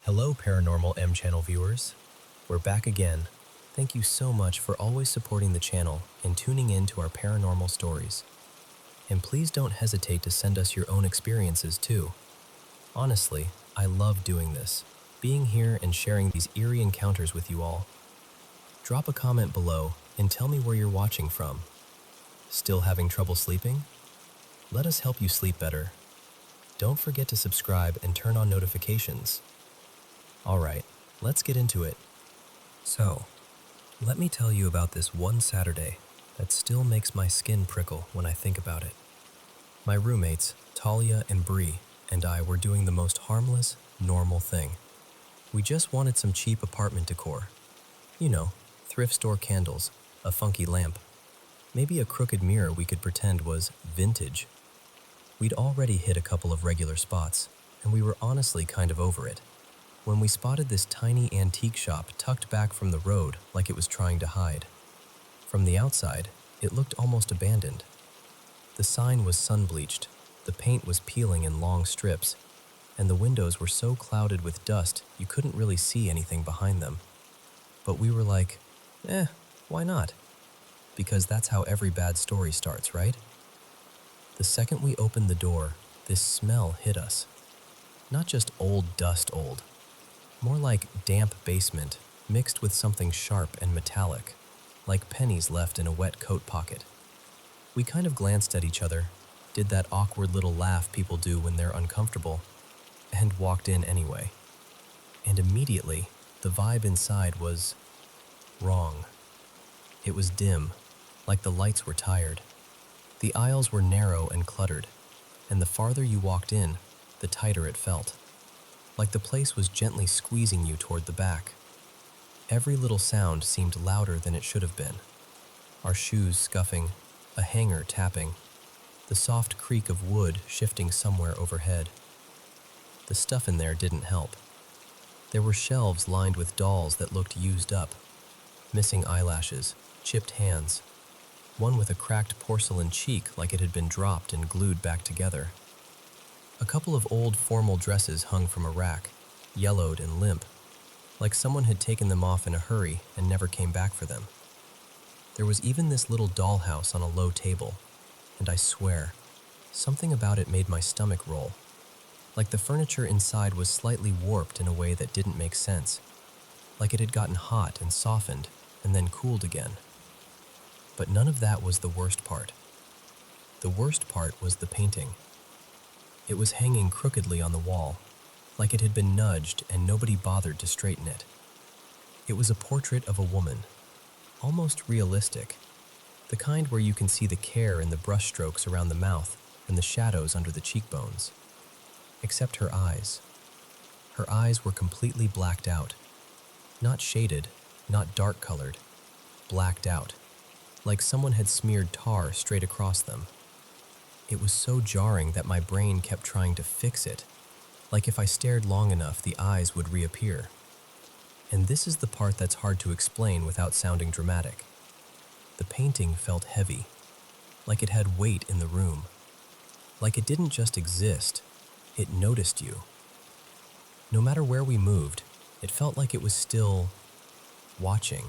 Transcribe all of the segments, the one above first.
Hello, Paranormal M channel viewers. We're back again. Thank you so much for always supporting the channel and tuning in to our paranormal stories. And please don't hesitate to send us your own experiences too. Honestly, I love doing this, being here and sharing these eerie encounters with you all. Drop a comment below and tell me where you're watching from. Still having trouble sleeping? Let us help you sleep better. Don't forget to subscribe and turn on notifications. Alright, let's get into it. So, let me tell you about this one Saturday that still makes my skin prickle when I think about it. My roommates, Talia and Bree, and I were doing the most harmless, normal thing. We just wanted some cheap apartment decor. You know, thrift store candles, a funky lamp, maybe a crooked mirror we could pretend was vintage. We'd already hit a couple of regular spots, and we were honestly kind of over it, when we spotted this tiny antique shop tucked back from the road like it was trying to hide. From the outside, it looked almost abandoned. The sign was sun-bleached, the paint was peeling in long strips, and the windows were so clouded with dust you couldn't really see anything behind them. But we were like, why not? Because that's how every bad story starts, right? The second we opened the door, this smell hit us. Not just old dust old, more like damp basement mixed with something sharp and metallic, like pennies left in a wet coat pocket. We kind of glanced at each other, did that awkward little laugh people do when they're uncomfortable, and walked in anyway. And immediately, the vibe inside was wrong. It was dim, like the lights were tired. The aisles were narrow and cluttered, and the farther you walked in, the tighter it felt. Like the place was gently squeezing you toward the back. Every little sound seemed louder than it should have been. Our shoes scuffing, a hanger tapping, the soft creak of wood shifting somewhere overhead. The stuff in there didn't help. There were shelves lined with dolls that looked used up, missing eyelashes, chipped hands, one with a cracked porcelain cheek like it had been dropped and glued back together. A couple of old formal dresses hung from a rack, yellowed and limp, like someone had taken them off in a hurry and never came back for them. There was even this little dollhouse on a low table, and I swear, something about it made my stomach roll. Like the furniture inside was slightly warped in a way that didn't make sense, like it had gotten hot and softened and then cooled again. But none of that was the worst part. The worst part was the painting. It was hanging crookedly on the wall, like it had been nudged and nobody bothered to straighten it. It was a portrait of a woman, almost realistic, the kind where you can see the care in the brushstrokes around the mouth and the shadows under the cheekbones. Except her eyes. Her eyes were completely blacked out. Not shaded, not dark-colored, blacked out, like someone had smeared tar straight across them. It was so jarring that my brain kept trying to fix it, like if I stared long enough, the eyes would reappear. And this is the part that's hard to explain without sounding dramatic. The painting felt heavy, like it had weight in the room, like it didn't just exist, it noticed you. No matter where we moved, it felt like it was still watching,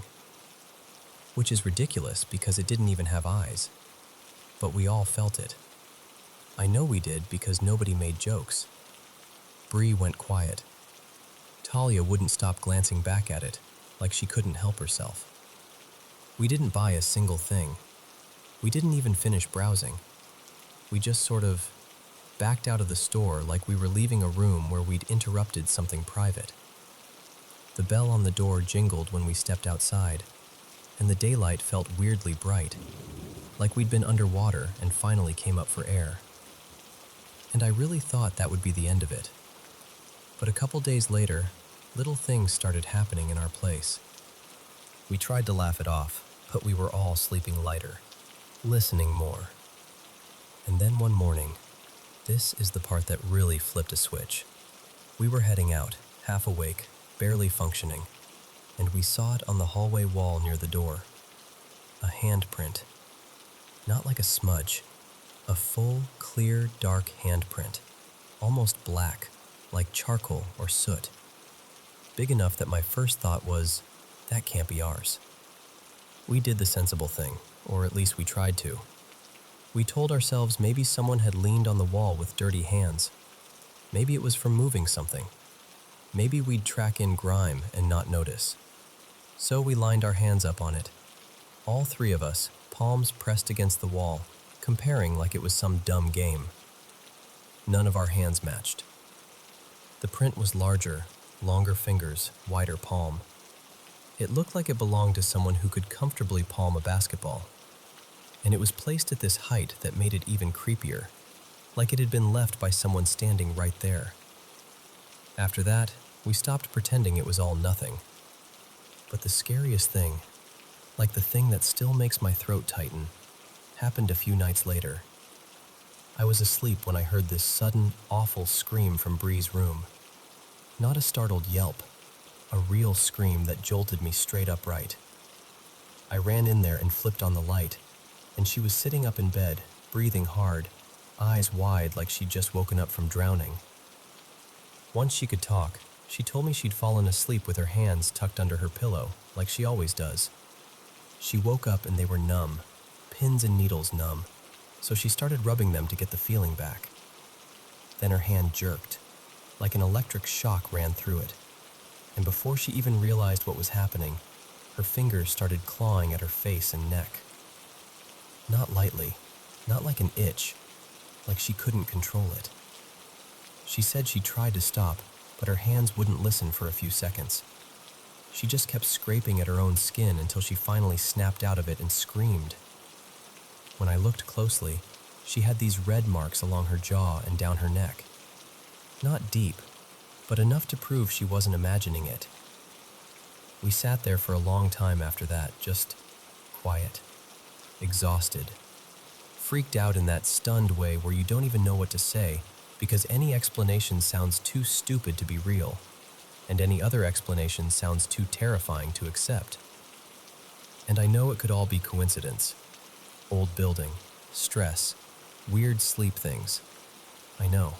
which is ridiculous because it didn't even have eyes, but we all felt it. I know we did because nobody made jokes. Bree went quiet. Talia wouldn't stop glancing back at it, like she couldn't help herself. We didn't buy a single thing. We didn't even finish browsing. We just sort of backed out of the store like we were leaving a room where we'd interrupted something private. The bell on the door jingled when we stepped outside, and the daylight felt weirdly bright, like we'd been underwater and finally came up for air. And I really thought that would be the end of it. But a couple days later, little things started happening in our place. We tried to laugh it off, but we were all sleeping lighter, listening more. And then one morning, this is the part that really flipped a switch. We were heading out, half awake, barely functioning, and we saw it on the hallway wall near the door. A handprint. Not like a smudge. A full, clear, dark handprint, almost black, like charcoal or soot. big enough that my first thought was, that can't be ours. We did the sensible thing, or at least we tried to. We told ourselves maybe someone had leaned on the wall with dirty hands. Maybe it was from moving something. Maybe we'd track in grime and not notice. So we lined our hands up on it. All three of us, palms pressed against the wall, comparing like it was some dumb game. None of our hands matched. The print was larger, longer fingers, wider palm. It looked like it belonged to someone who could comfortably palm a basketball. And it was placed at this height that made it even creepier, like it had been left by someone standing right there. After that, we stopped pretending it was all nothing. But the scariest thing, like the thing that still makes my throat tighten, happened a few nights later. I was asleep when I heard this sudden, awful scream from Bree's room. Not a startled yelp, a real scream that jolted me straight upright. I ran in there and flipped on the light, and she was sitting up in bed, breathing hard, eyes wide like she'd just woken up from drowning. Once she could talk, she told me she'd fallen asleep with her hands tucked under her pillow, like she always does. She woke up and they were numb, pins and needles numb, so she started rubbing them to get the feeling back. Then her hand jerked, like an electric shock ran through it, and before she even realized what was happening, her fingers started clawing at her face and neck. Not lightly, not like an itch, like she couldn't control it. She said she tried to stop, but her hands wouldn't listen for a few seconds. She just kept scraping at her own skin until she finally snapped out of it and screamed. When I looked closely, she had these red marks along her jaw and down her neck. Not deep, but enough to prove she wasn't imagining it. We sat there for a long time after that, just quiet, exhausted, freaked out in that stunned way where you don't even know what to say because any explanation sounds too stupid to be real, and any other explanation sounds too terrifying to accept. And I know it could all be coincidence. Old building, stress, weird sleep things. I know.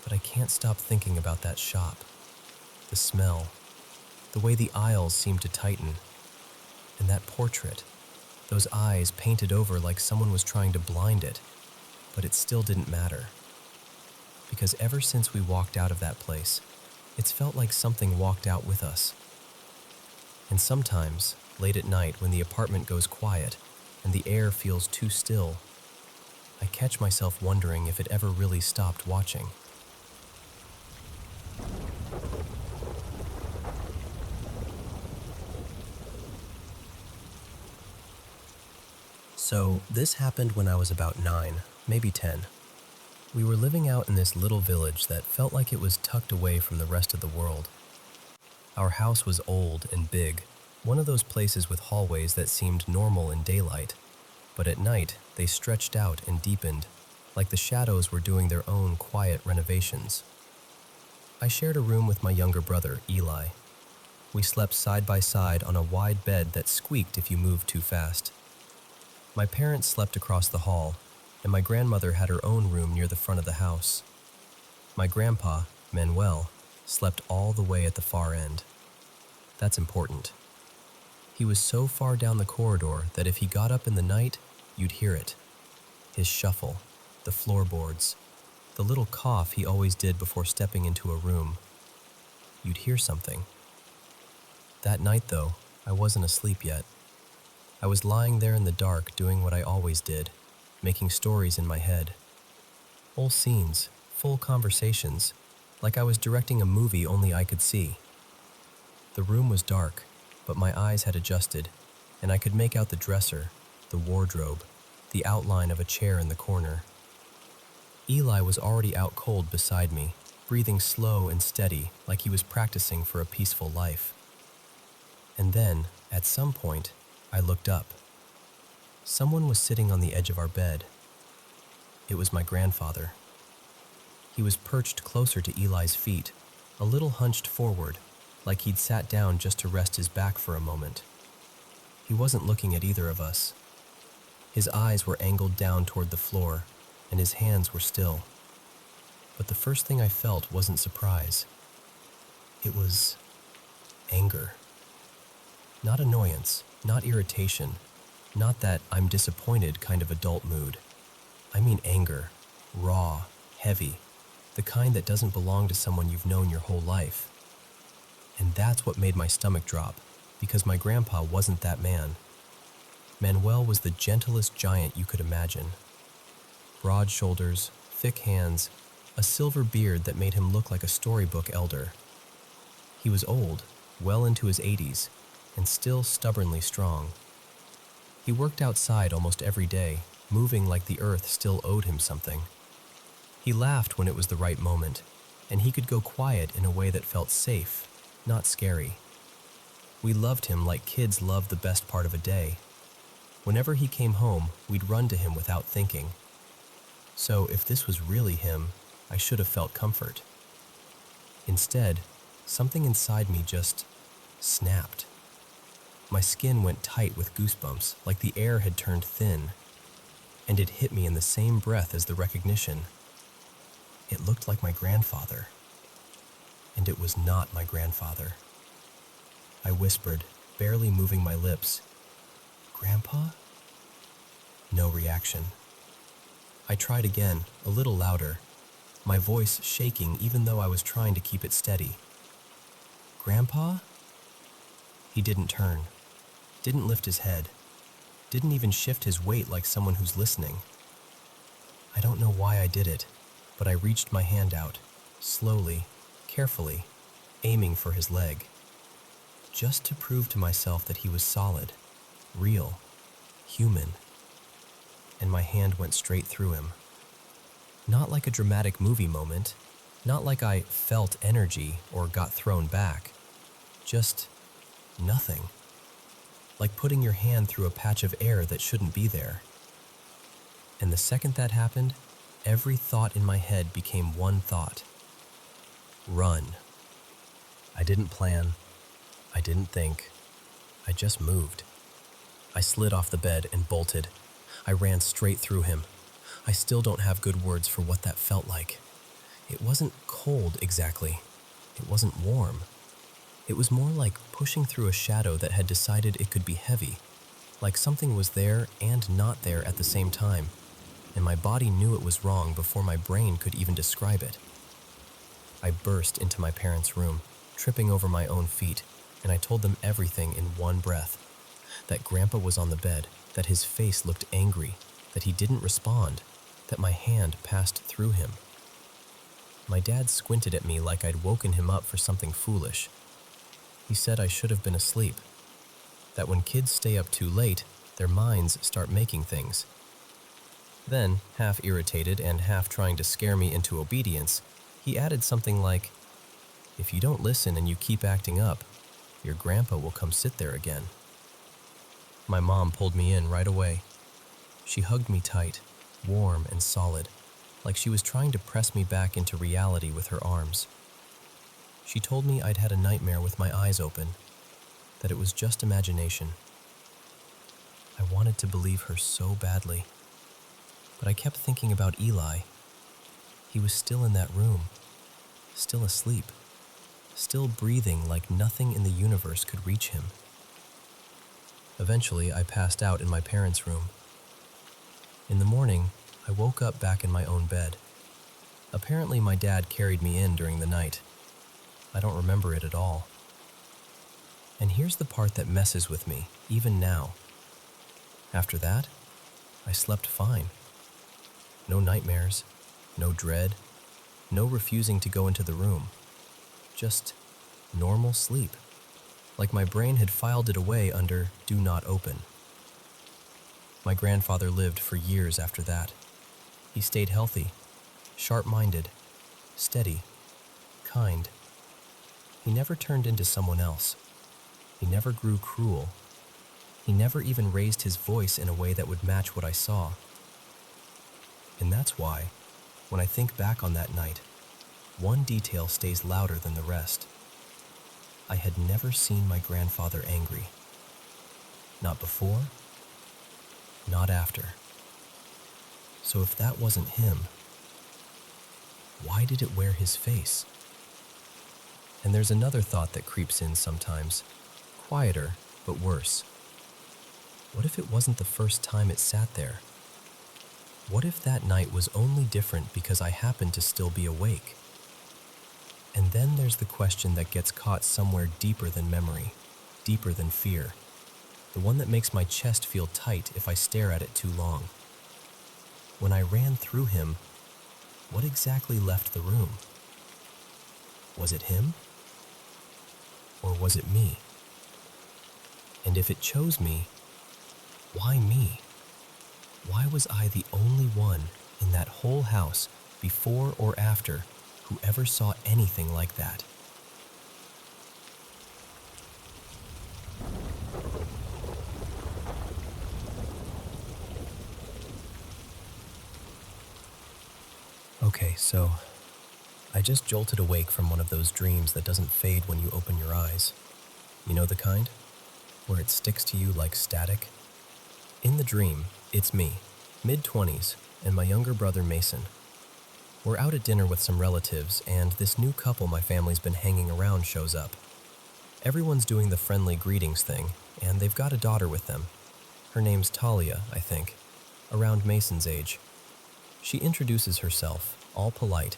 But I can't stop thinking about that shop. The smell, the way the aisles seemed to tighten, and that portrait, those eyes painted over like someone was trying to blind it, but it still didn't matter. Because ever since we walked out of that place, it's felt like something walked out with us. And sometimes, late at night when the apartment goes quiet and the air feels too still, I catch myself wondering if it ever really stopped watching. So, this happened when I was about 9, maybe 10. We were living out in this little village that felt like it was tucked away from the rest of the world. Our house was old and big, one of those places with hallways that seemed normal in daylight, but at night they stretched out and deepened, like the shadows were doing their own quiet renovations. I shared a room with my younger brother, Eli. We slept side by side on a wide bed that squeaked if you moved too fast. My parents slept across the hall, and my grandmother had her own room near the front of the house. My grandpa, Manuel, slept all the way at the far end. That's important. He was so far down the corridor that if he got up in the night, you'd hear it. His shuffle, the floorboards, the little cough he always did before stepping into a room. You'd hear something. That night, though, I wasn't asleep yet. I was lying there in the dark doing what I always did, making stories in my head. Whole scenes, full conversations, like I was directing a movie only I could see. The room was dark, but my eyes had adjusted, and I could make out the dresser, the wardrobe, the outline of a chair in the corner. Eli was already out cold beside me, breathing slow and steady like he was practicing for a peaceful life. And then, at some point, I looked up. Someone was sitting on the edge of our bed. It was my grandfather. He was perched closer to Eli's feet, a little hunched forward, like he'd sat down just to rest his back for a moment. He wasn't looking at either of us. His eyes were angled down toward the floor, and his hands were still. But the first thing I felt wasn't surprise. It was anger. Not annoyance, not irritation, not that I'm disappointed kind of adult mood. I mean anger, raw, heavy, the kind that doesn't belong to someone you've known your whole life. And that's what made my stomach drop, because my grandpa wasn't that man. Manuel was the gentlest giant you could imagine. Broad shoulders, thick hands, a silver beard that made him look like a storybook elder. He was old, well into his 80s, and still stubbornly strong. He worked outside almost every day, moving like the earth still owed him something. He laughed when it was the right moment, and he could go quiet in a way that felt safe, not scary. We loved him like kids love the best part of a day. Whenever he came home, we'd run to him without thinking. So if this was really him, I should have felt comfort. Instead, something inside me just snapped. My skin went tight with goosebumps, like the air had turned thin, and it hit me in the same breath as the recognition. It looked like my grandfather, and it was not my grandfather. I whispered, barely moving my lips, "Grandpa?" No reaction. I tried again, a little louder, my voice shaking even though I was trying to keep it steady. "Grandpa?" He didn't turn, didn't lift his head, didn't even shift his weight like someone who's listening. I don't know why I did it, but I reached my hand out, slowly, carefully, aiming for his leg, just to prove to myself that he was solid, real, human. And my hand went straight through him. Not like a dramatic movie moment, not like I felt energy or got thrown back, just nothing. Like putting your hand through a patch of air that shouldn't be there. And the second that happened, every thought in my head became one thought. Run. I didn't plan. I didn't think. I just moved. I slid off the bed and bolted. I ran straight through him. I still don't have good words for what that felt like. It wasn't cold exactly. It wasn't warm. It was more like pushing through a shadow that had decided it could be heavy, like something was there and not there at the same time, and my body knew it was wrong before my brain could even describe it. I burst into my parents' room, tripping over my own feet, and I told them everything in one breath. That Grandpa was on the bed, that his face looked angry, that he didn't respond, that my hand passed through him. My dad squinted at me like I'd woken him up for something foolish. He said I should have been asleep, that when kids stay up too late, their minds start making things. Then, half irritated and half trying to scare me into obedience, he added something like, "If you don't listen and you keep acting up, your grandpa will come sit there again." My mom pulled me in right away. She hugged me tight, warm and solid, like she was trying to press me back into reality with her arms. She told me I'd had a nightmare with my eyes open, that it was just imagination. I wanted to believe her so badly, but I kept thinking about Eli. He was still in that room, still asleep, still breathing like nothing in the universe could reach him. Eventually, I passed out in my parents' room. In the morning, I woke up back in my own bed. Apparently, my dad carried me in during the night. I don't remember it at all. And here's the part that messes with me, even now. After that, I slept fine. No nightmares, no dread, no refusing to go into the room. Just normal sleep, like my brain had filed it away under "Do Not Open." My grandfather lived for years after that. He stayed healthy, sharp-minded, steady, kind. He never turned into someone else. He never grew cruel. He never even raised his voice in a way that would match what I saw. And that's why, when I think back on that night, one detail stays louder than the rest. I had never seen my grandfather angry. Not before, not after. So if that wasn't him, why did it wear his face? And there's another thought that creeps in sometimes, quieter, but worse. What if it wasn't the first time it sat there? What if that night was only different because I happened to still be awake? And then there's the question that gets caught somewhere deeper than memory, deeper than fear, the one that makes my chest feel tight if I stare at it too long. When I ran through him, what exactly left the room? Was it him? Or was it me? And if it chose me, why me? Why was I the only one in that whole house, before or after, who ever saw anything like that? Okay, so I just jolted awake from one of those dreams that doesn't fade when you open your eyes. You know the kind? Where it sticks to you like static? In the dream, it's me, mid-20s, and my younger brother Mason. We're out at dinner with some relatives, and this new couple my family's been hanging around shows up. Everyone's doing the friendly greetings thing, and they've got a daughter with them. Her name's Talia, I think, around Mason's age. She introduces herself, all polite,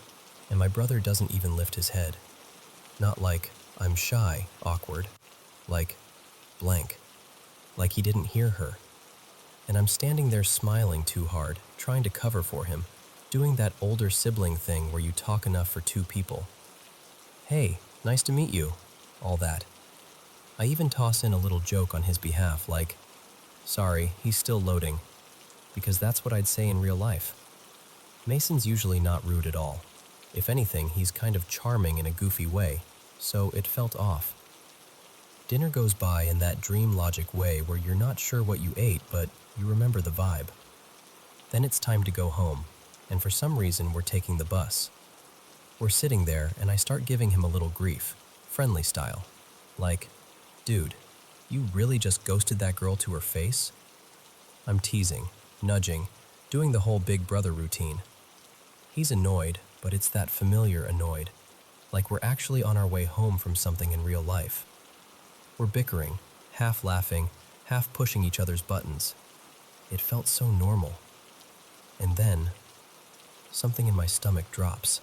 and my brother doesn't even lift his head. Not like, I'm shy, awkward. Like, blank. Like he didn't hear her. And I'm standing there smiling too hard, trying to cover for him, doing that older sibling thing where you talk enough for two people. Hey, nice to meet you. All that. I even toss in a little joke on his behalf, like, sorry, he's still loading, because that's what I'd say in real life. Mason's usually not rude at all. If anything, he's kind of charming in a goofy way, so it felt off. Dinner goes by in that dream logic way where you're not sure what you ate, but you remember the vibe. Then it's time to go home, and for some reason we're taking the bus. We're sitting there, and I start giving him a little grief, friendly style. Like, dude, you really just ghosted that girl to her face? I'm teasing, nudging, doing the whole big brother routine. He's annoyed, but it's that familiar annoyed, like we're actually on our way home from something in real life. We're bickering, half laughing, half pushing each other's buttons. It felt so normal. And then, something in my stomach drops.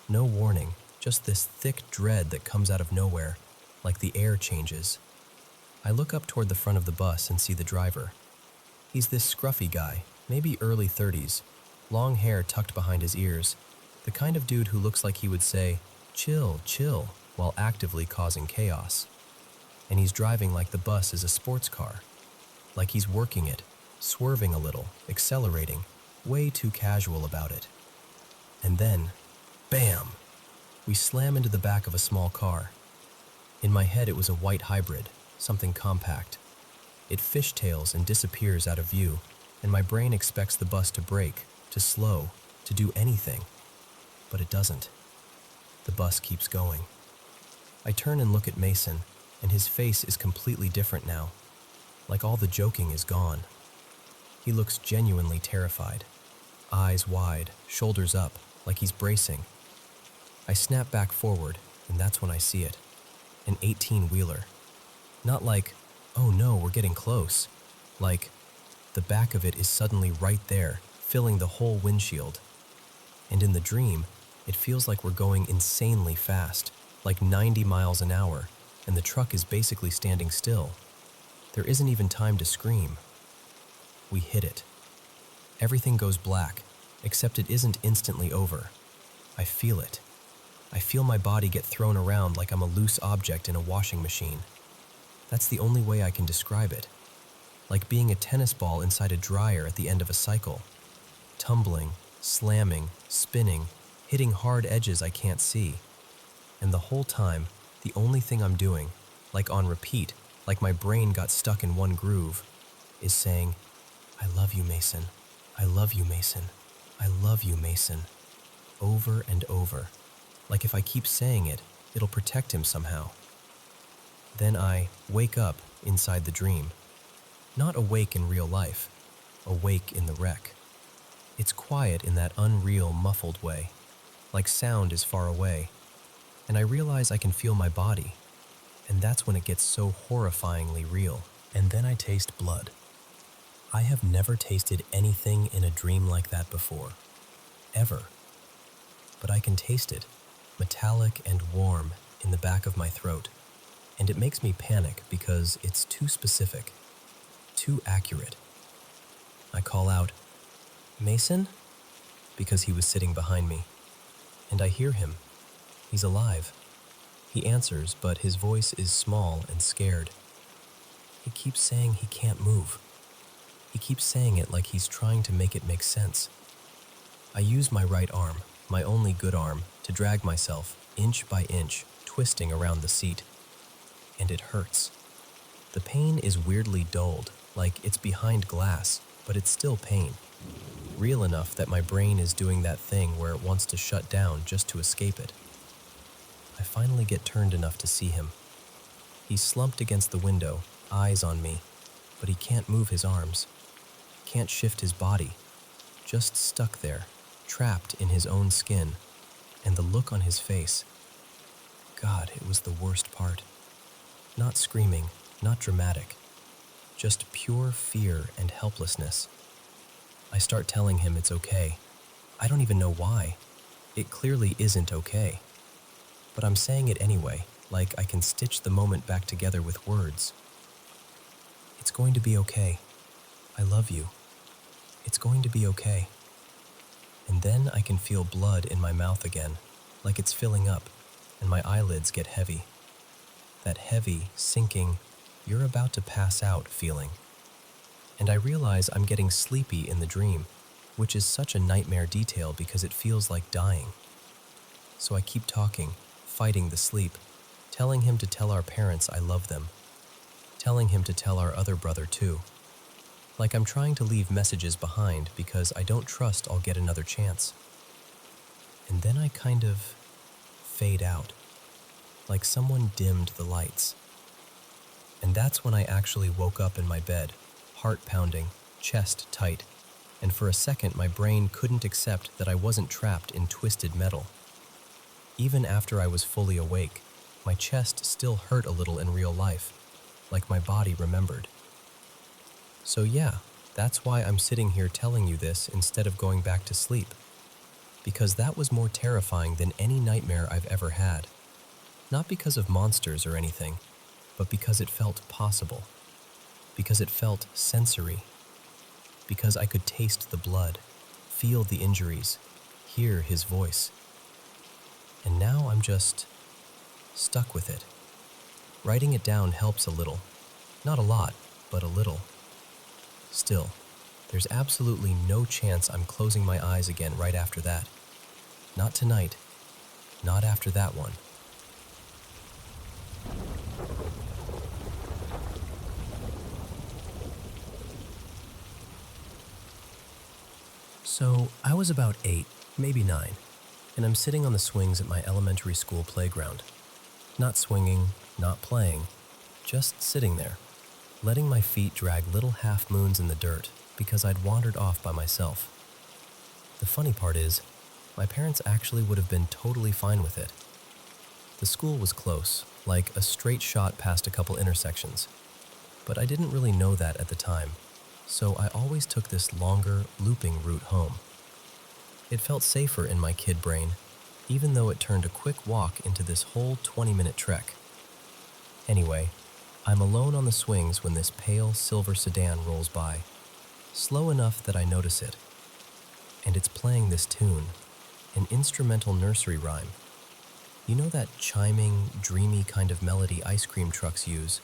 No warning, just this thick dread that comes out of nowhere, like the air changes. I look up toward the front of the bus and see the driver. He's this scruffy guy, maybe early 30s, long hair tucked behind his ears, the kind of dude who looks like he would say, chill, chill, while actively causing chaos. And he's driving like the bus is a sports car, like he's working it, swerving a little, accelerating, way too casual about it. And then, bam! We slam into the back of a small car. In my head it was a white hybrid, something compact. It fishtails and disappears out of view, and my brain expects the bus to brake, to slow, to do anything. But it doesn't. The bus keeps going. I turn and look at Mason, and his face is completely different now, like all the joking is gone. He looks genuinely terrified, eyes wide, shoulders up, like he's bracing. I snap back forward, and that's when I see it. An 18-wheeler. Not like, oh no, we're getting close. Like, the back of it is suddenly right there, filling the whole windshield. And in the dream, it feels like we're going insanely fast, like 90 miles an hour, and the truck is basically standing still. There isn't even time to scream. We hit it. Everything goes black, except it isn't instantly over. I feel it. I feel my body get thrown around like I'm a loose object in a washing machine. That's the only way I can describe it. Like being a tennis ball inside a dryer at the end of a cycle. Tumbling, slamming, spinning, hitting hard edges I can't see. And the whole time, the only thing I'm doing, like on repeat, like my brain got stuck in one groove, is saying, I love you, Mason. I love you, Mason. I love you, Mason. Over and over. Like if I keep saying it, it'll protect him somehow. Then I wake up inside the dream. Not awake in real life, awake in the wreck. It's quiet in that unreal, muffled way, like sound is far away. and I realize I can feel my body, and that's when it gets so horrifyingly real. And then I taste blood. I have never tasted anything in a dream like that before, ever. But I can taste it, metallic and warm in the back of my throat, and it makes me panic because it's too specific, too accurate. I call out, "Mason?" because he was sitting behind me, and I hear him. He's alive. He answers, but his voice is small and scared. He keeps saying he can't move. He keeps saying it like he's trying to make it make sense. I use my right arm, my only good arm, to drag myself, inch by inch, twisting around the seat. And it hurts. The pain is weirdly dulled, like it's behind glass, but it's still pain. Real enough that my brain is doing that thing where it wants to shut down just to escape it. I finally get turned enough to see him. He's slumped against the window, eyes on me, but he can't move his arms, can't shift his body, just stuck there, trapped in his own skin, and the look on his face. God, it was the worst part. Not screaming, not dramatic, just pure fear and helplessness. I start telling him it's okay. I don't even know why. It clearly isn't okay. But I'm saying it anyway, like I can stitch the moment back together with words. It's going to be okay. I love you. It's going to be okay. And then I can feel blood in my mouth again, like it's filling up, and my eyelids get heavy. That heavy, sinking, you're about to pass out feeling. And I realize I'm getting sleepy in the dream, which is such a nightmare detail because it feels like dying. So I keep talking, fighting the sleep, telling him to tell our parents I love them, telling him to tell our other brother too. Like I'm trying to leave messages behind because I don't trust I'll get another chance. And then I kind of fade out, like someone dimmed the lights. And that's when I actually woke up in my bed, heart pounding, chest tight, and for a second my brain couldn't accept that I wasn't trapped in twisted metal. Even after I was fully awake, my chest still hurt a little in real life, like my body remembered. So yeah, that's why I'm sitting here telling you this instead of going back to sleep. Because that was more terrifying than any nightmare I've ever had. Not because of monsters or anything, but because it felt possible. Because it felt sensory. Because I could taste the blood, feel the injuries, hear his voice. And now I'm just stuck with it. Writing it down helps a little. Not a lot, but a little. Still, there's absolutely no chance I'm closing my eyes again right after that. Not tonight. Not after that one. So, I was about 8, maybe 9, and I'm sitting on the swings at my elementary school playground. Not swinging, not playing, just sitting there, letting my feet drag little half moons in the dirt because I'd wandered off by myself. The funny part is, my parents actually would have been totally fine with it. The school was close, like a straight shot past a couple intersections, but I didn't really know that at the time, so I always took this longer, looping route home. It felt safer in my kid brain, even though it turned a quick walk into this whole 20-minute trek. Anyway, I'm alone on the swings when this pale silver sedan rolls by, slow enough that I notice it. And it's playing this tune, an instrumental nursery rhyme. You know that chiming, dreamy kind of melody ice cream trucks use,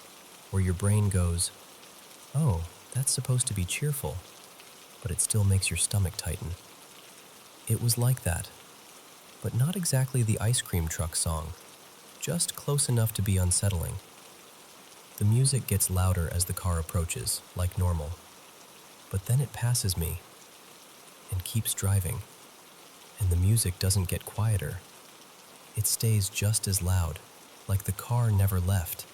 where your brain goes, "Oh, that's supposed to be cheerful," but it still makes your stomach tighten. It was like that, but not exactly the ice cream truck song, just close enough to be unsettling. The music gets louder as the car approaches, like normal, but then it passes me and keeps driving, and the music doesn't get quieter. It stays just as loud, like the car never left.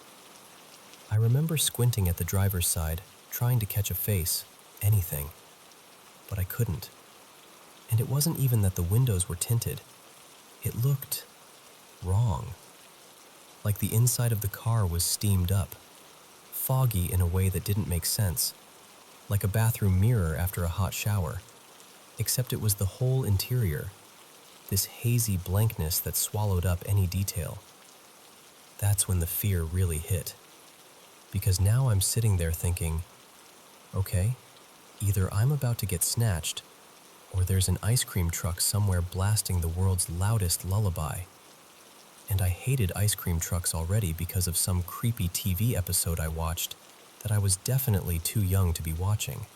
I remember squinting at the driver's side, trying to catch a face, anything, but I couldn't. And it wasn't even that the windows were tinted. It looked wrong. Like the inside of the car was steamed up, foggy in a way that didn't make sense, like a bathroom mirror after a hot shower, except it was the whole interior, this hazy blankness that swallowed up any detail. That's when the fear really hit, because now I'm sitting there thinking, okay, either I'm about to get snatched, or there's an ice cream truck somewhere blasting the world's loudest lullaby. And I hated ice cream trucks already because of some creepy TV episode I watched that I was definitely too young to be watching.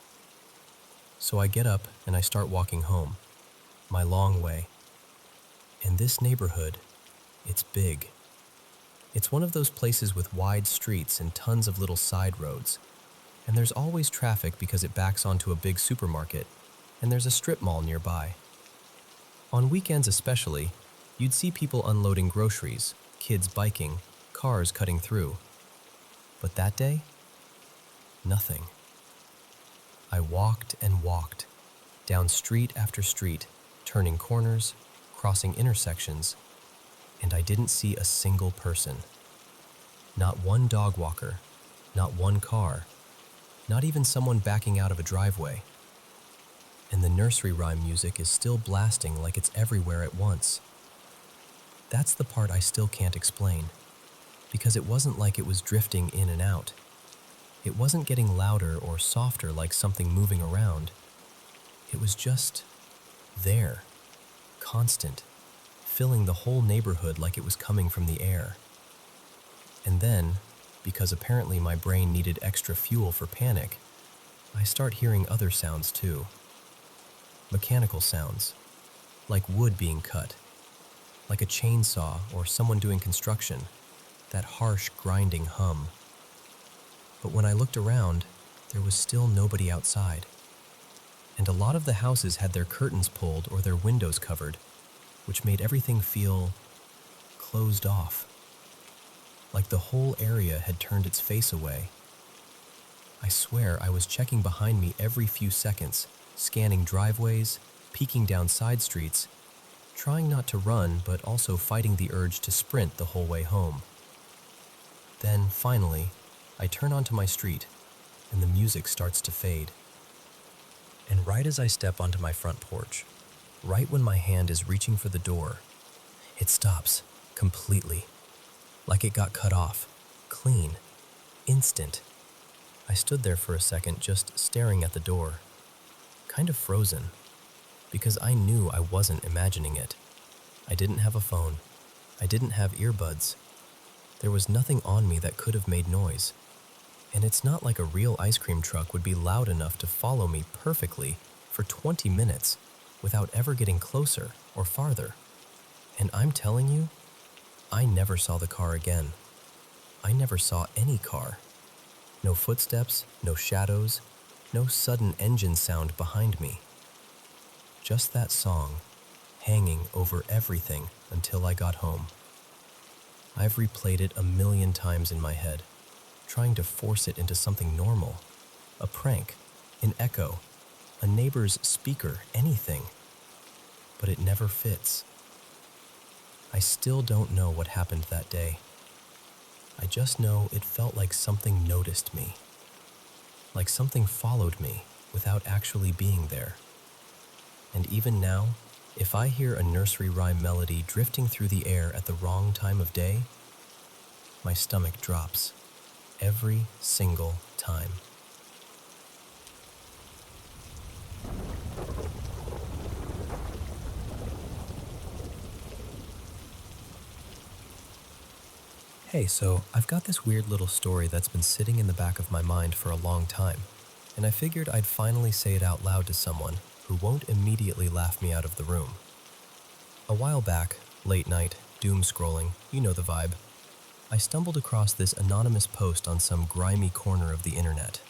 So I get up and I start walking home, my long way. And this neighborhood, it's big. It's one of those places with wide streets and tons of little side roads. And there's always traffic because it backs onto a big supermarket, and there's a strip mall nearby. On weekends especially, you'd see people unloading groceries, kids biking, cars cutting through. But that day, nothing. I walked and walked, down street after street, turning corners, crossing intersections, and I didn't see a single person. Not one dog walker, not one car, not even someone backing out of a driveway. And the nursery rhyme music is still blasting like it's everywhere at once. That's the part I still can't explain, because it wasn't like it was drifting in and out. It wasn't getting louder or softer like something moving around. It was just there, constant, filling the whole neighborhood like it was coming from the air. And then, because apparently my brain needed extra fuel for panic, I start hearing other sounds too. Mechanical sounds, like wood being cut, like a chainsaw or someone doing construction, that harsh grinding hum. But when I looked around, there was still nobody outside. And a lot of the houses had their curtains pulled or their windows covered, which made everything feel closed off, like the whole area had turned its face away. I swear I was checking behind me every few seconds, scanning driveways, peeking down side streets, trying not to run but also fighting the urge to sprint the whole way home. Then, finally, I turn onto my street, and the music starts to fade. And right as I step onto my front porch, right when my hand is reaching for the door, it stops completely, like it got cut off, clean, instant. I stood there for a second just staring at the door, kind of frozen, because I knew I wasn't imagining it. I didn't have a phone. I didn't have earbuds. There was nothing on me that could have made noise. And it's not like a real ice cream truck would be loud enough to follow me perfectly for 20 minutes without ever getting closer or farther. And I'm telling you, I never saw the car again. I never saw any car. No footsteps, no shadows, no sudden engine sound behind me. Just that song, hanging over everything until I got home. I've replayed it a million times in my head, trying to force it into something normal, a prank, an echo, a neighbor's speaker, anything. But it never fits. I still don't know what happened that day. I just know it felt like something noticed me, like something followed me without actually being there. And even now, if I hear a nursery rhyme melody drifting through the air at the wrong time of day, my stomach drops every single time. Hey, so I've got this weird little story that's been sitting in the back of my mind for a long time, and I figured I'd finally say it out loud to someone who won't immediately laugh me out of the room. A while back, late night, doom scrolling, you know the vibe, I stumbled across this anonymous post on some grimy corner of the internet.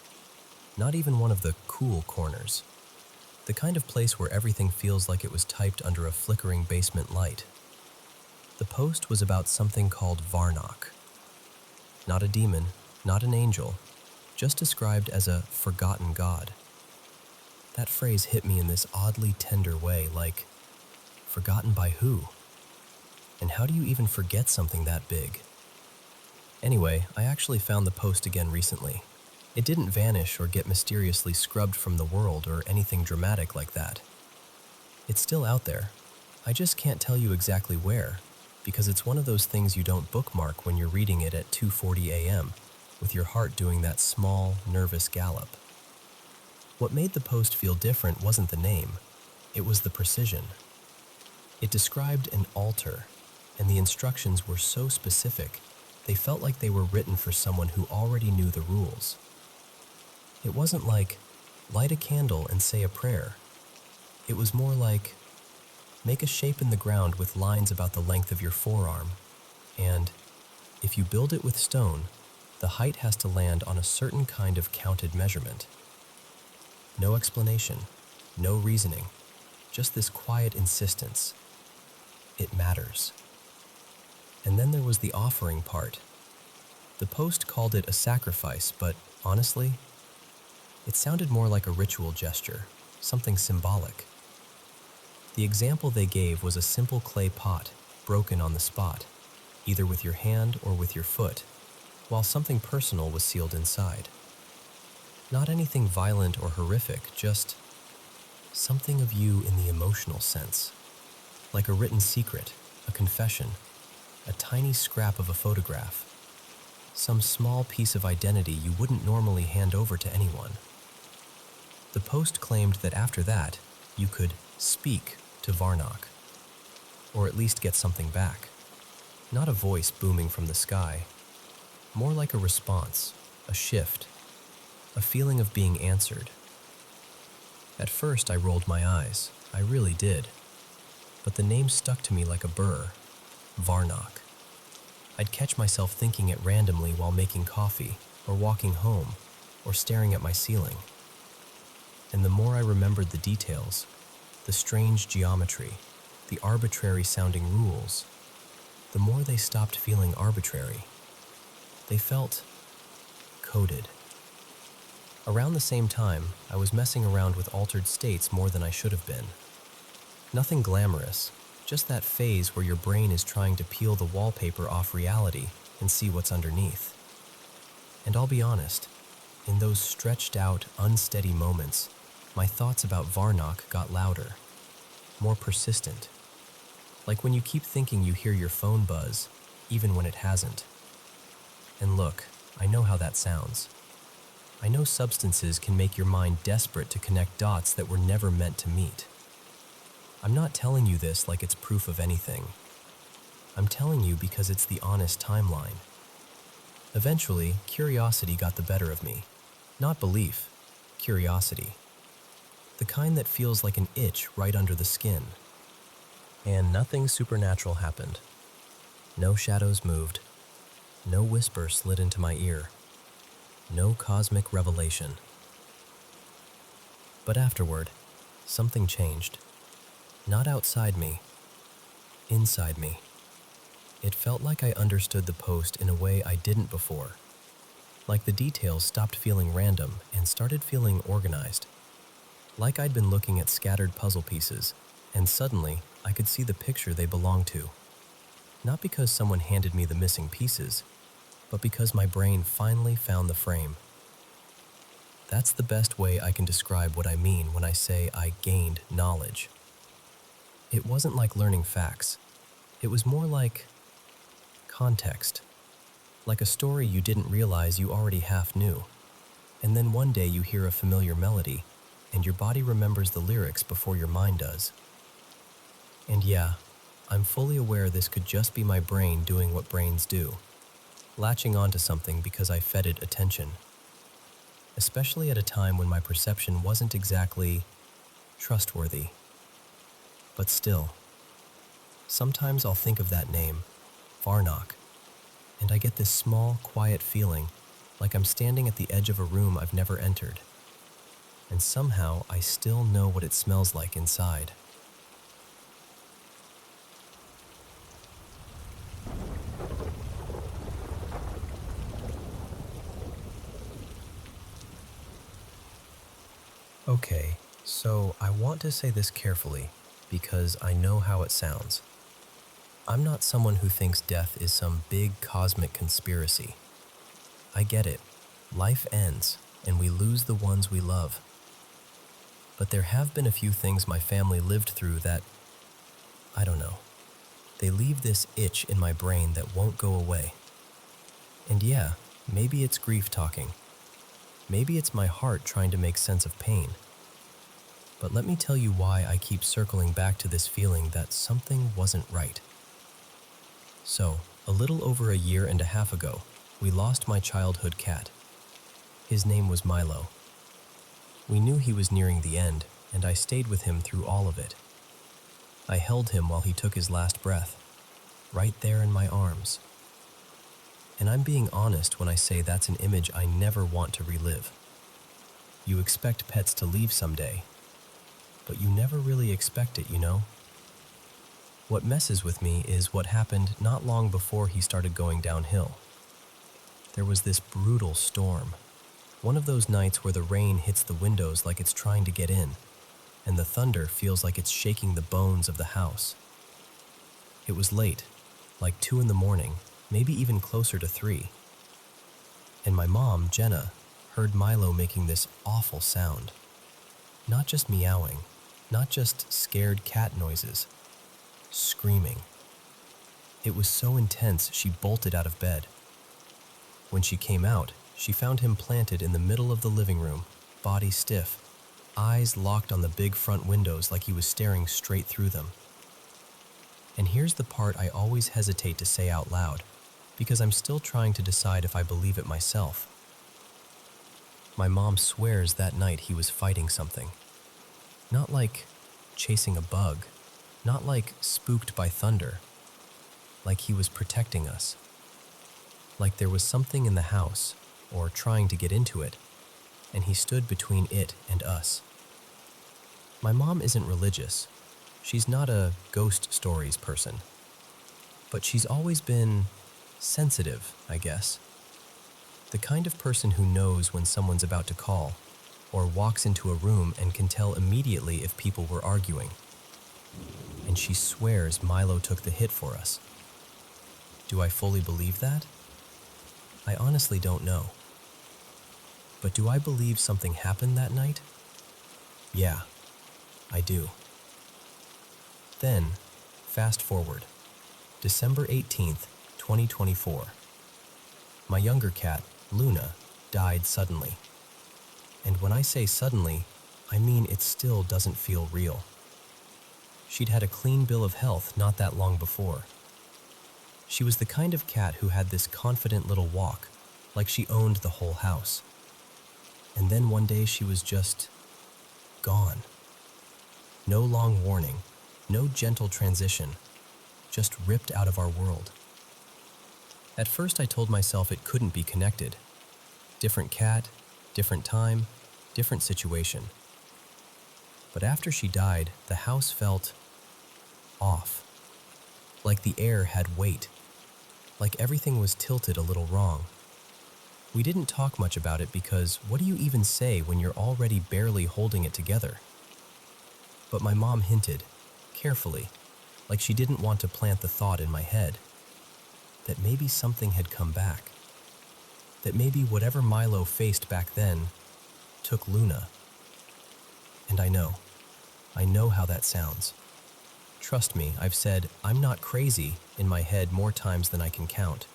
Not even one of the cool corners. The kind of place where everything feels like it was typed under a flickering basement light. The post was about something called Varno. Not a demon, not an angel, just described as a forgotten god. That phrase hit me in this oddly tender way, like, forgotten by who? And how do you even forget something that big? Anyway, I actually found the post again recently. It didn't vanish or get mysteriously scrubbed from the world or anything dramatic like that. It's still out there. I just can't tell you exactly where, because it's one of those things you don't bookmark when you're reading it at 2:40 a.m., with your heart doing that small, nervous gallop. What made the post feel different wasn't the name, it was the precision. It described an altar, and the instructions were so specific, they felt like they were written for someone who already knew the rules. It wasn't like, light a candle and say a prayer. It was more like, make a shape in the ground with lines about the length of your forearm, and if you build it with stone, the height has to land on a certain kind of counted measurement. No explanation, no reasoning, just this quiet insistence. It matters. And then there was the offering part. The post called it a sacrifice, but honestly, it sounded more like a ritual gesture, something symbolic. The example they gave was a simple clay pot, broken on the spot, either with your hand or with your foot, while something personal was sealed inside. Not anything violent or horrific, just something of you in the emotional sense, like a written secret, a confession, a tiny scrap of a photograph, some small piece of identity you wouldn't normally hand over to anyone. The post claimed that after that, you could speak to Varno, or at least get something back. Not a voice booming from the sky, more like a response, a shift, a feeling of being answered. At first, I rolled my eyes. I really did. But the name stuck to me like a burr, Varno. I'd catch myself thinking it randomly while making coffee, or walking home, or staring at my ceiling. And the more I remembered the details, the strange geometry, the arbitrary-sounding rules, the more they stopped feeling arbitrary. They felt coded. Around the same time, I was messing around with altered states more than I should have been. Nothing glamorous, just that phase where your brain is trying to peel the wallpaper off reality and see what's underneath. And I'll be honest, in those stretched out, unsteady moments, my thoughts about Varno got louder, more persistent. Like when you keep thinking you hear your phone buzz, even when it hasn't. And look, I know how that sounds. I know substances can make your mind desperate to connect dots that were never meant to meet. I'm not telling you this like it's proof of anything. I'm telling you because it's the honest timeline. Eventually, curiosity got the better of me. Not belief, curiosity. The kind that feels like an itch right under the skin. And nothing supernatural happened. No shadows moved. No whisper slid into my ear. No cosmic revelation. But afterward, something changed. Not outside me, inside me. It felt like I understood the post in a way I didn't before. Like the details stopped feeling random and started feeling organized. Like I'd been looking at scattered puzzle pieces, and suddenly I could see the picture they belonged to. Not because someone handed me the missing pieces, but because my brain finally found the frame. That's the best way I can describe what I mean when I say I gained knowledge. It wasn't like learning facts. It was more like context. Like a story you didn't realize you already half knew. And then one day you hear a familiar melody, and your body remembers the lyrics before your mind does. And yeah, I'm fully aware this could just be my brain doing what brains do, latching onto something because I fed it attention. Especially at a time when my perception wasn't exactly trustworthy. But still, sometimes I'll think of that name, Varno, and I get this small, quiet feeling like I'm standing at the edge of a room I've never entered. And somehow I still know what it smells like inside. Okay, so I want to say this carefully because I know how it sounds. I'm not someone who thinks death is some big cosmic conspiracy. I get it. Life ends, and we lose the ones we love. But there have been a few things my family lived through that, I don't know, they leave this itch in my brain that won't go away. And yeah, maybe it's grief talking. Maybe it's my heart trying to make sense of pain. But let me tell you why I keep circling back to this feeling that something wasn't right. So, a little over a year and a half ago, we lost my childhood cat. His name was Milo. We knew he was nearing the end, and I stayed with him through all of it. I held him while he took his last breath, right there in my arms. And I'm being honest when I say that's an image I never want to relive. You expect pets to leave someday, but you never really expect it, you know? What messes with me is what happened not long before he started going downhill. There was this brutal storm. One of those nights where the rain hits the windows like it's trying to get in, and the thunder feels like it's shaking the bones of the house. It was late, like 2 in the morning, maybe even closer to 3. And my mom, Jenna, heard Milo making this awful sound. Not just meowing, not just scared cat noises. Screaming. It was so intense she bolted out of bed. When she came out, she found him planted in the middle of the living room, body stiff, eyes locked on the big front windows like he was staring straight through them. And here's the part I always hesitate to say out loud, because I'm still trying to decide if I believe it myself. My mom swears that night he was fighting something. Not like chasing a bug, not like spooked by thunder, like he was protecting us. Like there was something in the house, or trying to get into it, and he stood between it and us. My mom isn't religious. She's not a ghost stories person. But she's always been sensitive, I guess. The kind of person who knows when someone's about to call, or walks into a room and can tell immediately if people were arguing. And she swears Milo took the hit for us. Do I fully believe that? I honestly don't know. But do I believe something happened that night? Yeah, I do. Then, fast forward, December 18th, 2024. My younger cat, Luna, died suddenly. And when I say suddenly, I mean it still doesn't feel real. She'd had a clean bill of health not that long before. She was the kind of cat who had this confident little walk, like she owned the whole house. And then one day she was just gone. No long warning, no gentle transition, just ripped out of our world. At first I told myself it couldn't be connected. Different cat, different time, different situation. But after she died, the house felt off. Like the air had weight. Like everything was tilted a little wrong. We didn't talk much about it because what do you even say when you're already barely holding it together? But my mom hinted, carefully, like she didn't want to plant the thought in my head, that maybe something had come back. That maybe whatever Milo faced back then took Luna. And I know how that sounds. Trust me, I've said I'm not crazy in my head more times than I can count.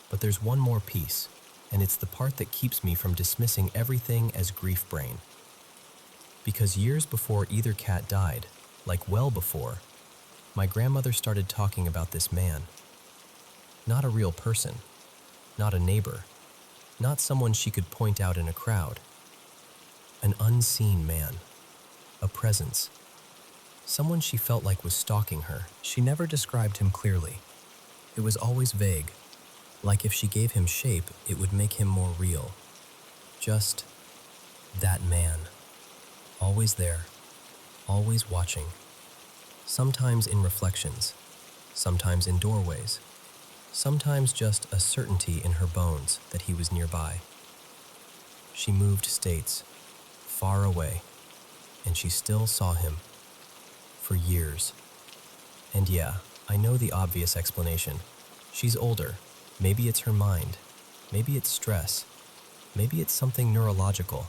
But there's one more piece, and it's the part that keeps me from dismissing everything as grief brain. Because years before either cat died, like well before, my grandmother started talking about this man. Not a real person, not a neighbor, not someone she could point out in a crowd. An unseen man, a presence. Someone she felt like was stalking her. She never described him clearly. It was always vague, like if she gave him shape, it would make him more real. Just that man. Always there, always watching. Sometimes in reflections, sometimes in doorways, sometimes just a certainty in her bones that he was nearby. She moved states, far away, and she still saw him. For years. And yeah, I know the obvious explanation. She's older. Maybe it's her mind. Maybe it's stress. Maybe it's something neurological.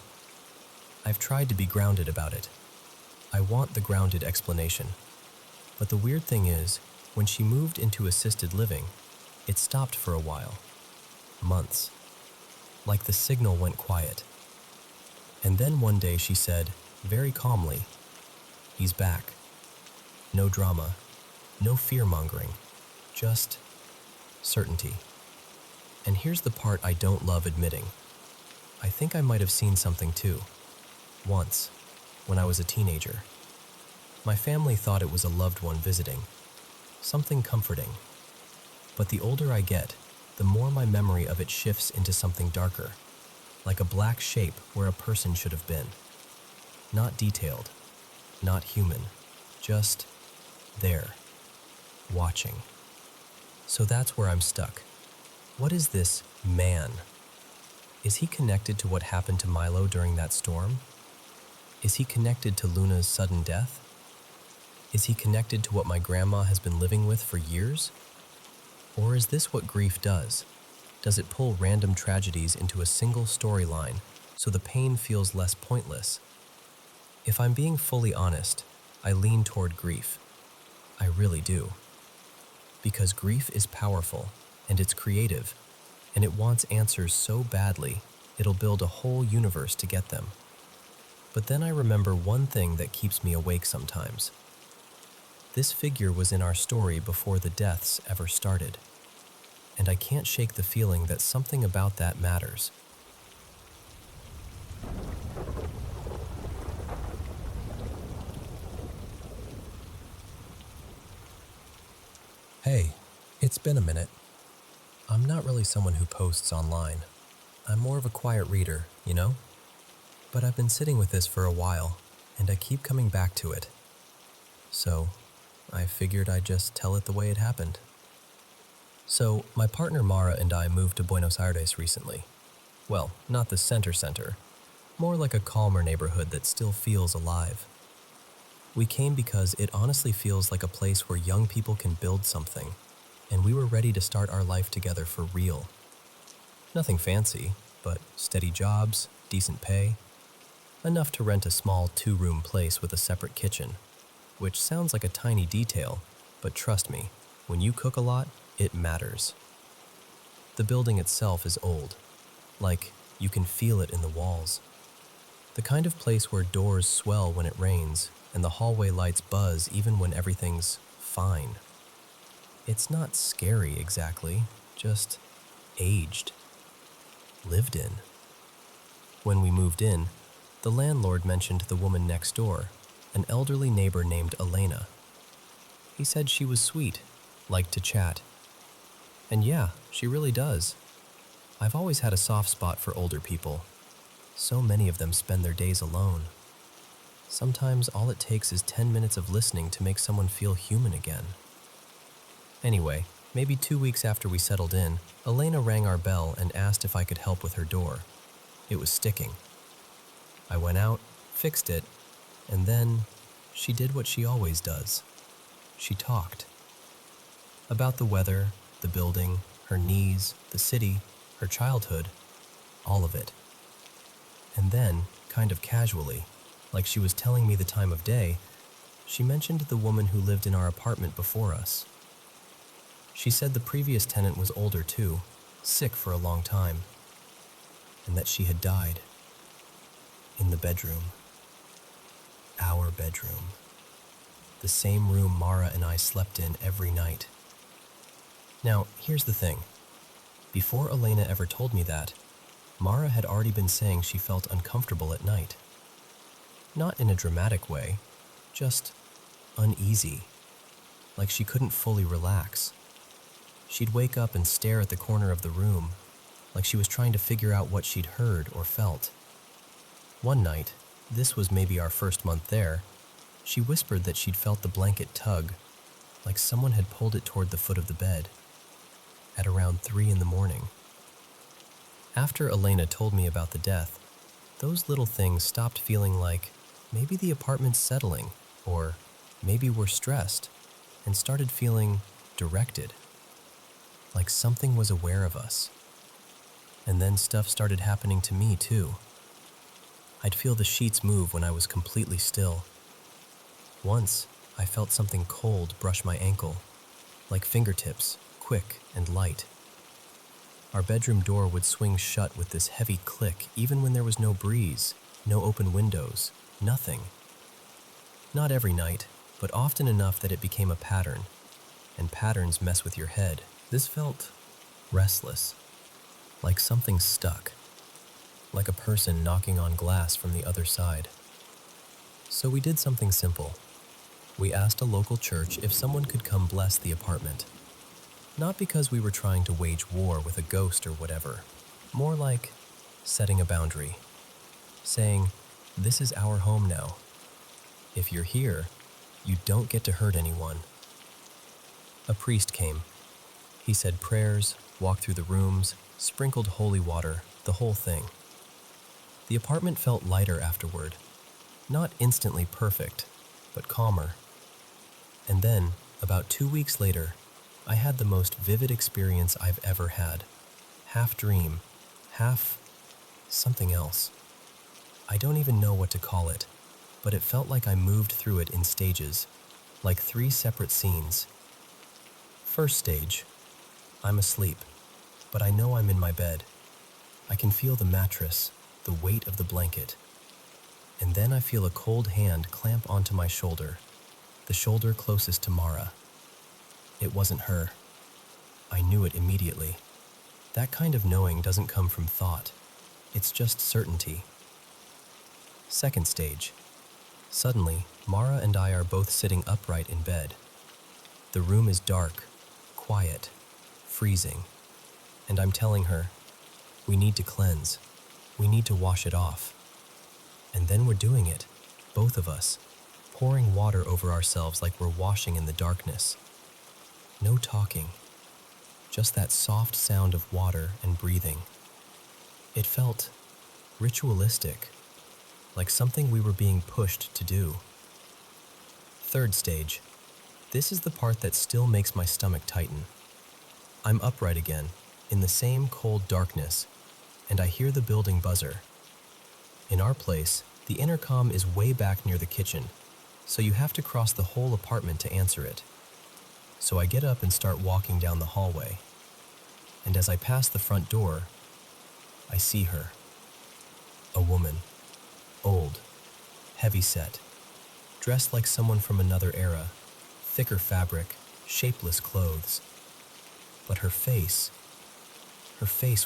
I've tried to be grounded about it. I want the grounded explanation. But the weird thing is, when she moved into assisted living, it stopped for a while. Months. Like the signal went quiet. And then one day she said, very calmly, "He's back." No drama, no fear-mongering, just certainty. And here's the part I don't love admitting. I think I might have seen something too. Once, when I was a teenager. My family thought it was a loved one visiting. Something comforting. But the older I get, the more my memory of it shifts into something darker, like a black shape where a person should have been. Not detailed, not human, just there, watching. So that's where I'm stuck. What is this man? Is he connected to what happened to Milo during that storm? Is he connected to Luna's sudden death? Is he connected to what my grandma has been living with for years? Or is this what grief does? Does it pull random tragedies into a single storyline so the pain feels less pointless? If I'm being fully honest, I lean toward grief. I really do. Because grief is powerful, and it's creative, and it wants answers so badly, it'll build a whole universe to get them. But then I remember one thing that keeps me awake sometimes. This figure was in our story before the deaths ever started, and I can't shake the feeling that something about that matters. Hey, it's been a minute. I'm not really someone who posts online. I'm more of a quiet reader, you know? But I've been sitting with this for a while, and I keep coming back to it. So, I figured I'd just tell it the way it happened. So, my partner Mara and I moved to Buenos Aires recently. Well, not the center, more like a calmer neighborhood that still feels alive. We came because it honestly feels like a place where young people can build something, and we were ready to start our life together for real. Nothing fancy, but steady jobs, decent pay, enough to rent a small 2-room place with a separate kitchen, which sounds like a tiny detail, but trust me, when you cook a lot, it matters. The building itself is old, like you can feel it in the walls. The kind of place where doors swell when it rains and the hallway lights buzz even when everything's fine. It's not scary exactly, just aged, lived in. When we moved in, the landlord mentioned the woman next door, an elderly neighbor named Elena. He said she was sweet, liked to chat. And yeah, she really does. I've always had a soft spot for older people. So many of them spend their days alone. Sometimes all it takes is 10 minutes of listening to make someone feel human again. Anyway, maybe 2 weeks after we settled in, Elena rang our bell and asked if I could help with her door. It was sticking. I went out, fixed it, and then she did what she always does. She talked. About the weather, the building, her knees, the city, her childhood, all of it. And then, kind of casually, like she was telling me the time of day, she mentioned the woman who lived in our apartment before us. She said the previous tenant was older too, sick for a long time, and that she had died. In the bedroom. Our bedroom. The same room Mara and I slept in every night. Now, here's the thing. Before Elena ever told me that, Mara had already been saying she felt uncomfortable at night. Not in a dramatic way, just uneasy, like she couldn't fully relax. She'd wake up and stare at the corner of the room, like she was trying to figure out what she'd heard or felt. One night, this was maybe our first month there, she whispered that she'd felt the blanket tug, like someone had pulled it toward the foot of the bed, at around 3 a.m. After Elena told me about the death, those little things stopped feeling like maybe the apartment's settling, or maybe we're stressed, and started feeling directed, like something was aware of us. And then stuff started happening to me too. I'd feel the sheets move when I was completely still. Once, I felt something cold brush my ankle, like fingertips, quick and light. Our bedroom door would swing shut with this heavy click even when there was no breeze, no open windows, nothing. Not every night, but often enough that it became a pattern, and patterns mess with your head. This felt restless, like something stuck, like a person knocking on glass from the other side. So we did something simple. We asked a local church if someone could come bless the apartment. Not because we were trying to wage war with a ghost or whatever, more like setting a boundary, saying, "This is our home now. If you're here, you don't get to hurt anyone." A priest came. He said prayers, walked through the rooms, sprinkled holy water, the whole thing. The apartment felt lighter afterward, not instantly perfect, but calmer. And then, about 2 weeks later, I had the most vivid experience I've ever had. Half dream, half something else. I don't even know what to call it, but it felt like I moved through it in stages, like 3 separate scenes. First stage, I'm asleep, but I know I'm in my bed. I can feel the mattress, the weight of the blanket. And then I feel a cold hand clamp onto my shoulder, the shoulder closest to Mara. It wasn't her. I knew it immediately. That kind of knowing doesn't come from thought. It's just certainty. Second stage. Suddenly, Mara and I are both sitting upright in bed. The room is dark, quiet, freezing, and I'm telling her, we need to cleanse. We need to wash it off. And then we're doing it, both of us, pouring water over ourselves like we're washing in the darkness. No talking, just that soft sound of water and breathing. It felt ritualistic, like something we were being pushed to do. Third stage. This is the part that still makes my stomach tighten. I'm upright again, in the same cold darkness, and I hear the building buzzer. In our place, the intercom is way back near the kitchen, so you have to cross the whole apartment to answer it. So I get up and start walking down the hallway. And as I pass the front door, I see her. A woman. Old. Heavy-set. Dressed like someone from another era. Thicker fabric, shapeless clothes. But her face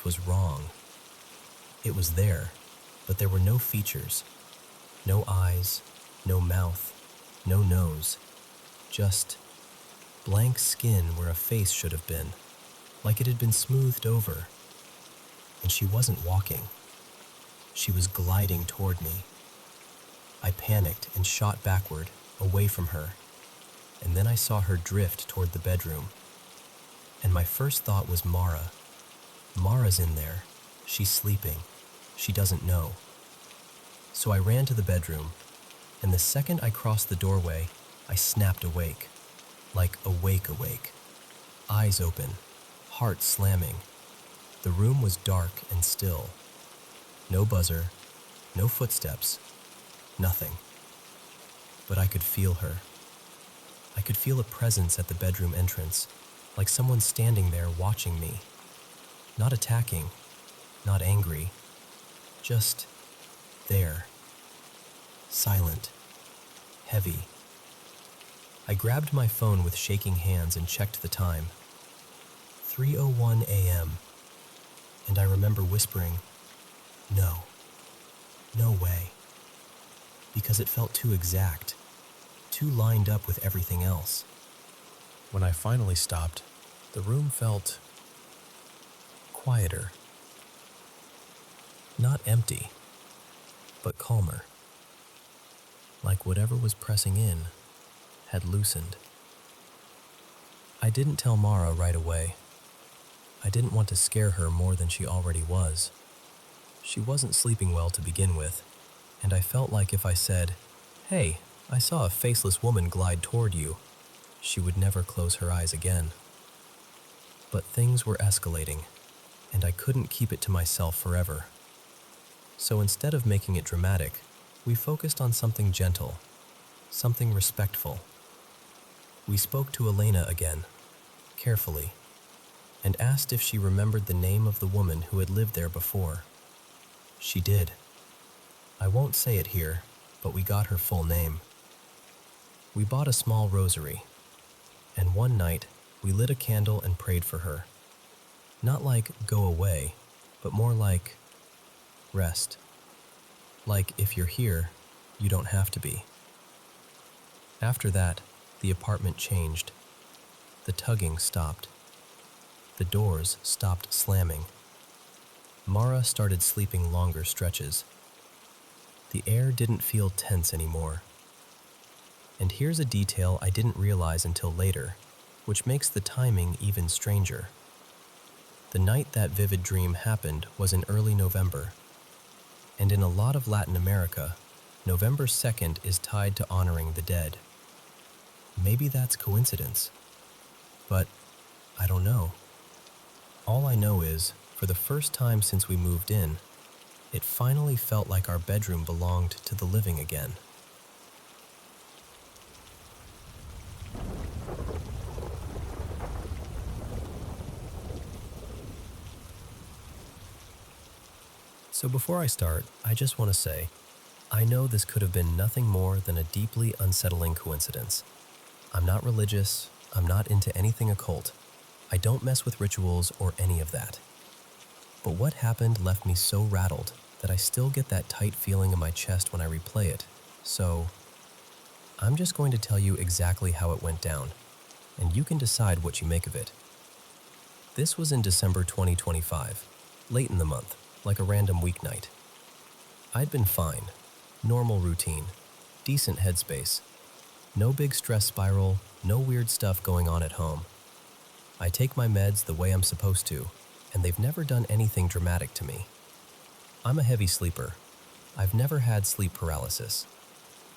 was wrong. It was there, but there were no features. No eyes, no mouth, no nose. Just blank skin where a face should have been, like it had been smoothed over. And she wasn't walking. She was gliding toward me. I panicked and shot backward, away from her, and then I saw her drift toward the bedroom. And my first thought was Mara. Mara's in there. She's sleeping. She doesn't know. So I ran to the bedroom, and the second I crossed the doorway, I snapped awake. Like awake. Eyes open, heart slamming. The room was dark and still. No buzzer, no footsteps, nothing. But I could feel her. I could feel a presence at the bedroom entrance, like someone standing there watching me. Not attacking, not angry, just there. Silent, heavy. I grabbed my phone with shaking hands and checked the time. 3:01 a.m. And I remember whispering, "No. No way." Because it felt too exact, too lined up with everything else. When I finally stopped, the room felt quieter. Not empty, but calmer. Like whatever was pressing in had loosened. I didn't tell Mara right away. I didn't want to scare her more than she already was. She wasn't sleeping well to begin with, and I felt like if I said, "Hey, I saw a faceless woman glide toward you," she would never close her eyes again. But things were escalating, and I couldn't keep it to myself forever. So instead of making it dramatic, we focused on something gentle, something respectful. We spoke to Elena again, carefully, and asked if she remembered the name of the woman who had lived there before. She did. I won't say it here, but we got her full name. We bought a small rosary, and one night we lit a candle and prayed for her. Not like go away, but more like rest. Like if you're here, you don't have to be. After that, the apartment changed. The tugging stopped. The doors stopped slamming. Mara started sleeping longer stretches. The air didn't feel tense anymore. And here's a detail I didn't realize until later, which makes the timing even stranger. The night that vivid dream happened was in early November. And in a lot of Latin America, November 2nd is tied to honoring the dead. Maybe that's coincidence, but I don't know. All I know is, for the first time since we moved in, it finally felt like our bedroom belonged to the living again. So before I start, I just want to say, I know this could have been nothing more than a deeply unsettling coincidence. I'm not religious, I'm not into anything occult, I don't mess with rituals or any of that. But what happened left me so rattled that I still get that tight feeling in my chest when I replay it. So, I'm just going to tell you exactly how it went down, and you can decide what you make of it. This was in December 2025, late in the month, like a random weeknight. I'd been fine, normal routine, decent headspace, no big stress spiral, no weird stuff going on at home. I take my meds the way I'm supposed to, and they've never done anything dramatic to me. I'm a heavy sleeper. I've never had sleep paralysis.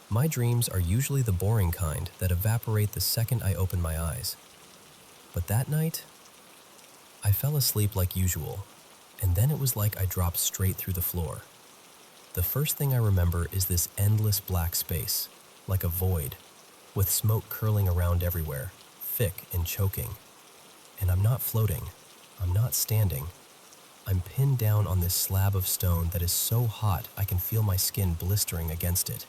My dreams are usually the boring kind that evaporate the second I open my eyes. But that night, I fell asleep like usual, and then it was like I dropped straight through the floor. The first thing I remember is this endless black space, like a void, with smoke curling around everywhere, thick and choking. And I'm not floating, I'm not standing. I'm pinned down on this slab of stone that is so hot I can feel my skin blistering against it.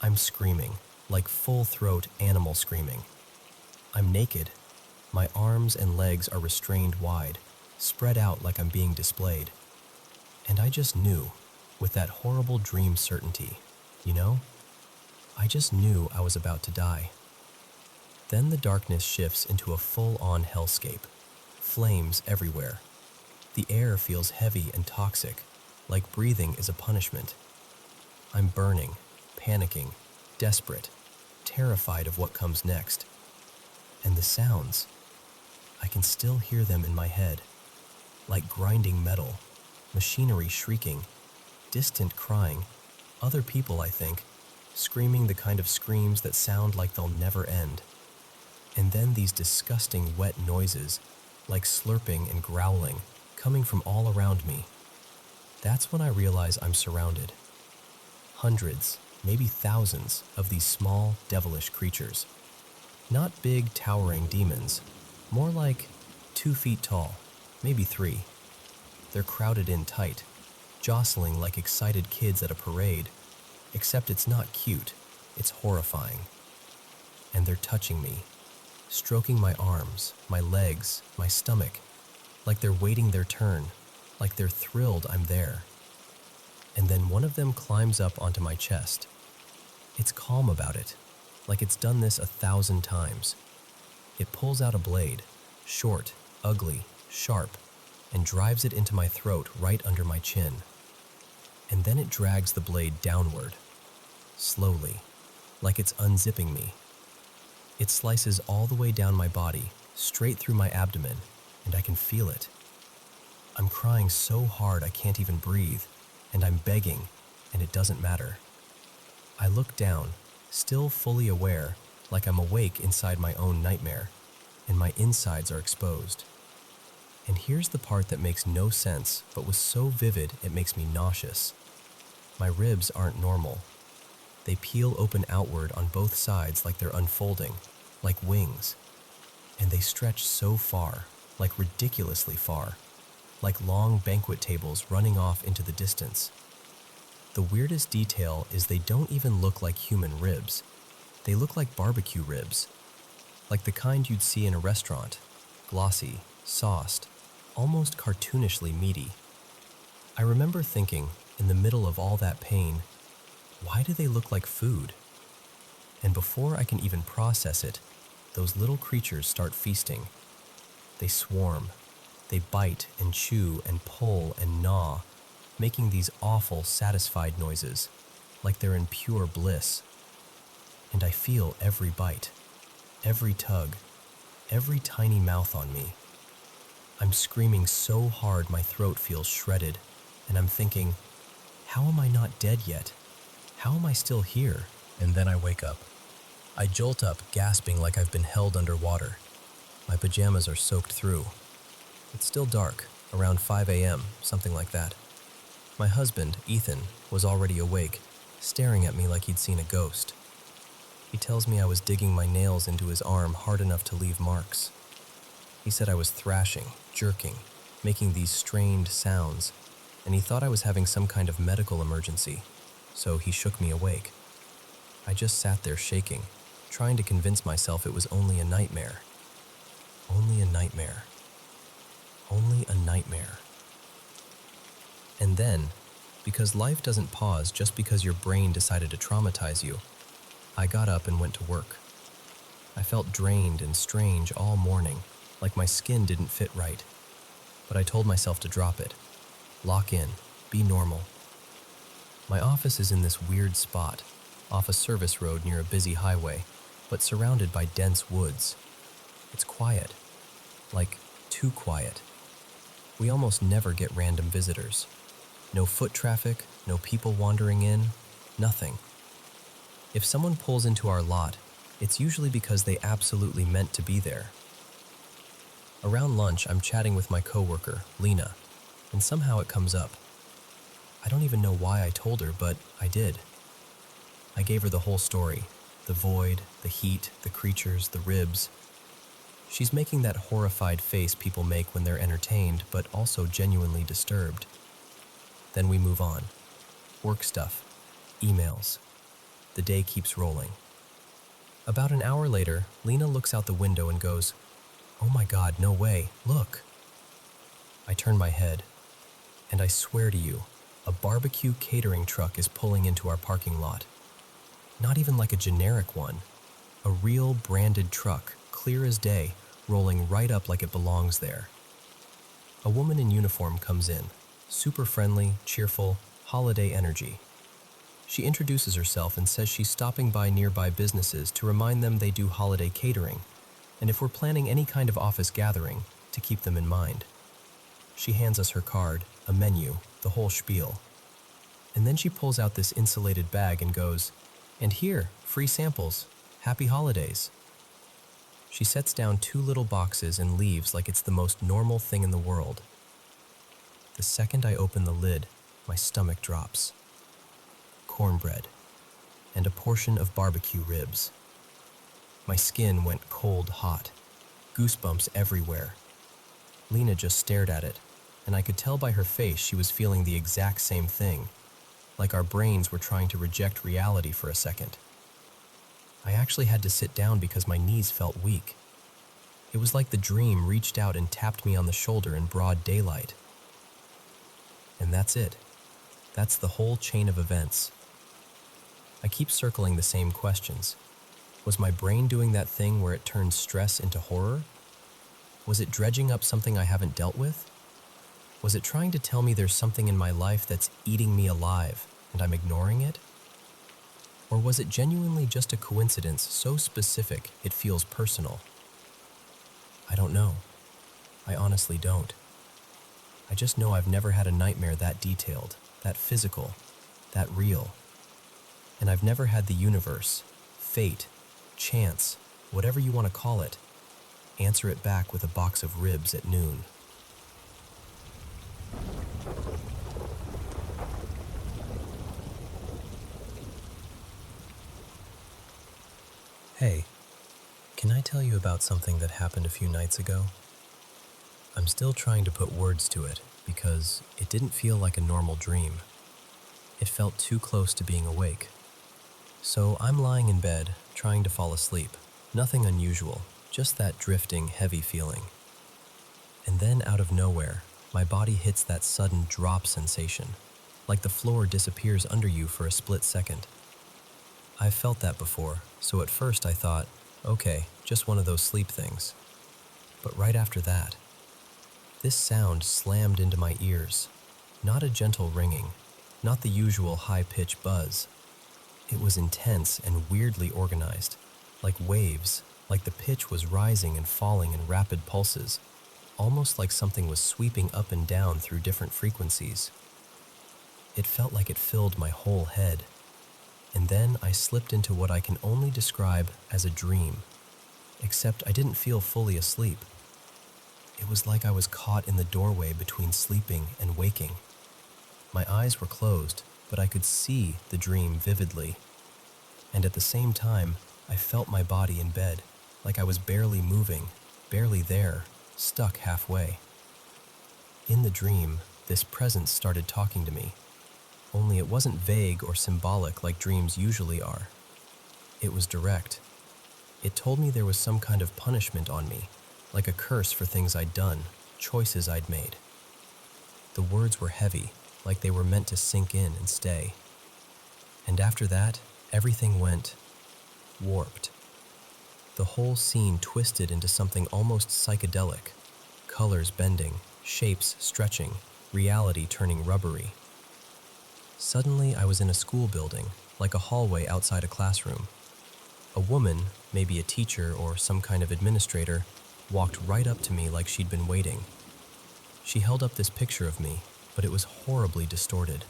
I'm screaming, like full-throat animal screaming. I'm naked. My arms and legs are restrained wide, spread out like I'm being displayed. And I just knew, with that horrible dream certainty, I just knew I was about to die. Then the darkness shifts into a full-on hellscape. Flames everywhere. The air feels heavy and toxic, like breathing is a punishment. I'm burning, panicking, desperate, terrified of what comes next. And the sounds, I can still hear them in my head, like grinding metal, machinery shrieking, distant crying, other people, I think, screaming the kind of screams that sound like they'll never end. And then these disgusting wet noises, like slurping and growling, coming from all around me. That's when I realize I'm surrounded. Hundreds, maybe thousands of these small, devilish creatures. Not big, towering demons, more like 2 feet tall, maybe 3. They're crowded in tight, jostling like excited kids at a parade, except it's not cute, it's horrifying. And they're touching me, stroking my arms, my legs, my stomach, like they're waiting their turn, like they're thrilled I'm there. And then one of them climbs up onto my chest. It's calm about it, like it's done this 1,000 times. It pulls out a blade, short, ugly, sharp, and drives it into my throat right under my chin. And then it drags the blade downward, slowly, like it's unzipping me. It slices all the way down my body, straight through my abdomen, and I can feel it. I'm crying so hard I can't even breathe, and I'm begging, and it doesn't matter. I look down, still fully aware, like I'm awake inside my own nightmare, and my insides are exposed. And here's the part that makes no sense, but was so vivid it makes me nauseous. My ribs aren't normal. They peel open outward on both sides like they're unfolding, like wings. And they stretch so far, like ridiculously far, like long banquet tables running off into the distance. The weirdest detail is they don't even look like human ribs. They look like barbecue ribs, like the kind you'd see in a restaurant, glossy, sauced, almost cartoonishly meaty. I remember thinking, in the middle of all that pain, why do they look like food? And before I can even process it, those little creatures start feasting. They swarm. They bite and chew and pull and gnaw, making these awful, satisfied noises, like they're in pure bliss. And I feel every bite, every tug, every tiny mouth on me. I'm screaming so hard my throat feels shredded, and I'm thinking, how am I not dead yet? How am I still here? And then I wake up. I jolt up, gasping like I've been held underwater. My pajamas are soaked through. It's still dark, around 5 a.m., something like that. My husband, Ethan, was already awake, staring at me like he'd seen a ghost. He tells me I was digging my nails into his arm hard enough to leave marks. He said I was thrashing, jerking, making these strained sounds, and he thought I was having some kind of medical emergency, so he shook me awake. I just sat there shaking, trying to convince myself it was only a nightmare. Only a nightmare. Only a nightmare. And then, because life doesn't pause just because your brain decided to traumatize you, I got up and went to work. I felt drained and strange all morning, like my skin didn't fit right. But I told myself to drop it. Lock in. Be normal. My office is in this weird spot, off a service road near a busy highway, but surrounded by dense woods. It's quiet. Like, too quiet. We almost never get random visitors. No foot traffic, no people wandering in, nothing. If someone pulls into our lot, it's usually because they absolutely meant to be there. Around lunch, I'm chatting with my coworker, Lena, and somehow it comes up. I don't even know why I told her, but I did. I gave her the whole story, the void, the heat, the creatures, the ribs. She's making that horrified face people make when they're entertained, but also genuinely disturbed. Then we move on. Work stuff, emails. The day keeps rolling. About an hour later, Lena looks out the window and goes, "Oh my God, no way, look." I turn my head, and I swear to you, a barbecue catering truck is pulling into our parking lot. Not even like a generic one. A real branded truck, clear as day, rolling right up like it belongs there. A woman in uniform comes in, super friendly, cheerful, holiday energy. She introduces herself and says she's stopping by nearby businesses to remind them they do holiday catering, and if we're planning any kind of office gathering, to keep them in mind. She hands us her card, a menu, the whole spiel. And then she pulls out this insulated bag and goes, "And here, free samples. Happy holidays." She sets down 2 little boxes and leaves like it's the most normal thing in the world. The second I open the lid, my stomach drops. Cornbread, and a portion of barbecue ribs. My skin went cold hot, goosebumps everywhere. Lena just stared at it, and I could tell by her face she was feeling the exact same thing, like our brains were trying to reject reality for a second. I actually had to sit down because my knees felt weak. It was like the dream reached out and tapped me on the shoulder in broad daylight. And that's it. That's the whole chain of events. I keep circling the same questions. Was my brain doing that thing where it turns stress into horror? Was it dredging up something I haven't dealt with? Was it trying to tell me there's something in my life that's eating me alive and I'm ignoring it? Or was it genuinely just a coincidence so specific it feels personal? I don't know. I honestly don't. I just know I've never had a nightmare that detailed, that physical, that real. And I've never had the universe, fate, chance, whatever you want to call it. Answer it back with a box of ribs at noon. Hey, can I tell you about something that happened a few nights ago? I'm still trying to put words to it because it didn't feel like a normal dream. It felt too close to being awake. So I'm lying in bed, trying to fall asleep. Nothing unusual, just that drifting, heavy feeling. And then out of nowhere, my body hits that sudden drop sensation, like the floor disappears under you for a split second. I've felt that before, so at first I thought, okay, just one of those sleep things. But right after that, this sound slammed into my ears. Not a gentle ringing, not the usual high-pitched buzz. It was intense and weirdly organized, like waves, like the pitch was rising and falling in rapid pulses, almost like something was sweeping up and down through different frequencies. It felt like it filled my whole head. And then I slipped into what I can only describe as a dream, except I didn't feel fully asleep. It was like I was caught in the doorway between sleeping and waking. My eyes were closed, but I could see the dream vividly. And at the same time, I felt my body in bed, like I was barely moving, barely there, stuck halfway. In the dream, this presence started talking to me, only it wasn't vague or symbolic like dreams usually are. It was direct. It told me there was some kind of punishment on me, like a curse for things I'd done, choices I'd made. The words were heavy, like they were meant to sink in and stay. And after that, everything went warped. The whole scene twisted into something almost psychedelic, colors bending, shapes stretching, reality turning rubbery. Suddenly, I was in a school building, like a hallway outside a classroom. A woman, maybe a teacher or some kind of administrator, walked right up to me like she'd been waiting. She held up this picture of me, but it was horribly distorted,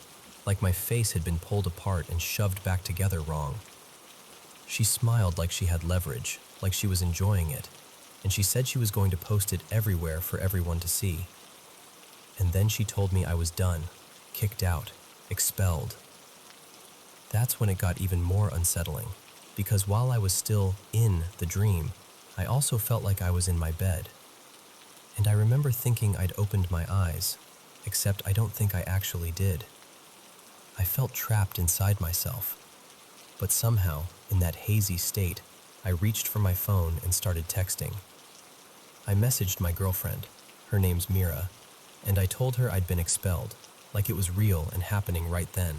like my face had been pulled apart and shoved back together wrong. She smiled like she had leverage, like she was enjoying it, and she said she was going to post it everywhere for everyone to see. And then she told me I was done, kicked out, expelled. That's when it got even more unsettling, because while I was still in the dream, I also felt like I was in my bed. And I remember thinking I'd opened my eyes, except I don't think I actually did. I felt trapped inside myself. But somehow, in that hazy state, I reached for my phone and started texting. I messaged my girlfriend, her name's Mira, and I told her I'd been expelled, like it was real and happening right then.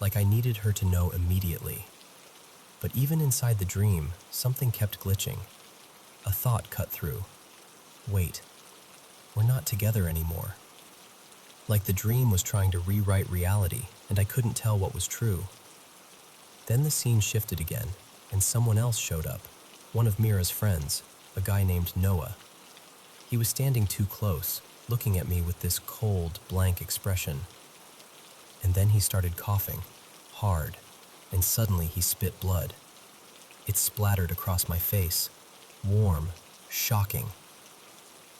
Like I needed her to know immediately. But even inside the dream, something kept glitching. A thought cut through. Wait, we're not together anymore. Like the dream was trying to rewrite reality, and I couldn't tell what was true. Then the scene shifted again, and someone else showed up, one of Mira's friends, a guy named Noah. He was standing too close, looking at me with this cold, blank expression. And then he started coughing, hard, and suddenly he spit blood. It splattered across my face, warm, shocking.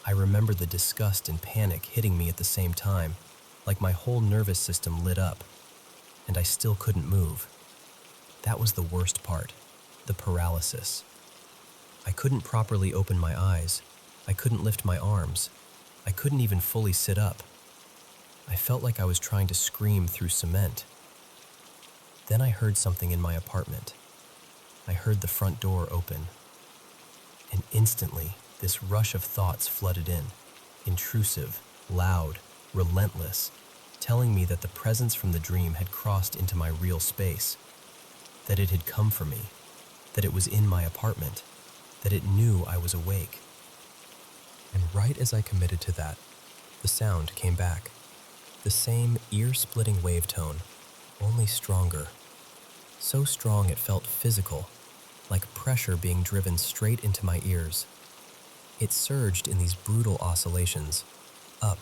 I remember the disgust and panic hitting me at the same time, like my whole nervous system lit up, and I still couldn't move. That was the worst part, the paralysis. I couldn't properly open my eyes. I couldn't lift my arms. I couldn't even fully sit up. I felt like I was trying to scream through cement. Then I heard something in my apartment. I heard the front door open. And instantly, this rush of thoughts flooded in, intrusive, loud, relentless, telling me that the presence from the dream had crossed into my real space, that it had come for me, that it was in my apartment, that it knew I was awake. And right as I committed to that, the sound came back. The same ear-splitting wave tone, only stronger. So strong it felt physical, like pressure being driven straight into my ears. It surged in these brutal oscillations, up,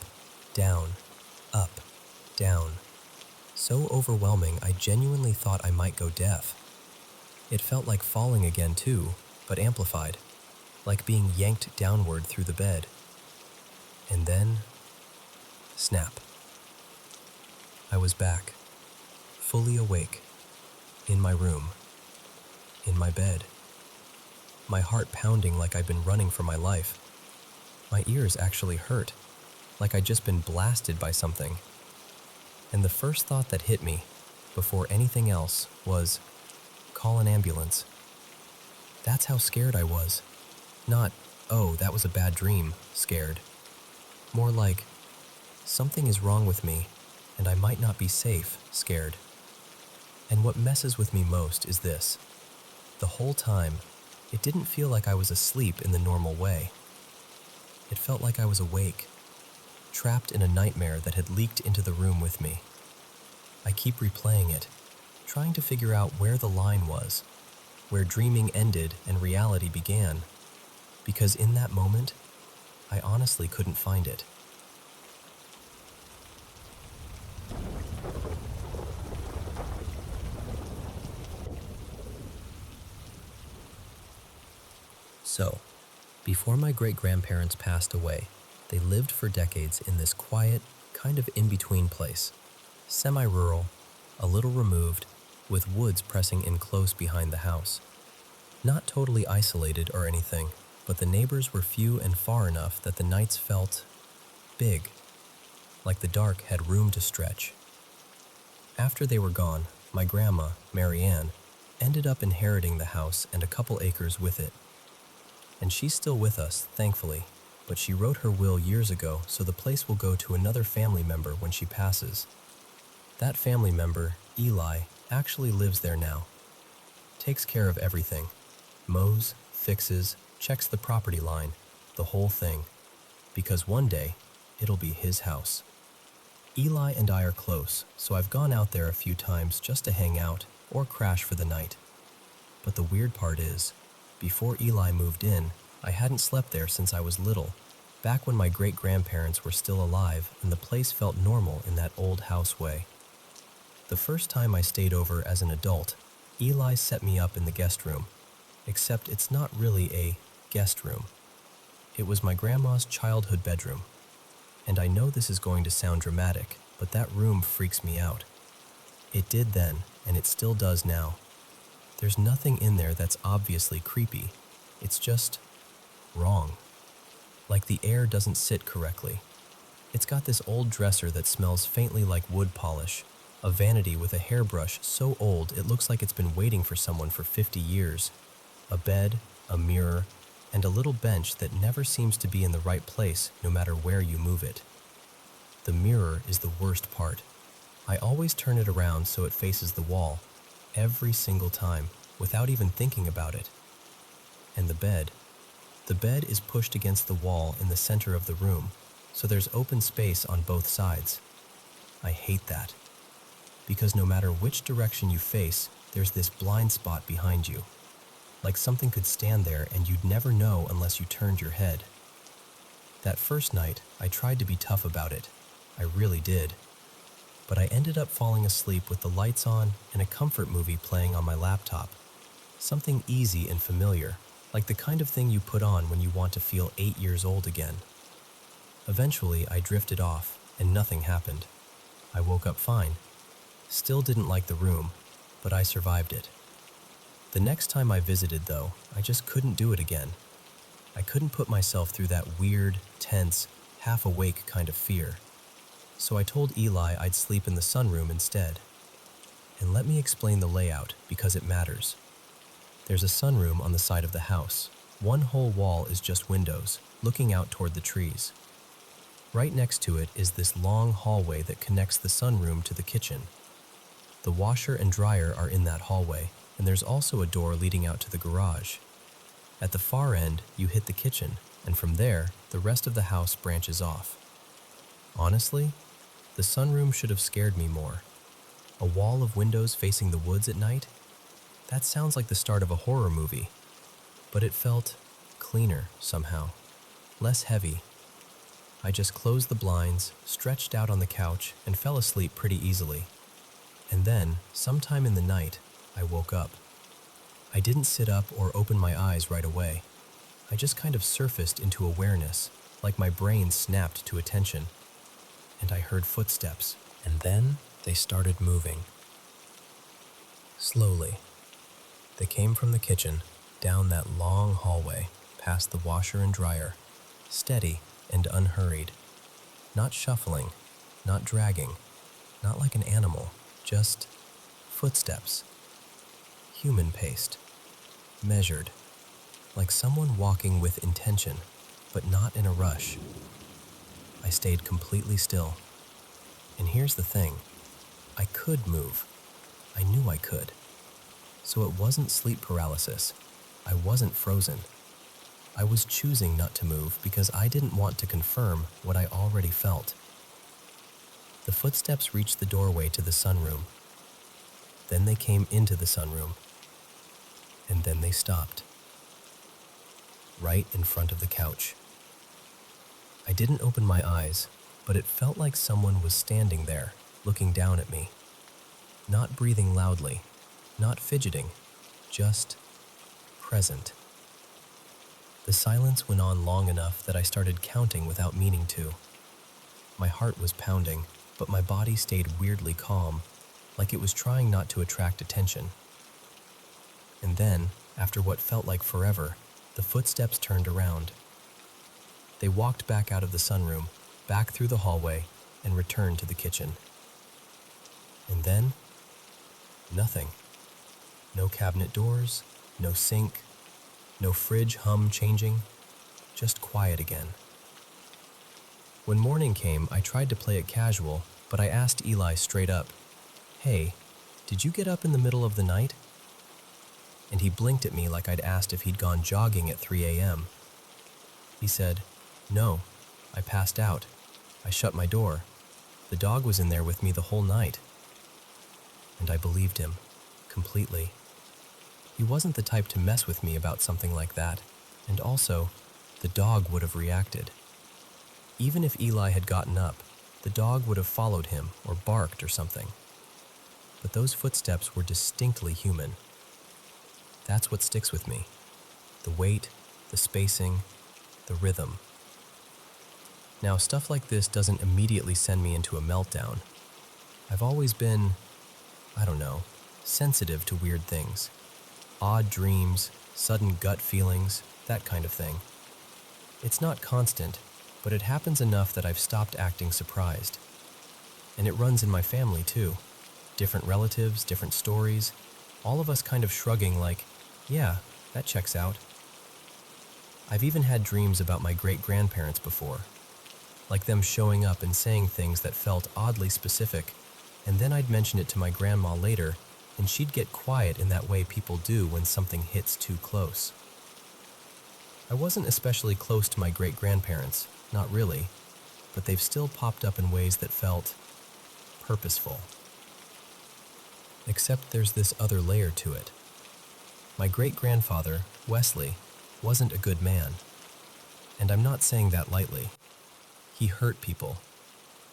down, up, down. So overwhelming I genuinely thought I might go deaf. It felt like falling again too, but amplified, like being yanked downward through the bed. And then, snap. I was back, fully awake, in my room, in my bed. My heart pounding like I'd been running for my life. My ears actually hurt, like I'd just been blasted by something. And the first thought that hit me, before anything else, was, call an ambulance. That's how scared I was. Not, oh, that was a bad dream, scared. More like, something is wrong with me, and I might not be safe, scared. And what messes with me most is this. The whole time, it didn't feel like I was asleep in the normal way. It felt like I was awake, trapped in a nightmare that had leaked into the room with me. I keep replaying it, trying to figure out where the line was, where dreaming ended and reality began, because in that moment, I honestly couldn't find it. So, before my great-grandparents passed away, they lived for decades in this quiet, kind of in-between place. Semi-rural, a little removed, with woods pressing in close behind the house. Not totally isolated or anything, but the neighbors were few and far enough that the nights felt big, like the dark had room to stretch. After they were gone, my grandma, Mary Ann, ended up inheriting the house and a couple acres with it. And she's still with us, thankfully, but she wrote her will years ago, so the place will go to another family member when she passes. That family member, Eli, actually lives there now. Takes care of everything. Mows, fixes, checks the property line, the whole thing. Because one day, it'll be his house. Eli and I are close, so I've gone out there a few times just to hang out or crash for the night. But the weird part is, before Eli moved in, I hadn't slept there since I was little, back when my great-grandparents were still alive and the place felt normal in that old house way. The first time I stayed over as an adult, Eli set me up in the guest room, except it's not really a guest room. It was my grandma's childhood bedroom. And I know this is going to sound dramatic, but that room freaks me out. It did then, and it still does now. There's nothing in there that's obviously creepy. It's just wrong. Like the air doesn't sit correctly. It's got this old dresser that smells faintly like wood polish, a vanity with a hairbrush so old it looks like it's been waiting for someone for 50 years, a bed, a mirror, and a little bench that never seems to be in the right place no matter where you move it. The mirror is the worst part. I always turn it around so it faces the wall, every single time, without even thinking about it. And the bed is pushed against the wall in the center of the room, so there's open space on both sides. I hate that, because no matter which direction you face, there's this blind spot behind you. Like something could stand there and you'd never know unless you turned your head. That first night, I tried to be tough about it. I really did. But I ended up falling asleep with the lights on and a comfort movie playing on my laptop. Something easy and familiar, like the kind of thing you put on when you want to feel 8 years old again. Eventually, I drifted off, and nothing happened. I woke up fine. Still didn't like the room, but I survived it. The next time I visited, though, I just couldn't do it again. I couldn't put myself through that weird, tense, half-awake kind of fear. So I told Eli I'd sleep in the sunroom instead. And let me explain the layout, because it matters. There's a sunroom on the side of the house. One whole wall is just windows, looking out toward the trees. Right next to it is this long hallway that connects the sunroom to the kitchen. The washer and dryer are in that hallway, and there's also a door leading out to the garage. At the far end, you hit the kitchen, and from there, the rest of the house branches off. Honestly, the sunroom should have scared me more. A wall of windows facing the woods at night? That sounds like the start of a horror movie, but it felt cleaner somehow, less heavy. I just closed the blinds, stretched out on the couch, and fell asleep pretty easily. And then, sometime in the night, I woke up. I didn't sit up or open my eyes right away. I just kind of surfaced into awareness, like my brain snapped to attention. And I heard footsteps, and then they started moving. Slowly. They came from the kitchen, down that long hallway, past the washer and dryer, steady and unhurried. Not shuffling, not dragging, not like an animal, just footsteps. Human paced, measured, like someone walking with intention, but not in a rush. I stayed completely still. And here's the thing, I could move. I knew I could. So it wasn't sleep paralysis. I wasn't frozen. I was choosing not to move because I didn't want to confirm what I already felt. The footsteps reached the doorway to the sunroom. Then they came into the sunroom. And then they stopped. Right in front of the couch. I didn't open my eyes, but it felt like someone was standing there, looking down at me. Not breathing loudly, not fidgeting, just present. The silence went on long enough that I started counting without meaning to. My heart was pounding, but my body stayed weirdly calm, like it was trying not to attract attention. And then, after what felt like forever, the footsteps turned around. They walked back out of the sunroom, back through the hallway, and returned to the kitchen. And then, nothing. No cabinet doors, no sink, no fridge hum changing, just quiet again. When morning came, I tried to play it casual, but I asked Eli straight up, "Hey, did you get up in the middle of the night?" And he blinked at me like I'd asked if he'd gone jogging at 3 a.m. He said, "No, I passed out. I shut my door. The dog was in there with me the whole night." And I believed him, completely. He wasn't the type to mess with me about something like that, and also, the dog would have reacted. Even if Eli had gotten up, the dog would have followed him or barked or something. But those footsteps were distinctly human. That's what sticks with me. The weight, the spacing, the rhythm. Now, stuff like this doesn't immediately send me into a meltdown. I've always been, sensitive to weird things. Odd dreams, sudden gut feelings, that kind of thing. It's not constant, but it happens enough that I've stopped acting surprised. And it runs in my family too. Different relatives, different stories, all of us kind of shrugging like, yeah, that checks out. I've even had dreams about my great-grandparents before, like them showing up and saying things that felt oddly specific, and then I'd mention it to my grandma later, and she'd get quiet in that way people do when something hits too close. I wasn't especially close to my great-grandparents, not really, but they've still popped up in ways that felt purposeful. Except there's this other layer to it. My great-grandfather, Wesley, wasn't a good man. And I'm not saying that lightly. He hurt people.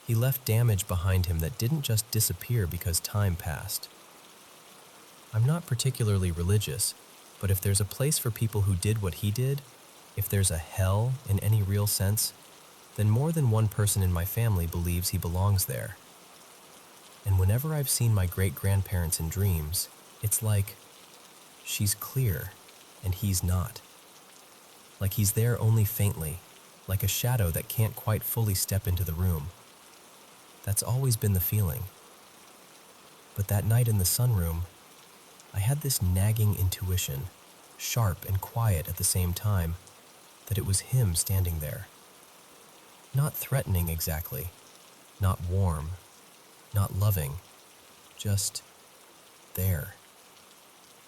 He left damage behind him that didn't just disappear because time passed. I'm not particularly religious, but if there's a place for people who did what he did, if there's a hell in any real sense, then more than one person in my family believes he belongs there. And whenever I've seen my great-grandparents in dreams, it's like, she's clear, and he's not. Like he's there only faintly, like a shadow that can't quite fully step into the room. That's always been the feeling. But that night in the sunroom, I had this nagging intuition, sharp and quiet at the same time, that it was him standing there. Not threatening exactly, not warm, not loving, just there.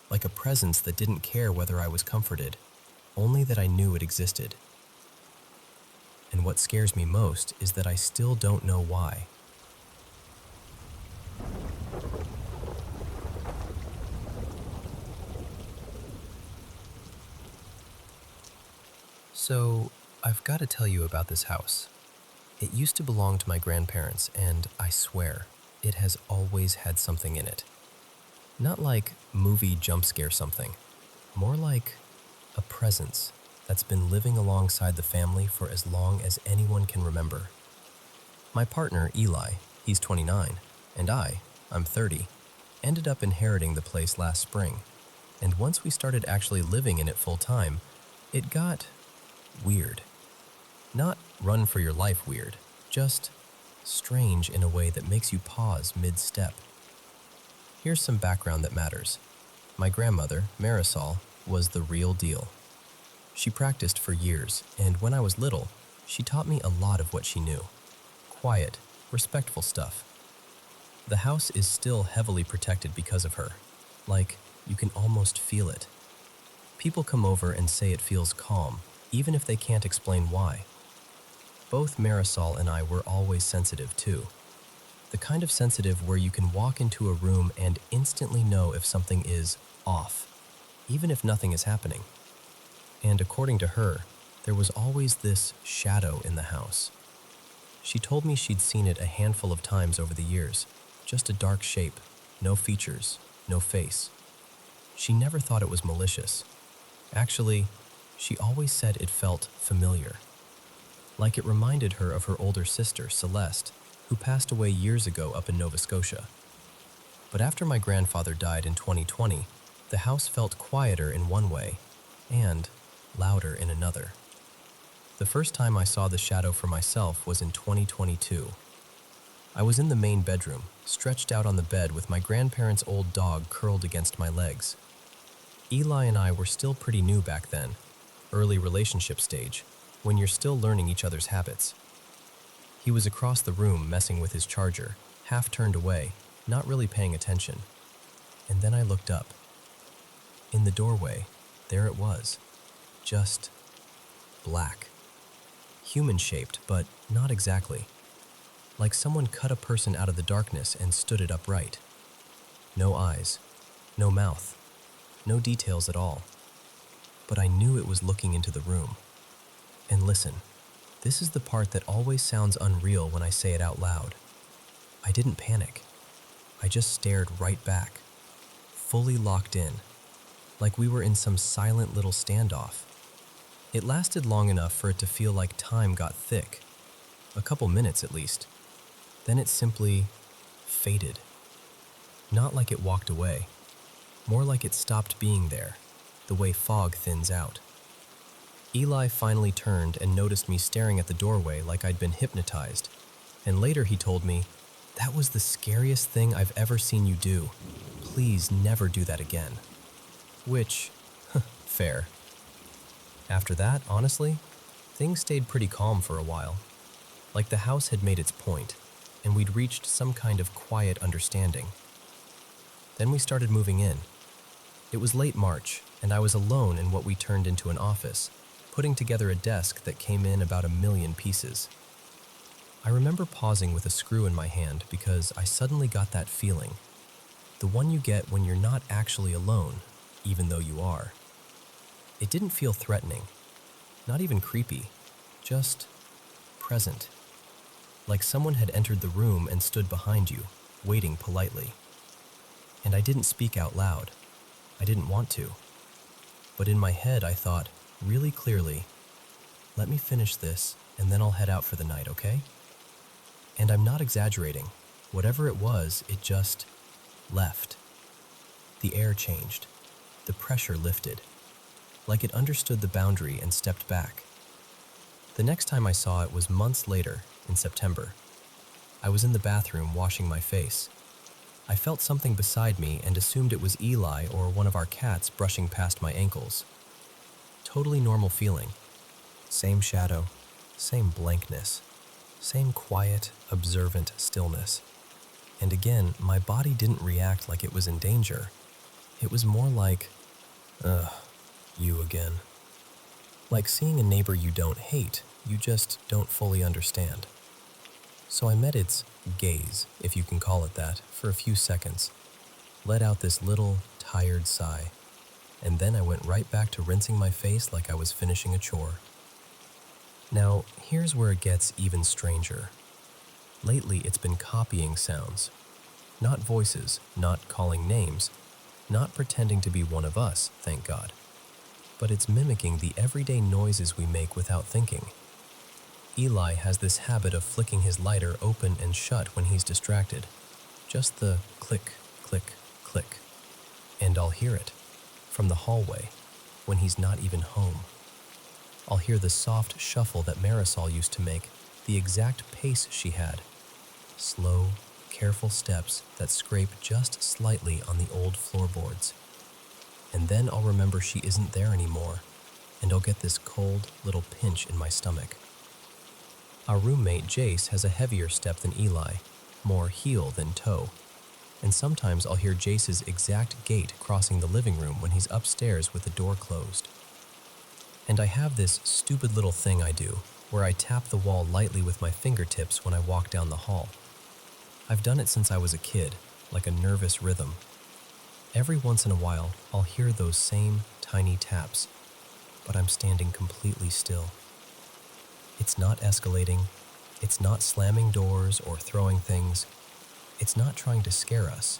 Like a presence that didn't care whether I was comforted, only that I knew it existed. And what scares me most is that I still don't know why. So, I've got to tell you about this house. It used to belong to my grandparents, and I swear, it has always had something in it. Not like movie jump scare something, More like a presence that's been living alongside the family for as long as anyone can remember. My partner, Eli, he's 29, and I'm 30, ended up inheriting the place last spring. And once we started actually living in it full time, it got weird. Not run for your life weird, just strange in a way that makes you pause mid-step. Here's some background that matters. My grandmother, Marisol, was the real deal. She practiced for years, and when I was little, she taught me a lot of what she knew. Quiet, respectful stuff. The house is still heavily protected because of her. Like, you can almost feel it. People come over and say it feels calm, even if they can't explain why. Both Marisol and I were always sensitive too. The kind of sensitive where you can walk into a room and instantly know if something is off, even if nothing is happening. And according to her, there was always this shadow in the house. She told me she'd seen it a handful of times over the years, just a dark shape, no features, no face. She never thought it was malicious. Actually, she always said it felt familiar. Like it reminded her of her older sister, Celeste, who passed away years ago up in Nova Scotia. But after my grandfather died in 2020, the house felt quieter in one way and louder in another. The first time I saw the shadow for myself was in 2022. I was in the main bedroom, stretched out on the bed with my grandparents' old dog curled against my legs. Eli and I were still pretty new back then, early relationship stage, when you're still learning each other's habits. He was across the room messing with his charger, half turned away, not really paying attention. And then I looked up. In the doorway, there it was, just black. Human-shaped, but not exactly. Like someone cut a person out of the darkness and stood it upright. No eyes, no mouth, no details at all. But I knew it was looking into the room. And listen, this is the part that always sounds unreal when I say it out loud. I didn't panic. I just stared right back, fully locked in, like we were in some silent little standoff. It lasted long enough for it to feel like time got thick, a couple minutes at least. Then it simply faded. Not like it walked away, more like it stopped being there, the way fog thins out. Eli finally turned and noticed me staring at the doorway like I'd been hypnotized, and later he told me, "That was the scariest thing I've ever seen you do. Please never do that again." Which, fair. After that, honestly, things stayed pretty calm for a while. Like the house had made its point, and we'd reached some kind of quiet understanding. Then we started moving in. It was late March, and I was alone in what we turned into an office, putting together a desk that came in about 1,000,000 pieces. I remember pausing with a screw in my hand because I suddenly got that feeling. The one you get when you're not actually alone, even though you are. It didn't feel threatening, not even creepy, just present. Like someone had entered the room and stood behind you, waiting politely. And I didn't speak out loud. I didn't want to. But in my head I thought, really clearly, let me finish this and then I'll head out for the night, okay? And I'm not exaggerating. Whatever it was, it just left. The air changed. The pressure lifted. Like it understood the boundary and stepped back. The next time I saw it was months later, in September. I was in the bathroom washing my face. I felt something beside me and assumed it was Eli or one of our cats brushing past my ankles. Totally normal feeling. Same shadow, same blankness, same quiet, observant stillness. And again, my body didn't react like it was in danger. It was more like, you again. Like seeing a neighbor you don't hate, you just don't fully understand. So I met its gaze, if you can call it that, for a few seconds, let out this little, tired sigh, and then I went right back to rinsing my face like I was finishing a chore. Now, here's where it gets even stranger. Lately, it's been copying sounds. Not voices, not calling names, not pretending to be one of us, thank God. but it's mimicking the everyday noises we make without thinking. Eli has this habit of flicking his lighter open and shut when he's distracted. Just the click, click, click. And I'll hear it from the hallway when he's not even home. I'll hear the soft shuffle that Marisol used to make, the exact pace she had. Slow, careful steps that scrape just slightly on the old floorboards. And then I'll remember she isn't there anymore, and I'll get this cold little pinch in my stomach. Our roommate Jace has a heavier step than Eli, more heel than toe, and sometimes I'll hear Jace's exact gait crossing the living room when he's upstairs with the door closed. And I have this stupid little thing I do, where I tap the wall lightly with my fingertips when I walk down the hall. I've done it since I was a kid, like a nervous rhythm. Every once in a while, I'll hear those same tiny taps, but I'm standing completely still. It's not escalating, it's not slamming doors or throwing things, it's not trying to scare us.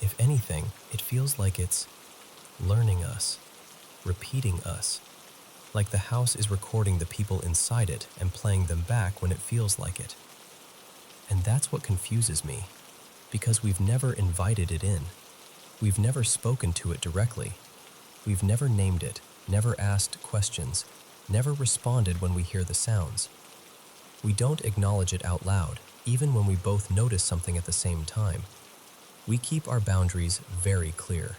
If anything, it feels like it's learning us, repeating us, like the house is recording the people inside it and playing them back when it feels like it. And that's what confuses me, because we've never invited it in. We've never spoken to it directly. We've never named it, never asked questions, never responded when we hear the sounds. We don't acknowledge it out loud, even when we both notice something at the same time. We keep our boundaries very clear.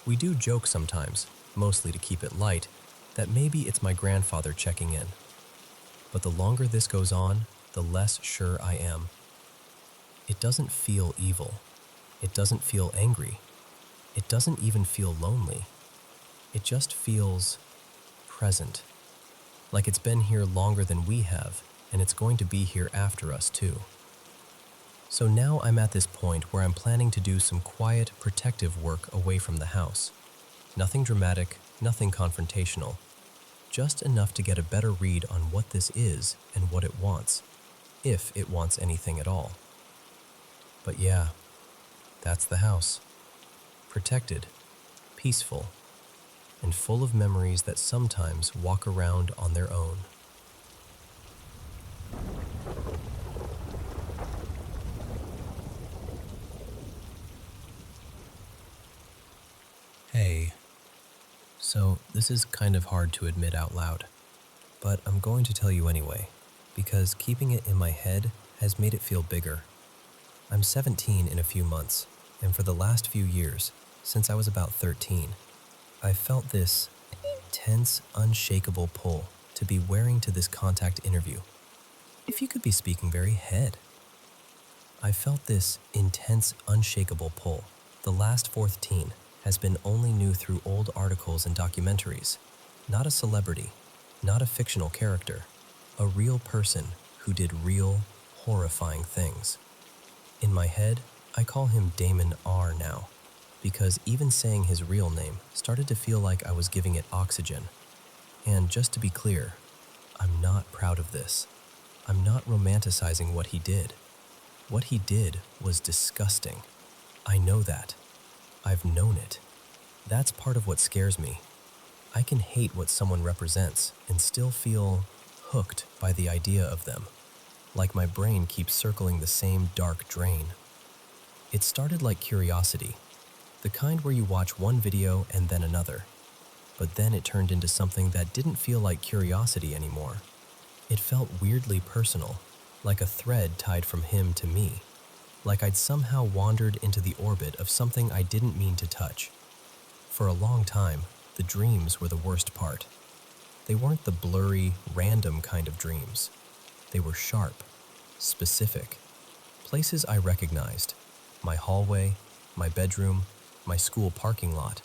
We do joke sometimes, mostly to keep it light, that maybe it's my grandfather checking in. But the longer this goes on, the less sure I am. It doesn't feel evil. It doesn't feel angry. It doesn't even feel lonely. It just feels present, like it's been here longer than we have, and it's going to be here after us too. So now I'm at this point where I'm planning to do some quiet, protective work away from the house. Nothing dramatic, nothing confrontational, just enough to get a better read on what this is and what it wants, if it wants anything at all. But yeah, that's the house. Protected, peaceful, and full of memories that sometimes walk around on their own. Hey. So this is kind of hard to admit out loud, but I'm going to tell you anyway, because keeping it in my head has made it feel bigger. I'm 17 in a few months, and for the last few years, since I was about 13, I've felt this intense, unshakable pull to be wearing to this contact interview. If you could be speaking very head. I felt this intense, unshakable pull. The last fourth teen has been only new through old articles and documentaries. Not a celebrity, not a fictional character, a real person who did real, horrifying things. In my head, I call him Damon R now, because even saying his real name started to feel like I was giving it oxygen. And just to be clear, I'm not proud of this. I'm not romanticizing what he did. What he did was disgusting. I know that. I've known it. That's part of what scares me. I can hate what someone represents and still feel hooked by the idea of them, like my brain keeps circling the same dark drain. It started like curiosity, the kind where you watch one video and then another, but then it turned into something that didn't feel like curiosity anymore. It felt weirdly personal, like a thread tied from him to me, like I'd somehow wandered into the orbit of something I didn't mean to touch. For a long time, the dreams were the worst part. They weren't the blurry, random kind of dreams. They were sharp, specific. Places I recognized. My hallway, my bedroom, my school parking lot.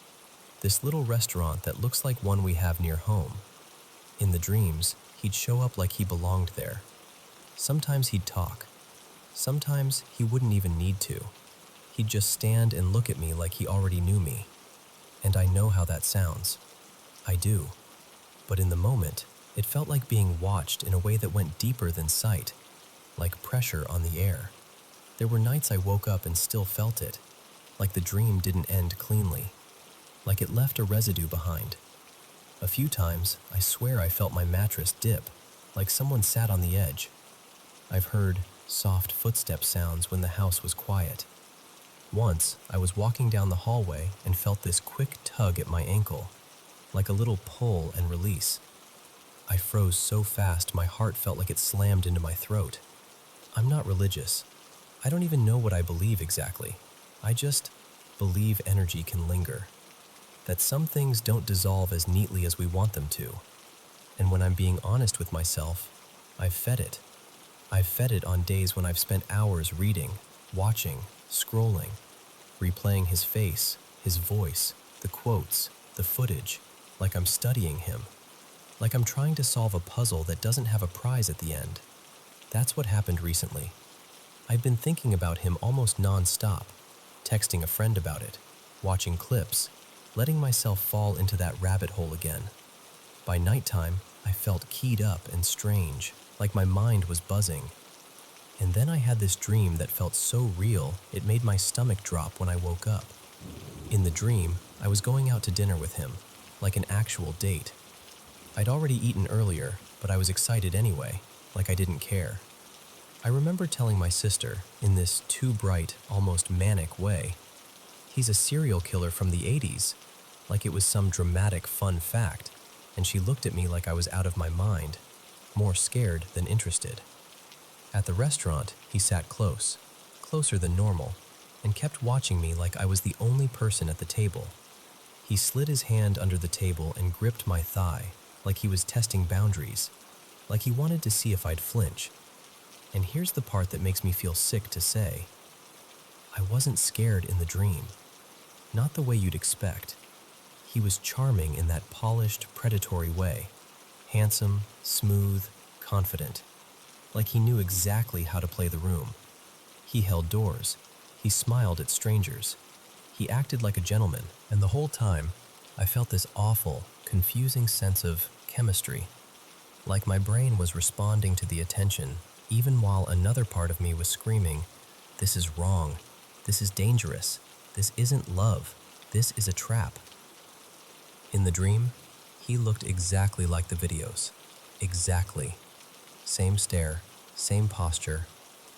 This little restaurant that looks like one we have near home. In the dreams, he'd show up like he belonged there. Sometimes he'd talk. Sometimes he wouldn't even need to. He'd just stand and look at me like he already knew me. And I know how that sounds. I do. But in the moment, it felt like being watched in a way that went deeper than sight, like pressure on the air. There were nights I woke up and still felt it, like the dream didn't end cleanly, like it left a residue behind. A few times, I swear I felt my mattress dip, like someone sat on the edge. I've heard soft footstep sounds when the house was quiet. Once, I was walking down the hallway and felt this quick tug at my ankle, like a little pull and release. I froze so fast my heart felt like it slammed into my throat. I'm not religious. I don't even know what I believe exactly. I just believe energy can linger, that some things don't dissolve as neatly as we want them to. And when I'm being honest with myself, I've fed it. I've fed it on days when I've spent hours reading, watching, scrolling, replaying his face, his voice, the quotes, the footage, like I'm studying him, like I'm trying to solve a puzzle that doesn't have a prize at the end. That's what happened recently. I've been thinking about him almost non-stop, texting a friend about it, watching clips, letting myself fall into that rabbit hole again. By nighttime, I felt keyed up and strange, like my mind was buzzing. And then I had this dream that felt so real, it made my stomach drop when I woke up. In the dream, I was going out to dinner with him, like an actual date. I'd already eaten earlier, but I was excited anyway, like I didn't care. I remember telling my sister, in this too bright, almost manic way, he's a serial killer from the 80s, like it was some dramatic fun fact, and she looked at me like I was out of my mind, more scared than interested. At the restaurant, he sat close, closer than normal, and kept watching me like I was the only person at the table. He slid his hand under the table and gripped my thigh, like he was testing boundaries, like he wanted to see if I'd flinch. And here's the part that makes me feel sick to say. I wasn't scared in the dream. Not the way you'd expect. He was charming in that polished, predatory way. Handsome, smooth, confident. Like he knew exactly how to play the room. He held doors. He smiled at strangers. He acted like a gentleman, and the whole time, I felt this awful, confusing sense of chemistry. Like my brain was responding to the attention, even while another part of me was screaming, "This is wrong. This is dangerous. This isn't love. This is a trap." In the dream, he looked exactly like the videos. Exactly. Same stare, same posture,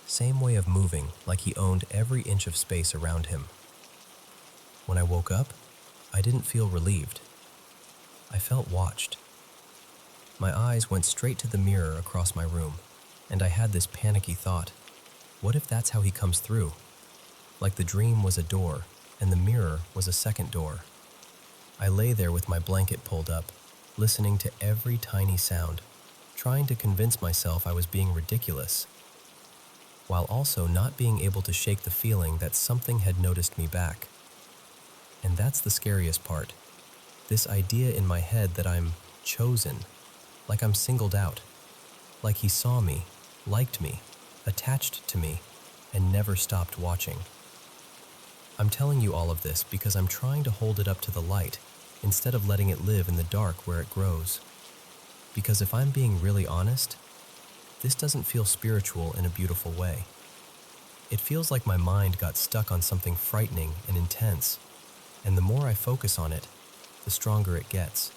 same way of moving, like he owned every inch of space around him. When I woke up, I didn't feel relieved. I felt watched. My eyes went straight to the mirror across my room, and I had this panicky thought, what if that's how he comes through? Like the dream was a door, and the mirror was a second door. I lay there with my blanket pulled up, listening to every tiny sound, trying to convince myself I was being ridiculous, while also not being able to shake the feeling that something had noticed me back. And that's the scariest part. This idea in my head that I'm chosen, like I'm singled out, like he saw me, liked me, attached to me, and never stopped watching. I'm telling you all of this because I'm trying to hold it up to the light instead of letting it live in the dark where it grows. Because if I'm being really honest, this doesn't feel spiritual in a beautiful way. It feels like my mind got stuck on something frightening and intense, and the more I focus on it, the stronger it gets.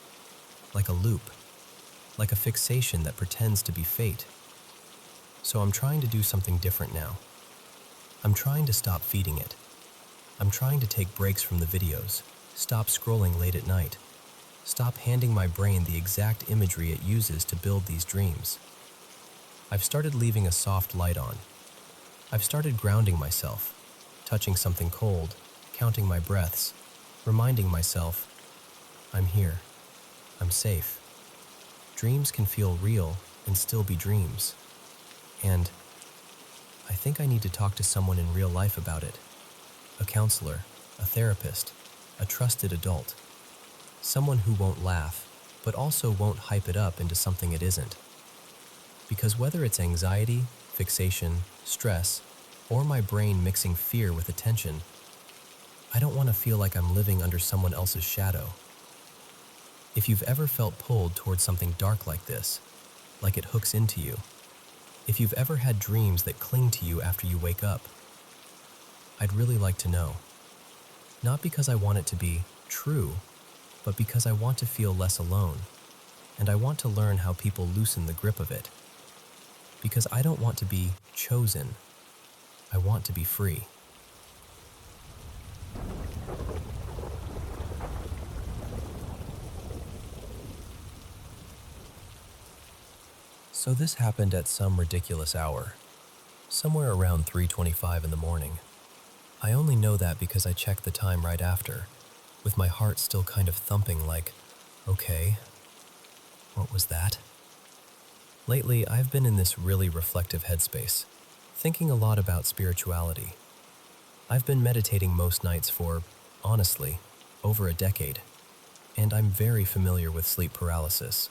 Like a loop, like a fixation that pretends to be fate. So I'm trying to do something different now. I'm trying to stop feeding it. I'm trying to take breaks from the videos, stop scrolling late at night, stop handing my brain the exact imagery it uses to build these dreams. I've started leaving a soft light on. I've started grounding myself, touching something cold, counting my breaths, reminding myself, I'm here, I'm safe. Dreams can feel real and still be dreams. And I think I need to talk to someone in real life about it. A counselor, a therapist, a trusted adult. Someone who won't laugh, but also won't hype it up into something it isn't. Because whether it's anxiety, fixation, stress, or my brain mixing fear with attention, I don't want to feel like I'm living under someone else's shadow. If you've ever felt pulled towards something dark like this, like it hooks into you, if you've ever had dreams that cling to you after you wake up, I'd really like to know. Not because I want it to be true, but because I want to feel less alone, and I want to learn how people loosen the grip of it. Because I don't want to be chosen, I want to be free. So this happened at some ridiculous hour, somewhere around 3:25 in the morning. I only know that because I checked the time right after, with my heart still kind of thumping like, okay, what was that? Lately, I've been in this really reflective headspace, thinking a lot about spirituality. I've been meditating most nights for, honestly, over a decade, and I'm very familiar with sleep paralysis.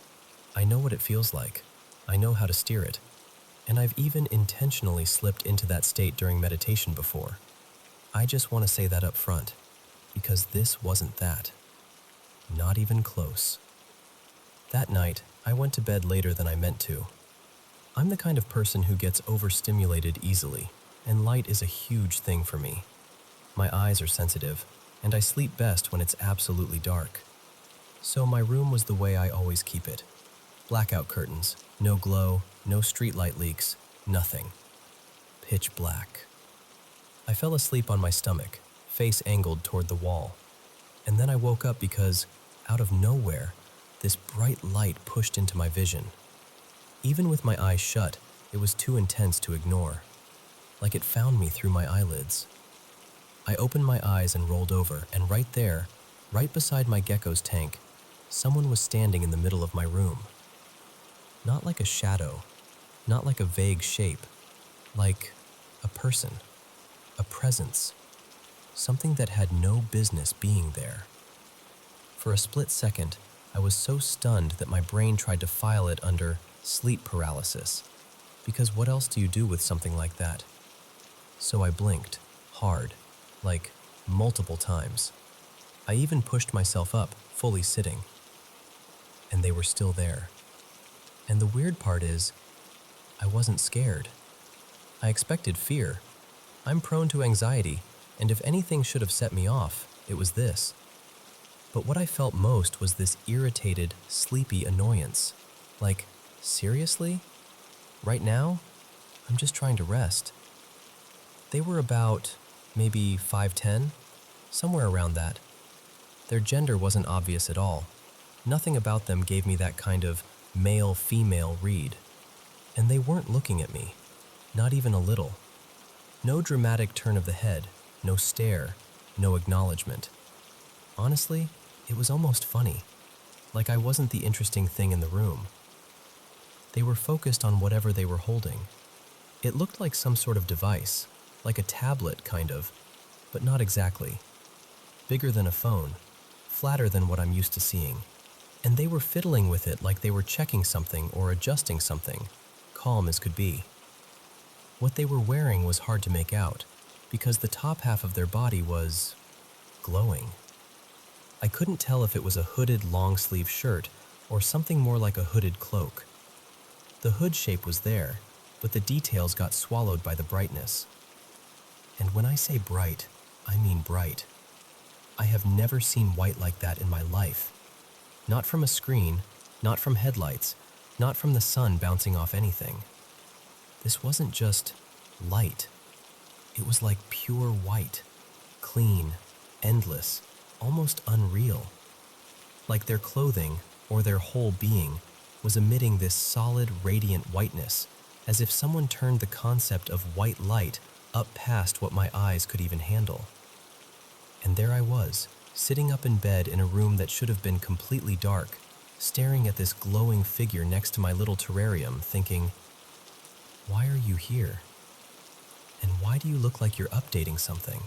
I know what it feels like. I know how to steer it, and I've even intentionally slipped into that state during meditation before. I just want to say that up front, because this wasn't that. Not even close. That night, I went to bed later than I meant to. I'm the kind of person who gets overstimulated easily, and light is a huge thing for me. My eyes are sensitive, and I sleep best when it's absolutely dark. So my room was the way I always keep it. Blackout curtains, no glow, no streetlight leaks, nothing. Pitch black. I fell asleep on my stomach, face angled toward the wall. And then I woke up because, out of nowhere, this bright light pushed into my vision. Even with my eyes shut, it was too intense to ignore. Like it found me through my eyelids. I opened my eyes and rolled over, and right there, right beside my gecko's tank, someone was standing in the middle of my room. Not like a shadow, not like a vague shape, like a person, a presence, something that had no business being there. For a split second, I was so stunned that my brain tried to file it under sleep paralysis, because what else do you do with something like that? So I blinked, hard, like multiple times. I even pushed myself up, fully sitting. And they were still there. And the weird part is, I wasn't scared. I expected fear. I'm prone to anxiety, and if anything should have set me off, it was this. But what I felt most was this irritated, sleepy annoyance. Like, seriously? Right now? I'm just trying to rest. They were about, maybe 5'10", somewhere around that. Their gender wasn't obvious at all. Nothing about them gave me that kind of male-female read. And they weren't looking at me, not even a little. No dramatic turn of the head, no stare, no acknowledgement. Honestly, it was almost funny, like I wasn't the interesting thing in the room. They were focused on whatever they were holding. It looked like some sort of device, like a tablet, kind of, but not exactly. Bigger than a phone, flatter than what I'm used to seeing. And they were fiddling with it like they were checking something or adjusting something, calm as could be. What they were wearing was hard to make out, because the top half of their body was glowing. I couldn't tell if it was a hooded long-sleeve shirt or something more like a hooded cloak. The hood shape was there, but the details got swallowed by the brightness. And when I say bright, I mean bright. I have never seen white like that in my life. Not from a screen, not from headlights, not from the sun bouncing off anything. This wasn't just light. It was like pure white, clean, endless, almost unreal. Like their clothing, or their whole being, was emitting this solid, radiant whiteness, as if someone turned the concept of white light up past what my eyes could even handle. And there I was, sitting up in bed in a room that should have been completely dark, staring at this glowing figure next to my little terrarium, thinking, why are you here? And why do you look like you're updating something?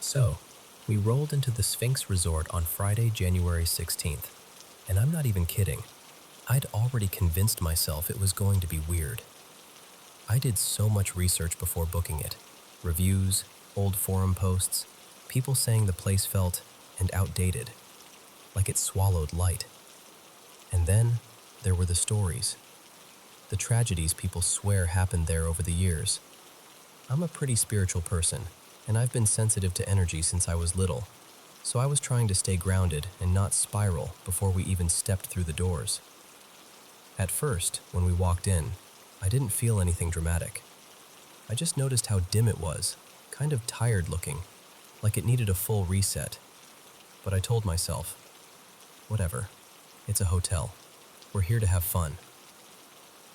So, we rolled into the Sphinx Resort on Friday, January 16th. And I'm not even kidding. I'd already convinced myself it was going to be weird. I did so much research before booking it. Reviews, old forum posts, people saying the place felt outdated, like it swallowed light. And then there were the stories. the tragedies people swear happened there over the years. I'm a pretty spiritual person, and I've been sensitive to energy since I was little, so I was trying to stay grounded and not spiral before we even stepped through the doors. At first, when we walked in, I didn't feel anything dramatic. I just noticed how dim it was, kind of tired looking, like it needed a full reset. But I told myself, whatever, it's a hotel. We're here to have fun.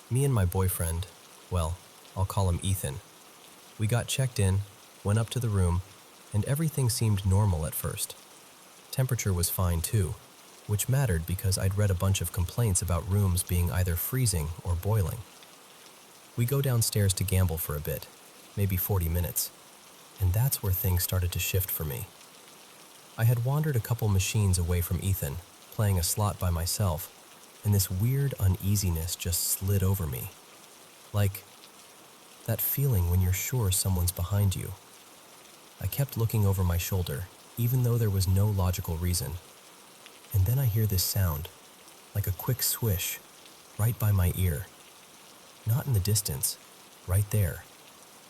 Me and my boyfriend, well, I'll call him Ethan, we got checked in, went up to the room, and everything seemed normal at first. Temperature was fine too, which mattered because I'd read a bunch of complaints about rooms being either freezing or boiling. We go downstairs to gamble for a bit, maybe 40 minutes, and that's where things started to shift for me. I had wandered a couple machines away from Ethan, playing a slot by myself, and this weird uneasiness just slid over me. Like that feeling when you're sure someone's behind you. I kept looking over my shoulder, even though there was no logical reason. And then I hear this sound, like a quick swish, right by my ear. Not in the distance, right there.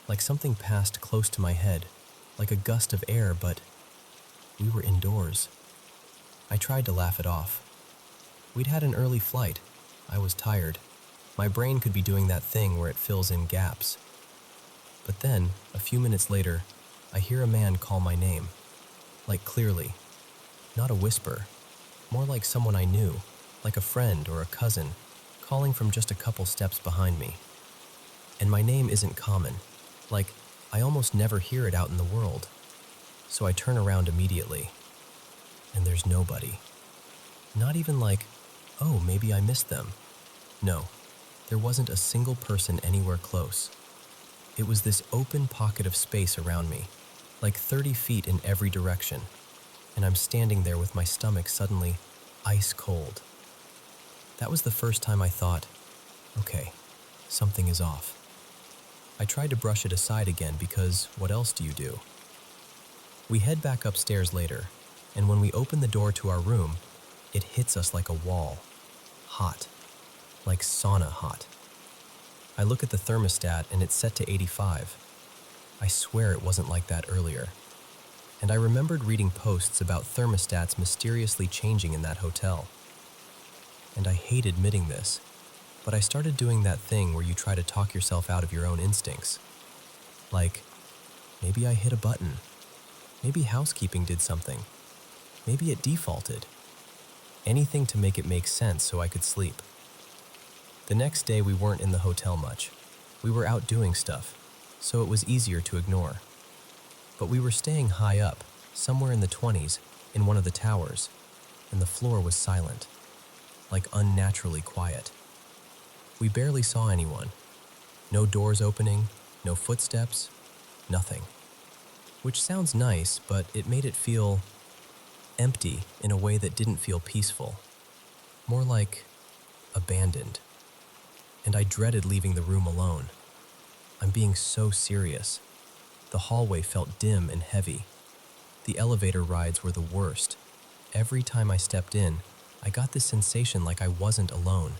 Like something passed close to my head, like a gust of air, but we were indoors. I tried to laugh it off. We'd had an early flight. I was tired. My brain could be doing that thing where it fills in gaps. But then, a few minutes later, I hear a man call my name. Like clearly. Not a whisper. More like someone I knew, like a friend or a cousin, calling from just a couple steps behind me. And my name isn't common. Like, I almost never hear it out in the world. So I turn around immediately. And there's nobody. Not even like, oh, maybe I missed them. No, there wasn't a single person anywhere close. It was this open pocket of space around me, like 30 feet in every direction, and I'm standing there with my stomach suddenly ice cold. That was the first time I thought, okay, something is off. I tried to brush it aside again because what else do you do? We head back upstairs later, and when we open the door to our room, it hits us like a wall. Hot. Like sauna hot. I look at the thermostat and it's set to 85. I swear it wasn't like that earlier. And I remembered reading posts about thermostats mysteriously changing in that hotel. And I hate admitting this, but I started doing that thing where you try to talk yourself out of your own instincts. Like, maybe I hit a button. Maybe housekeeping did something. Maybe it defaulted. Anything to make it make sense so I could sleep. The next day we weren't in the hotel much. We were out doing stuff, so it was easier to ignore. But we were staying high up, somewhere in the 20s, in one of the towers, and the floor was silent, like unnaturally quiet. We barely saw anyone. No doors opening, no footsteps, nothing. Which sounds nice, but it made it feel empty in a way that didn't feel peaceful. More like abandoned. And I dreaded leaving the room alone. I'm being so serious. The hallway felt dim and heavy. The elevator rides were the worst. Every time I stepped in, I got this sensation like I wasn't alone,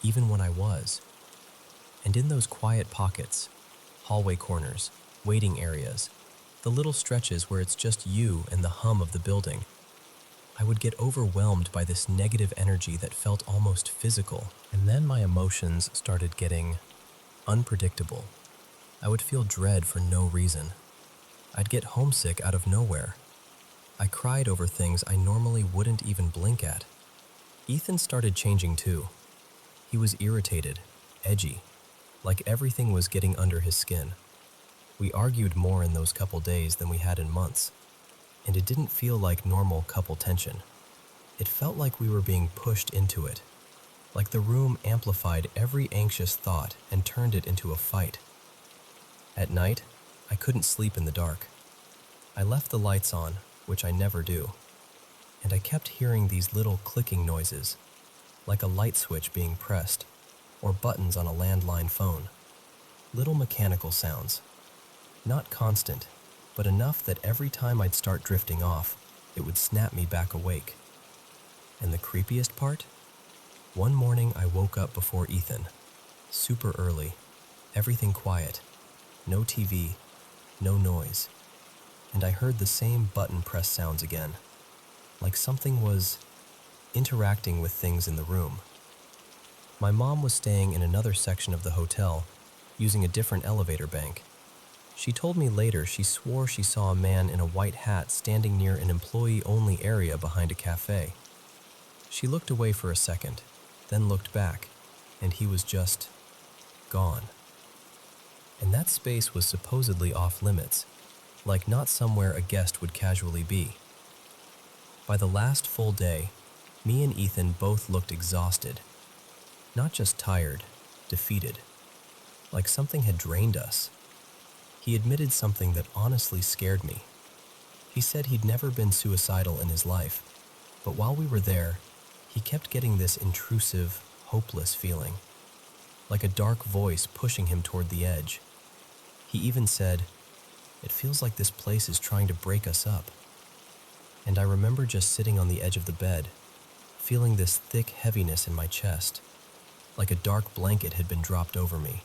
even when I was. And in those quiet pockets, hallway corners, waiting areas, the little stretches where it's just you and the hum of the building, I would get overwhelmed by this negative energy that felt almost physical, and then my emotions started getting unpredictable. I would feel dread for no reason. I'd get homesick out of nowhere. I cried over things I normally wouldn't even blink at. Ethan started changing too. He was irritated, edgy, like everything was getting under his skin. We argued more in those couple days than we had in months. And it didn't feel like normal couple tension. It felt like we were being pushed into it, like the room amplified every anxious thought and turned it into a fight. At night, I couldn't sleep in the dark. I left the lights on, which I never do, and I kept hearing these little clicking noises, like a light switch being pressed, or buttons on a landline phone. Little mechanical sounds. Not constant, but enough that every time I'd start drifting off, it would snap me back awake. And the creepiest part? One morning I woke up before Ethan. super early, everything quiet, no TV, no noise, and I heard the same button press sounds again, like something was interacting with things in the room. My mom was staying in another section of the hotel, using a different elevator bank. She told me later she swore she saw a man in a white hat standing near an employee-only area behind a cafe. She looked away for a second, then looked back, and he was just gone. And that space was supposedly off limits, like not somewhere a guest would casually be. By the last full day, me and Ethan both looked exhausted. Not just tired, defeated, like something had drained us. He admitted something that honestly scared me. He said he'd never been suicidal in his life, but while we were there, he kept getting this intrusive, hopeless feeling, like a dark voice pushing him toward the edge. He even said, "It feels like this place is trying to break us up." And I remember just sitting on the edge of the bed, feeling this thick heaviness in my chest, like a dark blanket had been dropped over me.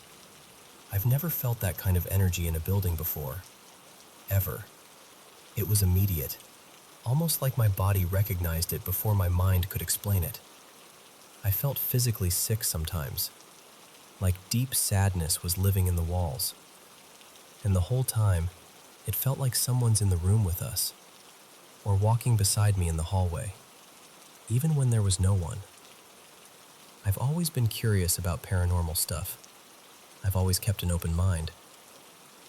I've never felt that kind of energy in a building before, ever. It was immediate, almost like my body recognized it before my mind could explain it. I felt physically sick sometimes, like deep sadness was living in the walls. And the whole time, it felt like someone's in the room with us, or walking beside me in the hallway, even when there was no one. I've always been curious about paranormal stuff. I've always kept an open mind.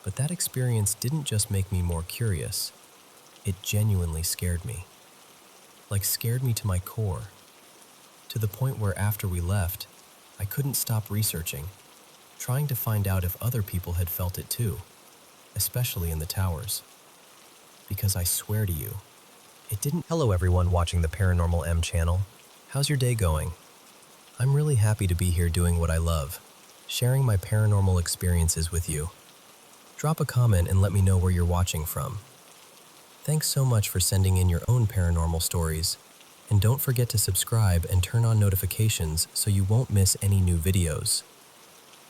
But that experience didn't just make me more curious, it genuinely scared me. Like scared me to my core, to the point where after we left, I couldn't stop researching, trying to find out if other people had felt it too, especially in the towers. Because I swear to you, it didn't. Hello everyone watching the Paranormal M channel. How's your day going? I'm really happy to be here doing what I love, sharing my paranormal experiences with you. Drop a comment and let me know where you're watching from. Thanks so much for sending in your own paranormal stories, and don't forget to subscribe and turn on notifications so you won't miss any new videos.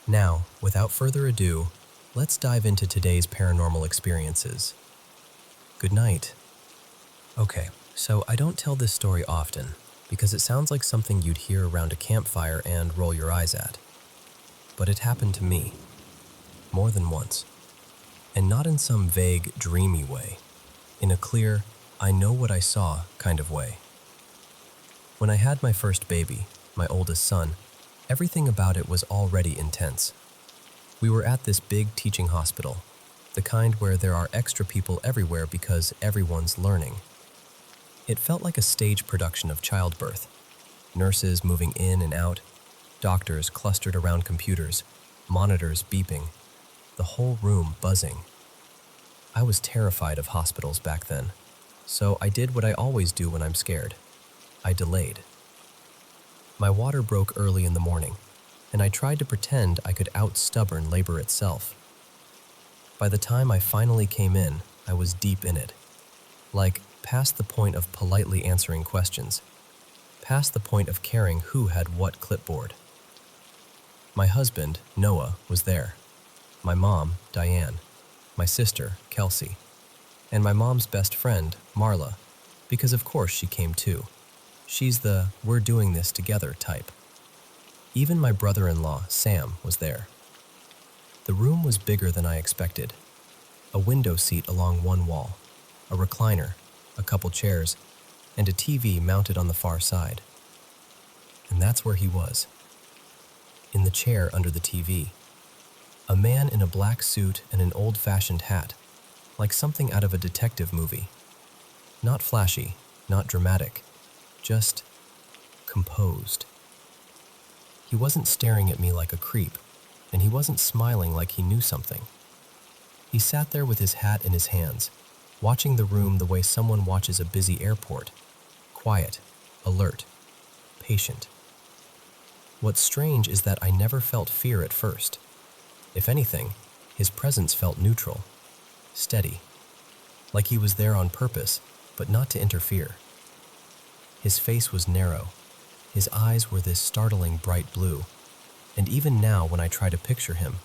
Now, without further ado, let's dive into today's paranormal experiences. Good night. Okay, so I don't tell this story often, because it sounds like something you'd hear around a campfire and roll your eyes at. But it happened to me, more than once. And not in some vague, dreamy way, in a clear, I know what I saw kind of way. When I had my first baby, my oldest son, everything about it was already intense. We were at this big teaching hospital, the kind where there are extra people everywhere because everyone's learning. It felt like a stage production of childbirth. Nurses moving in and out, doctors clustered around computers, monitors beeping, the whole room buzzing. I was terrified of hospitals back then, so I did what I always do when I'm scared. I delayed. My water broke early in the morning, and I tried to pretend I could out-stubborn labor itself. By the time I finally came in, I was deep in it, like past the point of politely answering questions, past the point of caring who had what clipboard. My husband, Noah, was there. My mom, Diane. My sister, Kelsey. And my mom's best friend, Marla, because of course she came too. She's the "we're doing this together" type. Even my brother-in-law, Sam, was there. The room was bigger than I expected. A window seat along one wall, a recliner, a couple chairs, and a TV mounted on the far side. And that's where he was. In the chair under the TV. A man in a black suit and an old-fashioned hat, like something out of a detective movie. Not flashy, not dramatic, just composed. He wasn't staring at me like a creep, and he wasn't smiling like he knew something. He sat there with his hat in his hands, watching the room the way someone watches a busy airport, quiet, alert, patient. What's strange is that I never felt fear at first. If anything, his presence felt neutral, steady, like he was there on purpose, but not to interfere. His face was narrow. His eyes were this startling bright blue, And even now, when I try to picture him,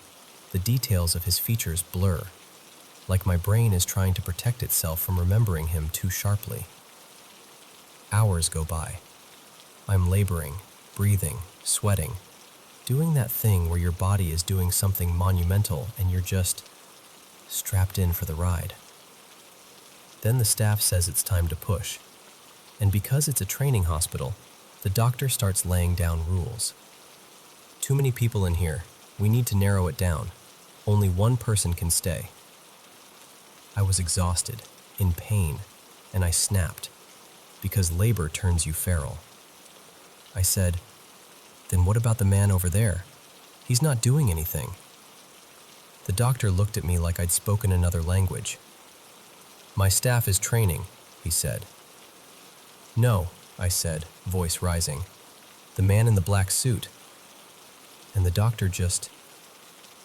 the details of his features blur, like my brain is trying to protect itself from remembering him too sharply. Hours go by. I'm laboring, breathing, sweating, doing that thing where your body is doing something monumental and you're just strapped in for the ride. Then the staff says it's time to push, and because it's a training hospital, the doctor starts laying down rules. Too many people in here. We need to narrow it down. Only one person can stay. I was exhausted, in pain, and I snapped, because labor turns you feral. I said, "Then what about the man over there? He's not doing anything." The doctor looked at me like I'd spoken another language. "My staff is training," he said. "No," I said, voice rising. "The man in the black suit." And the doctor just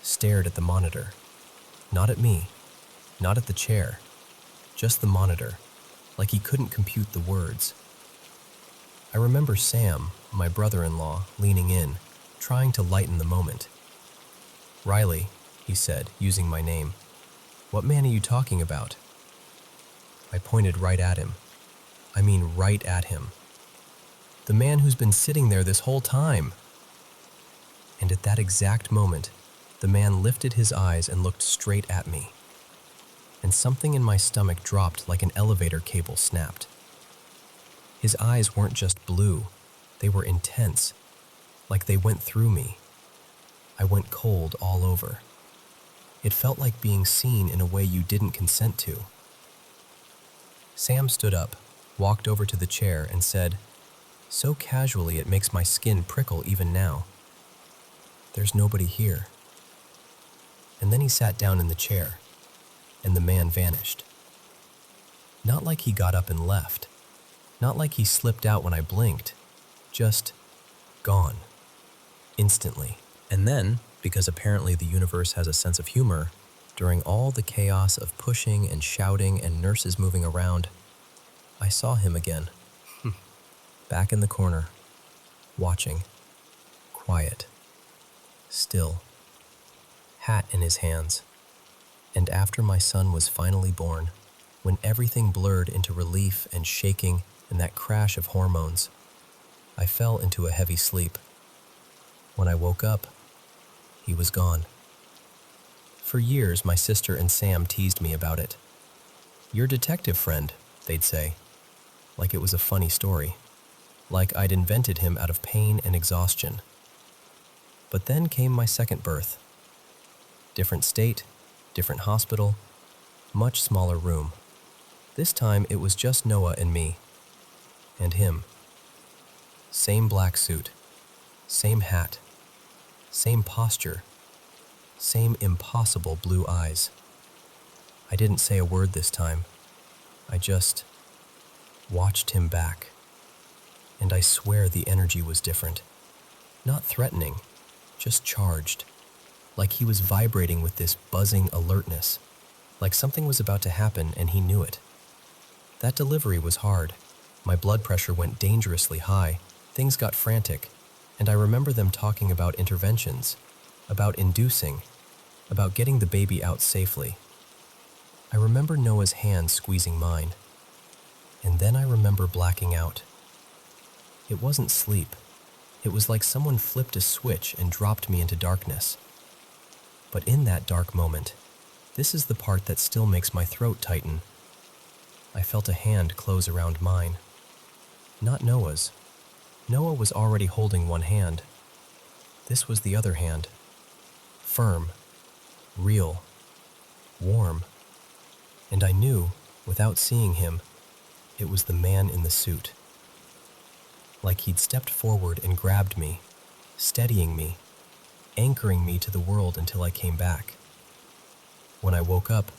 stared at the monitor. Not at me, not at the chair, just the monitor, like he couldn't compute the words. I remember Sam, my brother-in-law, leaning in, trying to lighten the moment. "Riley," he said, using my name, "what man are you talking about?" I pointed right at him. I mean right at him. "The man who's been sitting there this whole time." And at that exact moment, the man lifted his eyes and looked straight at me. And something in my stomach dropped like an elevator cable snapped. His eyes weren't just blue, they were intense, like they went through me. I went cold all over. It felt like being seen in a way you didn't consent to. Sam stood up, walked over to the chair, and said, so casually it makes my skin prickle even now, "There's nobody here." And then he sat down in the chair, and the man vanished. Not like he got up and left, not like he slipped out when I blinked, just gone, instantly. And then, because apparently the universe has a sense of humor, during all the chaos of pushing and shouting and nurses moving around, I saw him again, back in the corner, watching, quiet, still, hat in his hands. And after my son was finally born, when everything blurred into relief and shaking and that crash of hormones, I fell into a heavy sleep. When I woke up, he was gone. For years, my sister and Sam teased me about it. "Your detective friend," they'd say, like it was a funny story, like I'd invented him out of pain and exhaustion. But then came my second birth. Different state, different hospital, much smaller room. This time it was just Noah and me, and him. Same black suit, same hat, same posture, same impossible blue eyes. I didn't say a word this time. I just watched him back. And I swear the energy was different. Not threatening, just charged. Like he was vibrating with this buzzing alertness. Like something was about to happen and he knew it. That delivery was hard. My blood pressure went dangerously high. Things got frantic. And I remember them talking about interventions, about inducing, about getting the baby out safely. I remember Noah's hand squeezing mine. And then I remember blacking out. It wasn't sleep. It was like someone flipped a switch and dropped me into darkness. But in that dark moment, this is the part that still makes my throat tighten. I felt a hand close around mine. Not Noah's. Noah was already holding one hand. This was the other hand. Firm, real, warm. And I knew, without seeing him, it was the man in the suit. Like he'd stepped forward and grabbed me, steadying me, anchoring me to the world until I came back. When I woke up,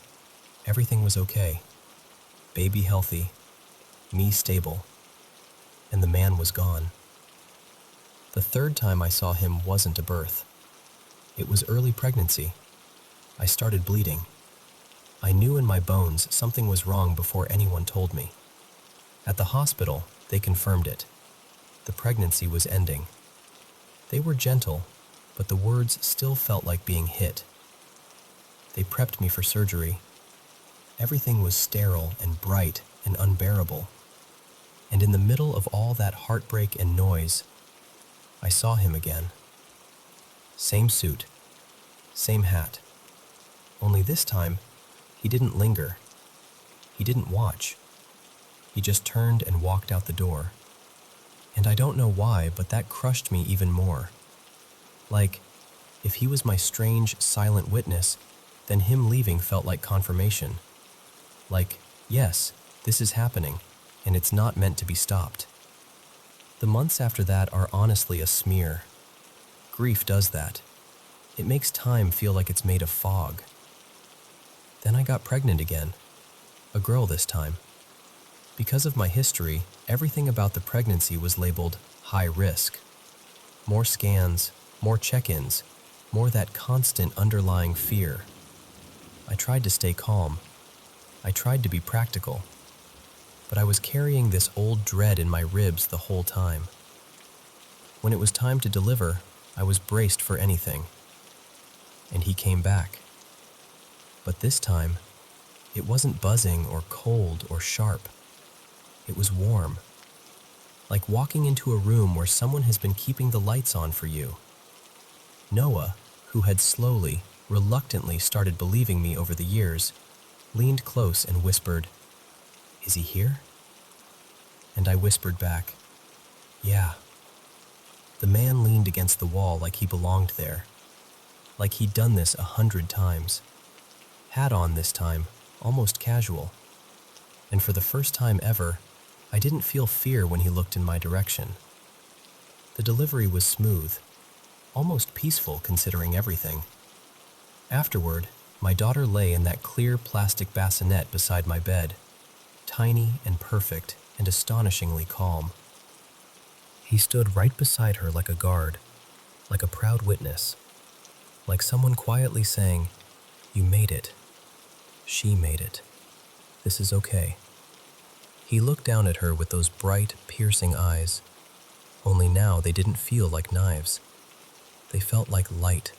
everything was okay. Baby healthy, me stable, and the man was gone. The third time I saw him wasn't a birth. It was early pregnancy. I started bleeding. I knew in my bones something was wrong before anyone told me. At the hospital, they confirmed it. The pregnancy was ending. They were gentle, but the words still felt like being hit. They prepped me for surgery. Everything was sterile and bright and unbearable. And in the middle of all that heartbreak and noise, I saw him again. Same suit, same hat. Only this time, he didn't linger. He didn't watch. He just turned and walked out the door. And I don't know why, but that crushed me even more. Like, if he was my strange, silent witness, then him leaving felt like confirmation. Like, yes, this is happening, and it's not meant to be stopped. The months after that are honestly a smear. Grief does that. It makes time feel like it's made of fog. Then I got pregnant again. A girl this time. Because of my history, everything about the pregnancy was labeled high risk. More scans, more check-ins, more that constant underlying fear. I tried to stay calm. I tried to be practical. But I was carrying this old dread in my ribs the whole time. When it was time to deliver, I was braced for anything. And he came back. But this time, it wasn't buzzing or cold or sharp. It was warm. Like walking into a room where someone has been keeping the lights on for you. Noah, who had slowly, reluctantly started believing me over the years, leaned close and whispered, "Is he here?" And I whispered back, "Yeah." The man leaned against the wall like he belonged there, like he'd done this 100 times. Hat on this time, almost casual. And for the first time ever, I didn't feel fear when he looked in my direction. The delivery was smooth, almost peaceful considering everything. Afterward, my daughter lay in that clear plastic bassinet beside my bed, tiny and perfect and astonishingly calm. He stood right beside her like a guard, like a proud witness, like someone quietly saying, "You made it. She made it. This is okay." He looked down at her with those bright, piercing eyes, only now they didn't feel like knives. They felt like light.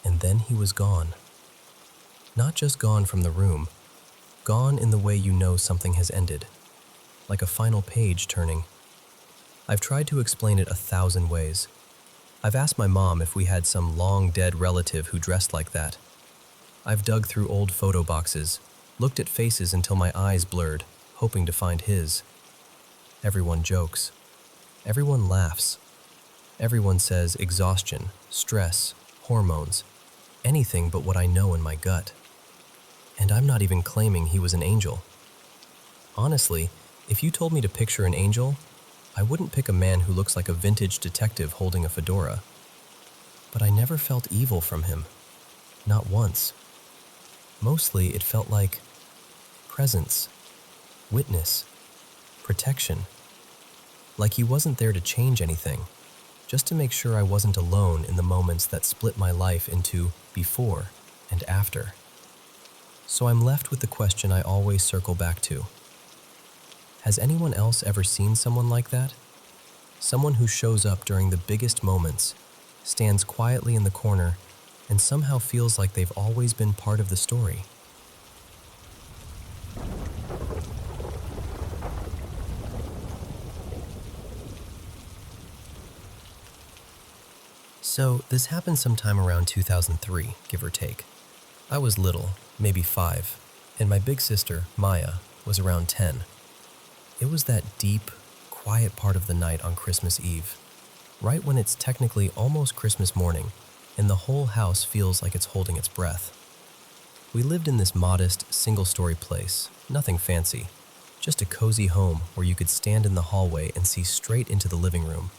And then he was gone. Not just gone from the room, gone in the way you know something has ended, like a final page turning. I've tried to explain it 1,000 ways. I've asked my mom if we had some long-dead relative who dressed like that. I've dug through old photo boxes, looked at faces until my eyes blurred, hoping to find his. Everyone jokes. Everyone laughs. Everyone says exhaustion, stress, hormones, anything but what I know in my gut. And I'm not even claiming he was an angel. Honestly, if you told me to picture an angel, I wouldn't pick a man who looks like a vintage detective holding a fedora. But I never felt evil from him. Not once. Mostly it felt like presence, witness, protection. Like he wasn't there to change anything, just to make sure I wasn't alone in the moments that split my life into before and after. So I'm left with the question I always circle back to. Has anyone else ever seen someone like that? Someone who shows up during the biggest moments, stands quietly in the corner, and somehow feels like they've always been part of the story. So this happened sometime around 2003, give or take. I was little, maybe 5, and my big sister, Maya, was around 10. It was that deep, quiet part of the night on Christmas Eve, right when it's technically almost Christmas morning, and the whole house feels like it's holding its breath. We lived in this modest, single-story place, nothing fancy, just a cozy home where you could stand in the hallway and see straight into the living room.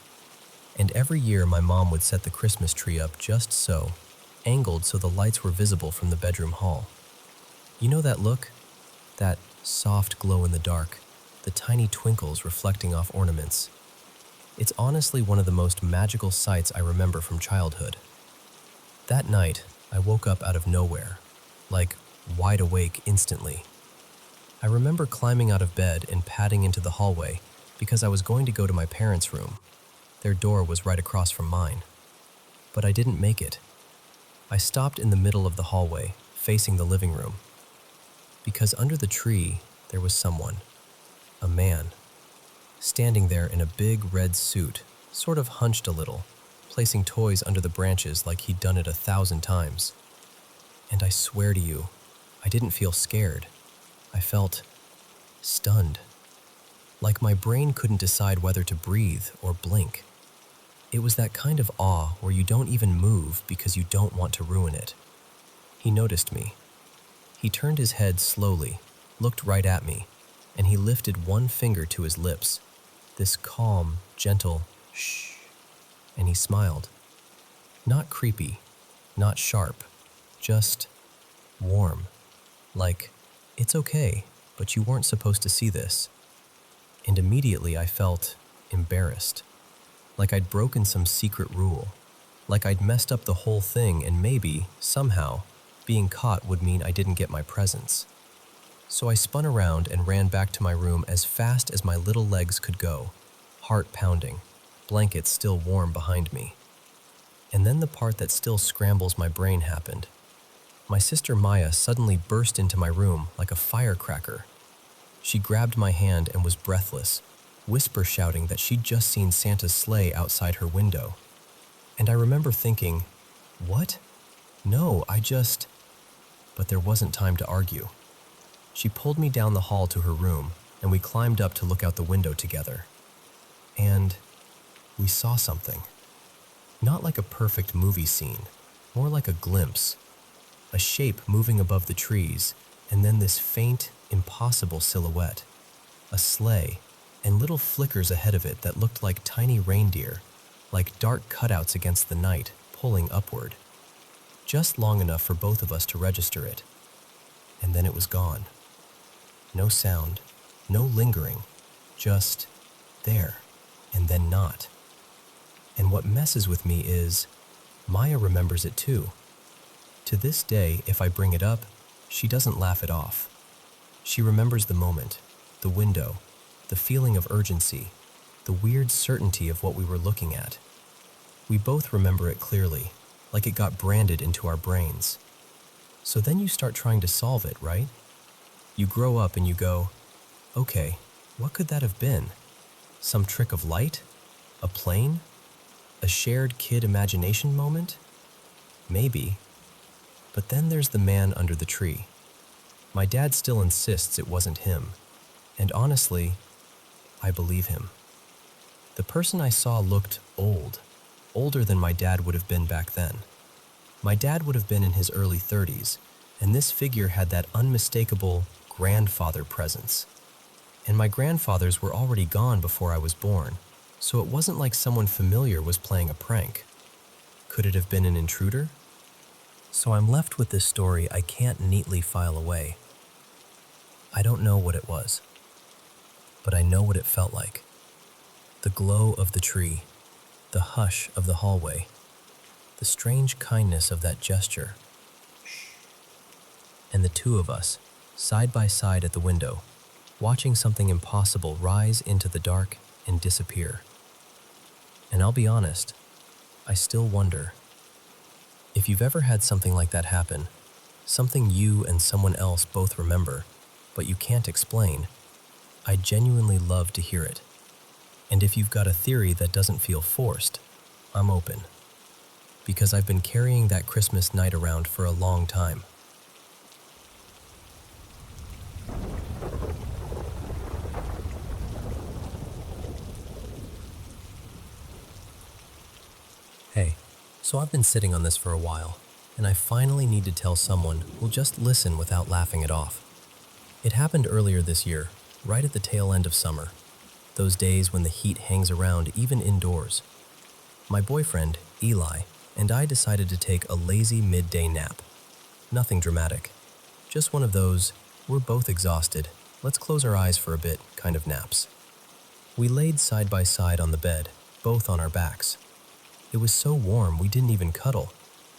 And every year my mom would set the Christmas tree up just so, angled so the lights were visible from the bedroom hall. You know that look? That soft glow in the dark, the tiny twinkles reflecting off ornaments. It's honestly one of the most magical sights I remember from childhood. That night, I woke up out of nowhere, like wide awake instantly. I remember climbing out of bed and padding into the hallway because I was going to go to my parents' room. Their door was right across from mine. But I didn't make it. I stopped in the middle of the hallway, facing the living room. Because under the tree, there was someone, a man, standing there in a big red suit, sort of hunched a little, placing toys under the branches like he'd done it 1,000 times. And I swear to you, I didn't feel scared. I felt stunned. Like my brain couldn't decide whether to breathe or blink. It was that kind of awe where you don't even move because you don't want to ruin it. He noticed me. He turned his head slowly, looked right at me, and he lifted one finger to his lips, this calm, gentle shh, and he smiled. Not creepy, not sharp, just warm. Like, it's okay, but you weren't supposed to see this. And immediately I felt embarrassed. Like I'd broken some secret rule. Like I'd messed up the whole thing and maybe, somehow, being caught would mean I didn't get my presents. So I spun around and ran back to my room as fast as my little legs could go, heart pounding, blankets still warm behind me. And then the part that still scrambles my brain happened. My sister Maya suddenly burst into my room like a firecracker. She grabbed my hand and was breathless, whisper shouting that she'd just seen Santa's sleigh outside her window. And I remember thinking, what? No, But there wasn't time to argue. She pulled me down the hall to her room, and we climbed up to look out the window together. And we saw something. Not like a perfect movie scene, more like a glimpse. A shape moving above the trees, and then this faint, impossible silhouette. A sleigh, and little flickers ahead of it that looked like tiny reindeer, like dark cutouts against the night, pulling upward. Just long enough for both of us to register it. And then it was gone. No sound, no lingering, just there, and then not. And what messes with me is, Maya remembers it too. To this day, if I bring it up, she doesn't laugh it off. She remembers the moment, the window, the feeling of urgency, the weird certainty of what we were looking at. We both remember it clearly, like it got branded into our brains. So then you start trying to solve it, right? You grow up and you go, okay, what could that have been? Some trick of light? A plane? A shared kid imagination moment? Maybe. But then there's the man under the tree. My dad still insists it wasn't him. And honestly, I believe him. The person I saw looked old, older than my dad would have been back then. My dad would have been in his early 30s, and this figure had that unmistakable grandfather presence. And my grandfathers were already gone before I was born, so it wasn't like someone familiar was playing a prank. Could it have been an intruder? So I'm left with this story I can't neatly file away. I don't know what it was, but I know what it felt like. The glow of the tree, the hush of the hallway, the strange kindness of that gesture. And the two of us, side by side at the window, watching something impossible rise into the dark and disappear. And I'll be honest, I still wonder. If you've ever had something like that happen, something you and someone else both remember, but you can't explain, I'd genuinely love to hear it. And if you've got a theory that doesn't feel forced, I'm open. Because I've been carrying that Christmas night around for a long time. Hey, so I've been sitting on this for a while, and I finally need to tell someone who'll just listen without laughing it off. It happened earlier this year, right at the tail end of summer, those days when the heat hangs around even indoors. My boyfriend, Eli, and I decided to take a lazy midday nap. Nothing dramatic, just one of those, we're both exhausted, let's close our eyes for a bit kind of naps. We laid side by side on the bed, both on our backs. It was so warm we didn't even cuddle,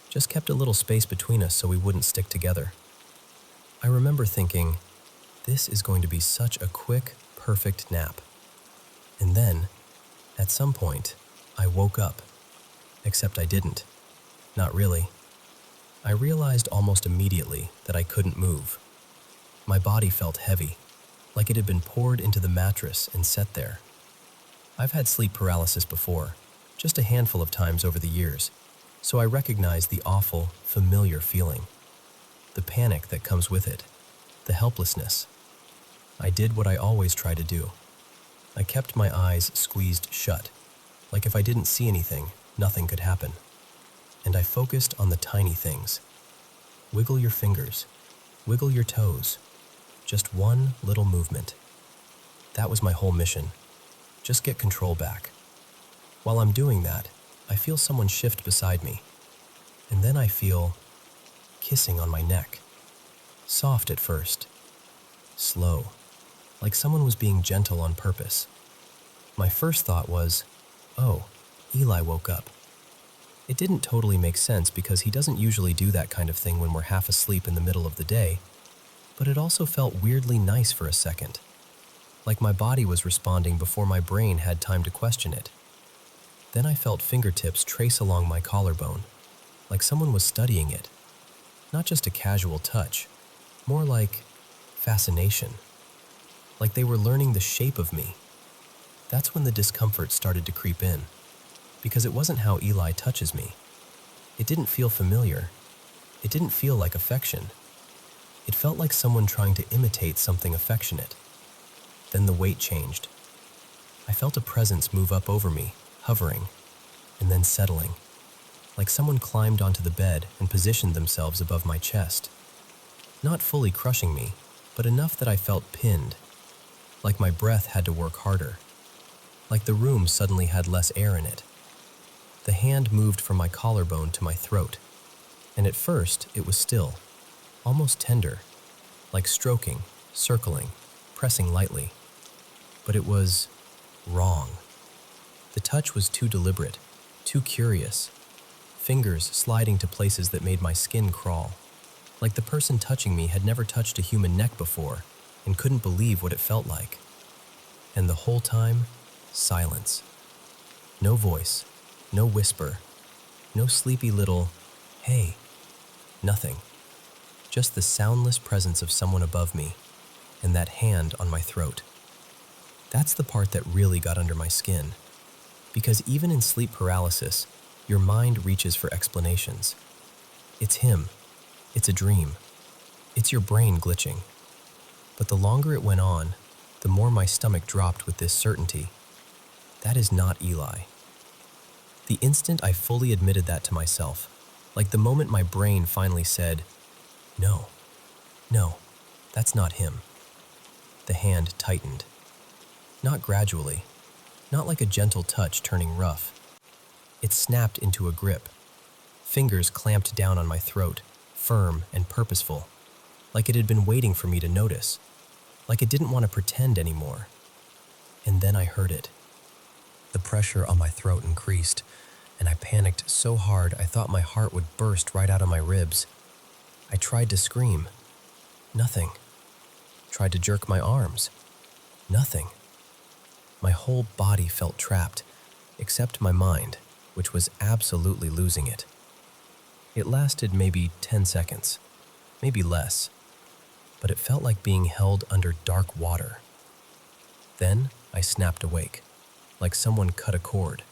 just kept a little space between us so we wouldn't stick together. I remember thinking, this is going to be such a quick, perfect nap. And then, at some point, I woke up. Except I didn't. Not really. I realized almost immediately that I couldn't move. My body felt heavy, like it had been poured into the mattress and set there. I've had sleep paralysis before, just a handful of times over the years, so I recognize the awful, familiar feeling. The panic that comes with it, the helplessness. I did what I always try to do. I kept my eyes squeezed shut, like if I didn't see anything, nothing could happen. And I focused on the tiny things. Wiggle your fingers, wiggle your toes. Just one little movement. That was my whole mission. Just get control back. While I'm doing that, I feel someone shift beside me. And then I feel kissing on my neck. Soft at first. Slow. Like someone was being gentle on purpose. My first thought was, oh, Eli woke up. It didn't totally make sense because he doesn't usually do that kind of thing when we're half asleep in the middle of the day, but it also felt weirdly nice for a second. Like my body was responding before my brain had time to question it. Then I felt fingertips trace along my collarbone, like someone was studying it. Not just a casual touch, more like fascination. Like they were learning the shape of me. That's when the discomfort started to creep in, because it wasn't how Eli touches me. It didn't feel familiar. It didn't feel like affection. It felt like someone trying to imitate something affectionate. Then the weight changed. I felt a presence move up over me, hovering, and then settling, like someone climbed onto the bed and positioned themselves above my chest. Not fully crushing me, but enough that I felt pinned, like my breath had to work harder, like the room suddenly had less air in it. The hand moved from my collarbone to my throat, and at first it was still, almost tender, like stroking, circling, pressing lightly. But it was wrong. The touch was too deliberate, too curious, fingers sliding to places that made my skin crawl, like the person touching me had never touched a human neck before and couldn't believe what it felt like. And the whole time, silence. No voice, no whisper, no sleepy little, hey, nothing. Just the soundless presence of someone above me and that hand on my throat. That's the part that really got under my skin, because even in sleep paralysis, your mind reaches for explanations. It's him. It's a dream. It's your brain glitching. But the longer it went on, the more my stomach dropped with this certainty. That is not Eli. The instant I fully admitted that to myself, like the moment my brain finally said, no, that's not him. The hand tightened. Not gradually, not like a gentle touch turning rough. It snapped into a grip. Fingers clamped down on my throat, firm and purposeful, like it had been waiting for me to notice, like it didn't want to pretend anymore. And then I heard it. The pressure on my throat increased, and I panicked so hard I thought my heart would burst right out of my ribs. I tried to scream. Nothing. Tried to jerk my arms. Nothing. My whole body felt trapped, except my mind, which was absolutely losing it. It lasted maybe 10 seconds, maybe less, but it felt like being held under dark water. Then I snapped awake, like someone cut a cord.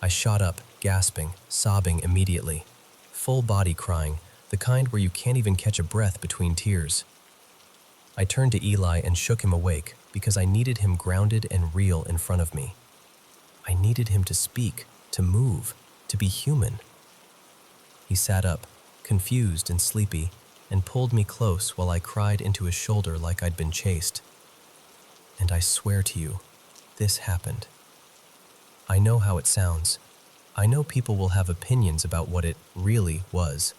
I shot up, gasping, sobbing immediately, full body crying, the kind where you can't even catch a breath between tears. I turned to Eli and shook him awake because I needed him grounded and real in front of me. I needed him to speak, to move, to be human. He sat up, confused and sleepy, and pulled me close while I cried into his shoulder like I'd been chased. And I swear to you, this happened. I know how it sounds. I know people will have opinions about what it really was.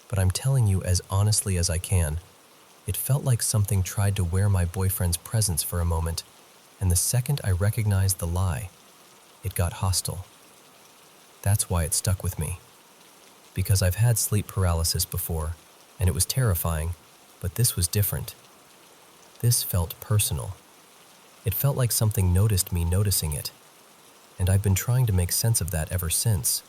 But I'm telling you as honestly as I can, it felt like something tried to wear my boyfriend's presence for a moment, and the second I recognized the lie, it got hostile. That's why it stuck with me. Because I've had sleep paralysis before, and it was terrifying, but this was different. This felt personal. It felt like something noticed me noticing it, and I've been trying to make sense of that ever since.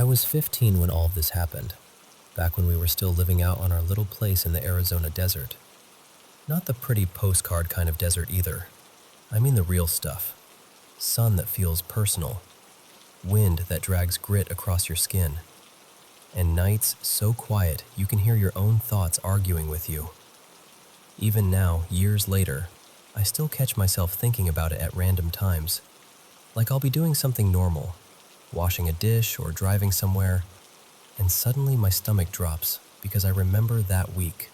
I was 15 when all of this happened, back when we were still living out on our little place in the Arizona desert. Not the pretty postcard kind of desert either. I mean the real stuff. Sun that feels personal, wind that drags grit across your skin, and nights so quiet you can hear your own thoughts arguing with you. Even now, years later, I still catch myself thinking about it at random times. Like I'll be doing something normal, washing a dish or driving somewhere, and suddenly my stomach drops because I remember that week.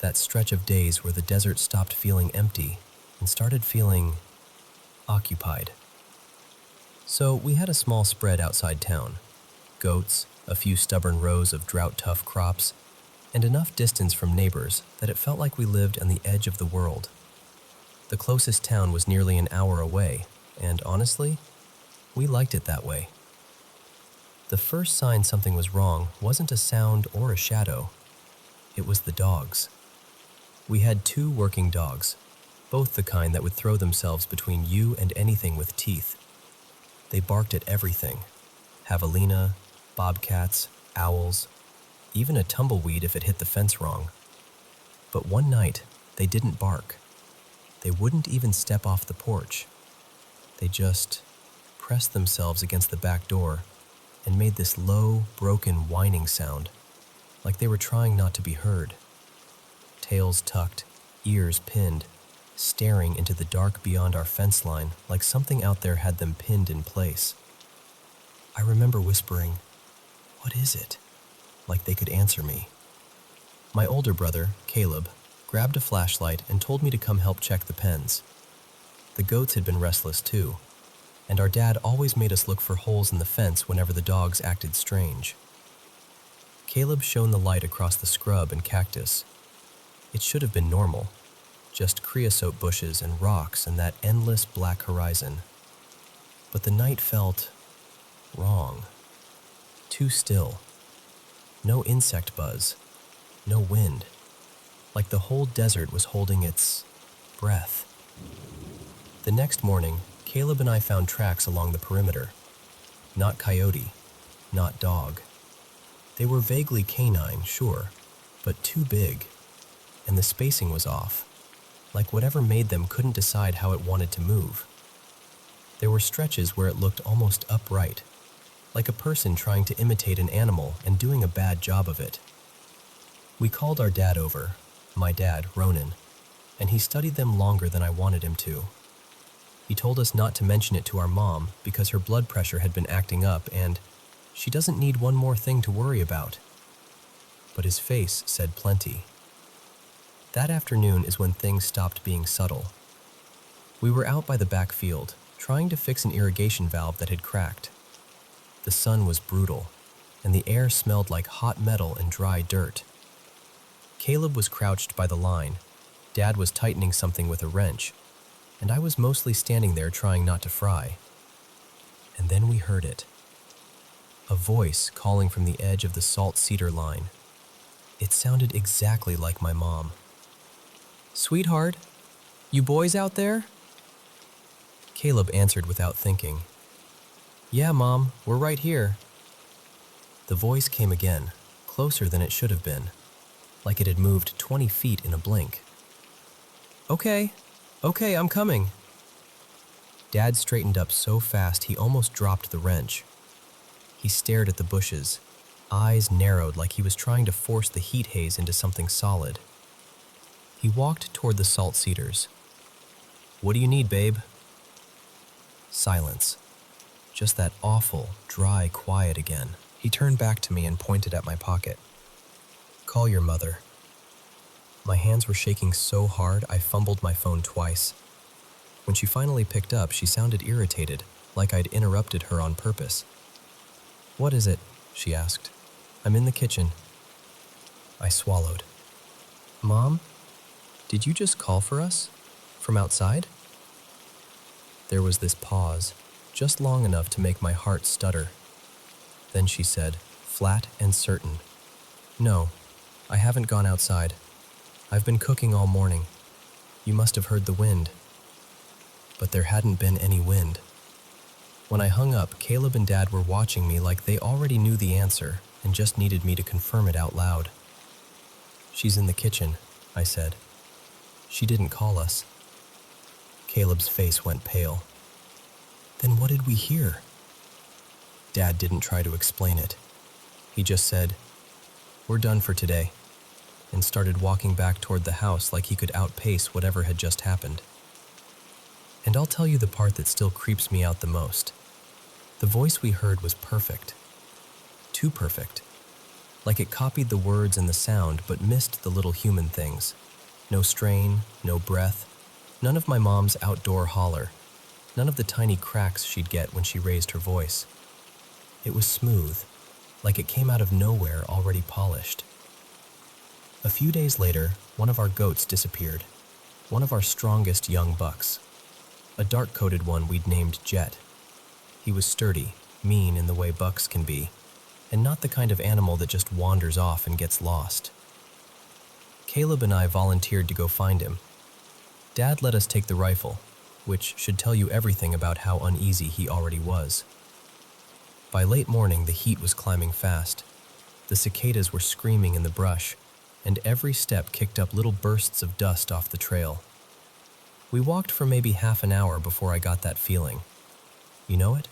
That stretch of days where the desert stopped feeling empty and started feeling occupied. So we had a small spread outside town. Goats, a few stubborn rows of drought-tough crops, and enough distance from neighbors that it felt like we lived on the edge of the world. The closest town was nearly an hour away, and honestly, we liked it that way. The first sign something was wrong wasn't a sound or a shadow. It was the dogs. We had 2 working dogs, both the kind that would throw themselves between you and anything with teeth. They barked at everything: javelina, bobcats, owls, even a tumbleweed if it hit the fence wrong. But one night, they didn't bark. They wouldn't even step off the porch. They just pressed themselves against the back door and made this low, broken whining sound, like they were trying not to be heard. Tails tucked, ears pinned, staring into the dark beyond our fence line like something out there had them pinned in place. I remember whispering, "What is it?" like they could answer me. My older brother, Caleb, grabbed a flashlight and told me to come help check the pens. The goats had been restless too, and our dad always made us look for holes in the fence whenever the dogs acted strange. Caleb shone the light across the scrub and cactus. It should have been normal, just creosote bushes and rocks and that endless black horizon. But the night felt wrong. Too still. No insect buzz. No wind. Like the whole desert was holding its breath. The next morning, Caleb and I found tracks along the perimeter. Not coyote, not dog. They were vaguely canine, sure, but too big. And the spacing was off. Like whatever made them couldn't decide how it wanted to move. There were stretches where it looked almost upright, like a person trying to imitate an animal and doing a bad job of it. We called our dad over, my dad, Ronan, and he studied them longer than I wanted him to. He told us not to mention it to our mom because her blood pressure had been acting up and she doesn't need one more thing to worry about. But his face said plenty. That afternoon is when things stopped being subtle. We were out by the back field, trying to fix an irrigation valve that had cracked. The sun was brutal, and the air smelled like hot metal and dry dirt. Caleb was crouched by the line, Dad was tightening something with a wrench, and I was mostly standing there trying not to fry. And then we heard it. A voice calling from the edge of the salt cedar line. It sounded exactly like my mom. "Sweetheart, you boys out there?" Caleb answered without thinking. "Yeah, Mom, we're right here." The voice came again, closer than it should have been, like it had moved 20 feet in a blink. Okay, I'm coming." Dad straightened up so fast he almost dropped the wrench. He stared at the bushes, eyes narrowed like he was trying to force the heat haze into something solid. He walked toward the salt cedars. "What do you need, babe?" Silence. Just that awful, dry quiet again. He turned back to me and pointed at my pocket. "Call your mother." My hands were shaking so hard I fumbled my phone twice. When she finally picked up, she sounded irritated, like I'd interrupted her on purpose. "What is it?" she asked. "I'm in the kitchen." I swallowed. "Mom, did you just call for us? From outside?" There was this pause, just long enough to make my heart stutter. Then she said, flat and certain, "No, I haven't gone outside. I've been cooking all morning. You must have heard the wind." But there hadn't been any wind. When I hung up, Caleb and Dad were watching me like they already knew the answer and just needed me to confirm it out loud. "She's in the kitchen," I said. "She didn't call us." Caleb's face went pale. "Then what did we hear?" Dad didn't try to explain it. He just said, "We're done for today," and started walking back toward the house like he could outpace whatever had just happened. And I'll tell you the part that still creeps me out the most. The voice we heard was perfect. Too perfect. Like it copied the words and the sound but missed the little human things. No strain, no breath, none of my mom's outdoor holler, none of the tiny cracks she'd get when she raised her voice. It was smooth, like it came out of nowhere already polished. A few days later, one of our goats disappeared, one of our strongest young bucks, a dark-coated one we'd named Jet. He was sturdy, mean in the way bucks can be, and not the kind of animal that just wanders off and gets lost. Caleb and I volunteered to go find him. Dad let us take the rifle, which should tell you everything about how uneasy he already was. By late morning, the heat was climbing fast. The cicadas were screaming in the brush, and every step kicked up little bursts of dust off the trail. We walked for maybe half an hour before I got that feeling. You know it?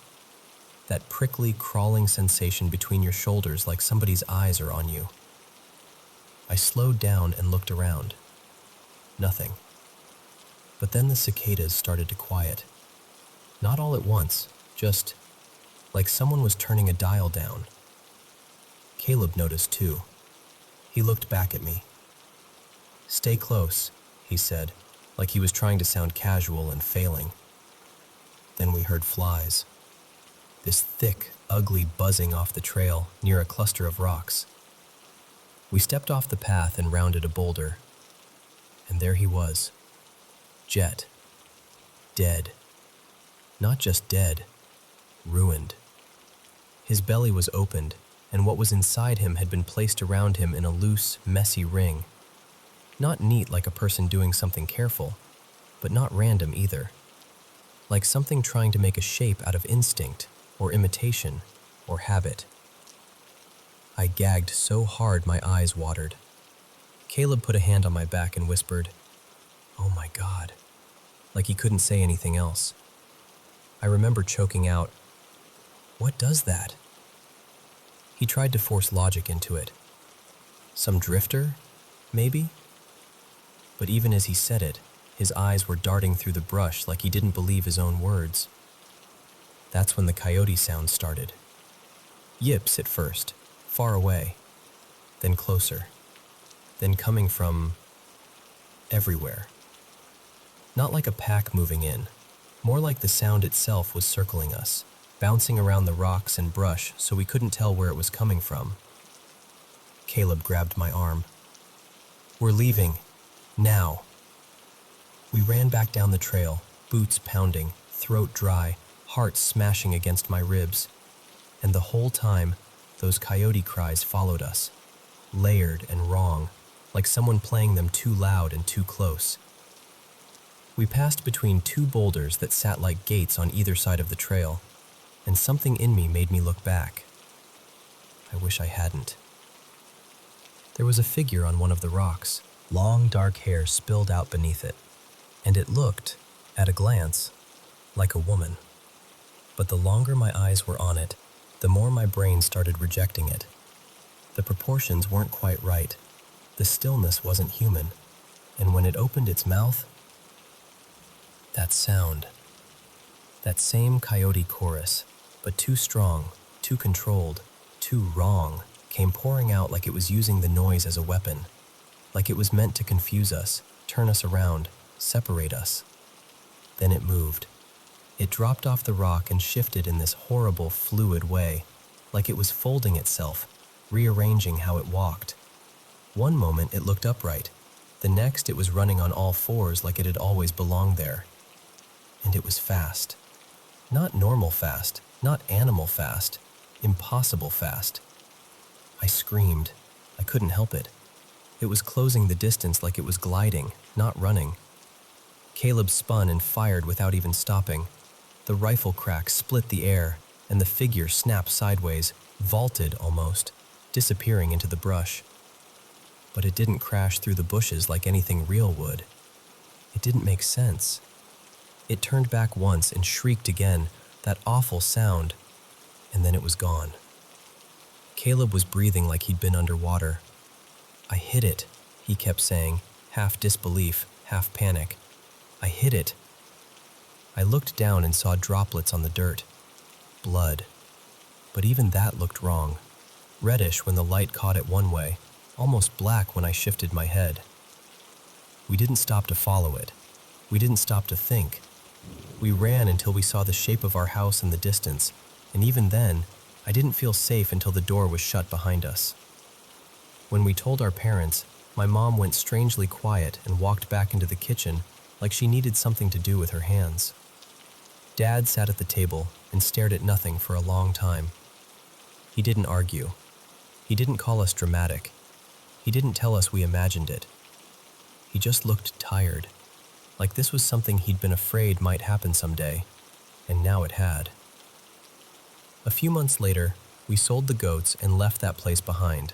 That prickly, crawling sensation between your shoulders like somebody's eyes are on you. I slowed down and looked around. Nothing. But then the cicadas started to quiet. Not all at once, just like someone was turning a dial down. Caleb noticed too. He looked back at me. "Stay close," he said, like he was trying to sound casual and failing. Then we heard flies. This thick, ugly buzzing off the trail near a cluster of rocks. We stepped off the path and rounded a boulder. And there he was. Jet. Dead. Not just dead, ruined. His belly was opened, and what was inside him had been placed around him in a loose, messy ring. Not neat like a person doing something careful, but not random either. Like something trying to make a shape out of instinct, or imitation, or habit. I gagged so hard my eyes watered. Caleb put a hand on my back and whispered, "Oh my God," like he couldn't say anything else. I remember choking out, "What does that?" He tried to force logic into it. Some drifter, maybe? But even as he said it, his eyes were darting through the brush like he didn't believe his own words. That's when the coyote sound started. Yips at first, far away, then closer, then coming from everywhere. Not like a pack moving in, more like the sound itself was circling us, bouncing around the rocks and brush so we couldn't tell where it was coming from. Caleb grabbed my arm. "We're leaving. Now." We ran back down the trail, boots pounding, throat dry, heart smashing against my ribs. And the whole time, those coyote cries followed us, layered and wrong, like someone playing them too loud and too close. We passed between two boulders that sat like gates on either side of the trail, and something in me made me look back. I wish I hadn't. There was a figure on one of the rocks, long dark hair spilled out beneath it, and it looked, at a glance, like a woman. But the longer my eyes were on it, the more my brain started rejecting it. The proportions weren't quite right, the stillness wasn't human, and when it opened its mouth, that sound, that same coyote chorus, but too strong, too controlled, too wrong, came pouring out like it was using the noise as a weapon, like it was meant to confuse us, turn us around, separate us. Then it moved. It dropped off the rock and shifted in this horrible, fluid way, like it was folding itself, rearranging how it walked. One moment it looked upright, the next it was running on all fours like it had always belonged there. And it was fast. Not normal fast, not animal fast, impossible fast. I screamed. I couldn't help it. It was closing the distance like it was gliding, not running. Caleb spun and fired without even stopping. The rifle crack split the air, and the figure snapped sideways, vaulted almost, disappearing into the brush. But it didn't crash through the bushes like anything real would. It didn't make sense. It turned back once and shrieked again, that awful sound, and then it was gone. Caleb was breathing like he'd been underwater. "I hit it," he kept saying, half disbelief, half panic. "I hit it." I looked down and saw droplets on the dirt. Blood. But even that looked wrong. Reddish when the light caught it one way, almost black when I shifted my head. We didn't stop to follow it. We didn't stop to think. We ran until we saw the shape of our house in the distance, and even then, I didn't feel safe until the door was shut behind us. When we told our parents, my mom went strangely quiet and walked back into the kitchen like she needed something to do with her hands. Dad sat at the table and stared at nothing for a long time. He didn't argue. He didn't call us dramatic. He didn't tell us we imagined it. He just looked tired, like this was something he'd been afraid might happen someday, and now it had. A few months later, we sold the goats and left that place behind.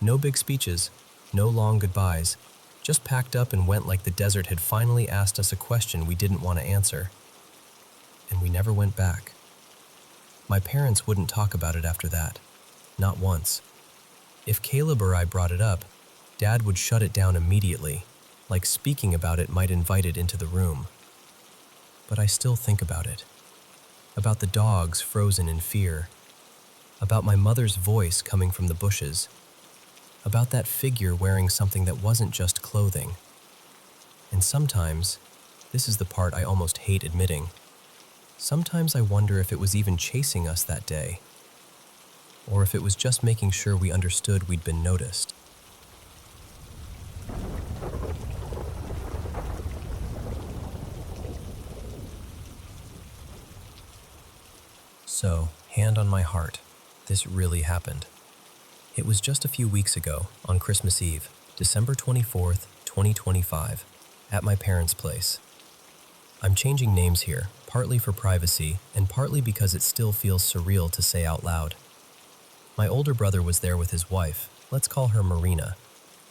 No big speeches, no long goodbyes, just packed up and went like the desert had finally asked us a question we didn't want to answer. And we never went back. My parents wouldn't talk about it after that, not once. If Caleb or I brought it up, Dad would shut it down immediately, like speaking about it might invite it into the room. But I still think about it. About the dogs frozen in fear. About my mother's voice coming from the bushes. About that figure wearing something that wasn't just clothing. And sometimes, this is the part I almost hate admitting, sometimes I wonder if it was even chasing us that day, or if it was just making sure we understood we'd been noticed. So, hand on my heart, this really happened. It was just a few weeks ago, on Christmas Eve, December 24th, 2025, at my parents' place. I'm changing names here, partly for privacy and partly because it still feels surreal to say out loud. My older brother was there with his wife, let's call her Marina,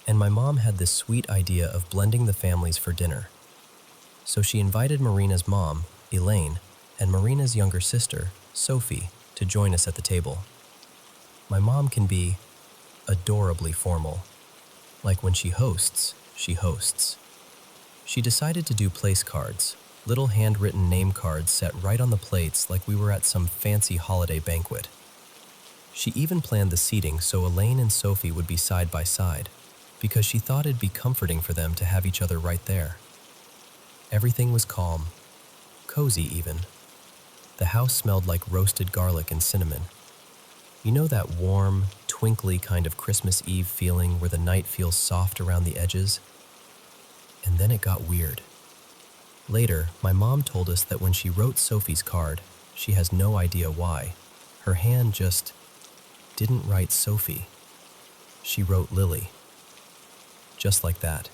and my mom had this sweet idea of blending the families for dinner. So she invited Marina's mom, Elaine, and Marina's younger sister, Sophie, to join us at the table. My mom can be adorably formal. Like when she hosts, she hosts. She decided to do place cards, little handwritten name cards set right on the plates like we were at some fancy holiday banquet. She even planned the seating so Elaine and Sophie would be side by side, because she thought it'd be comforting for them to have each other right there. Everything was calm, cozy even. The house smelled like roasted garlic and cinnamon. You know that warm, twinkly kind of Christmas Eve feeling where the night feels soft around the edges? And then it got weird. Later, my mom told us that when she wrote Sophie's card, she has no idea why. Her hand just didn't write Sophie. She wrote Lily. Just like that.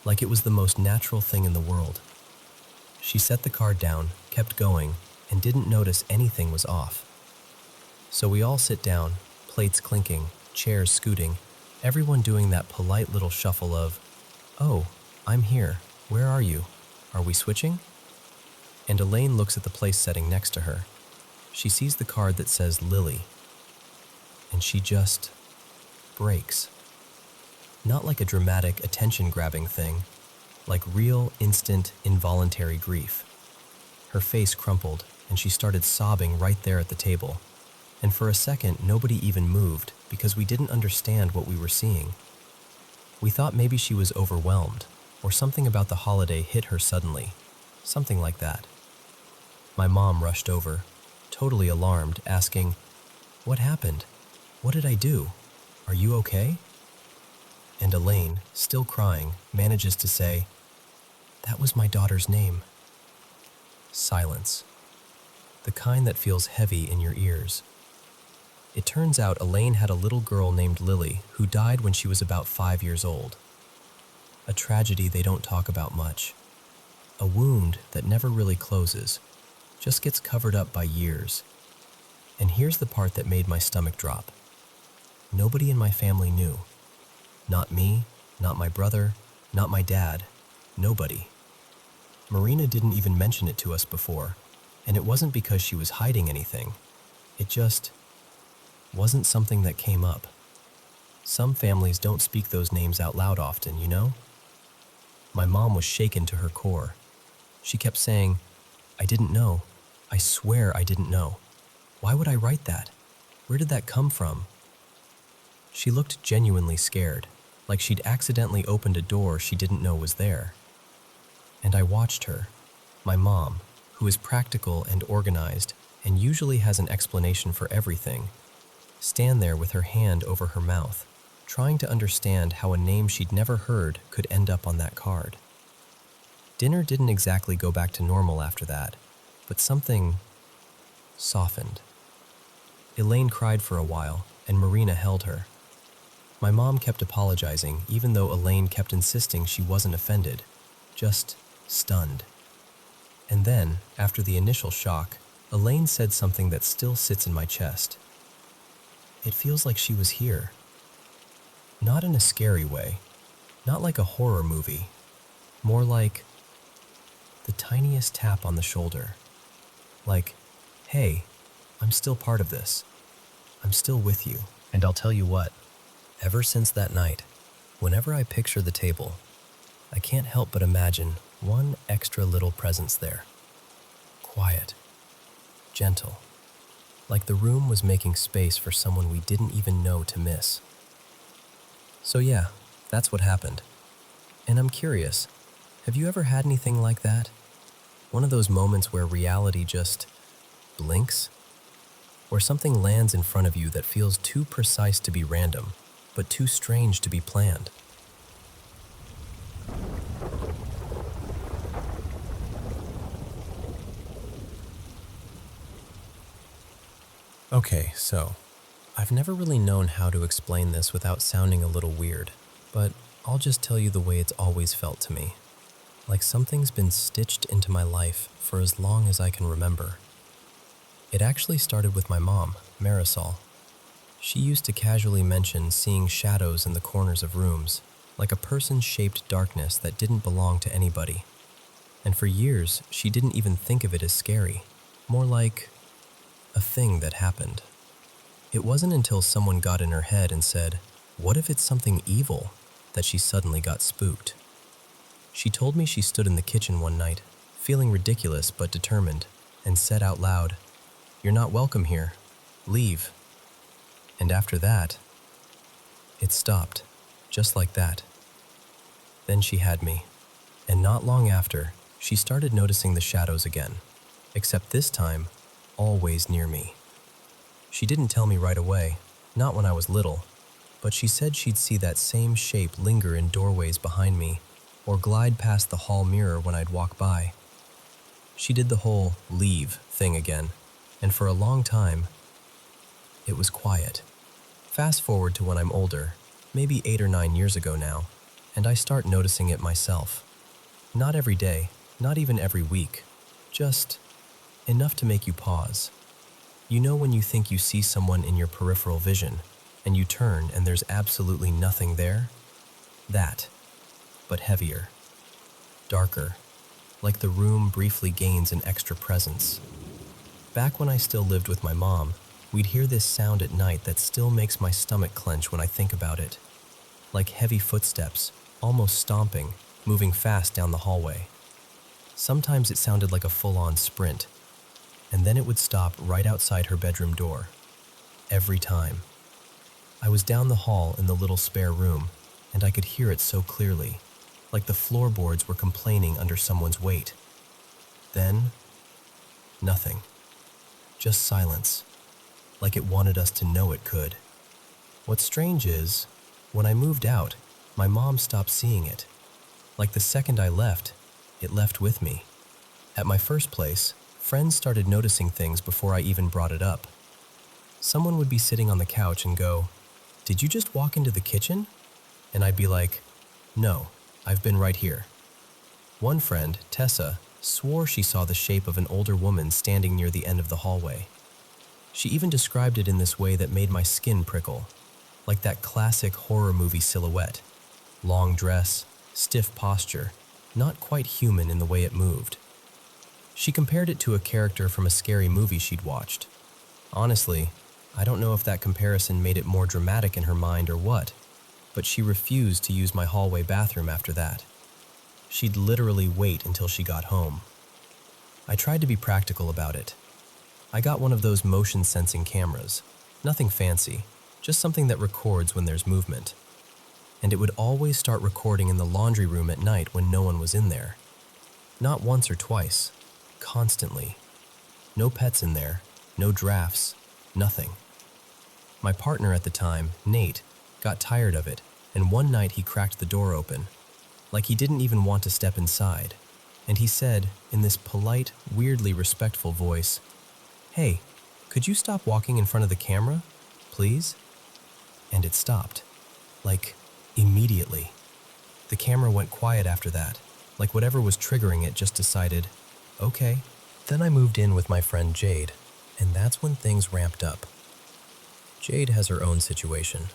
Like it was the most natural thing in the world. She set the card down, kept going, and didn't notice anything was off. So we all sit down, plates clinking, chairs scooting, everyone doing that polite little shuffle of, "Oh, I'm here. Where are you? Are we switching?" And Elaine looks at the place setting next to her. She sees the card that says Lily. And she just breaks. Not like a dramatic, attention-grabbing thing, like real, instant, involuntary grief. Her face crumpled, and she started sobbing right there at the table. And for a second, nobody even moved because we didn't understand what we were seeing. We thought maybe she was overwhelmed, or something about the holiday hit her suddenly. Something like that. My mom rushed over, totally alarmed, asking, "What happened? What did I do? Are you okay?" And Elaine, still crying, manages to say, "That was my daughter's name." Silence. The kind that feels heavy in your ears. It turns out Elaine had a little girl named Lily who died when she was about 5 years old. A tragedy they don't talk about much. A wound that never really closes. just gets covered up by years. And here's the part that made my stomach drop. Nobody in my family knew. Not me, not my brother, not my dad, nobody. Marina didn't even mention it to us before, and it wasn't because she was hiding anything. It just wasn't something that came up. Some families don't speak those names out loud often, you know? My mom was shaken to her core. She kept saying, "I didn't know. I swear I didn't know. Why would I write that? Where did that come from?" She looked genuinely scared, like she'd accidentally opened a door she didn't know was there. And I watched her, my mom, who is practical and organized and usually has an explanation for everything, stand there with her hand over her mouth, trying to understand how a name she'd never heard could end up on that card. Dinner didn't exactly go back to normal after that, but something softened. Elaine cried for a while, and Marina held her. My mom kept apologizing, even though Elaine kept insisting she wasn't offended, just stunned. And then, after the initial shock, Elaine said something that still sits in my chest. "It feels like she was here." Not in a scary way, not like a horror movie, more like the tiniest tap on the shoulder. Like, "Hey, I'm still part of this. I'm still with you." And I'll tell you what, ever since that night, whenever I picture the table, I can't help but imagine one extra little presence there. Quiet, gentle, like the room was making space for someone we didn't even know to miss. So yeah, that's what happened. And I'm curious, have you ever had anything like that? One of those moments where reality just blinks? Where something lands in front of you that feels too precise to be random, but too strange to be planned? Okay, so I've never really known how to explain this without sounding a little weird, but I'll just tell you the way it's always felt to me. Like something's been stitched into my life for as long as I can remember. It actually started with my mom, Marisol. She used to casually mention seeing shadows in the corners of rooms, like a person-shaped darkness that didn't belong to anybody. And for years, she didn't even think of it as scary, more like a thing that happened. It wasn't until someone got in her head and said, "What if it's something evil?" that she suddenly got spooked. She told me she stood in the kitchen one night, feeling ridiculous but determined, and said out loud, "You're not welcome here. Leave." And after that, it stopped, just like that. Then she had me, and not long after, she started noticing the shadows again, except this time, always near me. She didn't tell me right away, not when I was little, but she said she'd see that same shape linger in doorways behind me, or glide past the hall mirror when I'd walk by. She did the whole leave thing again, and for a long time, it was quiet. Fast forward to when I'm older, maybe 8 or 9 years ago now, and I start noticing it myself. Not every day, not even every week, just enough to make you pause. You know when you think you see someone in your peripheral vision, and you turn and there's absolutely nothing there? That, but heavier, darker, like the room briefly gains an extra presence. Back when I still lived with my mom, we'd hear this sound at night that still makes my stomach clench when I think about it. Like heavy footsteps, almost stomping, moving fast down the hallway. Sometimes it sounded like a full-on sprint, and then it would stop right outside her bedroom door. Every time. I was down the hall in the little spare room, and I could hear it so clearly, like the floorboards were complaining under someone's weight. Then, nothing. Just silence, like it wanted us to know it could. What's strange is, when I moved out, my mom stopped seeing it. Like the second I left, it left with me. At my first place, friends started noticing things before I even brought it up. Someone would be sitting on the couch and go, "Did you just walk into the kitchen?" And I'd be like, "No, I've been right here." One friend, Tessa, swore she saw the shape of an older woman standing near the end of the hallway. She even described it in this way that made my skin prickle, like that classic horror movie silhouette. Long dress, stiff posture, not quite human in the way it moved. She compared it to a character from a scary movie she'd watched. Honestly, I don't know if that comparison made it more dramatic in her mind or what, but she refused to use my hallway bathroom after that. She'd literally wait until she got home. I tried to be practical about it. I got one of those motion-sensing cameras. Nothing fancy, just something that records when there's movement. And it would always start recording in the laundry room at night when no one was in there. Not once or twice, constantly. No pets in there, no drafts, nothing. My partner at the time, Nate, got tired of it, and one night he cracked the door open, like he didn't even want to step inside, and he said, in this polite, weirdly respectful voice, "Hey, could you stop walking in front of the camera, please?" And it stopped, like, immediately. The camera went quiet after that, like whatever was triggering it just decided, okay. Then I moved in with my friend Jade, and that's when things ramped up. Jade has her own situation.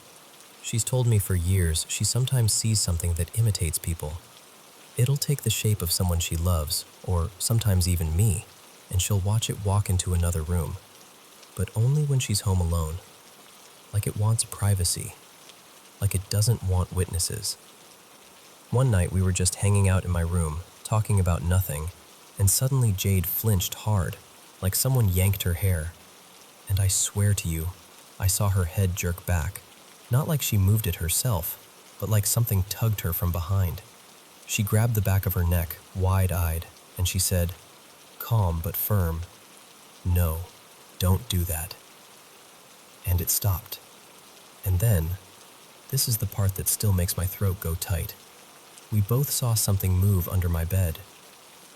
She's told me for years she sometimes sees something that imitates people. It'll take the shape of someone she loves, or sometimes even me, and she'll watch it walk into another room, but only when she's home alone. Like it wants privacy. Like it doesn't want witnesses. One night we were just hanging out in my room, talking about nothing, and suddenly Jade flinched hard, like someone yanked her hair. And I swear to you, I saw her head jerk back, not like she moved it herself, but like something tugged her from behind. She grabbed the back of her neck, wide-eyed, and she said, calm but firm, "No, don't do that." And it stopped. And then, this is the part that still makes my throat go tight. We both saw something move under my bed,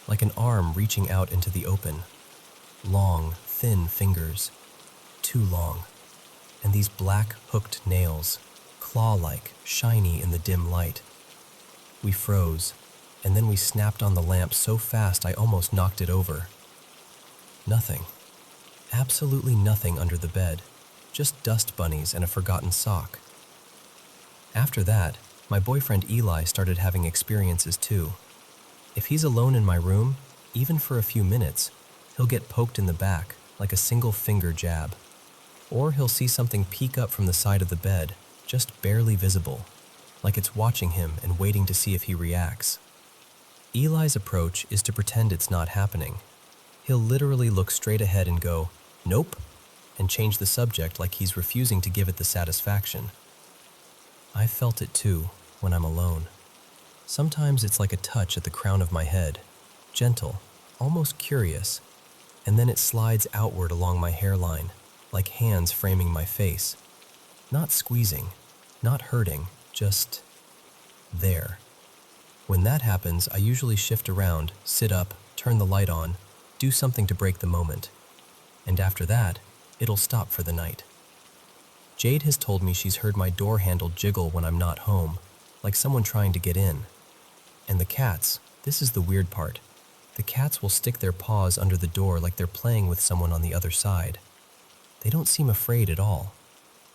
like an arm reaching out into the open. Long, thin fingers, too long, and these black, hooked nails, claw-like, shiny in the dim light. We froze, and then we snapped on the lamp so fast I almost knocked it over. Nothing. Absolutely nothing under the bed, just dust bunnies and a forgotten sock. After that, my boyfriend Eli started having experiences too. If he's alone in my room, even for a few minutes, he'll get poked in the back, like a single finger jab. Or he'll see something peek up from the side of the bed, just barely visible, like it's watching him and waiting to see if he reacts. Eli's approach is to pretend it's not happening. He'll literally look straight ahead and go, "Nope," and change the subject like he's refusing to give it the satisfaction. I've felt it too, when I'm alone. Sometimes it's like a touch at the crown of my head, gentle, almost curious, and then it slides outward along my hairline, like hands framing my face. Not squeezing, not hurting, just there. When that happens, I usually shift around, sit up, turn the light on, do something to break the moment. And after that, it'll stop for the night. Jade has told me she's heard my door handle jiggle when I'm not home, like someone trying to get in. And the cats, this is the weird part. The cats will stick their paws under the door like they're playing with someone on the other side. They don't seem afraid at all.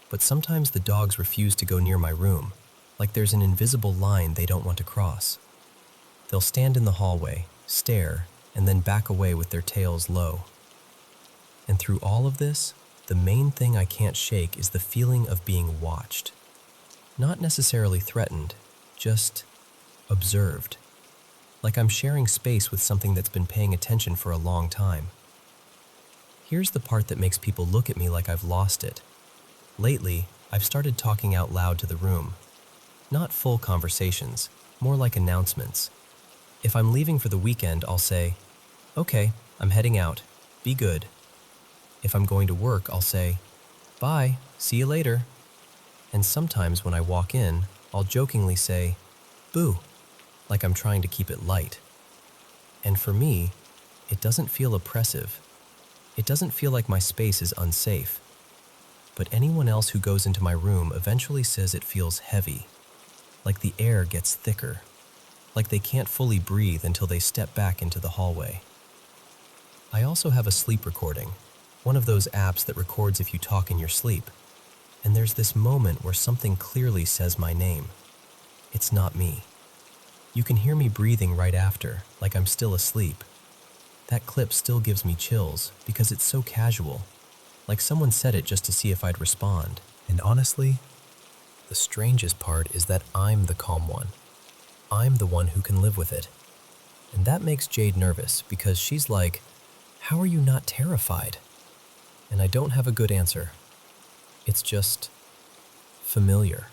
But sometimes the dogs refuse to go near my room, like there's an invisible line they don't want to cross. They'll stand in the hallway, stare, and then back away with their tails low. And through all of this, the main thing I can't shake is the feeling of being watched. Not necessarily threatened, just observed. Like I'm sharing space with something that's been paying attention for a long time. Here's the part that makes people look at me like I've lost it. Lately, I've started talking out loud to the room. Not full conversations, more like announcements. If I'm leaving for the weekend, I'll say, "Okay, I'm heading out. Be good." If I'm going to work, I'll say, "Bye, see you later." And sometimes when I walk in, I'll jokingly say, "Boo," like I'm trying to keep it light. And for me, it doesn't feel oppressive. It doesn't feel like my space is unsafe. But anyone else who goes into my room eventually says it feels heavy, like the air gets thicker. like they can't fully breathe until they step back into the hallway. I also have a sleep recording, one of those apps that records if you talk in your sleep, and there's this moment where something clearly says my name. It's not me. You can hear me breathing right after, like I'm still asleep. That clip still gives me chills because it's so casual, like someone said it just to see if I'd respond. And honestly, the strangest part is that I'm the calm one. I'm the one who can live with it. And that makes Jade nervous because she's like, "How are you not terrified?" And I don't have a good answer. It's just familiar.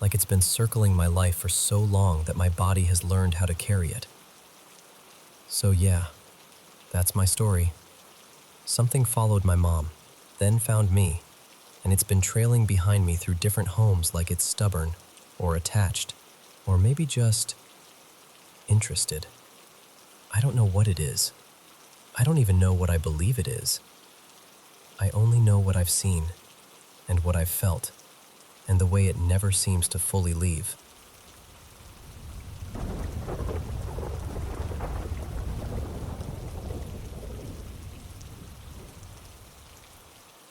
Like it's been circling my life for so long that my body has learned how to carry it. So yeah, that's my story. Something followed my mom, then found me, and it's been trailing behind me through different homes like it's stubborn, or attached, or maybe just interested. I don't know what it is. I don't even know what I believe it is. I only know what I've seen, and what I've felt, and the way it never seems to fully leave.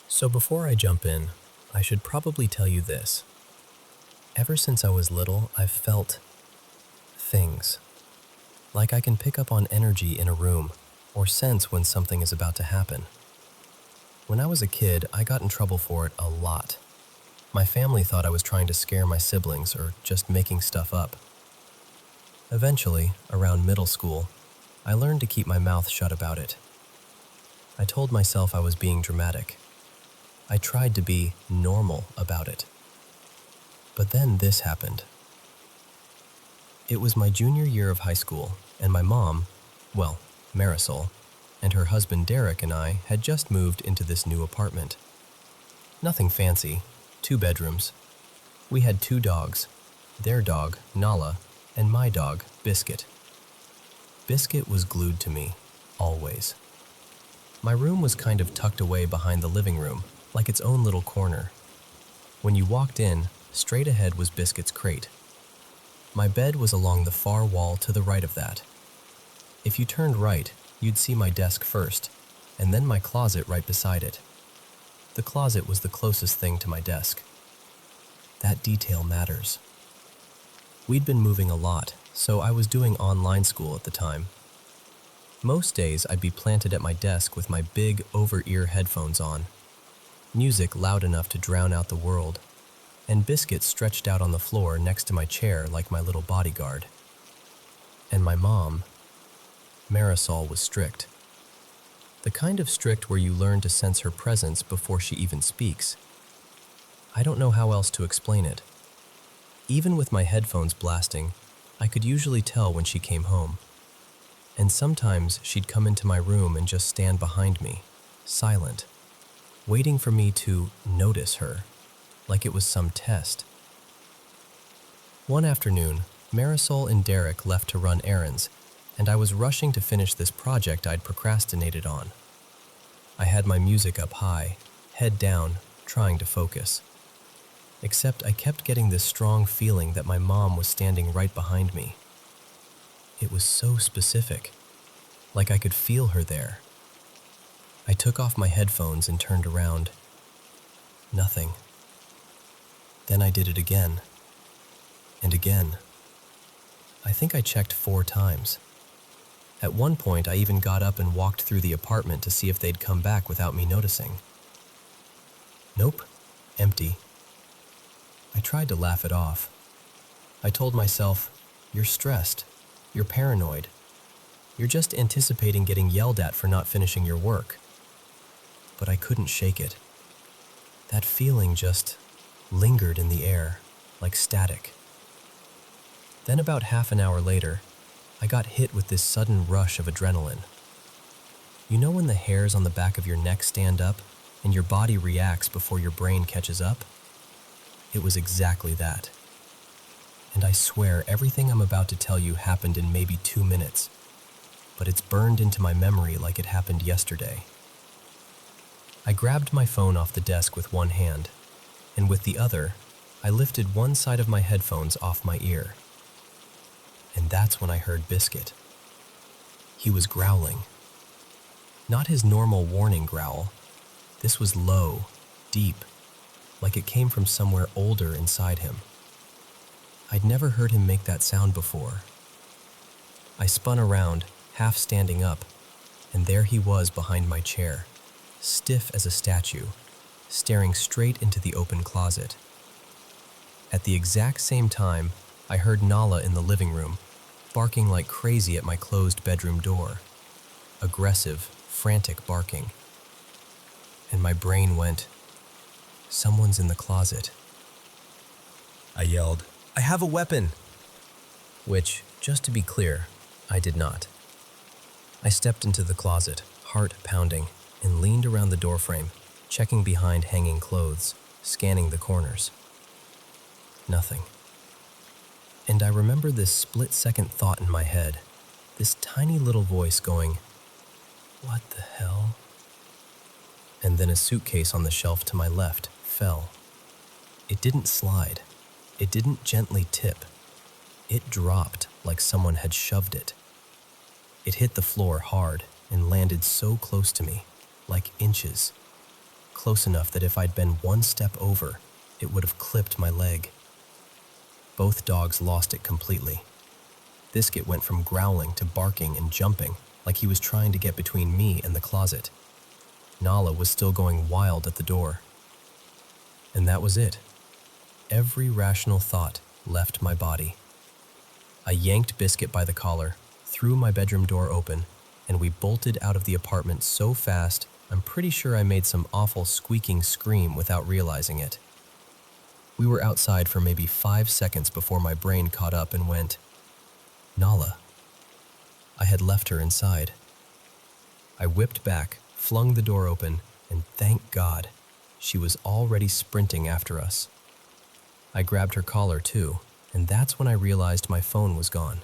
So before I jump in, I should probably tell you this. Ever since I was little, I've felt things. Like I can pick up on energy in a room, or sense when something is about to happen. When I was a kid, I got in trouble for it a lot. My family thought I was trying to scare my siblings or just making stuff up. Eventually, around middle school, I learned to keep my mouth shut about it. I told myself I was being dramatic. I tried to be normal about it. But then this happened. It was my junior year of high school, and my mom, well, Marisol, and her husband Derek and I had just moved into this new apartment. Nothing fancy, 2 bedrooms. We had 2 dogs, their dog, Nala, and my dog, Biscuit. Biscuit was glued to me, always. My room was kind of tucked away behind the living room, like its own little corner. When you walked in, straight ahead was Biscuit's crate. My bed was along the far wall to the right of that. If you turned right, you'd see my desk first, and then my closet right beside it. The closet was the closest thing to my desk. That detail matters. We'd been moving a lot, so I was doing online school at the time. Most days I'd be planted at my desk with my big over-ear headphones on, music loud enough to drown out the world, and Biscuit stretched out on the floor next to my chair like my little bodyguard. And my mom, Marisol, was strict. The kind of strict where you learn to sense her presence before she even speaks. I don't know how else to explain it. Even with my headphones blasting, I could usually tell when she came home. And sometimes she'd come into my room and just stand behind me, silent, waiting for me to notice her, like it was some test. One afternoon, Marisol and Derek left to run errands, and I was rushing to finish this project I'd procrastinated on. I had my music up high, head down, trying to focus. Except I kept getting this strong feeling that my mom was standing right behind me. It was so specific, like I could feel her there. I took off my headphones and turned around. Nothing. Then I did it again. And again. I think I checked 4 times. At one point, I even got up and walked through the apartment to see if they'd come back without me noticing. Nope, empty. I tried to laugh it off. I told myself, "You're stressed. You're paranoid. You're just anticipating getting yelled at for not finishing your work." But I couldn't shake it. That feeling just lingered in the air, like static. Then about half an hour later, I got hit with this sudden rush of adrenaline. You know when the hairs on the back of your neck stand up and your body reacts before your brain catches up? It was exactly that. And I swear everything I'm about to tell you happened in maybe 2 minutes, but it's burned into my memory like it happened yesterday. I grabbed my phone off the desk with one hand, and with the other, I lifted one side of my headphones off my ear. And that's when I heard Biscuit. He was growling. Not his normal warning growl. This was low, deep, like it came from somewhere older inside him. I'd never heard him make that sound before. I spun around, half standing up, and there he was behind my chair, stiff as a statue, staring straight into the open closet. At the exact same time, I heard Nala in the living room, barking like crazy at my closed bedroom door. Aggressive, frantic barking. And my brain went, "Someone's in the closet." I yelled, "I have a weapon!" Which, just to be clear, I did not. I stepped into the closet, heart pounding, and leaned around the doorframe, checking behind hanging clothes, scanning the corners. Nothing. And I remember this split-second thought in my head, this tiny little voice going, "What the hell?" And then a suitcase on the shelf to my left fell. It didn't slide. It didn't gently tip. It dropped like someone had shoved it. It hit the floor hard and landed so close to me, like inches. Close enough that if I'd been one step over, it would have clipped my leg. Both dogs lost it completely. Biscuit went from growling to barking and jumping, like he was trying to get between me and the closet. Nala was still going wild at the door. And that was it. Every rational thought left my body. I yanked Biscuit by the collar, threw my bedroom door open, and we bolted out of the apartment so fast, I'm pretty sure I made some awful squeaking scream without realizing it. We were outside for maybe 5 seconds before my brain caught up and went, "Nala." I had left her inside. I whipped back, flung the door open, and thank God, she was already sprinting after us. I grabbed her collar too, and that's when I realized my phone was gone.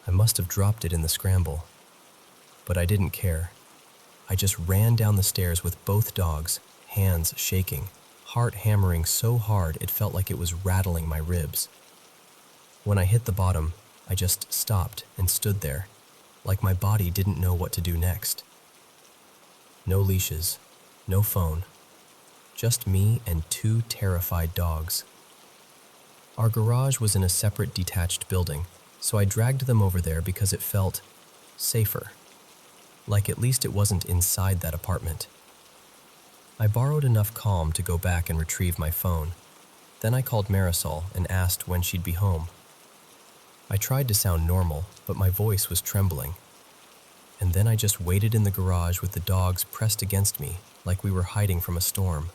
I must have dropped it in the scramble. But I didn't care. I just ran down the stairs with both dogs, hands shaking, heart hammering so hard it felt like it was rattling my ribs. When I hit the bottom, I just stopped and stood there, like my body didn't know what to do next. No leashes, no phone, just me and 2 terrified dogs. Our garage was in a separate detached building, so I dragged them over there because it felt safer. Like at least it wasn't inside that apartment. I borrowed enough calm to go back and retrieve my phone. Then I called Marisol and asked when she'd be home. I tried to sound normal, but my voice was trembling. And then I just waited in the garage with the dogs pressed against me like we were hiding from a storm.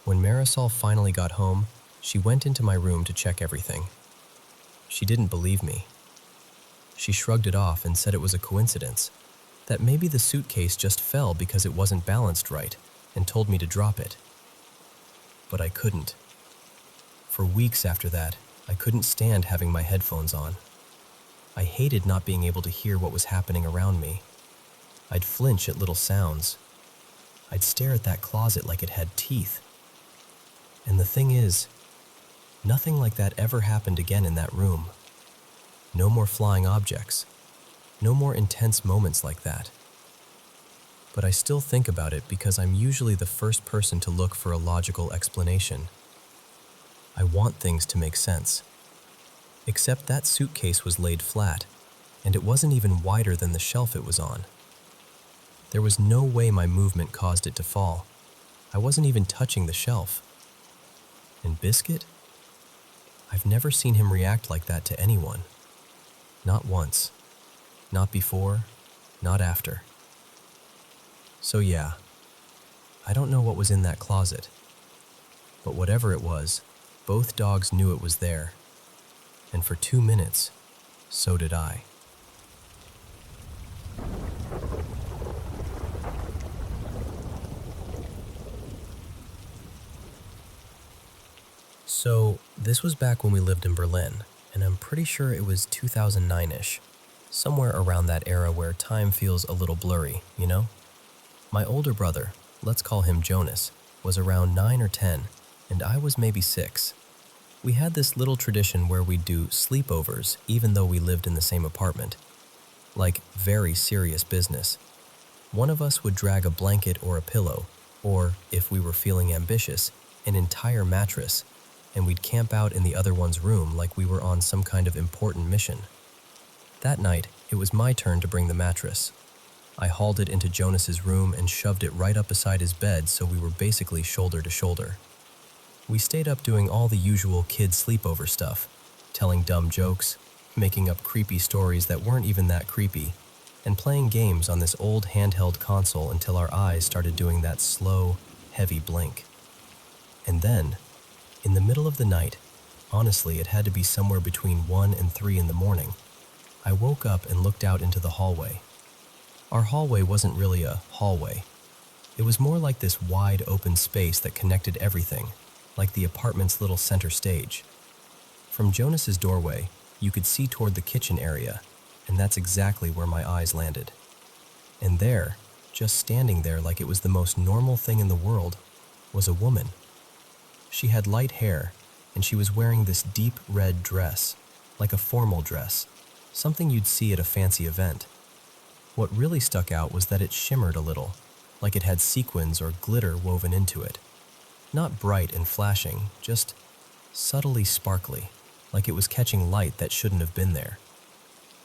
When Marisol finally got home, she went into my room to check everything. She didn't believe me. She shrugged it off and said it was a coincidence, that maybe the suitcase just fell because it wasn't balanced right, and told me to drop it. But I couldn't. For weeks after that, I couldn't stand having my headphones on. I hated not being able to hear what was happening around me. I'd flinch at little sounds. I'd stare at that closet like it had teeth. And the thing is, nothing like that ever happened again in that room. No more flying objects. No more intense moments like that. But I still think about it because I'm usually the first person to look for a logical explanation. I want things to make sense. Except that suitcase was laid flat, and it wasn't even wider than the shelf it was on. There was no way my movement caused it to fall. I wasn't even touching the shelf. And Biscuit? I've never seen him react like that to anyone. Not once. Not before, not after. So yeah, I don't know what was in that closet. But whatever it was, both dogs knew it was there. And for 2 minutes, so did I. So, this was back when we lived in Berlin, and I'm pretty sure it was 2009-ish. Somewhere around that era where time feels a little blurry, you know? My older brother, let's call him Jonas, was around 9 or 10, and I was maybe 6. We had this little tradition where we'd do sleepovers even though we lived in the same apartment. Like very serious business. One of us would drag a blanket or a pillow, or, if we were feeling ambitious, an entire mattress, and we'd camp out in the other one's room like we were on some kind of important mission. That night, it was my turn to bring the mattress. I hauled it into Jonas's room and shoved it right up beside his bed so we were basically shoulder to shoulder. We stayed up doing all the usual kid sleepover stuff, telling dumb jokes, making up creepy stories that weren't even that creepy, and playing games on this old handheld console until our eyes started doing that slow, heavy blink. And then, in the middle of the night, honestly it had to be somewhere between 1 and 3 in the morning, I woke up and looked out into the hallway. Our hallway wasn't really a hallway. It was more like this wide open space that connected everything, like the apartment's little center stage. From Jonas's doorway, you could see toward the kitchen area, and that's exactly where my eyes landed. And there, just standing there like it was the most normal thing in the world, was a woman. She had light hair, and she was wearing this deep red dress, like a formal dress, something you'd see at a fancy event. What really stuck out was that it shimmered a little, like it had sequins or glitter woven into it. Not bright and flashing, just subtly sparkly, like it was catching light that shouldn't have been there.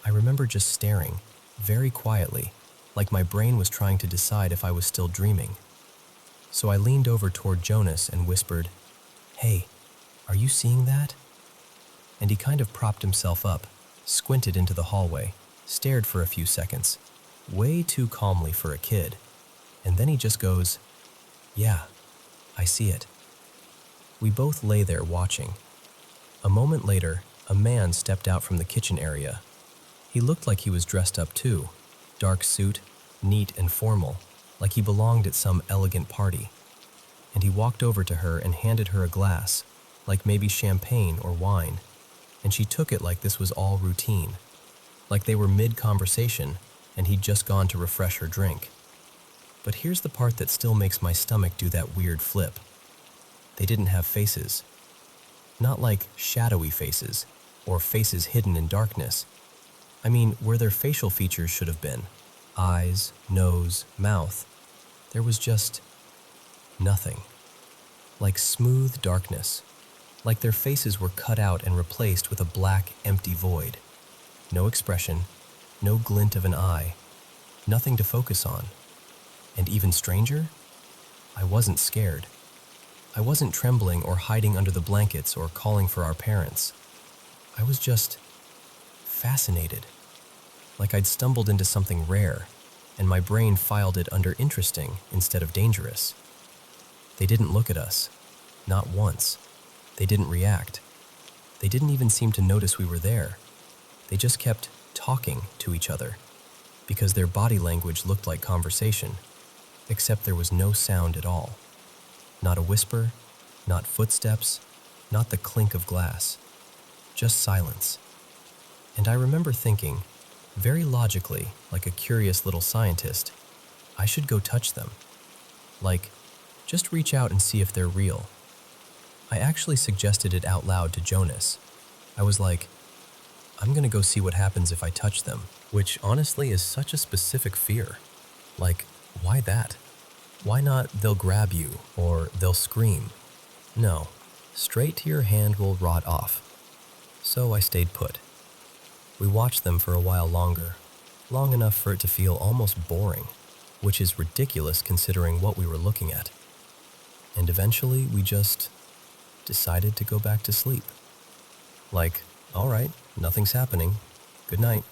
I remember just staring, very quietly, like my brain was trying to decide if I was still dreaming. So I leaned over toward Jonas and whispered, "Hey, are you seeing that?" And he kind of propped himself up, squinted into the hallway, stared for a few seconds, way too calmly for a kid, and then he just goes, "Yeah, I see it." We both lay there watching. A moment later, a man stepped out from the kitchen area. He looked like he was dressed up too, dark suit, neat and formal, like he belonged at some elegant party. And he walked over to her and handed her a glass, like maybe champagne or wine, and she took it like this was all routine, like they were mid-conversation and he'd just gone to refresh her drink. But here's the part that still makes my stomach do that weird flip. They didn't have faces. Not like shadowy faces, or faces hidden in darkness. I mean, where their facial features should have been. Eyes, nose, mouth. There was just nothing. Like smooth darkness. Like their faces were cut out and replaced with a black, empty void. No expression, no glint of an eye, nothing to focus on. And even stranger, I wasn't scared. I wasn't trembling or hiding under the blankets or calling for our parents. I was just fascinated, like I'd stumbled into something rare, and my brain filed it under interesting instead of dangerous. They didn't look at us, not once. They didn't react. They didn't even seem to notice we were there. They just kept talking to each other, because their body language looked like conversation, except there was no sound at all. Not a whisper, not footsteps, not the clink of glass. Just silence. And I remember thinking, very logically, like a curious little scientist, I should go touch them. Like, just reach out and see if they're real. I actually suggested it out loud to Jonas. I was like, I'm gonna go see what happens if I touch them, which honestly is such a specific fear. Like, why that? Why not they'll grab you or they'll scream? No, straight to your hand will rot off. So I stayed put. We watched them for a while longer, long enough for it to feel almost boring, which is ridiculous considering what we were looking at. And eventually we just decided to go back to sleep. Like, all right, nothing's happening. Good night.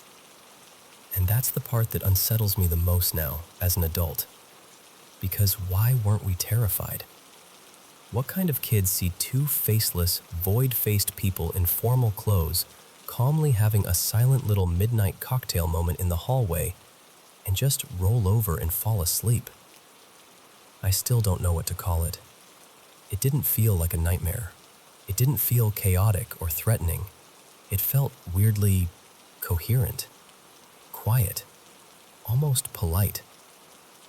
And that's the part that unsettles me the most now as an adult. Because why weren't we terrified? What kind of kids see two faceless, void-faced people in formal clothes calmly having a silent little midnight cocktail moment in the hallway and just roll over and fall asleep? I still don't know what to call it. It didn't feel like a nightmare. It didn't feel chaotic or threatening. It felt weirdly coherent, quiet, almost polite.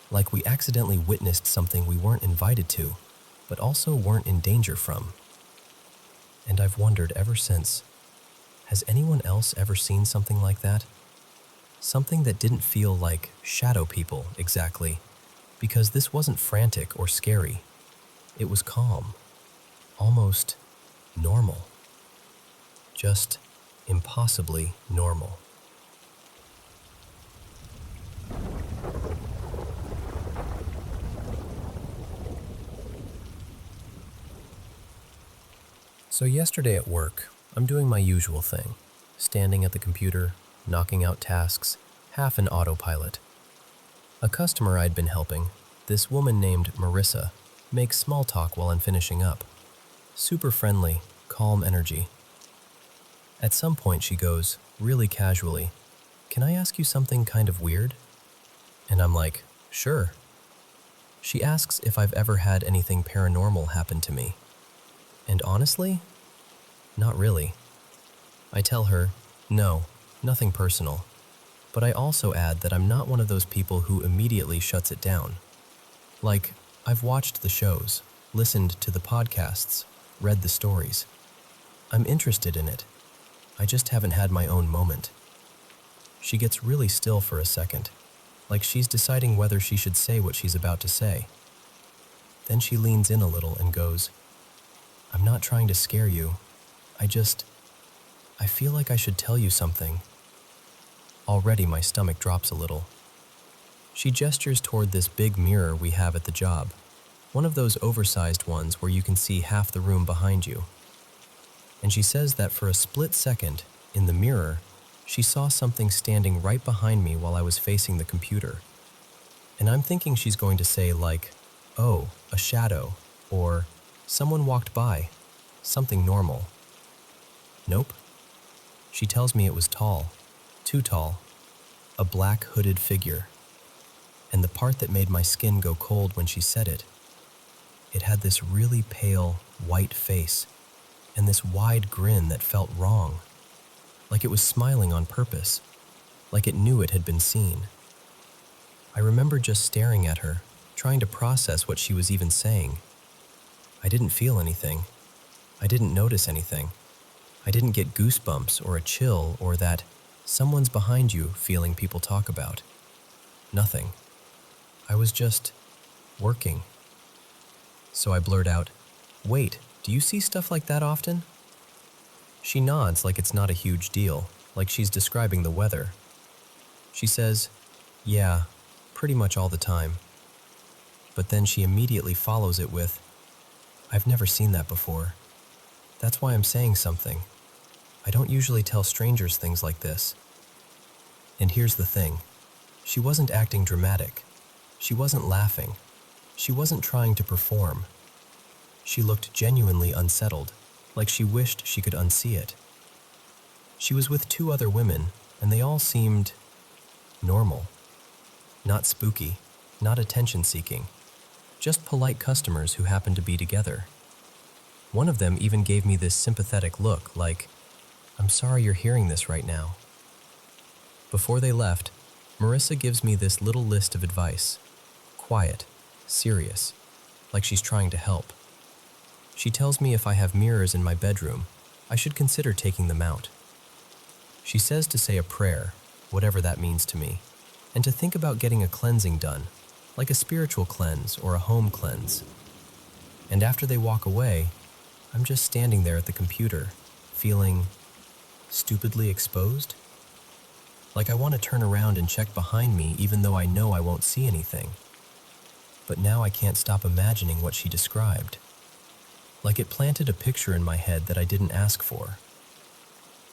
Like we accidentally witnessed something we weren't invited to, but also weren't in danger from. And I've wondered ever since, has anyone else ever seen something like that? Something that didn't feel like shadow people exactly, because this wasn't frantic or scary. It was calm, almost normal. Just impossibly normal. So yesterday at work, I'm doing my usual thing, standing at the computer, knocking out tasks, half in autopilot. A customer I'd been helping, this woman named Marissa, makes small talk while I'm finishing up. Super friendly, calm energy. At some point she goes, really casually, "Can I ask you something kind of weird?" And I'm like, "Sure." She asks if I've ever had anything paranormal happen to me. And honestly, not really. I tell her, no, nothing personal. But I also add that I'm not one of those people who immediately shuts it down. Like, I've watched the shows, listened to the podcasts, read the stories. I'm interested in it. I just haven't had my own moment. She gets really still for a second, like she's deciding whether she should say what she's about to say. Then she leans in a little and goes, "I'm not trying to scare you. I feel like I should tell you something." Already my stomach drops a little. She gestures toward this big mirror we have at the job, one of those oversized ones where you can see half the room behind you. And she says that for a split second, in the mirror, she saw something standing right behind me while I was facing the computer. And I'm thinking she's going to say like, "Oh, a shadow," or "Someone walked by," something normal. Nope. She tells me it was tall, too tall, a black hooded figure. And the part that made my skin go cold when she said it, it had this really pale, white face, and this wide grin that felt wrong, like it was smiling on purpose, like it knew it had been seen. I remember just staring at her, trying to process what she was even saying. I didn't feel anything. I didn't notice anything. I didn't get goosebumps or a chill or that someone's behind you feeling people talk about. Nothing. I was just working. So I blurt out, "Wait, do you see stuff like that often?" She nods like it's not a huge deal, like she's describing the weather. She says, "Yeah, pretty much all the time." But then she immediately follows it with, "I've never seen that before. That's why I'm saying something. I don't usually tell strangers things like this." And here's the thing. She wasn't acting dramatic. She wasn't laughing. She wasn't trying to perform. She looked genuinely unsettled, like she wished she could unsee it. She was with 2 other women, and they all seemed normal. Not spooky, not attention-seeking, just polite customers who happened to be together. One of them even gave me this sympathetic look, like, "I'm sorry you're hearing this right now." Before they left, Marissa gives me this little list of advice. Quiet, serious, like she's trying to help. She tells me if I have mirrors in my bedroom, I should consider taking them out. She says to say a prayer, whatever that means to me, and to think about getting a cleansing done, like a spiritual cleanse or a home cleanse. And after they walk away, I'm just standing there at the computer, feeling stupidly exposed. Like I want to turn around and check behind me even though I know I won't see anything. But now I can't stop imagining what she described. Like it planted a picture in my head that I didn't ask for.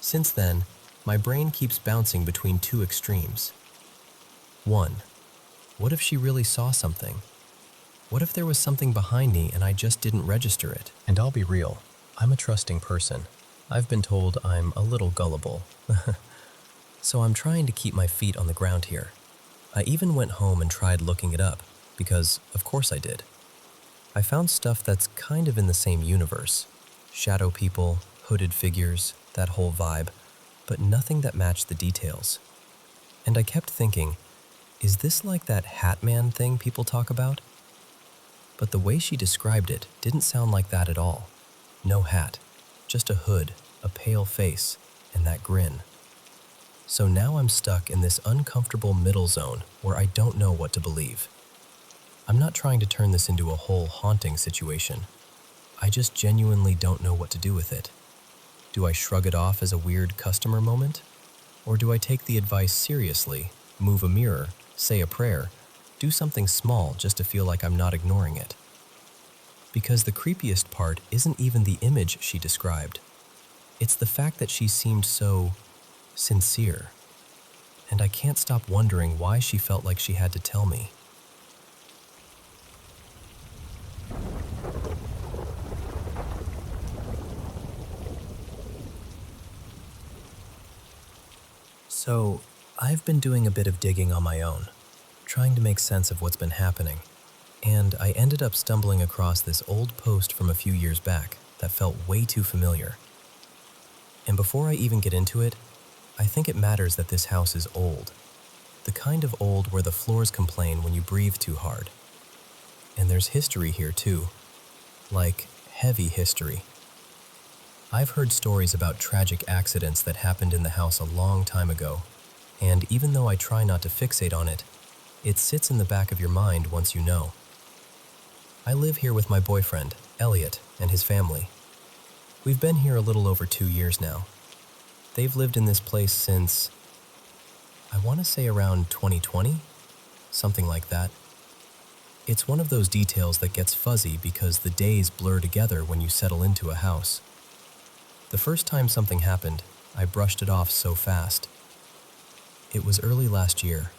Since then, my brain keeps bouncing between 2 extremes. 1. What if she really saw something? What if there was something behind me and I just didn't register it? And I'll be real, I'm a trusting person. I've been told I'm a little gullible. So I'm trying to keep my feet on the ground here. I even went home and tried looking it up, because of course I did. I found stuff that's kind of in the same universe. Shadow people, hooded figures, that whole vibe, but nothing that matched the details. And I kept thinking, is this like that Hat Man thing people talk about? But the way she described it didn't sound like that at all. No hat, just a hood, a pale face, and that grin. So now I'm stuck in this uncomfortable middle zone where I don't know what to believe. I'm not trying to turn this into a whole haunting situation. I just genuinely don't know what to do with it. Do I shrug it off as a weird customer moment? Or do I take the advice seriously, move a mirror, say a prayer, do something small just to feel like I'm not ignoring it? Because the creepiest part isn't even the image she described. It's the fact that she seemed so sincere. And I can't stop wondering why she felt like she had to tell me. So, I've been doing a bit of digging on my own, trying to make sense of what's been happening, and I ended up stumbling across this old post from a few years back that felt way too familiar. And before I even get into it, I think it matters that this house is old, the kind of old where the floors complain when you breathe too hard. And there's history here too, like heavy history. I've heard stories about tragic accidents that happened in the house a long time ago, and even though I try not to fixate on it, it sits in the back of your mind once you know. I live here with my boyfriend, Elliot, and his family. We've been here a little over 2 years now. They've lived in this place since, I want to say around 2020, something like that. It's one of those details that gets fuzzy because the days blur together when you settle into a house. The first time something happened, I brushed it off so fast. It was early last year.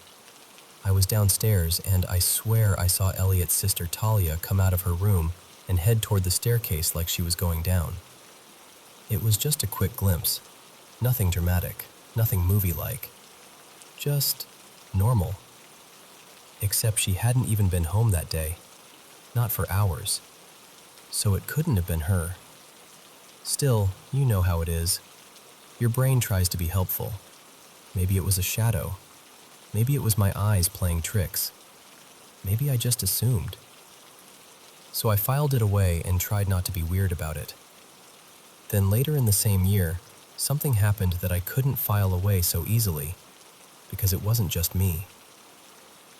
I was downstairs and I swear I saw Elliot's sister Talia come out of her room and head toward the staircase like she was going down. It was just a quick glimpse. Nothing dramatic, nothing movie-like. Just normal. Except she hadn't even been home that day. Not for hours. So it couldn't have been her. Still, you know how it is. Your brain tries to be helpful. Maybe it was a shadow. Maybe it was my eyes playing tricks. Maybe I just assumed. So I filed it away and tried not to be weird about it. Then later in the same year, something happened that I couldn't file away so easily, because it wasn't just me.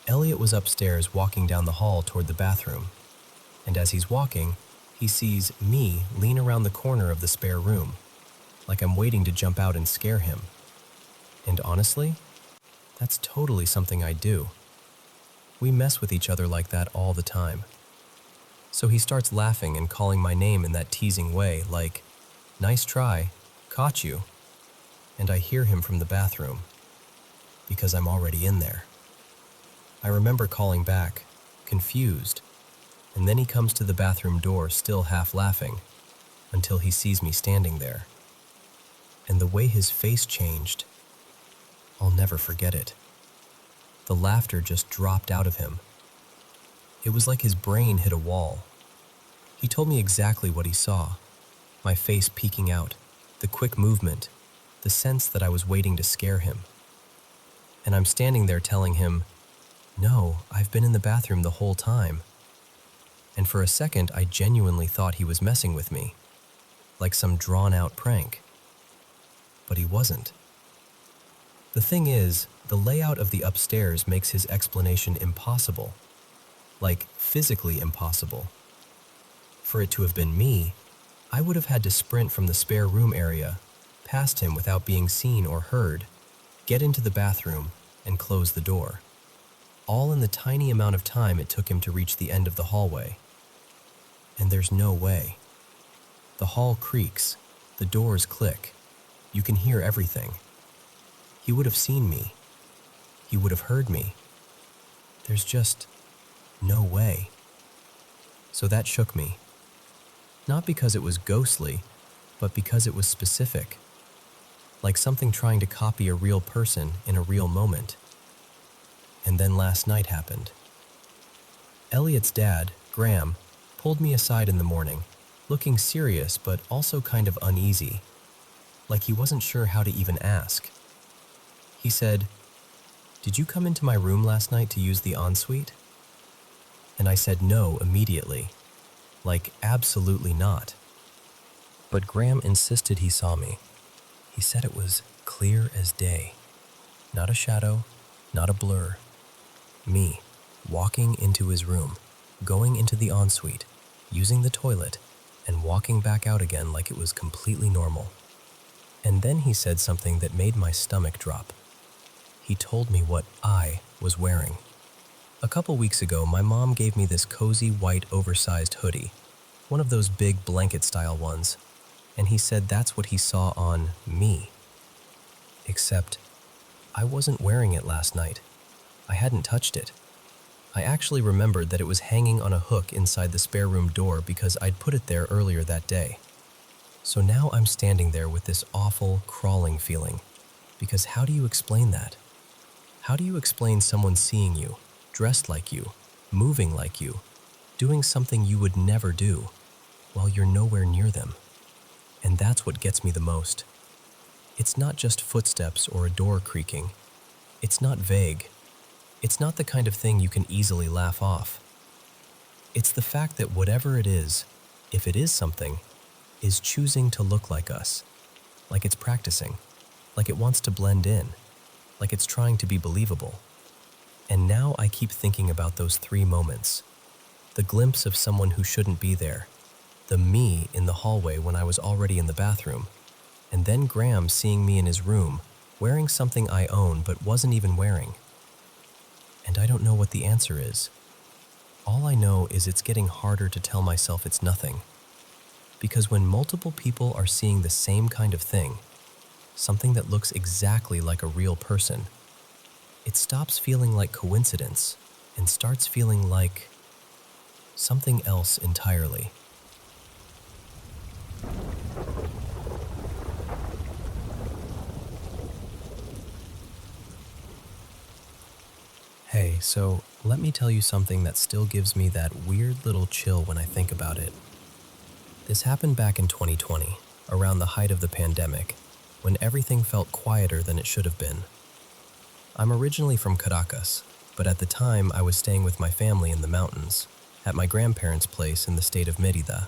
Elliot was upstairs walking down the hall toward the bathroom, and as he's walking, he sees me lean around the corner of the spare room, like I'm waiting to jump out and scare him. And honestly, that's totally something I do. We mess with each other like that all the time. So he starts laughing and calling my name in that teasing way, like, "Nice try, caught you." And I hear him from the bathroom, because I'm already in there. I remember calling back, confused, and then he comes to the bathroom door still half laughing, until he sees me standing there. And the way his face changed, I'll never forget it. The laughter just dropped out of him. It was like his brain hit a wall. He told me exactly what he saw. My face peeking out, the quick movement, the sense that I was waiting to scare him. And I'm standing there telling him, "No, I've been in the bathroom the whole time." And for a second, I genuinely thought he was messing with me, like some drawn-out prank. But he wasn't. The thing is, the layout of the upstairs makes his explanation impossible, like physically impossible. For it to have been me, I would have had to sprint from the spare room area, past him without being seen or heard, get into the bathroom, and close the door. All in the tiny amount of time it took him to reach the end of the hallway. And there's no way. The hall creaks, the doors click. You can hear everything. He would have seen me. He would have heard me. There's just no way. So that shook me. Not because it was ghostly, but because it was specific. Like something trying to copy a real person in a real moment. And then last night happened. Elliot's dad, Graham, pulled me aside in the morning, looking serious but also kind of uneasy, like he wasn't sure how to even ask. He said, "Did you come into my room last night to use the ensuite?" And I said no immediately, like absolutely not. But Graham insisted he saw me. He said it was clear as day. Not a shadow, not a blur. Me, walking into his room, going into the ensuite, using the toilet, and walking back out again like it was completely normal. And then he said something that made my stomach drop. He told me what I was wearing. A couple weeks ago, my mom gave me this cozy white oversized hoodie, one of those big blanket-style ones, and he said that's what he saw on me. Except, I wasn't wearing it last night. I hadn't touched it. I actually remembered that it was hanging on a hook inside the spare room door because I'd put it there earlier that day. So now I'm standing there with this awful, crawling feeling. Because how do you explain that? How do you explain someone seeing you, dressed like you, moving like you, doing something you would never do, while you're nowhere near them? And that's what gets me the most. It's not just footsteps or a door creaking. It's not vague. It's not the kind of thing you can easily laugh off. It's the fact that whatever it is, if it is something, is choosing to look like us, like it's practicing, like it wants to blend in, like it's trying to be believable. And now I keep thinking about those 3 moments. The glimpse of someone who shouldn't be there, the me in the hallway when I was already in the bathroom, and then Graham seeing me in his room, wearing something I own but wasn't even wearing. And I don't know what the answer is. All I know is it's getting harder to tell myself it's nothing. Because when multiple people are seeing the same kind of thing, something that looks exactly like a real person, it stops feeling like coincidence and starts feeling like something else entirely. Hey, so let me tell you something that still gives me that weird little chill when I think about it. This happened back in 2020, around the height of the pandemic, when everything felt quieter than it should have been. I'm originally from Caracas, but at the time I was staying with my family in the mountains, at my grandparents' place in the state of Mérida.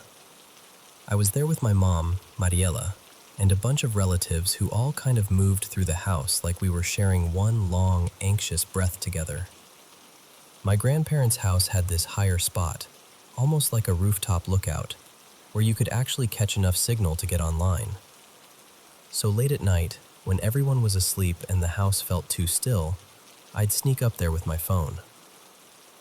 I was there with my mom, Mariela, and a bunch of relatives who all kind of moved through the house like we were sharing one long, anxious breath together. My grandparents' house had this higher spot, almost like a rooftop lookout, where you could actually catch enough signal to get online. So late at night, when everyone was asleep and the house felt too still, I'd sneak up there with my phone.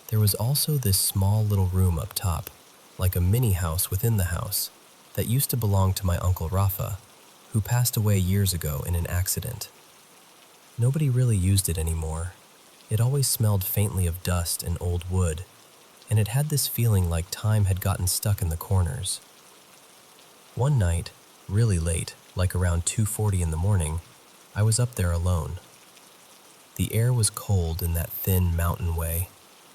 There was also this small little room up top, like a mini house within the house, that used to belong to my Uncle Rafa, who passed away years ago in an accident. Nobody really used it anymore. It always smelled faintly of dust and old wood, and it had this feeling like time had gotten stuck in the corners. One night, really late, like around 2:40 in the morning, I was up there alone. The air was cold in that thin mountain way,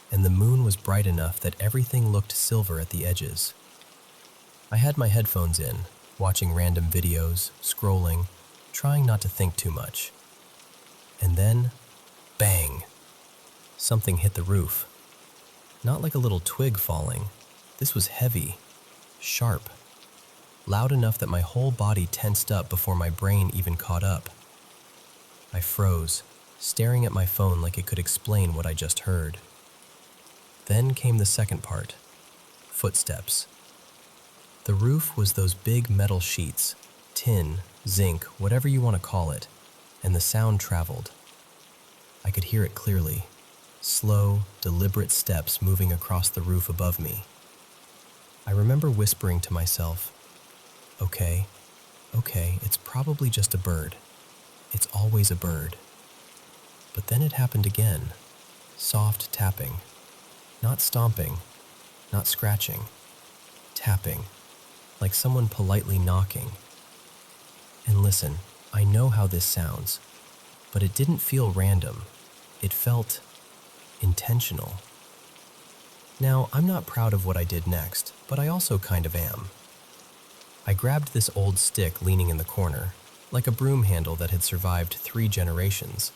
and the moon was bright enough that everything looked silver at the edges. I had my headphones in, watching random videos, scrolling, trying not to think too much. And then, bang! Something hit the roof. Not like a little twig falling. This was heavy, sharp, loud enough that my whole body tensed up before my brain even caught up. I froze, staring at my phone like it could explain what I just heard. Then came the second part, footsteps. The roof was those big metal sheets, tin, zinc, whatever you want to call it, and the sound traveled. I could hear it clearly, slow, deliberate steps moving across the roof above me. I remember whispering to myself, okay, it's probably just a bird. It's always a bird. But then it happened again, soft tapping, not stomping, not scratching, tapping, like someone politely knocking. And listen, I know how this sounds, but it didn't feel random. It felt intentional. Now, I'm not proud of what I did next, but I also kind of am. I grabbed this old stick leaning in the corner, like a broom handle that had survived 3 generations,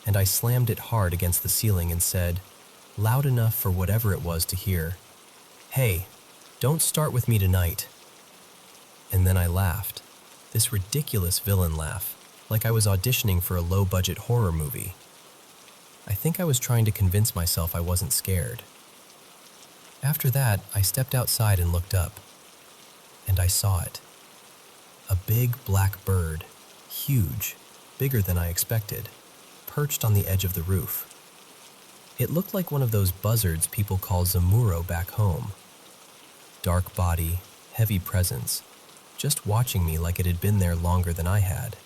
and I slammed it hard against the ceiling and said, loud enough for whatever it was to hear, "Hey, don't start with me tonight." And then I laughed. This ridiculous villain laugh, like I was auditioning for a low-budget horror movie. I think I was trying to convince myself I wasn't scared. After that, I stepped outside and looked up. And I saw it. A big black bird, huge, bigger than I expected, perched on the edge of the roof. It looked like one of those buzzards people call zamuro back home. Dark body, heavy presence, just watching me like it had been there longer than I had.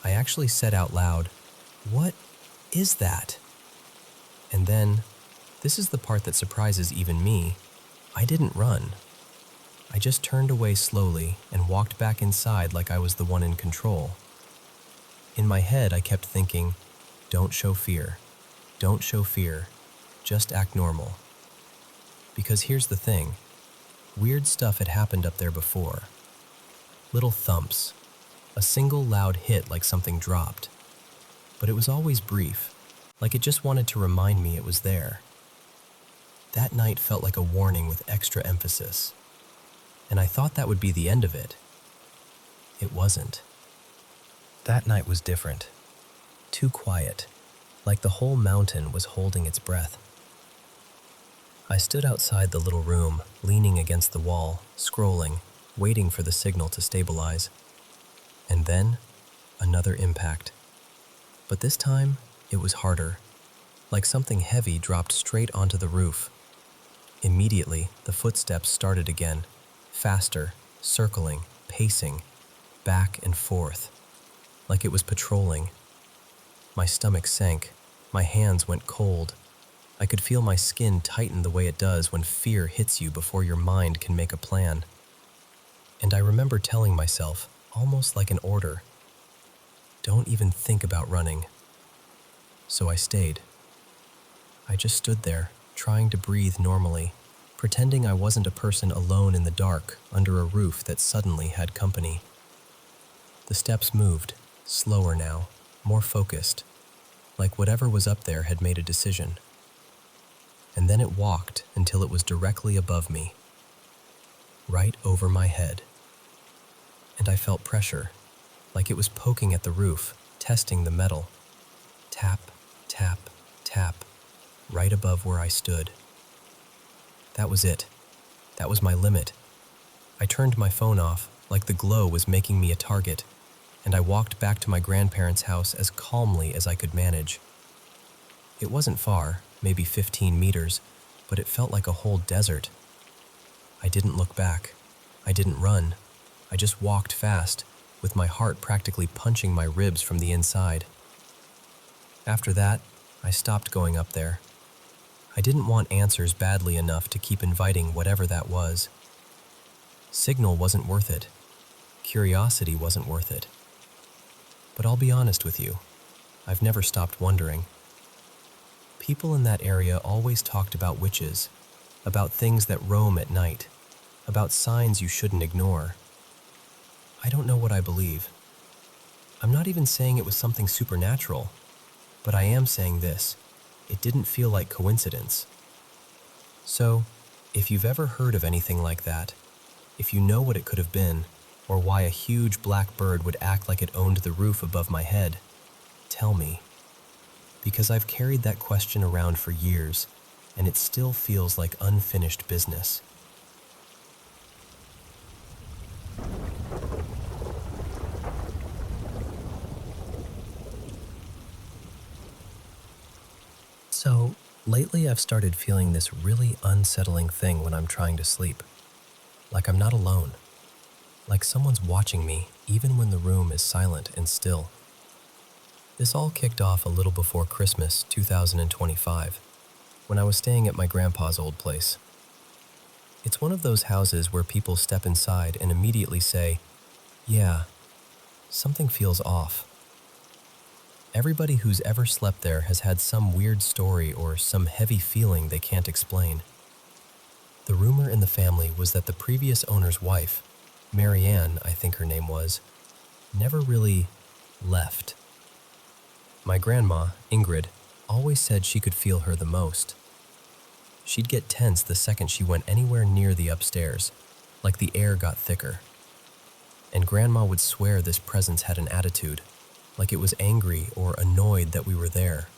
I actually said out loud, "What is that?" And then, this is the part that surprises even me, I didn't run. I just turned away slowly and walked back inside like I was the one in control. In my head, I kept thinking, don't show fear. Don't show fear. Just act normal. Because here's the thing. Weird stuff had happened up there before. Little thumps. A single loud hit like something dropped. But it was always brief, like it just wanted to remind me it was there. That night felt like a warning with extra emphasis. And I thought that would be the end of it. It wasn't. That night was different. Too quiet, like the whole mountain was holding its breath. I stood outside the little room, leaning against the wall, scrolling, waiting for the signal to stabilize. And then, another impact. But this time, it was harder, like something heavy dropped straight onto the roof. Immediately, the footsteps started again, faster, circling, pacing, back and forth, like it was patrolling. My stomach sank, my hands went cold. I could feel my skin tighten the way it does when fear hits you before your mind can make a plan. And I remember telling myself, almost like an order, don't even think about running. So I stayed. I just stood there, trying to breathe normally, pretending I wasn't a person alone in the dark under a roof that suddenly had company. The steps moved, slower now, more focused, like whatever was up there had made a decision. And then it walked until it was directly above me, right over my head. And I felt pressure, like it was poking at the roof, testing the metal. Tap, tap, tap, right above where I stood. That was it. That was my limit. I turned my phone off, like the glow was making me a target, and I walked back to my grandparents' house as calmly as I could manage. It wasn't far, maybe 15 meters, but it felt like a whole desert. I didn't look back. I didn't run. I just walked fast, with my heart practically punching my ribs from the inside. After that, I stopped going up there. I didn't want answers badly enough to keep inviting whatever that was. Signal wasn't worth it. Curiosity wasn't worth it. But I'll be honest with you, I've never stopped wondering. People in that area always talked about witches, about things that roam at night, about signs you shouldn't ignore. I don't know what I believe. I'm not even saying it was something supernatural, but I am saying this. It didn't feel like coincidence. So, if you've ever heard of anything like that, if you know what it could have been, or why a huge black bird would act like it owned the roof above my head, tell me. Because I've carried that question around for years, and it still feels like unfinished business. So, lately I've started feeling this really unsettling thing when I'm trying to sleep. Like I'm not alone. Like someone's watching me, even when the room is silent and still. This all kicked off a little before Christmas 2025, when I was staying at my grandpa's old place. It's one of those houses where people step inside and immediately say, "Yeah, something feels off." Everybody who's ever slept there has had some weird story or some heavy feeling they can't explain. The rumor in the family was that the previous owner's wife, Marianne, I think her name was, never really left. My grandma, Ingrid, always said she could feel her the most. She'd get tense the second she went anywhere near the upstairs, like the air got thicker. and Grandma would swear this presence had an attitude, like it was angry or annoyed that we were there.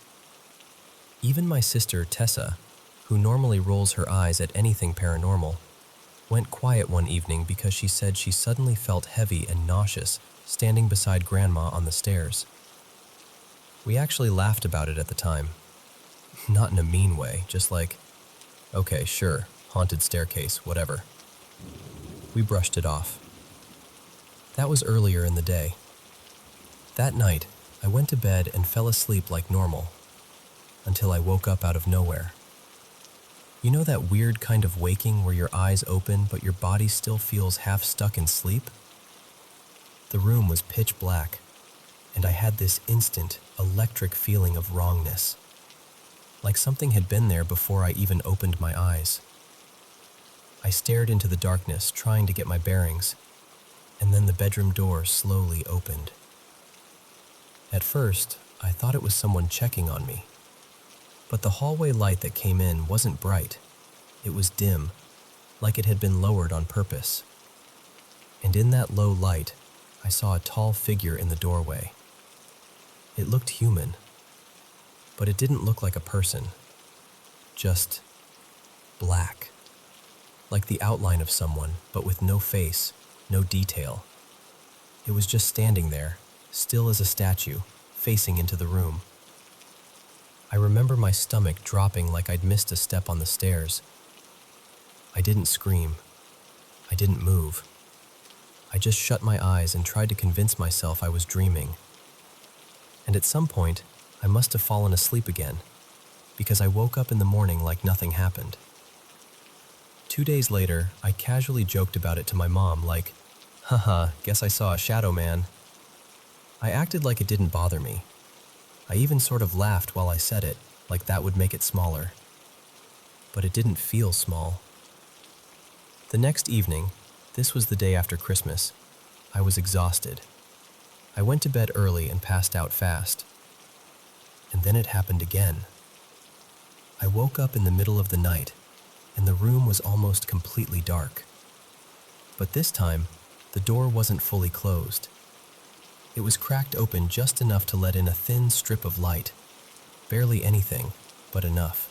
Even my sister, Tessa, who normally rolls her eyes at anything paranormal, went quiet one evening because she said she suddenly felt heavy and nauseous standing beside Grandma on the stairs. We actually laughed about it at the time. Not in a mean way, just like, okay, sure, haunted staircase, whatever. We brushed it off. That was earlier in the day. That night, I went to bed and fell asleep like normal, until I woke up out of nowhere. You know that weird kind of waking where your eyes open but your body still feels half stuck in sleep? The room was pitch black, and I had this instant, electric feeling of wrongness, like something had been there before I even opened my eyes. I stared into the darkness, trying to get my bearings, and then the bedroom door slowly opened. At first, I thought it was someone checking on me, but the hallway light that came in wasn't bright. It was dim, like it had been lowered on purpose. And in that low light, I saw a tall figure in the doorway. It looked human, but it didn't look like a person. Just black. Like the outline of someone, but with no face, no detail. It was just standing there, still as a statue, facing into the room. I remember my stomach dropping like I'd missed a step on the stairs. I didn't scream. I didn't move. I just shut my eyes and tried to convince myself I was dreaming. And at some point, I must have fallen asleep again, because I woke up in the morning like nothing happened. 2 days later, I casually joked about it to my mom like, haha, guess I saw a shadow man. I acted like it didn't bother me. I even sort of laughed while I said it, like that would make it smaller. But it didn't feel small. The next evening, this was the day after Christmas, I was exhausted. I went to bed early and passed out fast. And then it happened again. I woke up in the middle of the night, and the room was almost completely dark. But this time, the door wasn't fully closed. It was cracked open just enough to let in a thin strip of light. Barely anything, but enough.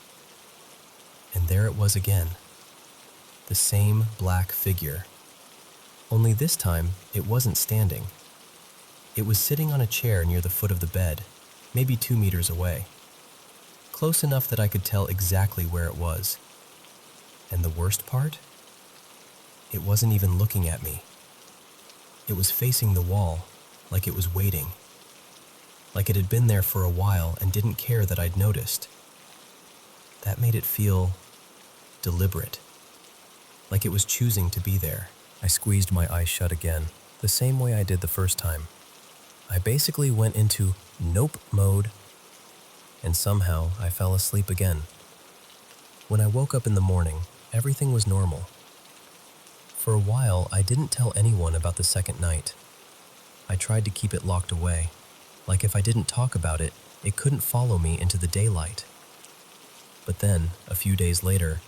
And there it was again. The same black figure. Only this time, it wasn't standing. It was sitting on a chair near the foot of the bed, maybe 2 meters away. Close enough that I could tell exactly where it was. And the worst part? It wasn't even looking at me. It was facing the wall, like it was waiting. Like it had been there for a while and didn't care that I'd noticed. That made it feel deliberate. Like it was choosing to be there. I squeezed my eyes shut again, the same way I did the first time. I basically went into nope mode, and somehow I fell asleep again. When I woke up in the morning, everything was normal. For a while, I didn't tell anyone about the second night. I tried to keep it locked away, like if I didn't talk about it, it couldn't follow me into the daylight. But then, a few days later,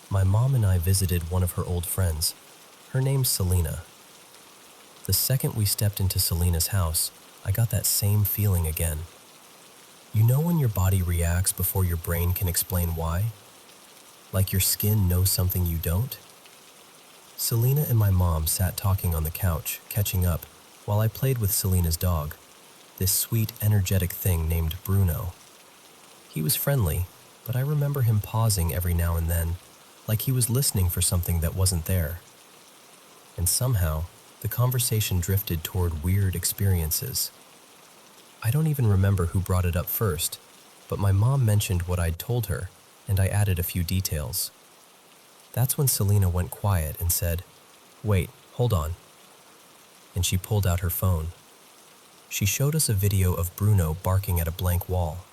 my mom and I visited one of her old friends. Her name's Selena. The second we stepped into Selena's house, I got that same feeling again. You know when your body reacts before your brain can explain why? Like your skin knows something you don't? Selena and my mom sat talking on the couch, catching up, while I played with Selena's dog, this sweet, energetic thing named Bruno. He was friendly, but I remember him pausing every now and then, like he was listening for something that wasn't there. And somehow, the conversation drifted toward weird experiences. I don't even remember who brought it up first, but my mom mentioned what I'd told her, and I added a few details. That's when Selena went quiet and said, "Wait, hold on." And she pulled out her phone. She showed us a video of Bruno barking at a blank wall.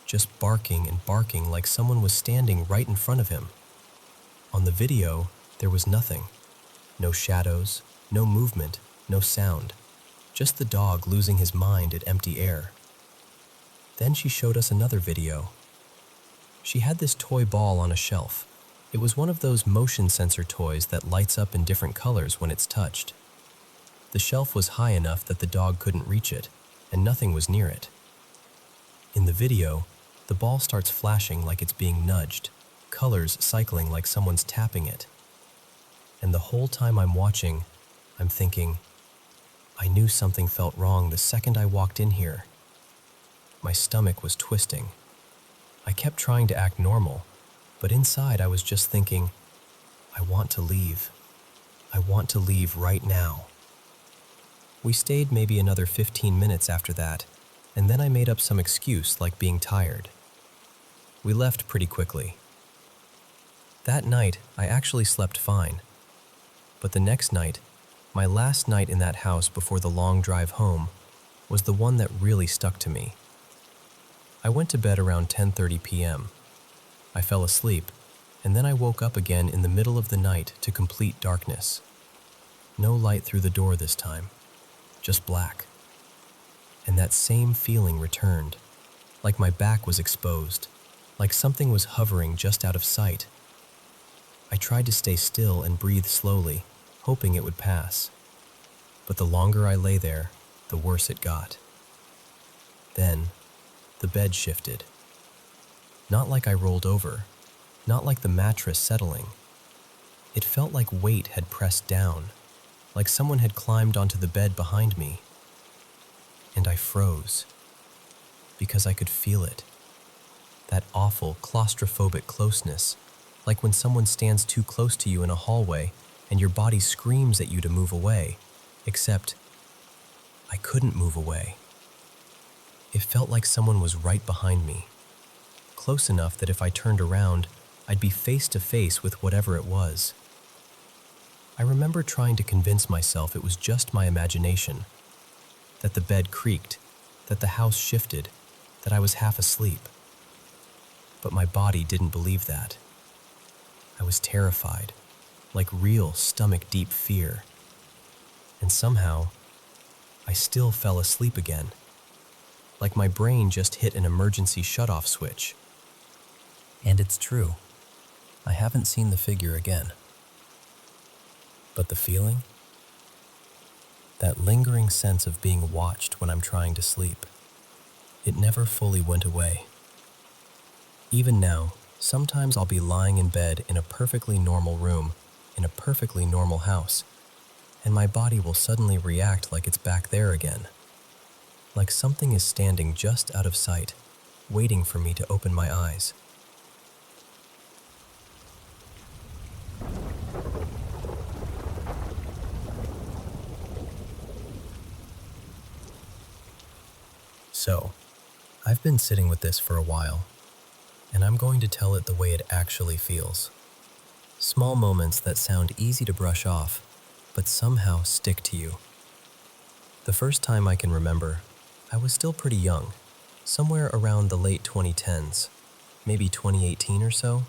Just barking and barking like someone was standing right in front of him. On the video, there was nothing. No shadows, no movement, no sound. Just the dog losing his mind at empty air. Then she showed us another video. She had this toy ball on a shelf. It was one of those motion sensor toys that lights up in different colors when it's touched. The shelf was high enough that the dog couldn't reach it, and nothing was near it. In the video, the ball starts flashing like it's being nudged, colors cycling like someone's tapping it. And the whole time I'm watching, I'm thinking, I knew something felt wrong the second I walked in here. My stomach was twisting. I kept trying to act normal, but inside I was just thinking, I want to leave. I want to leave right now. We stayed maybe another 15 minutes after that, and then I made up some excuse like being tired. We left pretty quickly. That night, I actually slept fine. But the next night, my last night in that house before the long drive home, was the one that really stuck to me. I went to bed around 10:30 p.m. I fell asleep, and then I woke up again in the middle of the night to complete darkness. No light through the door this time, just black. And that same feeling returned, like my back was exposed, like something was hovering just out of sight. I tried to stay still and breathe slowly, hoping it would pass. But the longer I lay there, the worse it got. Then, the bed shifted. Not like I rolled over, not like the mattress settling. It felt like weight had pressed down, like someone had climbed onto the bed behind me. And I froze, because I could feel it. That awful claustrophobic closeness, like when someone stands too close to you in a hallway and your body screams at you to move away, except I couldn't move away. It felt like someone was right behind me, close enough that if I turned around, I'd be face to face with whatever it was. I remember trying to convince myself it was just my imagination, that the bed creaked, that the house shifted, that I was half asleep. But my body didn't believe that. I was terrified, like real stomach-deep fear. And somehow, I still fell asleep again, like my brain just hit an emergency shut-off switch. And it's true. I haven't seen the figure again. But the feeling? That lingering sense of being watched when I'm trying to sleep. It never fully went away. Even now, sometimes I'll be lying in bed in a perfectly normal room, in a perfectly normal house, and my body will suddenly react like it's back there again. Like something is standing just out of sight, waiting for me to open my eyes. So, I've been sitting with this for a while, and I'm going to tell it the way it actually feels. Small moments that sound easy to brush off, but somehow stick to you. The first time I can remember, I was still pretty young, somewhere around the late 2010s, maybe 2018 or so.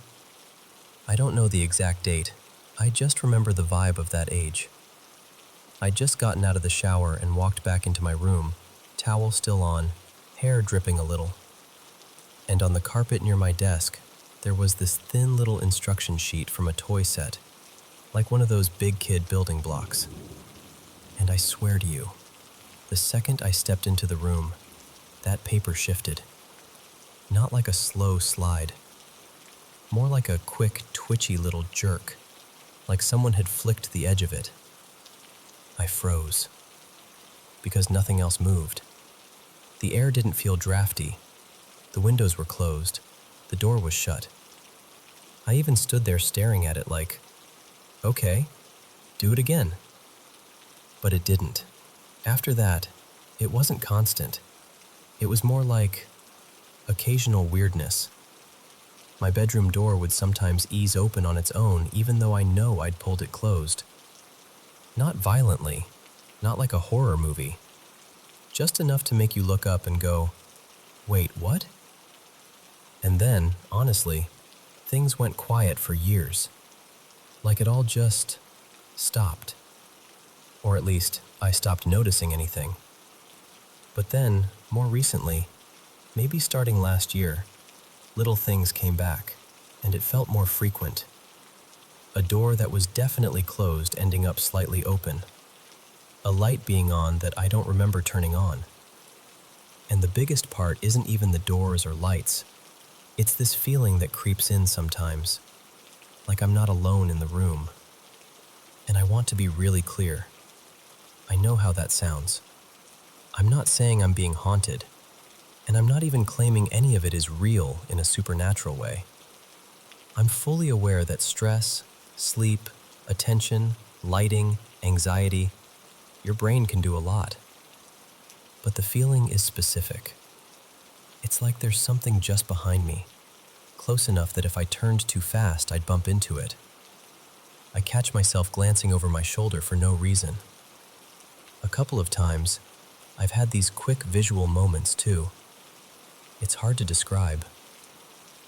I don't know the exact date, I just remember the vibe of that age. I'd just gotten out of the shower and walked back into my room, towel still on, hair dripping a little. And on the carpet near my desk, there was this thin little instruction sheet from a toy set, like one of those big kid building blocks. And I swear to you, the second I stepped into the room, that paper shifted. Not like a slow slide, more like a quick, twitchy little jerk, like someone had flicked the edge of it. I froze, because nothing else moved. The air didn't feel drafty. The windows were closed. The door was shut. I even stood there staring at it like, okay, do it again. But it didn't. After that, it wasn't constant. It was more like occasional weirdness. My bedroom door would sometimes ease open on its own even though I know I'd pulled it closed. Not violently, not like a horror movie. Just enough to make you look up and go, wait, what? And then, honestly, things went quiet for years. Like it all just stopped. Or at least, I stopped noticing anything. But then, more recently, maybe starting last year, little things came back, and it felt more frequent. A door that was definitely closed ending up slightly open. a light being on that I don't remember turning on. And the biggest part isn't even the doors or lights. It's this feeling that creeps in sometimes, like I'm not alone in the room. And I want to be really clear. I know how that sounds. I'm not saying I'm being haunted, and I'm not even claiming any of it is real in a supernatural way. I'm fully aware that stress, sleep, attention, lighting, anxiety, your brain can do a lot. But the feeling is specific. It's like there's something just behind me, close enough that if I turned too fast, I'd bump into it. I catch myself glancing over my shoulder for no reason. A couple of times, I've had these quick visual moments too. It's hard to describe.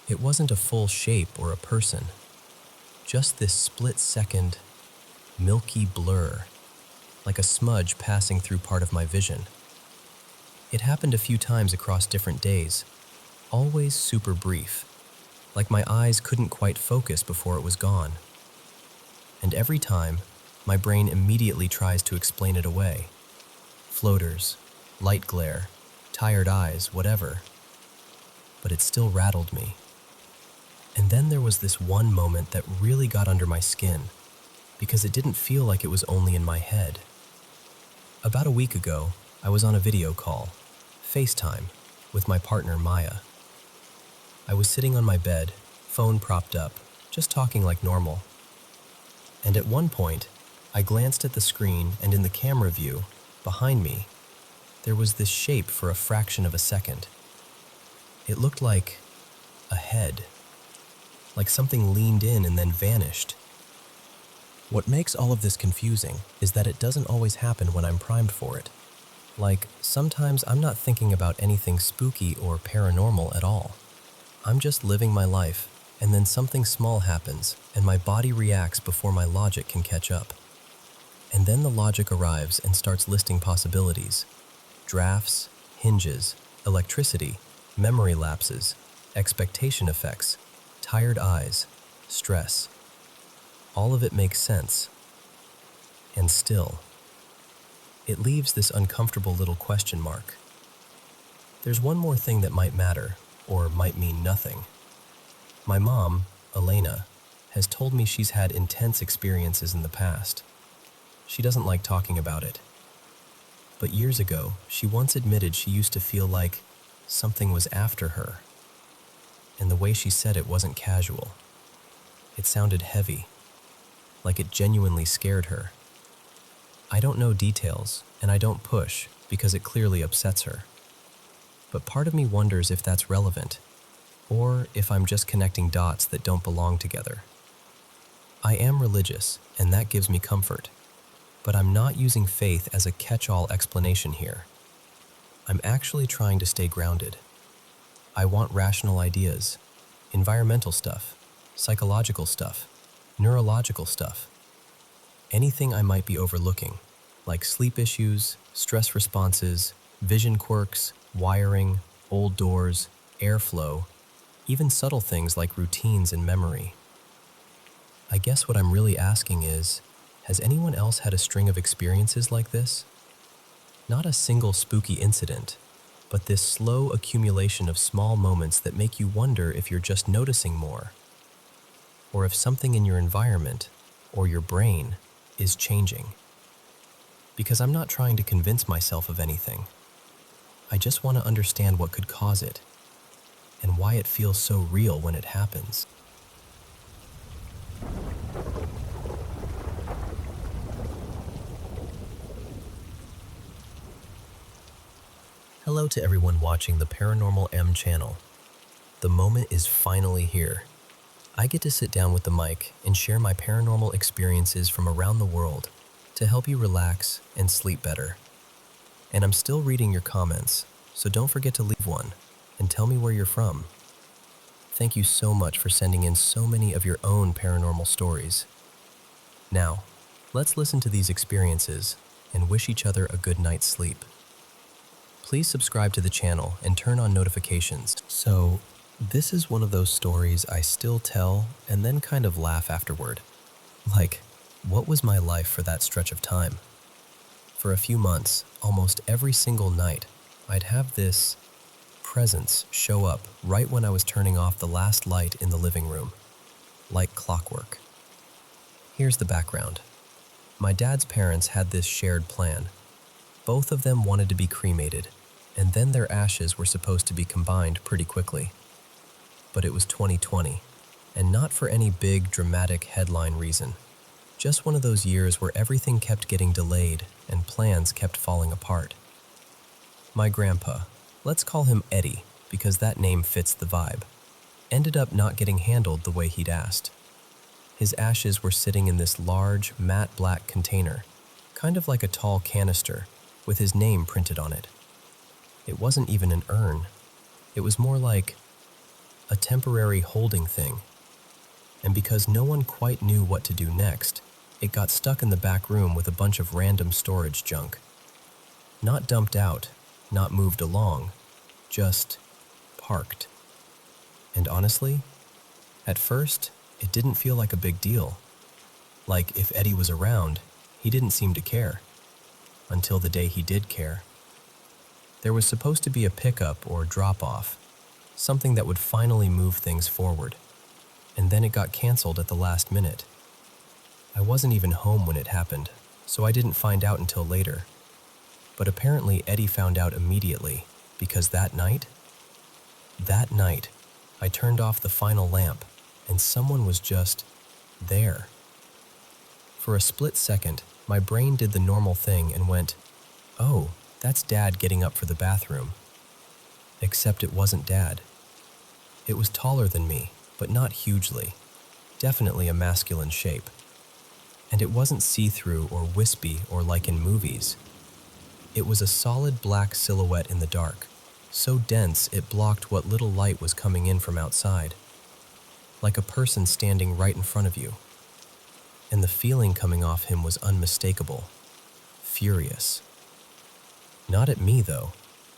It wasn't a full shape or a person, just this split-second, milky blur, like a smudge passing through part of my vision. It happened a few times across different days, always super brief, like my eyes couldn't quite focus before it was gone. And every time, my brain immediately tries to explain it away. Floaters, light glare, tired eyes, whatever. But it still rattled me. And then there was this one moment that really got under my skin, because it didn't feel like it was only in my head. About a week ago, I was on a video call, FaceTime, with my partner Maya. I was sitting on my bed, phone propped up, just talking like normal. And at one point, I glanced at the screen, and in the camera view, behind me, there was this shape for a fraction of a second. It looked like a head, like something leaned in and then vanished. What makes all of this confusing is that it doesn't always happen when I'm primed for it. Like, sometimes I'm not thinking about anything spooky or paranormal at all. I'm just living my life, and then something small happens, and my body reacts before my logic can catch up. And then the logic arrives and starts listing possibilities. Drafts, hinges, electricity, memory lapses, expectation effects, tired eyes, stress. All of it makes sense. And still, it leaves this uncomfortable little question mark. There's one more thing that might matter, or might mean nothing. My mom, Elena, has told me she's had intense experiences in the past. She doesn't like talking about it. But years ago, she once admitted she used to feel like something was after her. And the way she said it wasn't casual. It sounded heavy, like it genuinely scared her. I don't know details, and I don't push because it clearly upsets her. But part of me wonders if that's relevant, or if I'm just connecting dots that don't belong together. I am religious, and that gives me comfort, but I'm not using faith as a catch-all explanation here. I'm actually trying to stay grounded. I want rational ideas, environmental stuff, psychological stuff, neurological stuff. Anything I might be overlooking, like sleep issues, stress responses, vision quirks, wiring, old doors, airflow, even subtle things like routines and memory. I guess what I'm really asking is, has anyone else had a string of experiences like this? Not a single spooky incident, but this slow accumulation of small moments that make you wonder if you're just noticing more, or if something in your environment, or your brain, is changing. Because I'm not trying to convince myself of anything. I just want to understand what could cause it, and why it feels so real when it happens. Hello to everyone watching the Paranormal M channel. The moment is finally here. I get to sit down with the mic and share my paranormal experiences from around the world to help you relax and sleep better. And I'm still reading your comments, so don't forget to leave one and tell me where you're from. Thank you so much for sending in so many of your own paranormal stories. Now, let's listen to these experiences and wish each other a good night's sleep. Please subscribe to the channel and turn on notifications. So, this is one of those stories I still tell and then kind of laugh afterward. Like, what was my life for that stretch of time? For a few months, almost every single night, I'd have this presence show up right when I was turning off the last light in the living room, like clockwork. Here's the background. My dad's parents had this shared plan. Both of them wanted to be cremated, and then their ashes were supposed to be combined pretty quickly. But it was 2020, and not for any big, dramatic headline reason. Just one of those years where everything kept getting delayed and plans kept falling apart. My grandpa, let's call him Eddie because that name fits the vibe, ended up not getting handled the way he'd asked. His ashes were sitting in this large, matte black container, kind of like a tall canister, with his name printed on it. It wasn't even an urn. It was more like a temporary holding thing. And because no one quite knew what to do next, it got stuck in the back room with a bunch of random storage junk. Not dumped out, not moved along, just parked. And honestly, at first, it didn't feel like a big deal. Like if Eddie was around, he didn't seem to care. Until the day he did care. There was supposed to be a pickup or drop-off, something that would finally move things forward. And then it got canceled at the last minute. I wasn't even home when it happened, so I didn't find out until later. But apparently Eddie found out immediately, because that night, I turned off the final lamp, and someone was just there. For a split second, my brain did the normal thing and went, "Oh, that's Dad getting up for the bathroom." Except it wasn't Dad. It was taller than me, but not hugely. Definitely a masculine shape. And it wasn't see-through or wispy or like in movies. It was a solid black silhouette in the dark, so dense it blocked what little light was coming in from outside. Like a person standing right in front of you. And the feeling coming off him was unmistakable. Furious. Not at me, though.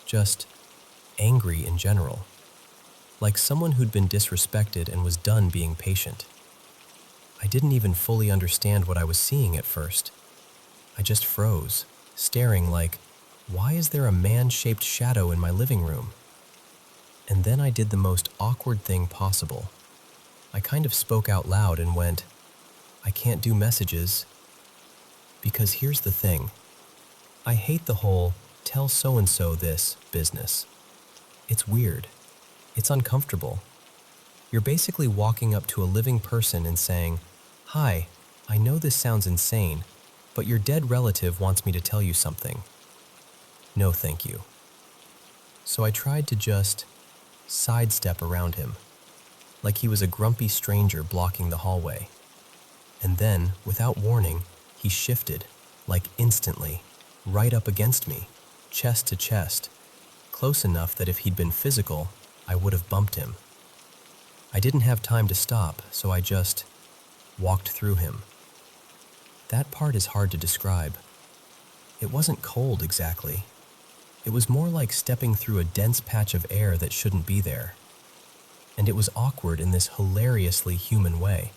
Just angry in general. Like someone who'd been disrespected and was done being patient. I didn't even fully understand what I was seeing at first. I just froze, staring like, why is there a man-shaped shadow in my living room? And then I did the most awkward thing possible. I kind of spoke out loud and went, "I can't do messages." Because here's the thing. I hate the whole tell so-and-so this business. It's weird. It's uncomfortable. You're basically walking up to a living person and saying, "Hi, I know this sounds insane, but your dead relative wants me to tell you something." No, thank you. So I tried to just sidestep around him, like he was a grumpy stranger blocking the hallway. And then, without warning, he shifted, like instantly, right up against me, chest to chest, close enough that if he'd been physical, I would have bumped him. I didn't have time to stop, so I just walked through him. That part is hard to describe. It wasn't cold exactly. It was more like stepping through a dense patch of air that shouldn't be there. And it was awkward in this hilariously human way.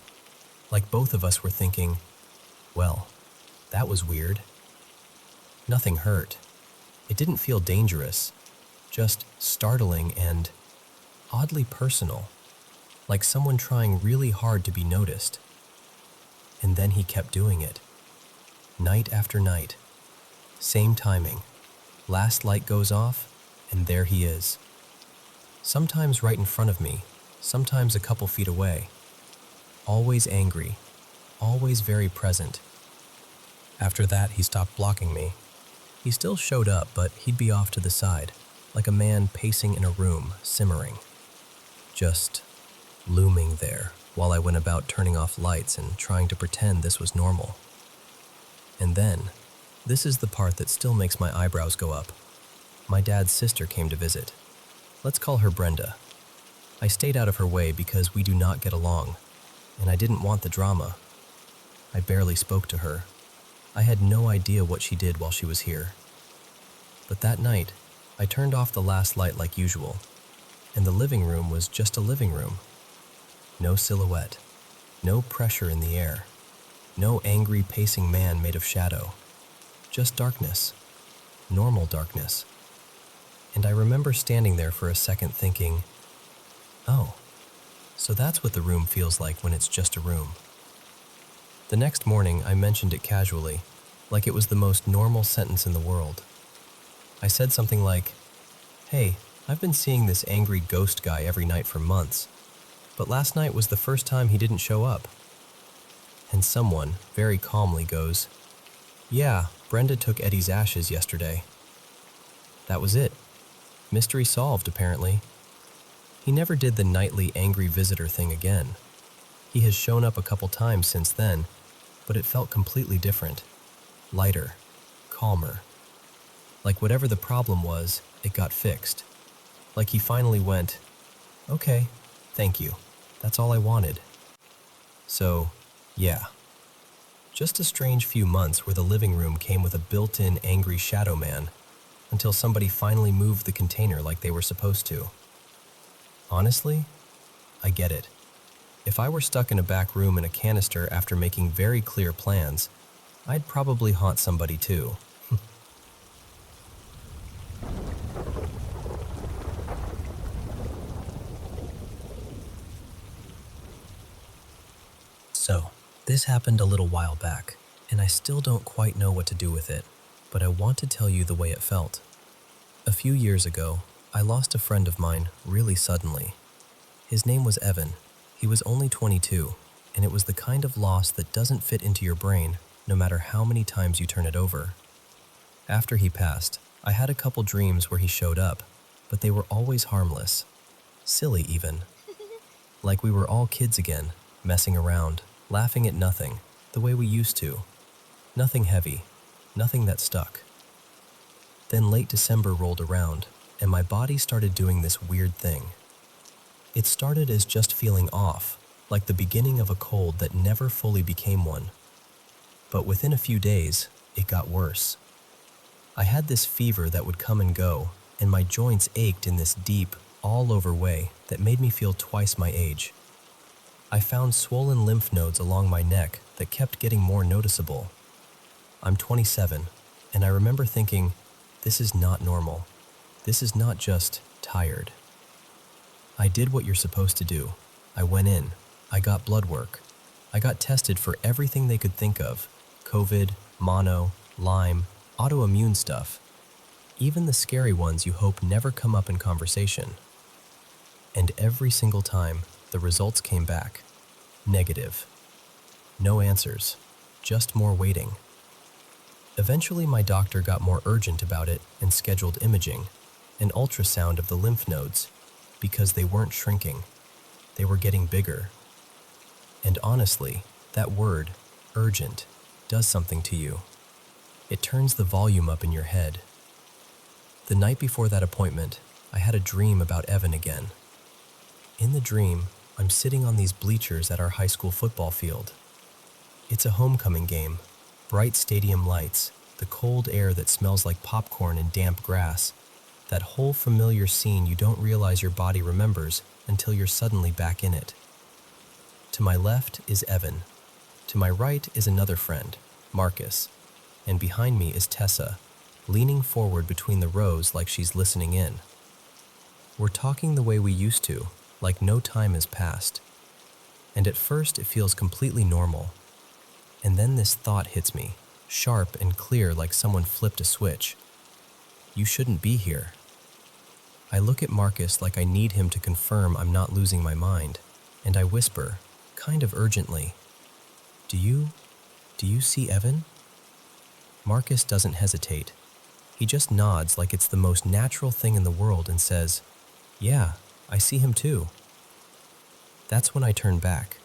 Like both of us were thinking, well, that was weird. Nothing hurt. It didn't feel dangerous, just startling and oddly personal, like someone trying really hard to be noticed. And then he kept doing it. Night after night. Same timing. Last light goes off, and there he is. Sometimes right in front of me, sometimes a couple feet away. Always angry, always very present. After that, he stopped blocking me. He still showed up, but he'd be off to the side, like a man pacing in a room, simmering. Just looming there, while I went about turning off lights and trying to pretend this was normal. And then, this is the part that still makes my eyebrows go up. My dad's sister came to visit. Let's call her Brenda. I stayed out of her way because we do not get along, and I didn't want the drama. I barely spoke to her. I had no idea what she did while she was here. But that night, I turned off the last light like usual, and the living room was just a living room. No silhouette, no pressure in the air, no angry pacing man made of shadow. just darkness. Normal darkness. And I remember standing there for a second thinking, oh, so that's what the room feels like when it's just a room. The next morning, I mentioned it casually, like it was the most normal sentence in the world. I said something like, hey, I've been seeing this angry ghost guy every night for months, but last night was the first time he didn't show up. And someone, very calmly, goes, yeah, Brenda took Eddie's ashes yesterday. That was it. Mystery solved, apparently. He never did the nightly angry visitor thing again. He has shown up a couple times since then, but it felt completely different. Lighter, calmer. Like whatever the problem was, it got fixed. Like he finally went, okay, thank you. That's all I wanted. So, yeah. Just a strange few months where the living room came with a built-in angry shadow man, until somebody finally moved the container like they were supposed to. Honestly, I get it. If I were stuck in a back room in a canister after making very clear plans, I'd probably haunt somebody too. So, this happened a little while back, and I still don't quite know what to do with it, but I want to tell you the way it felt. A few years ago, I lost a friend of mine really suddenly. His name was Evan. He was only 22, and it was the kind of loss that doesn't fit into your brain no matter how many times you turn it over. After he passed, I had a couple dreams where he showed up, but they were always harmless. Silly even. Like we were all kids again, messing around, laughing at nothing, the way we used to. Nothing heavy, nothing that stuck. Then late December rolled around, and my body started doing this weird thing. It started as just feeling off, like the beginning of a cold that never fully became one. But within a few days, it got worse. I had this fever that would come and go, and my joints ached in this deep, all-over way that made me feel twice my age. I found swollen lymph nodes along my neck that kept getting more noticeable. I'm 27, and I remember thinking, this is not normal. This is not just tired. I did what you're supposed to do. I went in. I got blood work. I got tested for everything they could think of. COVID, mono, Lyme, autoimmune stuff. Even the scary ones you hope never come up in conversation. And every single time, the results came back. Negative. No answers. Just more waiting. Eventually, my doctor got more urgent about it and scheduled imaging, an ultrasound of the lymph nodes, because they weren't shrinking. They were getting bigger. And honestly, that word, urgent, does something to you. It turns the volume up in your head. The night before that appointment, I had a dream about Evan again. In the dream, I'm sitting on these bleachers at our high school football field. It's a homecoming game, bright stadium lights, the cold air that smells like popcorn and damp grass, that whole familiar scene you don't realize your body remembers until you're suddenly back in it. To my left is Evan. To my right is another friend, Marcus, and behind me is Tessa, leaning forward between the rows like she's listening in. We're talking the way we used to, like no time has passed. And at first it feels completely normal. And then this thought hits me, sharp and clear like someone flipped a switch. You shouldn't be here. I look at Marcus like I need him to confirm I'm not losing my mind, and I whisper, kind of urgently, Do you see Evan? Marcus doesn't hesitate. He just nods like it's the most natural thing in the world and says, Yeah, I see him too. That's when I turn back,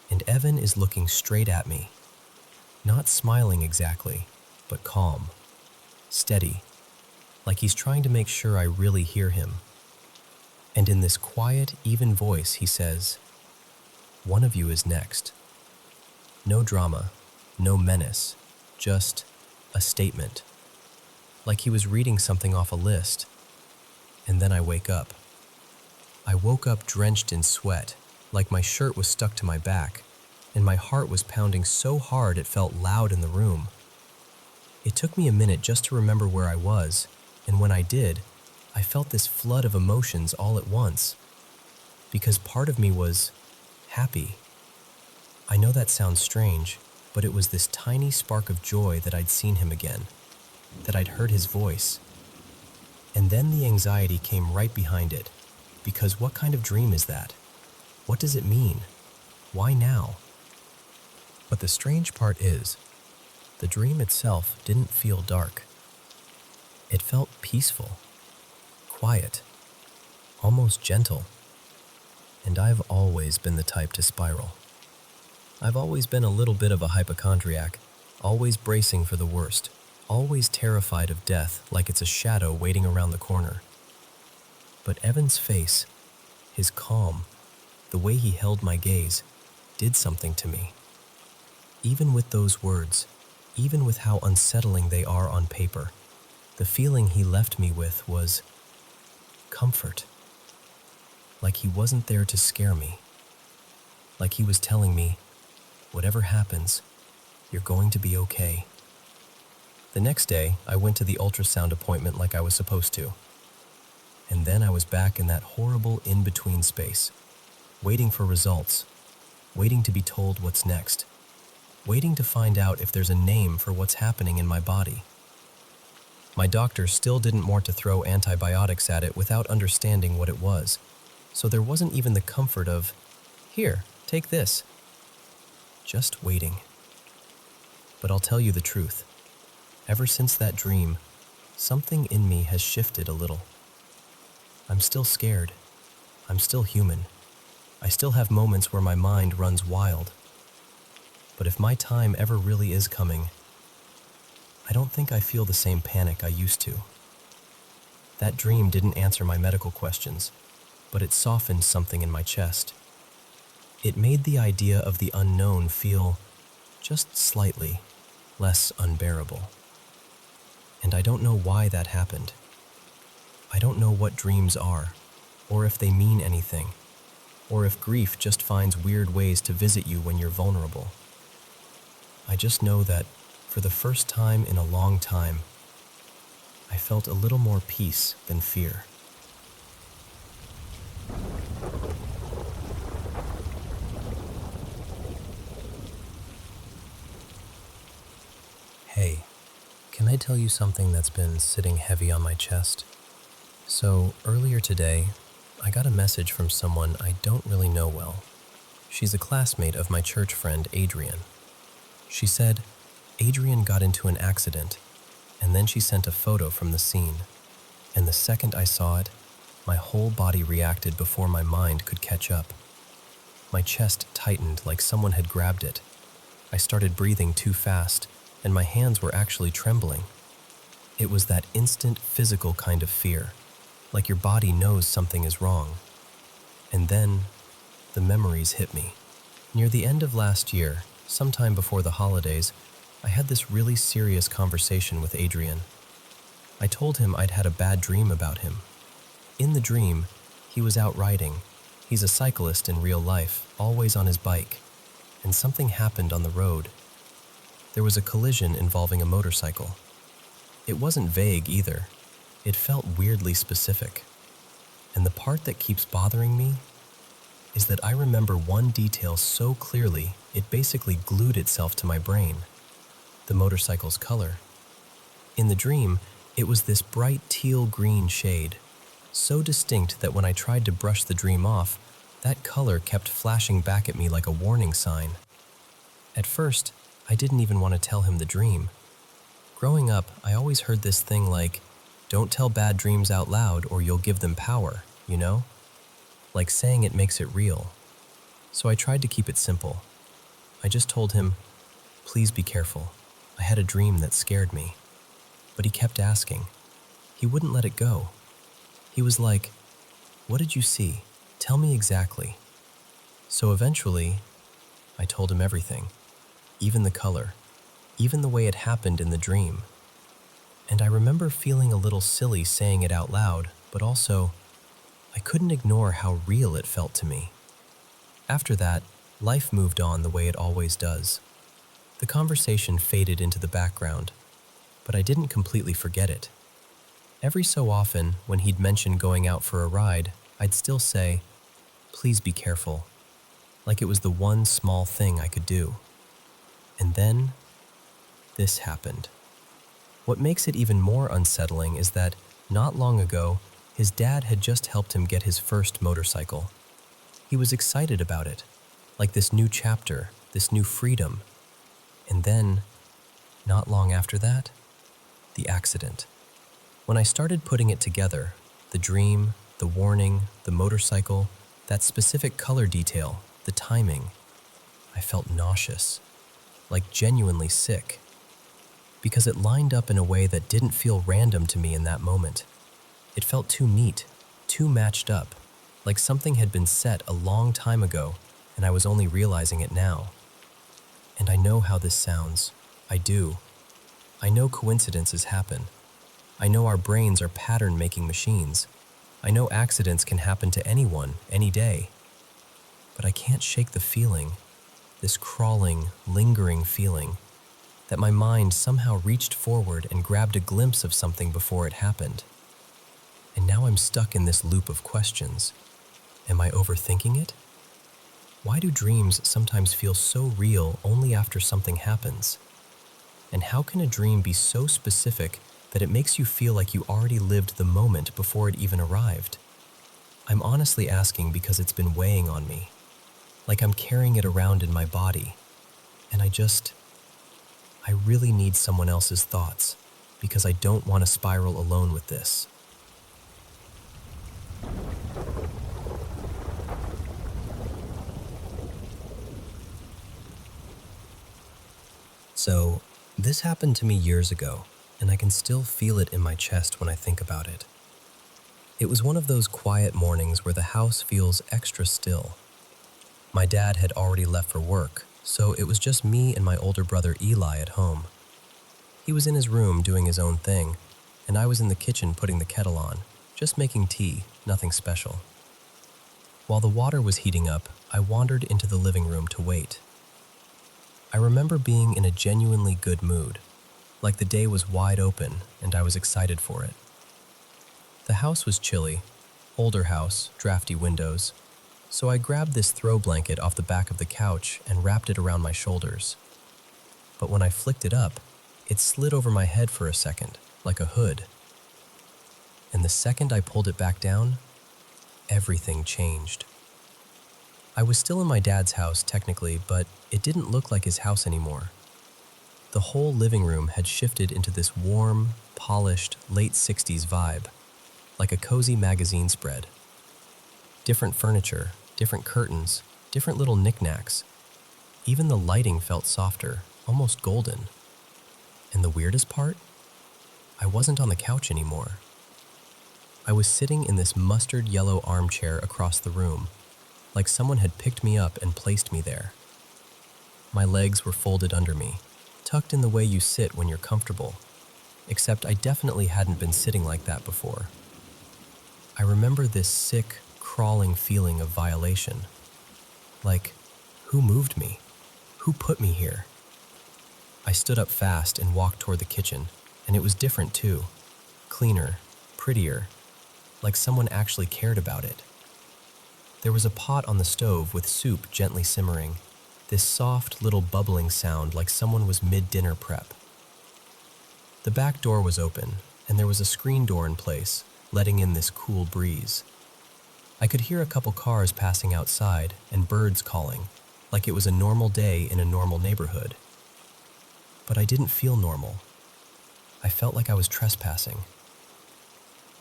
and Evan is looking straight at me. Not smiling exactly, but calm, steady, like he's trying to make sure I really hear him. And in this quiet, even voice, he says, One of you is next. No drama, no menace, just a statement. Like he was reading something off a list. And then I wake up. I woke up drenched in sweat, like my shirt was stuck to my back, and my heart was pounding so hard it felt loud in the room. It took me a minute just to remember where I was, and when I did, I felt this flood of emotions all at once. Because part of me was happy. I know that sounds strange, but it was this tiny spark of joy that I'd seen him again, that I'd heard his voice. And then the anxiety came right behind it, because what kind of dream is that? What does it mean? Why now? But the strange part is, the dream itself didn't feel dark. It felt peaceful, quiet, almost gentle. And I've always been the type to spiral. I've always been a little bit of a hypochondriac, always bracing for the worst, always terrified of death like it's a shadow waiting around the corner. But Evan's face, his calm, the way he held my gaze, did something to me. Even with those words, even with how unsettling they are on paper, the feeling he left me with was comfort. Like he wasn't there to scare me. Like he was telling me, whatever happens, you're going to be okay. The next day, I went to the ultrasound appointment like I was supposed to. And then I was back in that horrible in-between space, waiting for results, waiting to be told what's next, waiting to find out if there's a name for what's happening in my body. My doctor still didn't want to throw antibiotics at it without understanding what it was, so there wasn't even the comfort of, here, take this. Just waiting. But I'll tell you the truth. Ever since that dream, something in me has shifted a little. I'm still scared. I'm still human. I still have moments where my mind runs wild. But if my time ever really is coming, I don't think I feel the same panic I used to. That dream didn't answer my medical questions, but it softened something in my chest. It made the idea of the unknown feel just slightly less unbearable. And I don't know why that happened. I don't know what dreams are, or if they mean anything, or if grief just finds weird ways to visit you when you're vulnerable. I just know that, for the first time in a long time, I felt a little more peace than fear. Hey, can I tell you something that's been sitting heavy on my chest? So, earlier today, I got a message from someone I don't really know well. She's a classmate of my church friend, Adrian. She said, Adrian got into an accident, and then she sent a photo from the scene. And the second I saw it, my whole body reacted before my mind could catch up. My chest tightened like someone had grabbed it. I started breathing too fast, and my hands were actually trembling. It was that instant physical kind of fear, like your body knows something is wrong. And then, the memories hit me. Near the end of last year, sometime before the holidays, I had this really serious conversation with Adrian. I told him I'd had a bad dream about him. In the dream, he was out riding. He's a cyclist in real life, always on his bike. And something happened on the road. There was a collision involving a motorcycle. It wasn't vague either. It felt weirdly specific. And the part that keeps bothering me is that I remember one detail so clearly it basically glued itself to my brain. The motorcycle's color. In the dream, it was this bright teal-green shade, so distinct that when I tried to brush the dream off, that color kept flashing back at me like a warning sign. At first, I didn't even want to tell him the dream. Growing up, I always heard this thing like, don't tell bad dreams out loud or you'll give them power, you know? Like saying it makes it real. So I tried to keep it simple. I just told him, please be careful. I had a dream that scared me. But he kept asking. He wouldn't let it go. He was like, what did you see? Tell me exactly. So eventually, I told him everything. Even the color. Even the way it happened in the dream. And I remember feeling a little silly saying it out loud, but also, I couldn't ignore how real it felt to me. After that, life moved on the way it always does. The conversation faded into the background. but I didn't completely forget it. Every so often, when he'd mention going out for a ride, I'd still say, "Please be careful," like it was the one small thing I could do. And then, this happened. What makes it even more unsettling is that, not long ago, his dad had just helped him get his first motorcycle. He was excited about it, like this new chapter, this new freedom. And then, not long after that, the accident. When I started putting it together, the dream, the warning, the motorcycle, that specific color detail, the timing, I felt nauseous, like genuinely sick, because it lined up in a way that didn't feel random to me in that moment. It felt too neat, too matched up, like something had been set a long time ago and I was only realizing it now. And I know how this sounds. I do. I know coincidences happen. I know our brains are pattern-making machines. I know accidents can happen to anyone, any day. But I can't shake the feeling, this crawling, lingering feeling, that my mind somehow reached forward and grabbed a glimpse of something before it happened. And now I'm stuck in this loop of questions. Am I overthinking it? Why do dreams sometimes feel so real only after something happens? And how can a dream be so specific that it makes you feel like you already lived the moment before it even arrived? I'm honestly asking because it's been weighing on me, like I'm carrying it around in my body, and I really need someone else's thoughts, because I don't want to spiral alone with this. So, this happened to me years ago, and I can still feel it in my chest when I think about it. It was one of those quiet mornings where the house feels extra still. My dad had already left for work, so it was just me and my older brother Eli at home. He was in his room doing his own thing, and I was in the kitchen putting the kettle on, just making tea, nothing special. While the water was heating up, I wandered into the living room to wait. I remember being in a genuinely good mood, like the day was wide open and I was excited for it. The house was chilly, older house, drafty windows, so I grabbed this throw blanket off the back of the couch and wrapped it around my shoulders. But when I flicked it up, it slid over my head for a second, like a hood. And the second I pulled it back down, everything changed. I was still in my dad's house technically, but it didn't look like his house anymore. The whole living room had shifted into this warm, polished, late 60s vibe, like a cozy magazine spread. Different furniture, different curtains, different little knickknacks. Even the lighting felt softer, almost golden. And the weirdest part? I wasn't on the couch anymore. I was sitting in this mustard yellow armchair across the room, like someone had picked me up and placed me there. My legs were folded under me, tucked in the way you sit when you're comfortable, except I definitely hadn't been sitting like that before. I remember this sick, crawling feeling of violation. Like, who moved me? Who put me here? I stood up fast and walked toward the kitchen, and it was different too. Cleaner, prettier, like someone actually cared about it. There was a pot on the stove with soup gently simmering, this soft little bubbling sound like someone was mid-dinner prep. The back door was open, and there was a screen door in place, letting in this cool breeze. I could hear a couple cars passing outside and birds calling, like it was a normal day in a normal neighborhood. But I didn't feel normal. I felt like I was trespassing.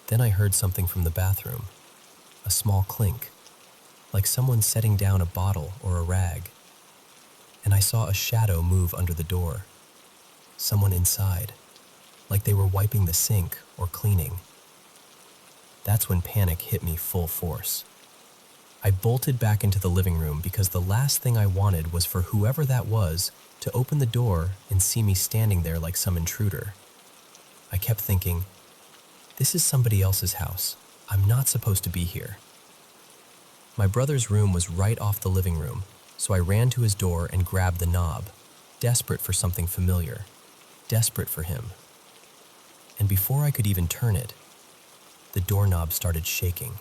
Then I heard something from the bathroom, a small clink, like someone setting down a bottle or a rag. And I saw a shadow move under the door. Someone inside, like they were wiping the sink or cleaning. That's when panic hit me full force. I bolted back into the living room because the last thing I wanted was for whoever that was to open the door and see me standing there like some intruder. I kept thinking, this is somebody else's house. I'm not supposed to be here. My brother's room was right off the living room, so I ran to his door and grabbed the knob, desperate for something familiar, desperate for him. and before I could even turn it, the doorknob started shaking.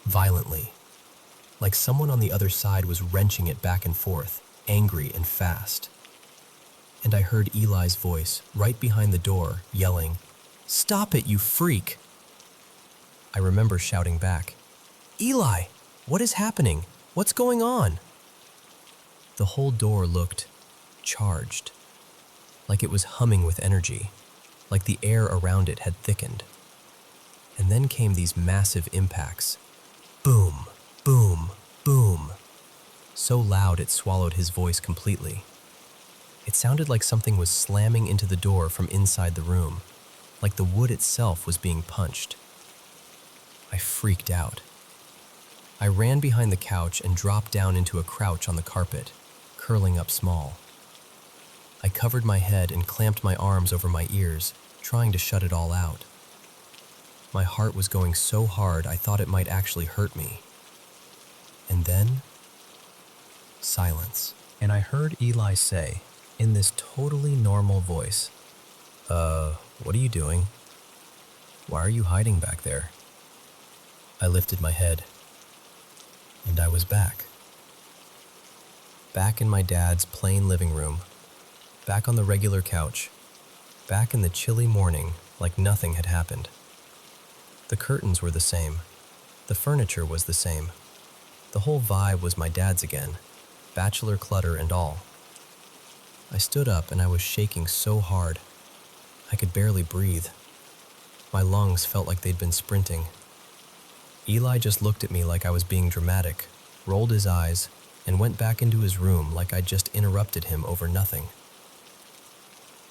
Violently, like someone on the other side was wrenching it back and forth, angry and fast. And I heard Eli's voice right behind the door, yelling, "Stop it, you freak!" I remember shouting back, "Eli, what is happening? What's going on?" The whole door looked charged, like it was humming with energy, like the air around it had thickened. And then came these massive impacts. Boom, boom, boom. So loud it swallowed his voice completely. It sounded like something was slamming into the door from inside the room, like the wood itself was being punched. I freaked out. I ran behind the couch and dropped down into a crouch on the carpet, curling up small. I covered my head and clamped my arms over my ears, trying to shut it all out. My heart was going so hard I thought it might actually hurt me. And then, silence. And I heard Eli say, in this totally normal voice, what are you doing? Why are you hiding back there?" I lifted my head, and I was back. Back in my dad's plain living room, back on the regular couch, back in the chilly morning like nothing had happened. The curtains were the same. The furniture was the same. The whole vibe was my dad's again, bachelor clutter and all. I stood up and I was shaking so hard. I could barely breathe. My lungs felt like they'd been sprinting. Eli just looked at me like I was being dramatic, rolled his eyes, and went back into his room like I'd just interrupted him over nothing.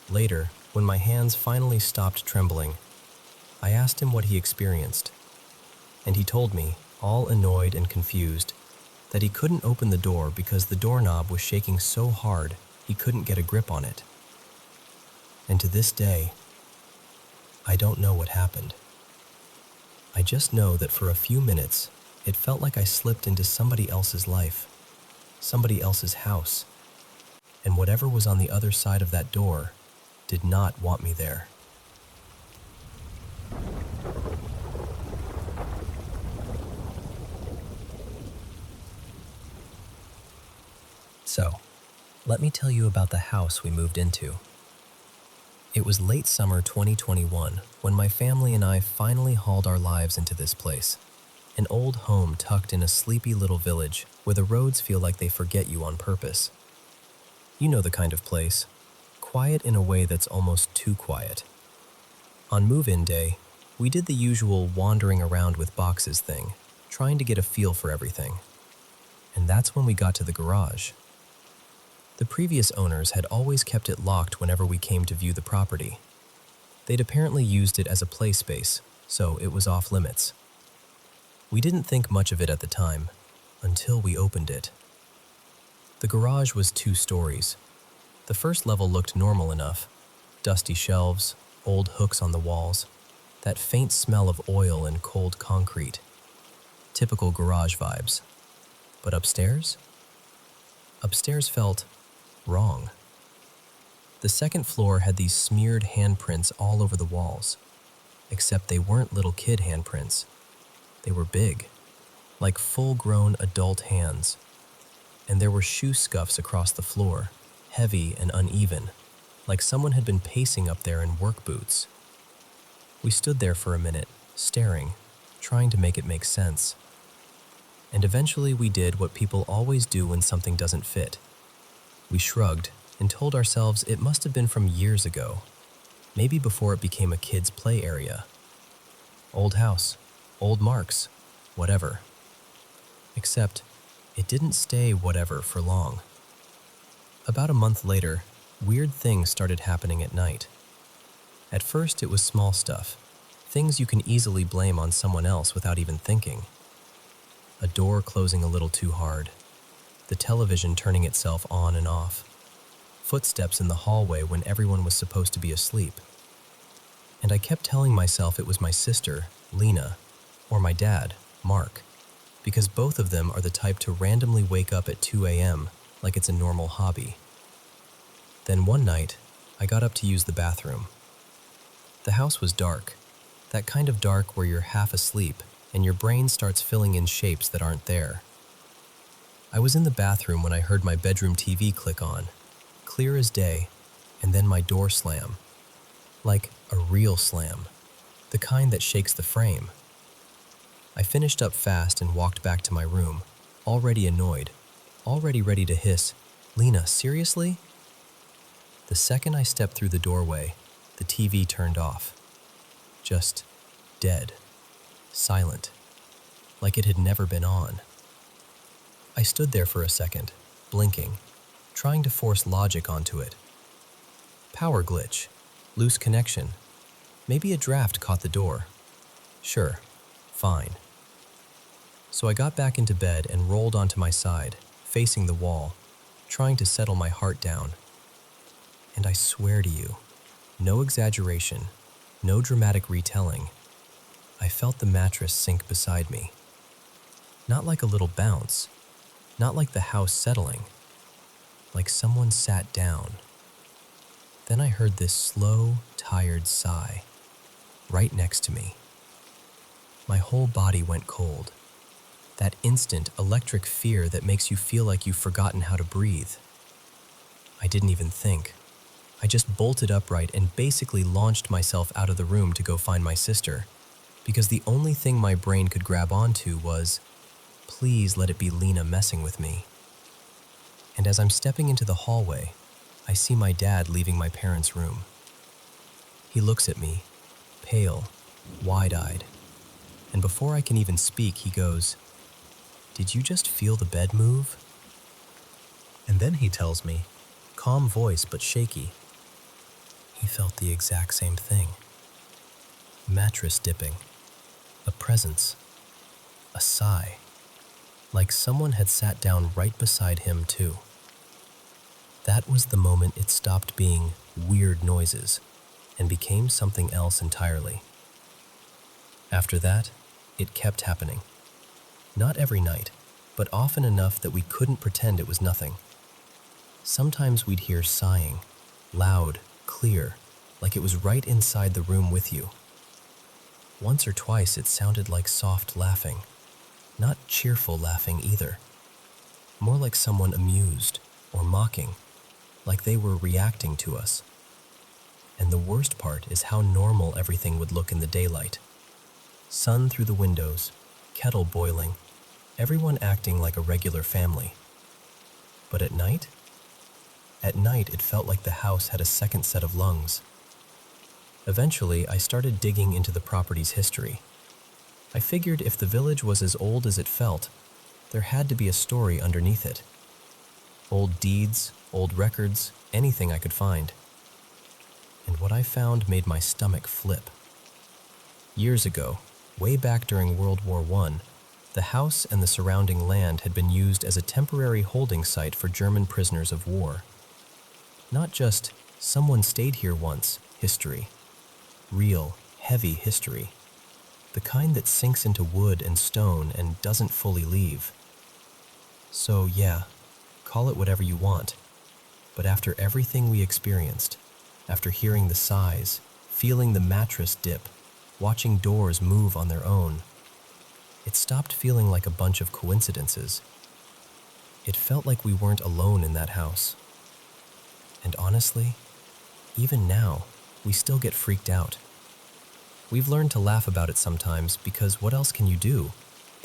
Later, when my hands finally stopped trembling, I asked him what he experienced, and he told me, all annoyed and confused, that he couldn't open the door because the doorknob was shaking so hard he couldn't get a grip on it. And to this day, I don't know what happened. I just know that for a few minutes, it felt like I slipped into somebody else's life, somebody else's house, and whatever was on the other side of that door did not want me there. So, let me tell you about the house we moved into. It was late summer 2021 when my family and I finally hauled our lives into this place. An old home tucked in a sleepy little village where the roads feel like they forget you on purpose. You know the kind of place. Quiet in a way that's almost too quiet. On move-in day, we did the usual wandering around with boxes thing, trying to get a feel for everything. And that's when we got to the garage. The previous owners had always kept it locked whenever we came to view the property. They'd apparently used it as a play space, so it was off limits. We didn't think much of it at the time, until we opened it. The garage was 2 stories. The first level looked normal enough. Dusty shelves, old hooks on the walls, that faint smell of oil and cold concrete. Typical garage vibes. But upstairs? Upstairs felt wrong. The second floor had these smeared handprints all over the walls, except they weren't little kid handprints. They were big, like full-grown adult hands, and there were shoe scuffs across the floor, heavy and uneven, like someone had been pacing up there in work boots. We stood there for a minute, staring, trying to make it make sense. And eventually we did what people always do when something doesn't fit. We shrugged and told ourselves it must have been from years ago, maybe before it became a kid's play area. Old house, old marks, whatever. Except, it didn't stay whatever for long. About a month later, weird things started happening at night. At first it was small stuff, things you can easily blame on someone else without even thinking. A door closing a little too hard, the television turning itself on and off, footsteps in the hallway when everyone was supposed to be asleep. And I kept telling myself it was my sister, Lena, or my dad, Mark, because both of them are the type to randomly wake up at 2 a.m. like it's a normal hobby. Then one night, I got up to use the bathroom. The house was dark, that kind of dark where you're half asleep and your brain starts filling in shapes that aren't there. I was in the bathroom when I heard my bedroom TV click on, clear as day, and then my door slam. Like a real slam, the kind that shakes the frame. I finished up fast and walked back to my room, already annoyed, already ready to hiss, "Lena, seriously?" The second I stepped through the doorway, the TV turned off. Just dead, silent, like it had never been on. I stood there for a second, blinking, trying to force logic onto it. Power glitch, loose connection, maybe a draft caught the door. Sure, fine. So I got back into bed and rolled onto my side, facing the wall, trying to settle my heart down. And I swear to you, no exaggeration, no dramatic retelling, I felt the mattress sink beside me. Not like a little bounce, not like the house settling, like someone sat down. Then I heard this slow, tired sigh, right next to me. My whole body went cold. That instant, electric fear that makes you feel like you've forgotten how to breathe. I didn't even think. I just bolted upright and basically launched myself out of the room to go find my sister, because the only thing my brain could grab onto was, please let it be Lena messing with me. And as I'm stepping into the hallway, I see my dad leaving my parents' room. He looks at me, pale, wide-eyed, and before I can even speak, he goes, "Did you just feel the bed move?" And then he tells me, calm voice but shaky, he felt the exact same thing. Mattress dipping, a presence, a sigh, like someone had sat down right beside him too. That was the moment it stopped being weird noises and became something else entirely. After that, it kept happening. Not every night, but often enough that we couldn't pretend it was nothing. Sometimes we'd hear sighing, loud, clear, like it was right inside the room with you. Once or twice it sounded like soft laughing, not cheerful laughing either. More like someone amused or mocking, like they were reacting to us. And the worst part is how normal everything would look in the daylight. Sun through the windows, kettle boiling, everyone acting like a regular family. But at night? At night, it felt like the house had a second set of lungs. Eventually, I started digging into the property's history. I figured if the village was as old as it felt, there had to be a story underneath it. Old deeds, old records, anything I could find. And what I found made my stomach flip. Years ago, way back during World War I, the house and the surrounding land had been used as a temporary holding site for German prisoners of war. Not just, someone stayed here once, history. Real, heavy history. The kind that sinks into wood and stone and doesn't fully leave. So yeah, call it whatever you want. But after everything we experienced, after hearing the sighs, feeling the mattress dip, watching doors move on their own, it stopped feeling like a bunch of coincidences. It felt like we weren't alone in that house. And honestly, even now, we still get freaked out. We've learned to laugh about it sometimes because what else can you do?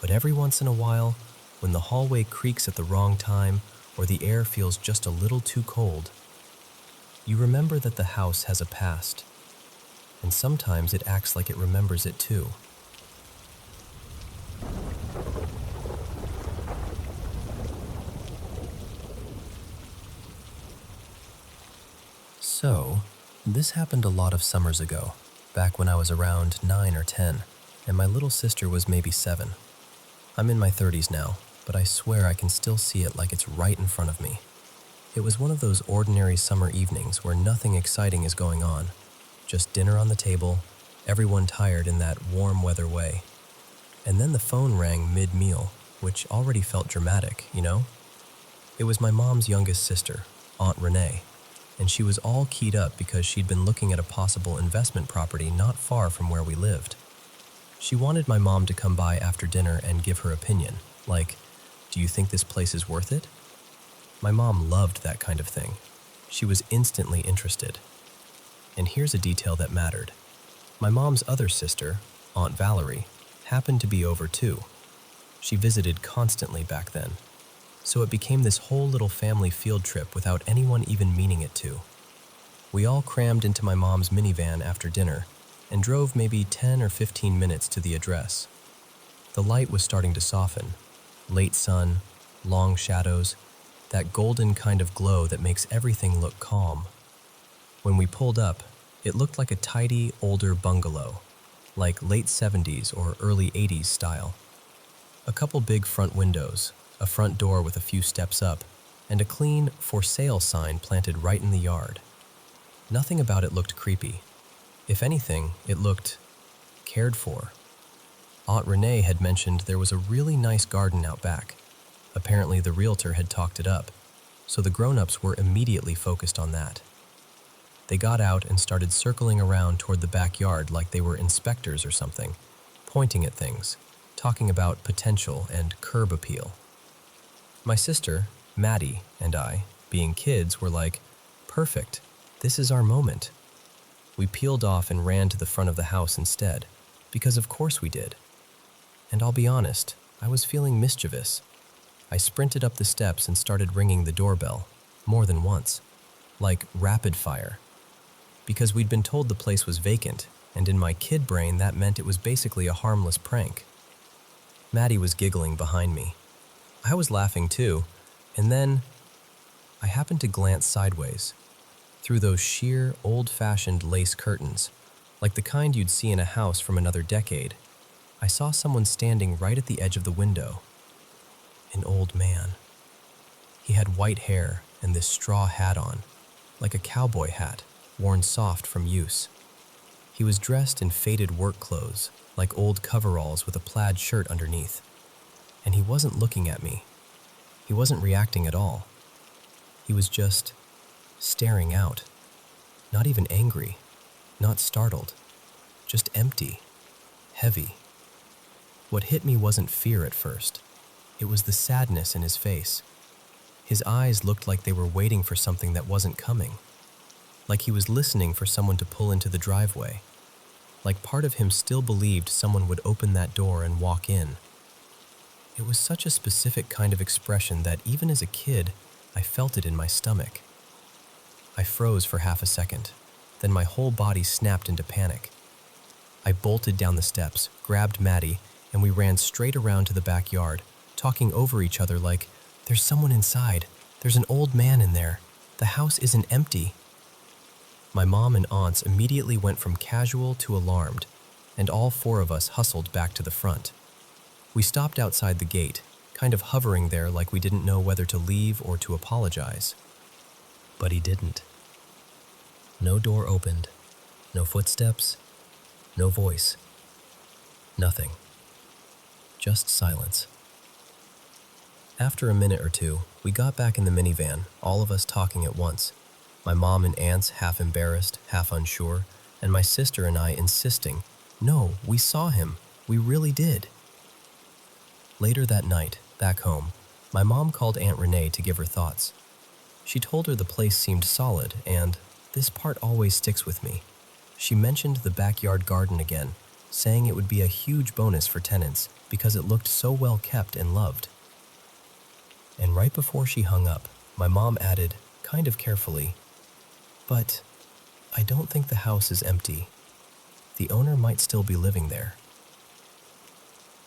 But every once in a while, when the hallway creaks at the wrong time or the air feels just a little too cold, you remember that the house has a past, and sometimes it acts like it remembers it too. So, this happened a lot of summers ago, back when I was around 9 or 10, and my little sister was maybe 7. I'm in my 30s now, but I swear I can still see it like it's right in front of me. It was one of those ordinary summer evenings where nothing exciting is going on. Just dinner on the table, everyone tired in that warm weather way. And then the phone rang mid-meal, which already felt dramatic, you know? It was my mom's youngest sister, Aunt Renee. and she was all keyed up because she'd been looking at a possible investment property not far from where we lived. She wanted my mom to come by after dinner and give her opinion, like, "Do you think this place is worth it?" My mom loved that kind of thing. She was instantly interested. And here's a detail that mattered. My mom's other sister, Aunt Valerie, happened to be over too. She visited constantly back then. So it became this whole little family field trip without anyone even meaning it to. We all crammed into my mom's minivan after dinner and drove maybe 10 or 15 minutes to the address. The light was starting to soften. Late sun, long shadows, that golden kind of glow that makes everything look calm. When we pulled up, it looked like a tidy, older bungalow, like late 70s or early 80s style. A couple big front windows, a front door with a few steps up, and a clean "for sale" sign planted right in the yard. Nothing about it looked creepy. If anything, it looked cared for. Aunt Renee had mentioned there was a really nice garden out back. Apparently the realtor had talked it up, so the grown-ups were immediately focused on that. They got out and started circling around toward the backyard like they were inspectors or something, pointing at things, talking about potential and curb appeal. My sister, Maddie, and I, being kids, were like, "Perfect, this is our moment." We peeled off and ran to the front of the house instead, because of course we did. And I'll be honest, I was feeling mischievous. I sprinted up the steps and started ringing the doorbell, more than once, like rapid fire. Because we'd been told the place was vacant, and in my kid brain that meant it was basically a harmless prank. Maddie was giggling behind me. I was laughing too, and then I happened to glance sideways, through those sheer, old-fashioned lace curtains, like the kind you'd see in a house from another decade. I saw someone standing right at the edge of the window. An old man. He had white hair and this straw hat on, like a cowboy hat, worn soft from use. He was dressed in faded work clothes, like old coveralls with a plaid shirt underneath. And he wasn't looking at me. He wasn't reacting at all. He was just staring out. Not even angry, not startled, just empty, heavy. What hit me wasn't fear at first. It was the sadness in his face. His eyes looked like they were waiting for something that wasn't coming. Like he was listening for someone to pull into the driveway. Like part of him still believed someone would open that door and walk in. It was such a specific kind of expression that even as a kid, I felt it in my stomach. I froze for half a second, then my whole body snapped into panic. I bolted down the steps, grabbed Maddie, and we ran straight around to the backyard, talking over each other like, "There's someone inside. There's an old man in there. The house isn't empty." My mom and aunts immediately went from casual to alarmed, and all four of us hustled back to the front. We stopped outside the gate, kind of hovering there like we didn't know whether to leave or to apologize. But he didn't. No door opened, no footsteps, no voice. Nothing. Just silence. After a minute or two, we got back in the minivan, all of us talking at once. My mom and aunts half embarrassed, half unsure, and my sister and I insisting, "No, we saw him. We really did." Later that night, back home, my mom called Aunt Renee to give her thoughts. She told her the place seemed solid and, this part always sticks with me, she mentioned the backyard garden again, saying it would be a huge bonus for tenants because it looked so well kept and loved. And right before she hung up, my mom added, kind of carefully, "But I don't think the house is empty. The owner might still be living there."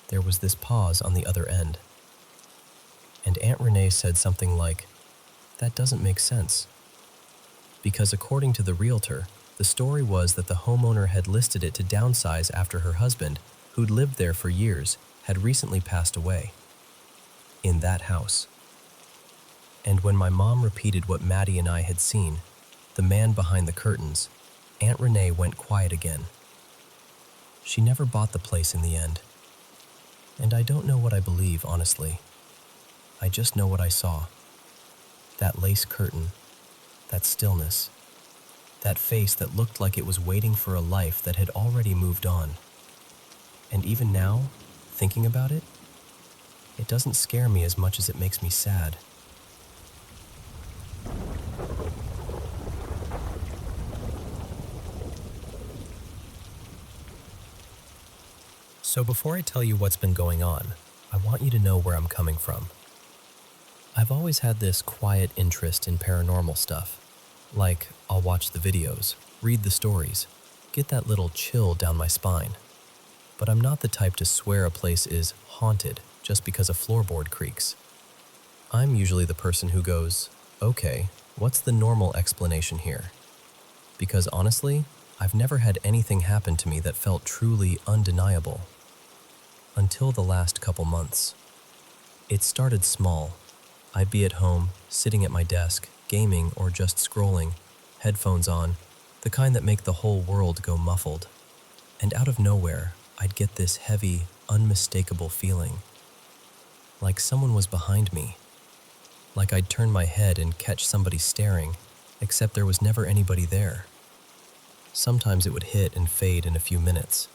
There was this pause on the other end. And Aunt Renee said something like, "That doesn't make sense." Because according to the realtor, the story was that the homeowner had listed it to downsize after her husband, who'd lived there for years, had recently passed away. In that house. And when my mom repeated what Maddie and I had seen, the man behind the curtains, Aunt Renee went quiet again. She never bought the place in the end. And I don't know what I believe, honestly. I just know what I saw. That lace curtain, that stillness, that face that looked like it was waiting for a life that had already moved on. And even now, thinking about it, it doesn't scare me as much as it makes me sad. So before I tell you what's been going on, I want you to know where I'm coming from. I've always had this quiet interest in paranormal stuff. Like, I'll watch the videos, read the stories, get that little chill down my spine. But I'm not the type to swear a place is haunted just because a floorboard creaks. I'm usually the person who goes, okay, what's the normal explanation here? Because honestly, I've never had anything happen to me that felt truly undeniable. Until the last couple months. It started small. I'd be at home, sitting at my desk, gaming or just scrolling, headphones on, the kind that make the whole world go muffled. And out of nowhere, I'd get this heavy, unmistakable feeling. Like someone was behind me. Like I'd turn my head and catch somebody staring, except there was never anybody there. Sometimes it would hit and fade in a few minutes.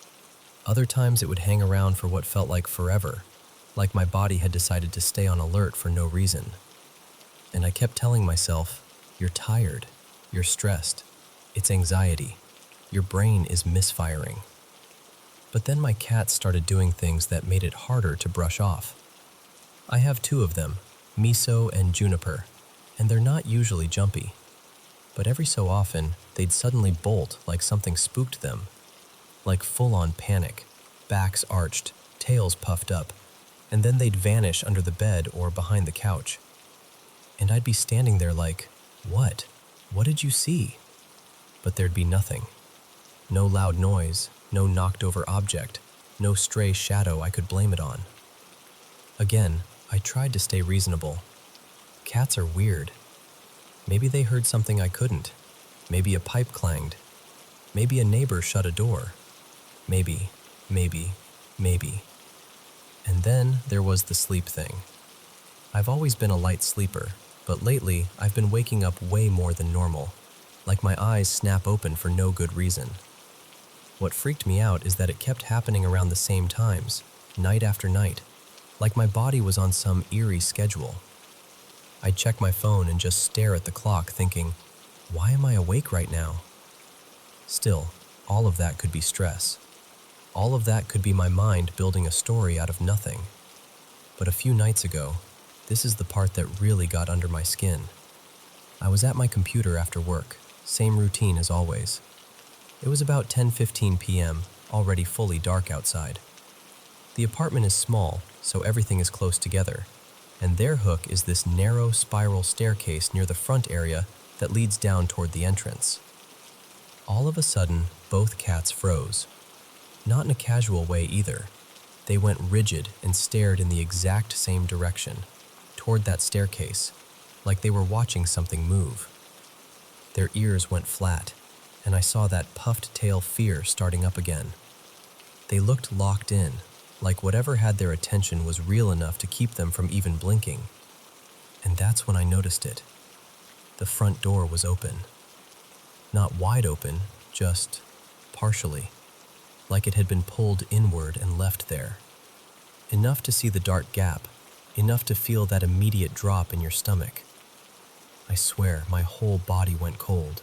Other times it would hang around for what felt like forever, like my body had decided to stay on alert for no reason. And I kept telling myself, you're tired, you're stressed, it's anxiety, your brain is misfiring. But then my cats started doing things that made it harder to brush off. I have 2 of them, Miso and Juniper, and they're not usually jumpy. But every so often, they'd suddenly bolt like something spooked them. Like full-on panic, backs arched, tails puffed up, and then they'd vanish under the bed or behind the couch. And I'd be standing there like, what? What did you see? But there'd be nothing. No loud noise, no knocked-over object, no stray shadow I could blame it on. Again, I tried to stay reasonable. Cats are weird. Maybe they heard something I couldn't. Maybe a pipe clanged. Maybe a neighbor shut a door. Maybe. And then there was the sleep thing. I've always been a light sleeper, but lately I've been waking up way more than normal, like my eyes snap open for no good reason. What freaked me out is that it kept happening around the same times, night after night, like my body was on some eerie schedule. I'd check my phone and just stare at the clock thinking, why am I awake right now? Still, all of that could be stress. All of that could be my mind building a story out of nothing. But a few nights ago, this is the part that really got under my skin. I was at my computer after work, same routine as always. It was about 10:15 p.m., already fully dark outside. The apartment is small, so everything is close together, and their hook is this narrow spiral staircase near the front area that leads down toward the entrance. All of a sudden, both cats froze. Not in a casual way either. They went rigid and stared in the exact same direction, toward that staircase, like they were watching something move. Their ears went flat, and I saw that puffed tail fear starting up again. They looked locked in, like whatever had their attention was real enough to keep them from even blinking. And that's when I noticed it. The front door was open. Not wide open, just partially, like it had been pulled inward and left there. Enough to see the dark gap, enough to feel that immediate drop in your stomach. I swear, my whole body went cold.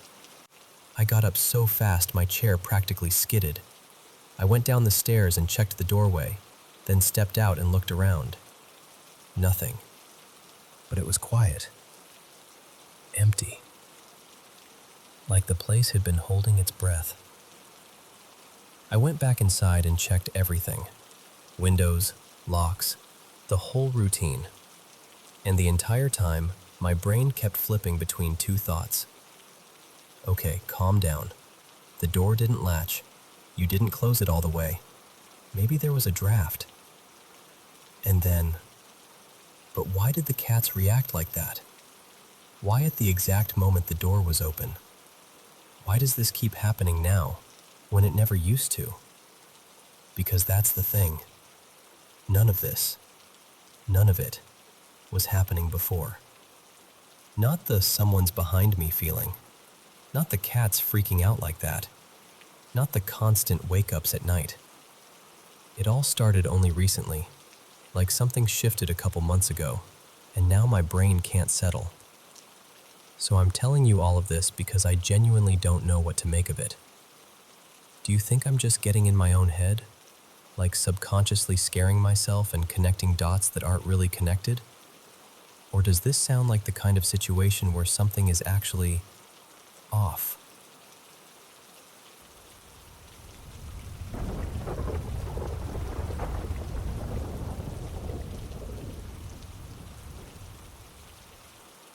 I got up so fast my chair practically skidded. I went down the stairs and checked the doorway, then stepped out and looked around. Nothing. But it was quiet. Empty. Like the place had been holding its breath. I went back inside and checked everything. Windows, locks, the whole routine. And the entire time, my brain kept flipping between 2 thoughts. Okay, calm down. The door didn't latch. You didn't close it all the way. Maybe there was a draft. And then, but why did the cats react like that? Why at the exact moment the door was open? Why does this keep happening now, when it never used to? Because that's the thing. None of this, none of it, was happening before. Not the someone's behind me feeling. Not the cats freaking out like that. Not the constant wake-ups at night. It all started only recently, like something shifted a couple months ago, and now my brain can't settle. So I'm telling you all of this because I genuinely don't know what to make of it. Do you think I'm just getting in my own head? Like subconsciously scaring myself and connecting dots that aren't really connected? Or does this sound like the kind of situation where something is actually off?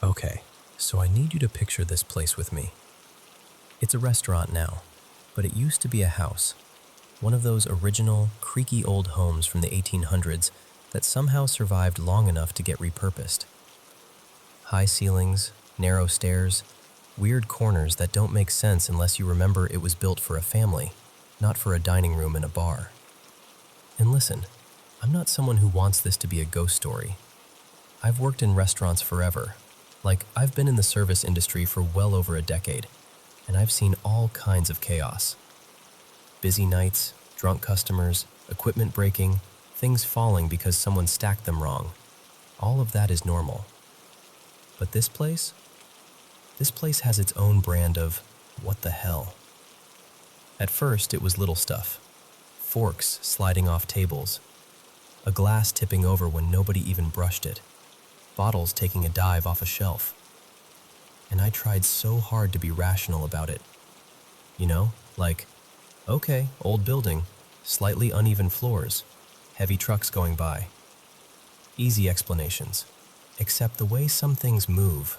Okay, so I need you to picture this place with me. It's a restaurant now, but it used to be a house. One of those original, creaky old homes from the 1800s that somehow survived long enough to get repurposed. High ceilings, narrow stairs, weird corners that don't make sense unless you remember it was built for a family, not for a dining room and a bar. And listen, I'm not someone who wants this to be a ghost story. I've worked in restaurants forever. Like, I've been in the service industry for well over a decade, and I've seen all kinds of chaos. Busy nights, drunk customers, equipment breaking, things falling because someone stacked them wrong. All of that is normal. But this place has its own brand of what the hell. At first, it was little stuff. Forks sliding off tables, a glass tipping over when nobody even brushed it, bottles taking a dive off a shelf. And I tried so hard to be rational about it. You know, like, okay, old building, slightly uneven floors, heavy trucks going by. Easy explanations, except the way some things move.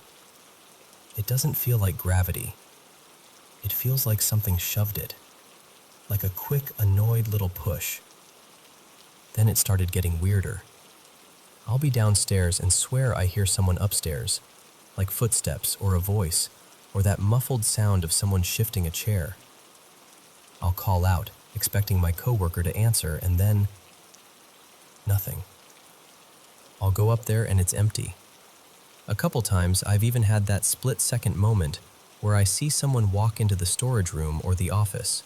It doesn't feel like gravity. It feels like something shoved it, like a quick, annoyed little push. Then it started getting weirder. I'll be downstairs and swear I hear someone upstairs, like footsteps or a voice, or that muffled sound of someone shifting a chair. I'll call out, expecting my coworker to answer, and then nothing. I'll go up there and it's empty. A couple times I've even had that split-second moment where I see someone walk into the storage room or the office,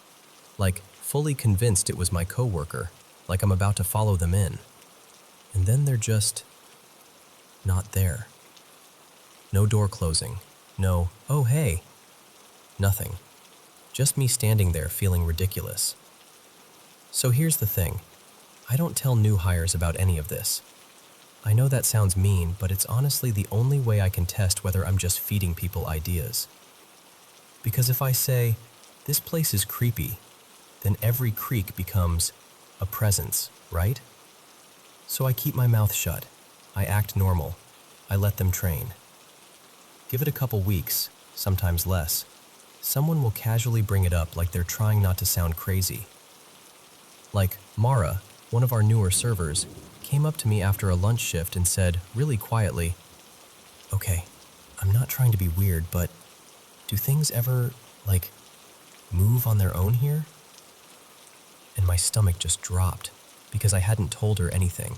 like fully convinced it was my coworker, like I'm about to follow them in. And then they're just not there. No door closing. No, oh hey. Nothing. Just me standing there feeling ridiculous. So here's the thing. I don't tell new hires about any of this. I know that sounds mean, but it's honestly the only way I can test whether I'm just feeding people ideas. Because if I say, this place is creepy, then every creak becomes a presence, right? So I keep my mouth shut. I act normal. I let them train. Give it a couple weeks, sometimes less. Someone will casually bring it up like they're trying not to sound crazy. Like Mara, one of our newer servers, came up to me after a lunch shift and said, really quietly, "Okay, I'm not trying to be weird, but do things ever, like, move on their own here?" And my stomach just dropped because I hadn't told her anything.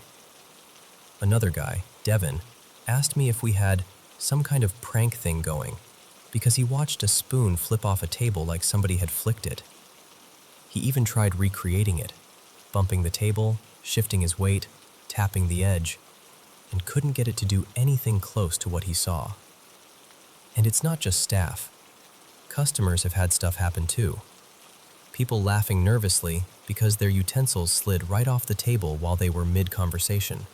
Another guy, Devin, asked me if we had some kind of prank thing going because he watched a spoon flip off a table like somebody had flicked it. He even tried recreating it, bumping the table, shifting his weight, tapping the edge, and couldn't get it to do anything close to what he saw. And it's not just staff. Customers have had stuff happen too. People laughing nervously because their utensils slid right off the table while they were mid-conversation.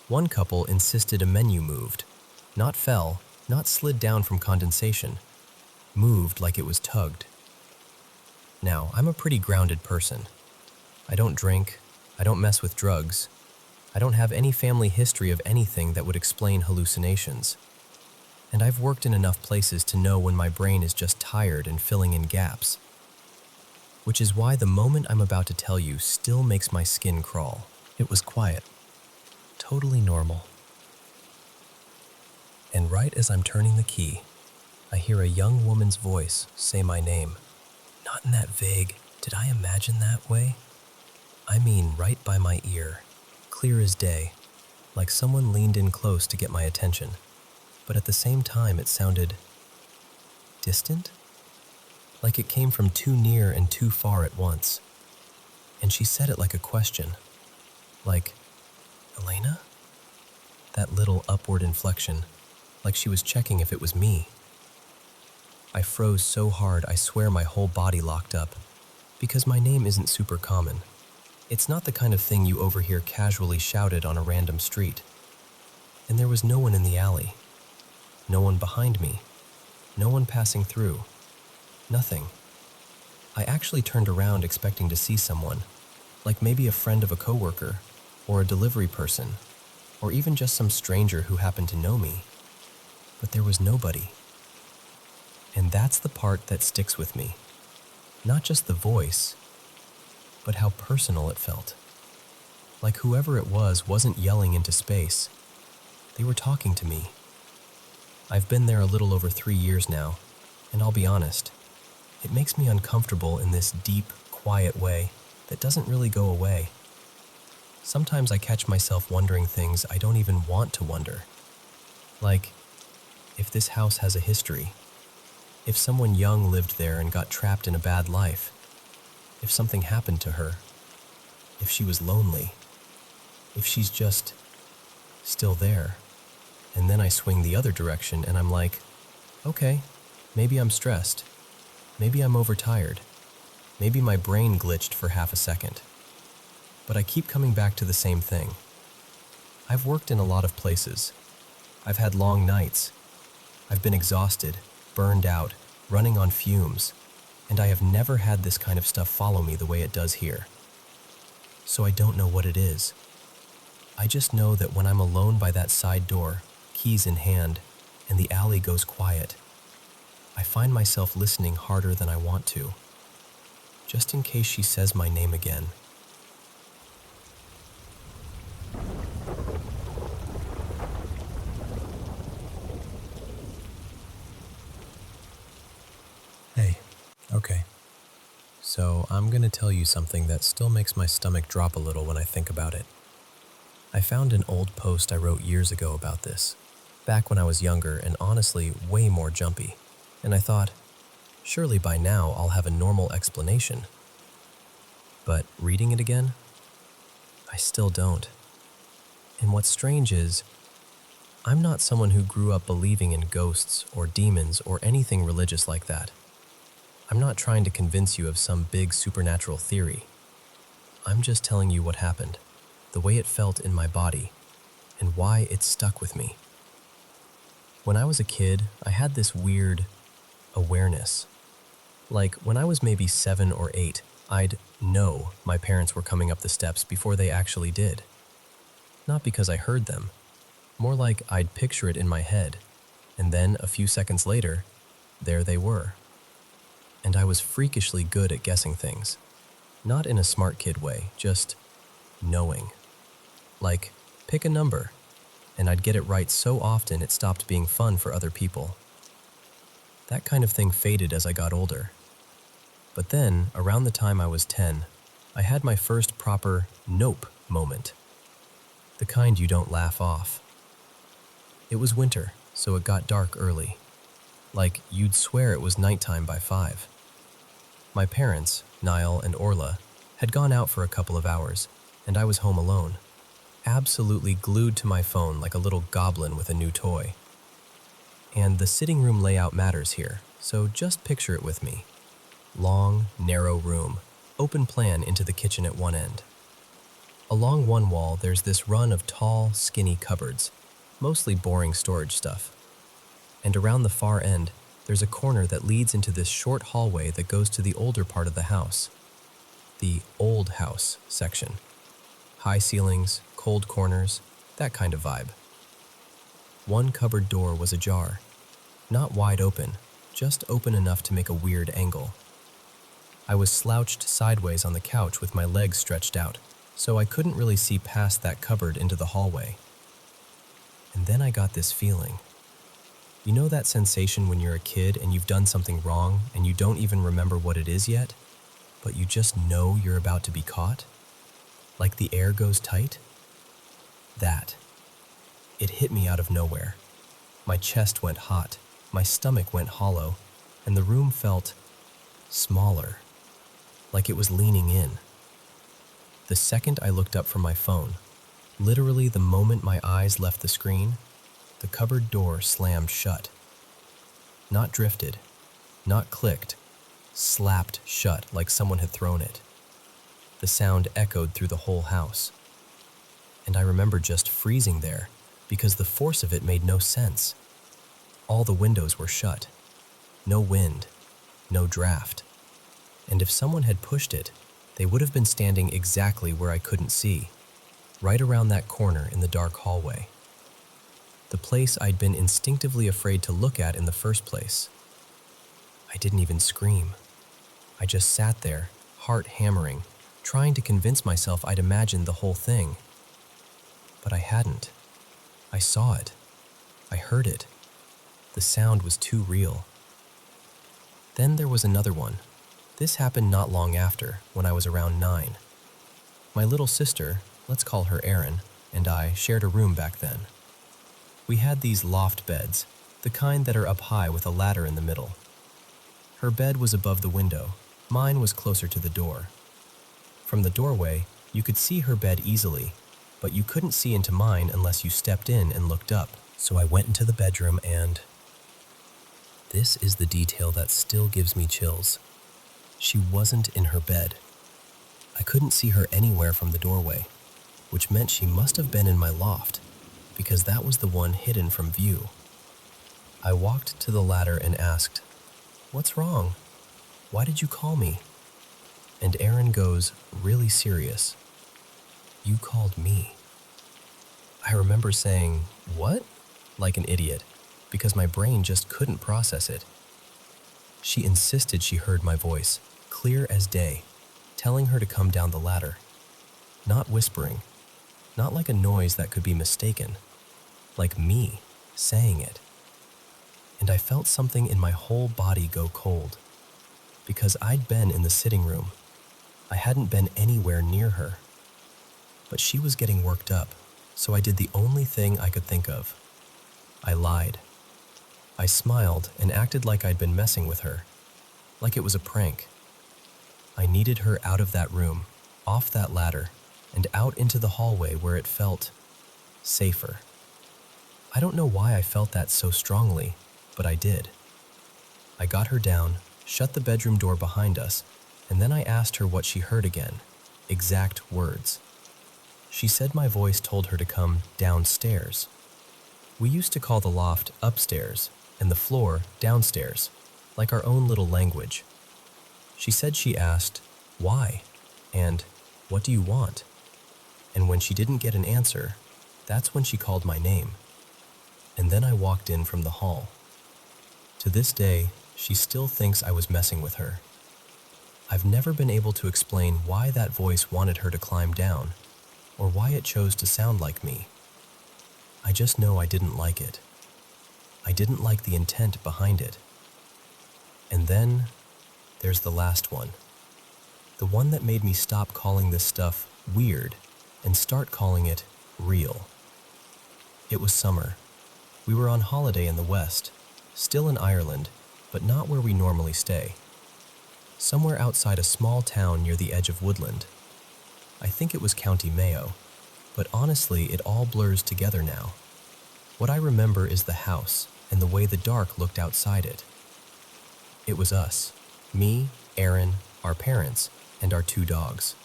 One couple insisted a menu moved, not fell, not slid down from condensation, moved like it was tugged. Now, I'm a pretty grounded person. I don't drink, I don't mess with drugs, I don't have any family history of anything that would explain hallucinations. And I've worked in enough places to know when my brain is just tired and filling in gaps. Which is why the moment I'm about to tell you still makes my skin crawl. It was quiet. Totally normal. And right as I'm turning the key, I hear a young woman's voice say my name. Not in that vague, did I imagine that way? I mean right by my ear, clear as day, like someone leaned in close to get my attention. but at the same time it sounded distant, like it came from too near and too far at once. And she said it like a question, like, "Elena?" That little upward inflection, like she was checking if it was me. I froze so hard I swear my whole body locked up, because my name isn't super common. It's not the kind of thing you overhear casually shouted on a random street. And there was no one in the alley. No one behind me. No one passing through. Nothing. I actually turned around expecting to see someone, like maybe a friend of a coworker, or a delivery person, or even just some stranger who happened to know me. But there was nobody. And that's the part that sticks with me. Not just the voice, but how personal it felt. Like whoever it was wasn't yelling into space. They were talking to me. I've been there a little over 3 years now, and I'll be honest, it makes me uncomfortable in this deep, quiet way that doesn't really go away. Sometimes I catch myself wondering things I don't even want to wonder. Like, if this house has a history, if someone young lived there and got trapped in a bad life, if something happened to her, if she was lonely, if she's just still there. And then I swing the other direction and I'm like, okay, maybe I'm stressed. Maybe I'm overtired. Maybe my brain glitched for half a second. But I keep coming back to the same thing. I've worked in a lot of places. I've had long nights. I've been exhausted, burned out, running on fumes, and I have never had this kind of stuff follow me the way it does here. So I don't know what it is. I just know that when I'm alone by that side door, keys in hand, and the alley goes quiet, I find myself listening harder than I want to, just in case she says my name again. Hey, okay. So I'm gonna tell you something that still makes my stomach drop a little when I think about it. I found an old post I wrote years ago about this, back when I was younger and honestly way more jumpy, and I thought, surely by now I'll have a normal explanation. But reading it again, I still don't. And what's strange is, I'm not someone who grew up believing in ghosts or demons or anything religious like that. I'm not trying to convince you of some big supernatural theory. I'm just telling you what happened, the way it felt in my body, and why it stuck with me. When I was a kid, I had this weird awareness. Like when I was maybe 7 or 8, I'd know my parents were coming up the steps before they actually did. Not because I heard them, more like I'd picture it in my head, and then a few seconds later, there they were. And I was freakishly good at guessing things. Not in a smart kid way, just knowing. Like, pick a number, and I'd get it right so often it stopped being fun for other people. That kind of thing faded as I got older. But then, around the time I was 10, I had my first proper nope moment. The kind you don't laugh off. It was winter, so it got dark early. Like, you'd swear it was nighttime by 5. My parents, Niall and Orla, had gone out for a couple of hours, and I was home alone, absolutely glued to my phone like a little goblin with a new toy. And the sitting room layout matters here, so just picture it with me. Long, narrow room, open plan into the kitchen at one end. Along one wall, there's this run of tall, skinny cupboards, mostly boring storage stuff. And around the far end, there's a corner that leads into this short hallway that goes to the older part of the house. The old house section. High ceilings, cold corners, that kind of vibe. One cupboard door was ajar. Not wide open, just open enough to make a weird angle. I was slouched sideways on the couch with my legs stretched out, so I couldn't really see past that cupboard into the hallway. And then I got this feeling. You know that sensation when you're a kid and you've done something wrong and you don't even remember what it is yet, but you just know you're about to be caught? Like the air goes tight? That. It hit me out of nowhere. My chest went hot, my stomach went hollow, and the room felt smaller, like it was leaning in. The second I looked up from my phone, literally the moment my eyes left the screen, the cupboard door slammed shut. Not drifted, not clicked, slapped shut like someone had thrown it. The sound echoed through the whole house. And I remember just freezing there because the force of it made no sense. All the windows were shut. No wind, no draft. And if someone had pushed it, they would have been standing exactly where I couldn't see, right around that corner in the dark hallway. The place I'd been instinctively afraid to look at in the first place. I didn't even scream. I just sat there, heart hammering, trying to convince myself I'd imagined the whole thing. But I hadn't. I saw it. I heard it. The sound was too real. Then there was another one. This happened not long after, when I was around 9. My little sister, let's call her Erin, and I shared a room back then. We had these loft beds, the kind that are up high with a ladder in the middle. Her bed was above the window. Mine was closer to the door. From the doorway, you could see her bed easily, but you couldn't see into mine unless you stepped in and looked up. So I went into the bedroom and... This is the detail that still gives me chills. She wasn't in her bed. I couldn't see her anywhere from the doorway, which meant she must have been in my loft, because that was the one hidden from view. I walked to the ladder and asked, "What's wrong? Why did you call me?" And Erin goes, really serious, "You called me." I remember saying, "What?" like an idiot, because my brain just couldn't process it. She insisted she heard my voice, clear as day, telling her to come down the ladder. Not whispering, not like a noise that could be mistaken, like me saying it. And I felt something in my whole body go cold, because I'd been in the sitting room. I hadn't been anywhere near her. But she was getting worked up, so I did the only thing I could think of. I lied. I smiled and acted like I'd been messing with her, like it was a prank. I needed her out of that room, off that ladder, and out into the hallway where it felt safer. I don't know why I felt that so strongly, but I did. I got her down, shut the bedroom door behind us, and then I asked her what she heard again, exact words. She said my voice told her to come downstairs. We used to call the loft upstairs and the floor downstairs, like our own little language. She said she asked, "Why?" and "What do you want?" And when she didn't get an answer, that's when she called my name. And then I walked in from the hall. To this day, she still thinks I was messing with her. I've never been able to explain why that voice wanted her to climb down, or why it chose to sound like me. I just know I didn't like it. I didn't like the intent behind it. And then there's the last one. The one that made me stop calling this stuff weird and start calling it real. It was summer. We were on holiday in the West, still in Ireland, but not where we normally stay. Somewhere outside a small town near the edge of woodland. I think it was County Mayo, but honestly it all blurs together now. What I remember is the house and the way the dark looked outside it. It was us, me, Erin, our parents, and our 2 dogs.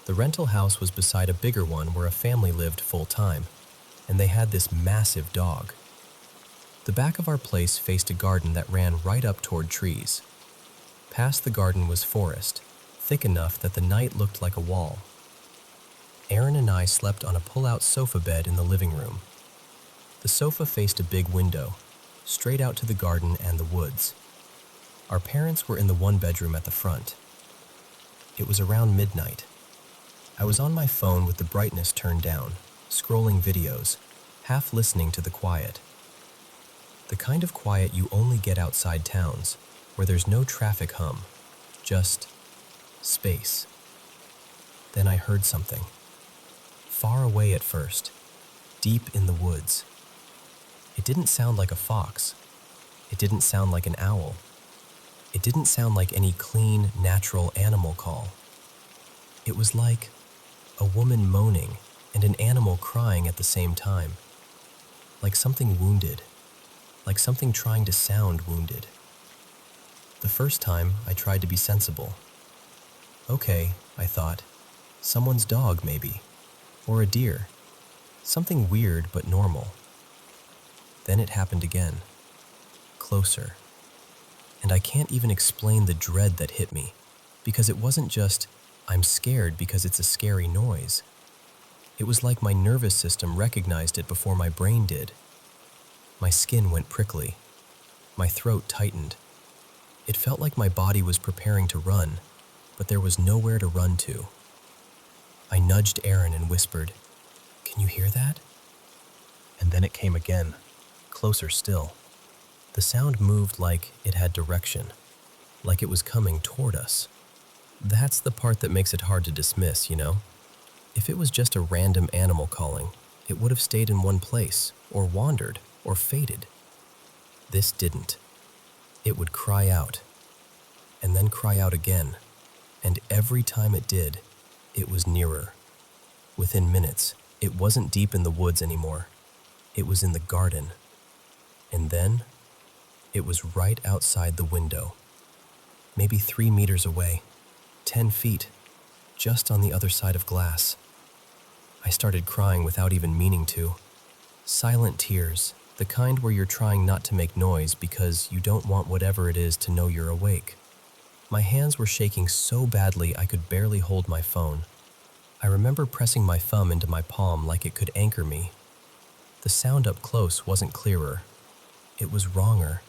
The rental house was beside a bigger one where a family lived full-time, and they had this massive dog. The back of our place faced a garden that ran right up toward trees. Past the garden was forest, thick enough that the night looked like a wall. Erin and I slept on a pull-out sofa bed in the living room. The sofa faced a big window, straight out to the garden and the woods. Our parents were in the one bedroom at the front. It was around midnight. I was on my phone with the brightness turned down, scrolling videos, half listening to the quiet. The kind of quiet you only get outside towns, where there's no traffic hum, just space. Then I heard something. Far away at first, deep in the woods. It didn't sound like a fox. It didn't sound like an owl. It didn't sound like any clean, natural animal call. It was like a woman moaning and an animal crying at the same time. Like something wounded. Like something trying to sound wounded. The first time, I tried to be sensible. Okay, I thought. Someone's dog, maybe. Or a deer. Something weird but normal. Then it happened again. Closer. And I can't even explain the dread that hit me, because it wasn't just, I'm scared because it's a scary noise. It was like my nervous system recognized it before my brain did. My skin went prickly. My throat tightened. It felt like my body was preparing to run, but there was nowhere to run to. I nudged Aaron and whispered, "Can you hear that?" And then it came again, closer still. The sound moved like it had direction, like it was coming toward us. That's the part that makes it hard to dismiss, you know? If it was just a random animal calling, it would have stayed in one place, or wandered, or faded. This didn't. It would cry out, and then cry out again, and every time it did, it was nearer. Within minutes, it wasn't deep in the woods anymore. It was in the garden. And then, it was right outside the window. Maybe 3 meters away, 10 feet, just on the other side of glass. I started crying without even meaning to. Silent tears, the kind where you're trying not to make noise because you don't want whatever it is to know you're awake. My hands were shaking so badly I could barely hold my phone. I remember pressing my thumb into my palm like it could anchor me. The sound up close wasn't clearer. It was wronger.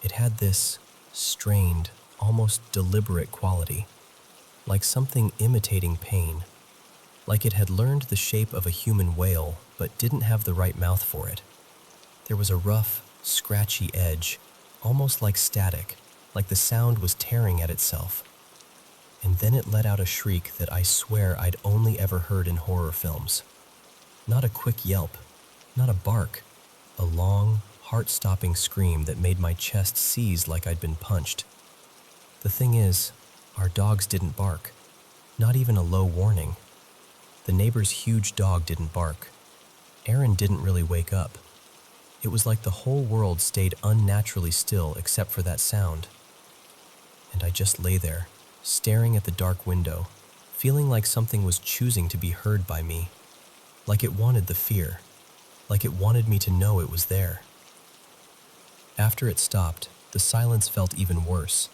It had this strained, almost deliberate quality, like something imitating pain, like it had learned the shape of a human wail but didn't have the right mouth for it. There was a rough, scratchy edge, almost like static, like the sound was tearing at itself. And then it let out a shriek that I swear I'd only ever heard in horror films. Not a quick yelp, not a bark, a long, heart-stopping scream that made my chest seize like I'd been punched. The thing is, our dogs didn't bark, not even a low warning. The neighbor's huge dog didn't bark. Aaron didn't really wake up. It was like the whole world stayed unnaturally still except for that sound. And I just lay there, staring at the dark window, feeling like something was choosing to be heard by me, like it wanted the fear, like it wanted me to know it was there. After it stopped, the silence felt even worse,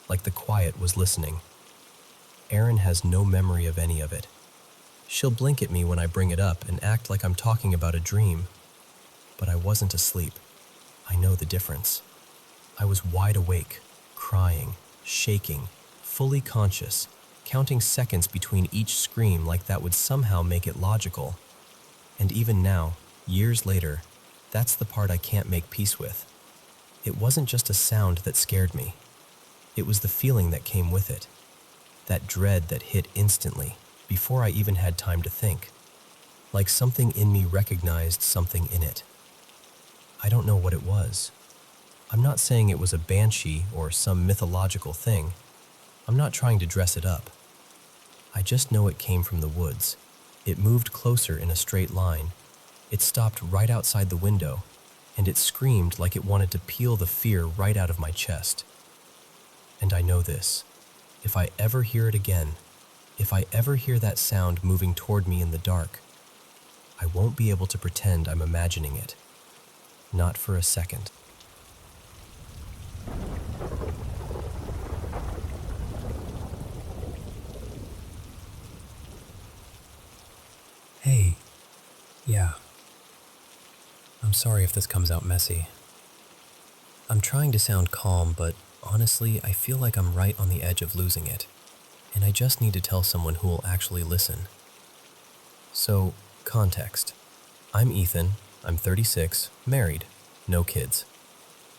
like the quiet was listening. Erin has no memory of any of it. She'll blink at me when I bring it up and act like I'm talking about a dream. But I wasn't asleep. I know the difference. I was wide awake, crying, shaking, fully conscious, counting seconds between each scream like that would somehow make it logical. And even now, years later, that's the part I can't make peace with. It wasn't just a sound that scared me. It was the feeling that came with it. That dread that hit instantly, before I even had time to think. Like something in me recognized something in it. I don't know what it was. I'm not saying it was a banshee or some mythological thing. I'm not trying to dress it up. I just know it came from the woods. It moved closer in a straight line. It stopped right outside the window, and it screamed like it wanted to peel the fear right out of my chest. And I know this. If I ever hear it again, if I ever hear that sound moving toward me in the dark, I won't be able to pretend I'm imagining it. Not for a second. Hey. Yeah. I'm sorry if this comes out messy. I'm trying to sound calm, but honestly, I feel like I'm right on the edge of losing it, and I just need to tell someone who will actually listen. So, context. I'm Ethan, I'm 36, married, no kids.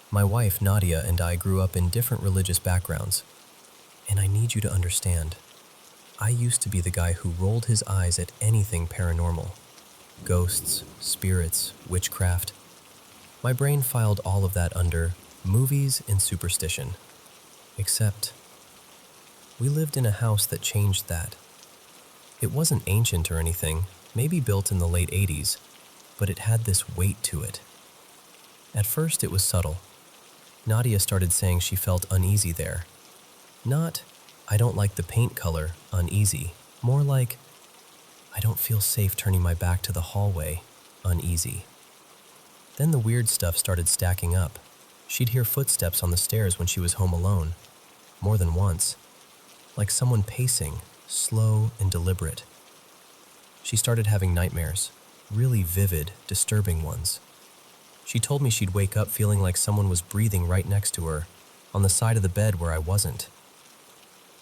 My wife, Nadia, and I grew up in different religious backgrounds, and I need you to understand. I used to be the guy who rolled his eyes at anything paranormal. Ghosts, spirits, witchcraft. My brain filed all of that under movies and superstition. Except, we lived in a house that changed that. It wasn't ancient or anything, maybe built in the late 80s, but it had this weight to it. At first it was subtle. Nadia started saying she felt uneasy there. Not, I don't like the paint color, uneasy. More like, I don't feel safe turning my back to the hallway, uneasy. Then the weird stuff started stacking up. She'd hear footsteps on the stairs when she was home alone, more than once, like someone pacing, slow and deliberate. She started having nightmares, really vivid, disturbing ones. She told me she'd wake up feeling like someone was breathing right next to her, on the side of the bed where I wasn't.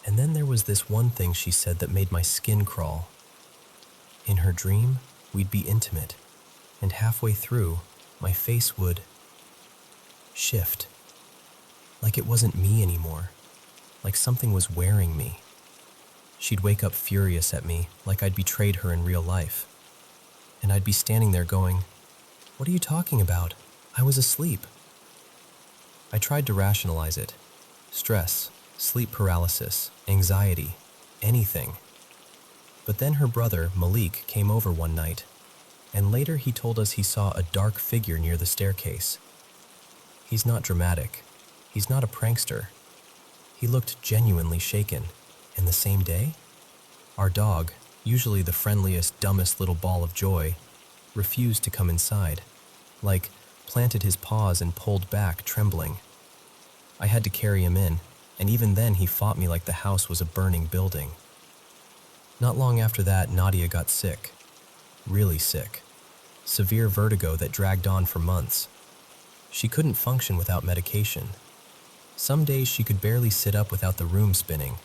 And then there was this one thing she said that made my skin crawl. In her dream, we'd be intimate, and halfway through, my face would shift. Like it wasn't me anymore, like something was wearing me. She'd wake up furious at me, like I'd betrayed her in real life. And I'd be standing there going, "What are you talking about? I was asleep." I tried to rationalize it. Stress, sleep paralysis, anxiety, anything. But then her brother, Malik, came over one night, and later he told us he saw a dark figure near the staircase. He's not dramatic. He's not a prankster. He looked genuinely shaken. And the same day, our dog, usually the friendliest, dumbest little ball of joy, refused to come inside, like planted his paws and pulled back, trembling. I had to carry him in, and even then he fought me like the house was a burning building. Not long after that, Nadia got sick. Really sick. Severe vertigo that dragged on for months. She couldn't function without medication. Some days she could barely sit up without the room spinning.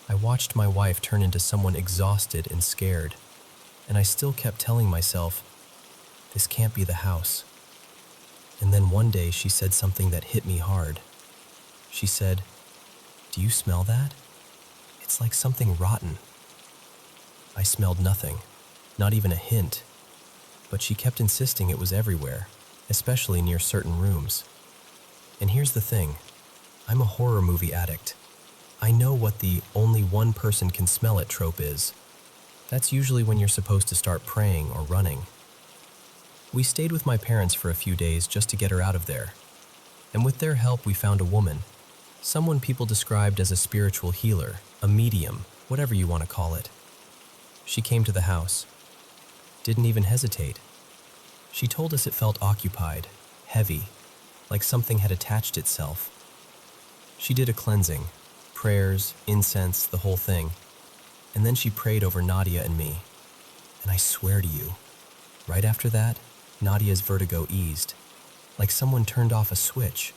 I watched my wife turn into someone exhausted and scared, and I still kept telling myself, this can't be the house. And then one day she said something that hit me hard. She said, "Do you smell that? It's like something rotten." I smelled nothing, not even a hint, but she kept insisting it was everywhere, especially near certain rooms. And here's the thing, I'm a horror movie addict. I know what the only one person can smell it trope is. That's usually when you're supposed to start praying or running. We stayed with my parents for a few days just to get her out of there. And with their help, we found a woman, someone people described as a spiritual healer, a medium, whatever you want to call it. She came to the house. Didn't even hesitate. She told us it felt occupied, heavy, like something had attached itself. She did a cleansing, prayers, incense, the whole thing. And then she prayed over Nadia and me. And I swear to you, right after that, Nadia's vertigo eased, like someone turned off a switch.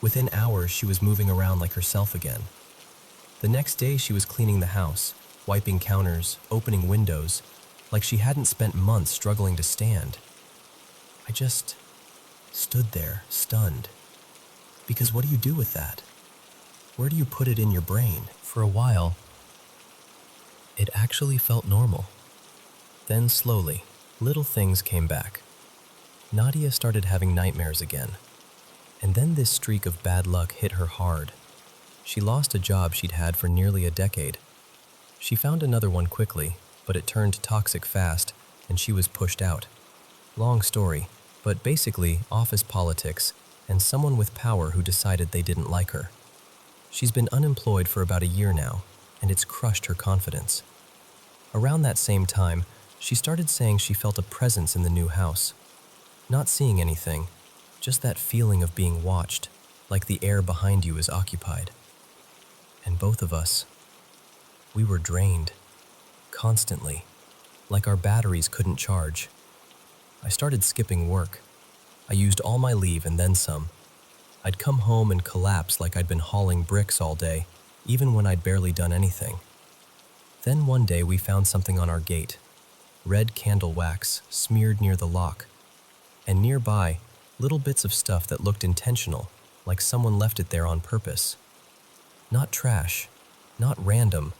Within hours, she was moving around like herself again. The next day, she was cleaning the house, wiping counters, opening windows, like she hadn't spent months struggling to stand. I just stood there, stunned. Because what do you do with that? Where do you put it in your brain? For a while, it actually felt normal. Then slowly, little things came back. Nadia started having nightmares again. And then this streak of bad luck hit her hard. She lost a job she'd had for nearly a decade. She found another one quickly, but it turned toxic fast, and she was pushed out. Long story, but basically office politics and someone with power who decided they didn't like her. She's been unemployed for about a year now, and it's crushed her confidence. Around that same time, she started saying she felt a presence in the new house. Not seeing anything, just that feeling of being watched, like the air behind you is occupied. And both of us, we were drained, constantly, like our batteries couldn't charge. I started skipping work. I used all my leave and then some. I'd come home and collapse like I'd been hauling bricks all day, even when I'd barely done anything. Then one day we found something on our gate, red candle wax smeared near the lock, and nearby, little bits of stuff that looked intentional, like someone left it there on purpose. Not trash, not random,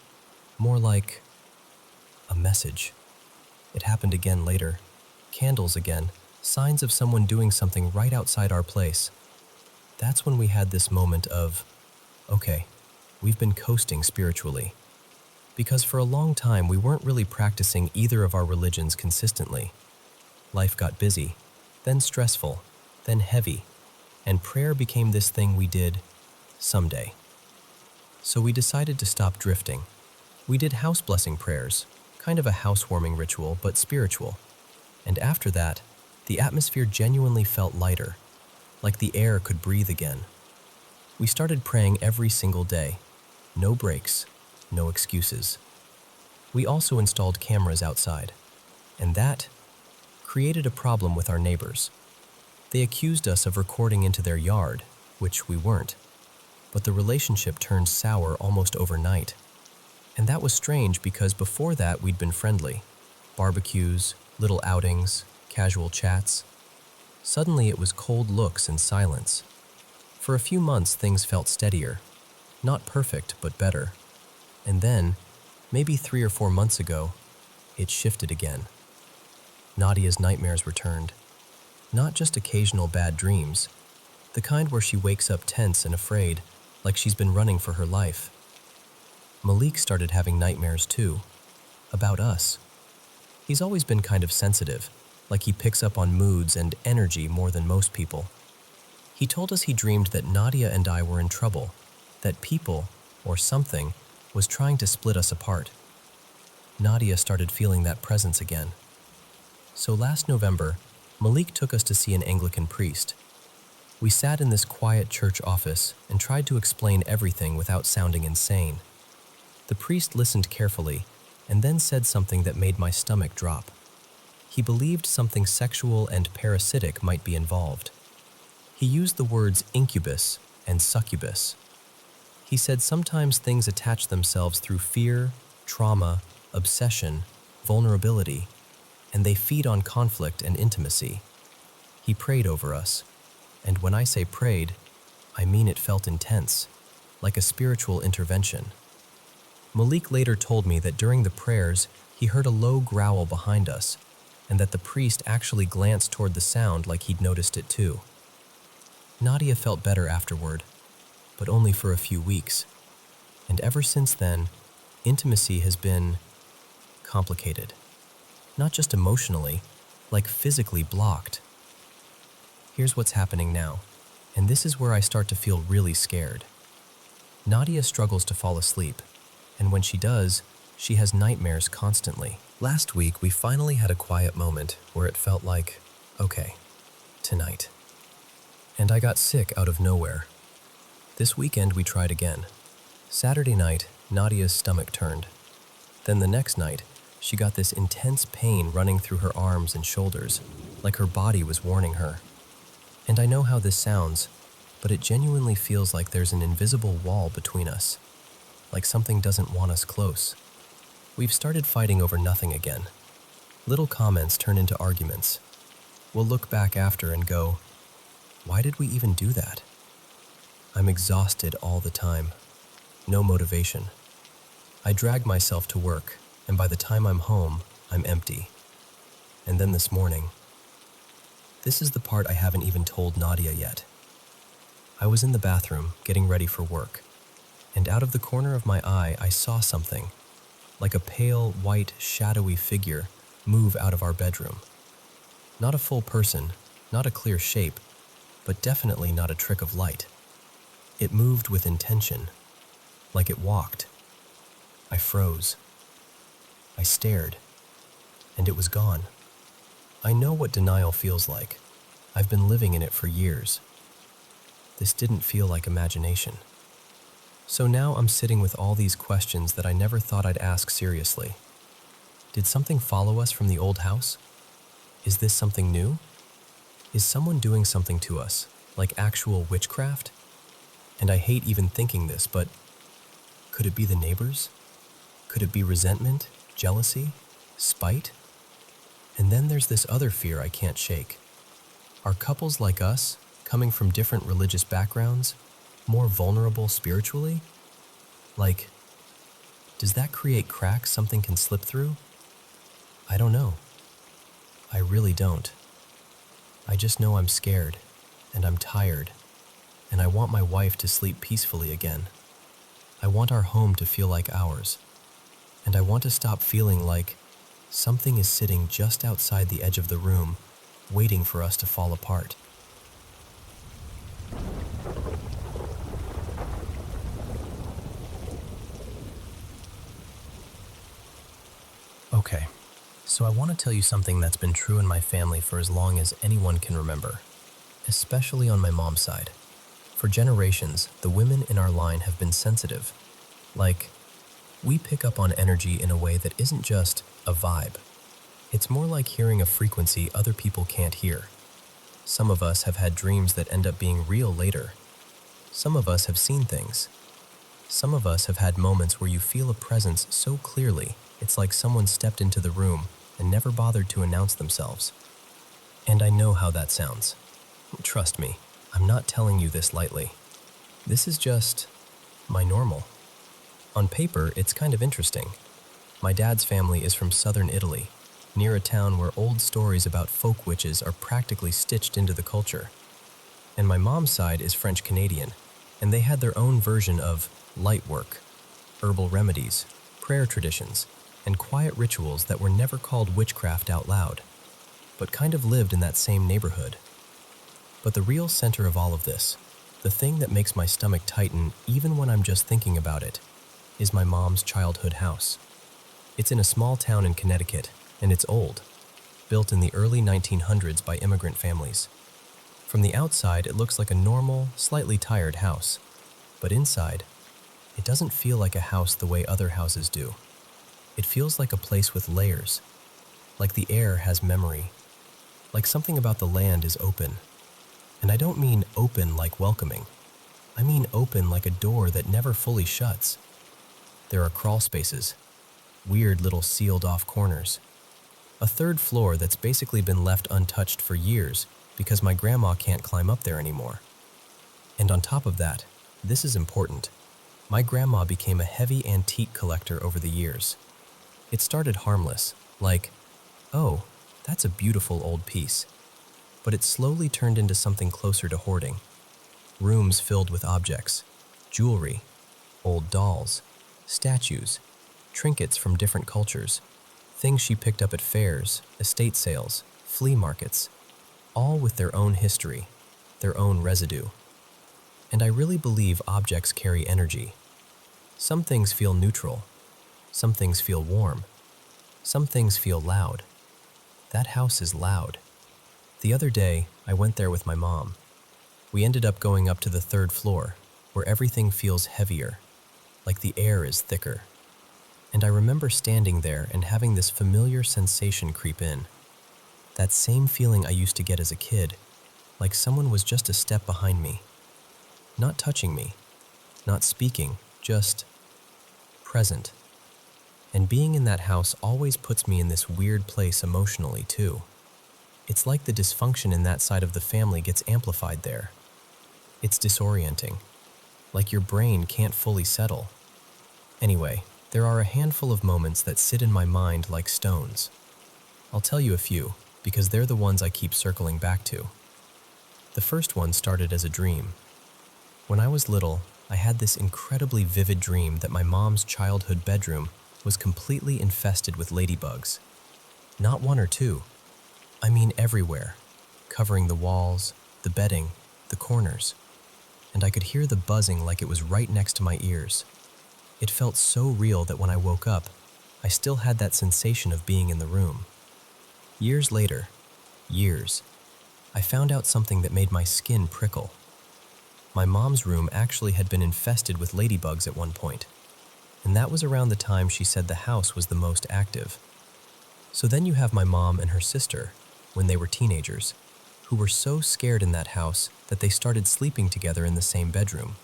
more like a message. It happened again later. Candles again, signs of someone doing something right outside our place. That's when we had this moment of, okay, we've been coasting spiritually. Because for a long time, we weren't really practicing either of our religions consistently. Life got busy, then stressful, then heavy, and prayer became this thing we did someday. So we decided to stop drifting. We did house blessing prayers, kind of a housewarming ritual, but spiritual. And after that, the atmosphere genuinely felt lighter, like the air could breathe again. We started praying every single day. No breaks, no excuses. We also installed cameras outside, and that created a problem with our neighbors. They accused us of recording into their yard, which we weren't. But the relationship turned sour almost overnight. And that was strange because before that we'd been friendly. Barbecues, little outings, casual chats. Suddenly it was cold looks and silence. For a few months things felt steadier. Not perfect, but better. And then, maybe 3 or 4 months ago, it shifted again. Nadia's nightmares returned. Not just occasional bad dreams, the kind where she wakes up tense and afraid, like she's been running for her life. Malik started having nightmares too, about us. He's always been kind of sensitive, like he picks up on moods and energy more than most people. He told us he dreamed that Nadia and I were in trouble, that people, or something, was trying to split us apart. Nadia started feeling that presence again. So last November, Malik took us to see an Anglican priest. We sat in this quiet church office and tried to explain everything without sounding insane. The priest listened carefully and then said something that made my stomach drop. He believed something sexual and parasitic might be involved. He used the words incubus and succubus. He said sometimes things attach themselves through fear, trauma, obsession, vulnerability, and they feed on conflict and intimacy. He prayed over us. And when I say prayed, I mean it felt intense, like a spiritual intervention. Malik later told me that during the prayers, he heard a low growl behind us, and that the priest actually glanced toward the sound like he'd noticed it too. Nadia felt better afterward, but only for a few weeks. And ever since then, intimacy has been complicated. Not just emotionally, like physically blocked. Here's what's happening now, and this is where I start to feel really scared. Nadia struggles to fall asleep, and when she does, she has nightmares constantly. Last week, we finally had a quiet moment where it felt like, okay, tonight. And I got sick out of nowhere. This weekend, we tried again. Saturday night, Nadia's stomach turned. Then the next night, she got this intense pain running through her arms and shoulders, like her body was warning her. And I know how this sounds, but it genuinely feels like there's an invisible wall between us, like something doesn't want us close. We've started fighting over nothing again. Little comments turn into arguments. We'll look back after and go, why did we even do that? I'm exhausted all the time. No motivation. I drag myself to work, and by the time I'm home, I'm empty. And then this morning, this is the part I haven't even told Nadia yet. I was in the bathroom, getting ready for work, and out of the corner of my eye, I saw something, like a pale, white, shadowy figure, move out of our bedroom. Not a full person, not a clear shape, but definitely not a trick of light. It moved with intention, like it walked. I froze. I stared, and it was gone. I know what denial feels like. I've been living in it for years. This didn't feel like imagination. So now I'm sitting with all these questions that I never thought I'd ask seriously. Did something follow us from the old house? Is this something new? Is someone doing something to us, like actual witchcraft? And I hate even thinking this, but could it be the neighbors? Could it be resentment, jealousy, spite? And then there's this other fear I can't shake. Are couples like us, coming from different religious backgrounds, more vulnerable spiritually? Like, does that create cracks something can slip through? I don't know. I really don't. I just know I'm scared, and I'm tired, and I want my wife to sleep peacefully again. I want our home to feel like ours, and I want to stop feeling like something is sitting just outside the edge of the room, waiting for us to fall apart. Okay, so I want to tell you something that's been true in my family for as long as anyone can remember, especially on my mom's side. For generations, the women in our line have been sensitive. Like, we pick up on energy in a way that isn't just a vibe. It's more like hearing a frequency other people can't hear. Some of us have had dreams that end up being real later. Some of us have seen things. Some of us have had moments where you feel a presence so clearly, it's like someone stepped into the room and never bothered to announce themselves. And I know how that sounds. Trust me, I'm not telling you this lightly. This is just my normal. On paper, it's kind of interesting. My dad's family is from southern Italy, near a town where old stories about folk witches are practically stitched into the culture. And my mom's side is French-Canadian, and they had their own version of light work, herbal remedies, prayer traditions, and quiet rituals that were never called witchcraft out loud, but kind of lived in that same neighborhood. But the real center of all of this, the thing that makes my stomach tighten even when I'm just thinking about it, is my mom's childhood house. It's in a small town in Connecticut, and it's old, built in the early 1900s by immigrant families. From the outside, it looks like a normal, slightly tired house, but inside, it doesn't feel like a house the way other houses do. It feels like a place with layers, like the air has memory, like something about the land is open. And I don't mean open like welcoming. I mean open like a door that never fully shuts. There are crawl spaces, weird little sealed-off corners, a third floor that's basically been left untouched for years because my grandma can't climb up there anymore. And on top of that, this is important, my grandma became a heavy antique collector over the years. It started harmless, like, oh, that's a beautiful old piece. But it slowly turned into something closer to hoarding. Rooms filled with objects, jewelry, old dolls, statues, trinkets from different cultures, things she picked up at fairs, estate sales, flea markets, all with their own history, their own residue. And I really believe objects carry energy. Some things feel neutral. Some things feel warm. Some things feel loud. That house is loud. The other day, I went there with my mom. We ended up going up to the third floor, where everything feels heavier, like the air is thicker. And I remember standing there and having this familiar sensation creep in. That same feeling I used to get as a kid, like someone was just a step behind me. Not touching me, not speaking, just present. And being in that house always puts me in this weird place emotionally, too. It's like the dysfunction in that side of the family gets amplified there. It's disorienting, like your brain can't fully settle. Anyway, there are a handful of moments that sit in my mind like stones. I'll tell you a few, because they're the ones I keep circling back to. The first one started as a dream. When I was little, I had this incredibly vivid dream that my mom's childhood bedroom was completely infested with ladybugs. Not one or two. I mean everywhere, covering the walls, the bedding, the corners. And I could hear the buzzing like it was right next to my ears. It felt so real that when I woke up, I still had that sensation of being in the room. Years later, I found out something that made my skin prickle. My mom's room actually had been infested with ladybugs at one point, and that was around the time she said the house was the most active. So then you have my mom and her sister, when they were teenagers, who were so scared in that house that they started sleeping together in the same bedroom,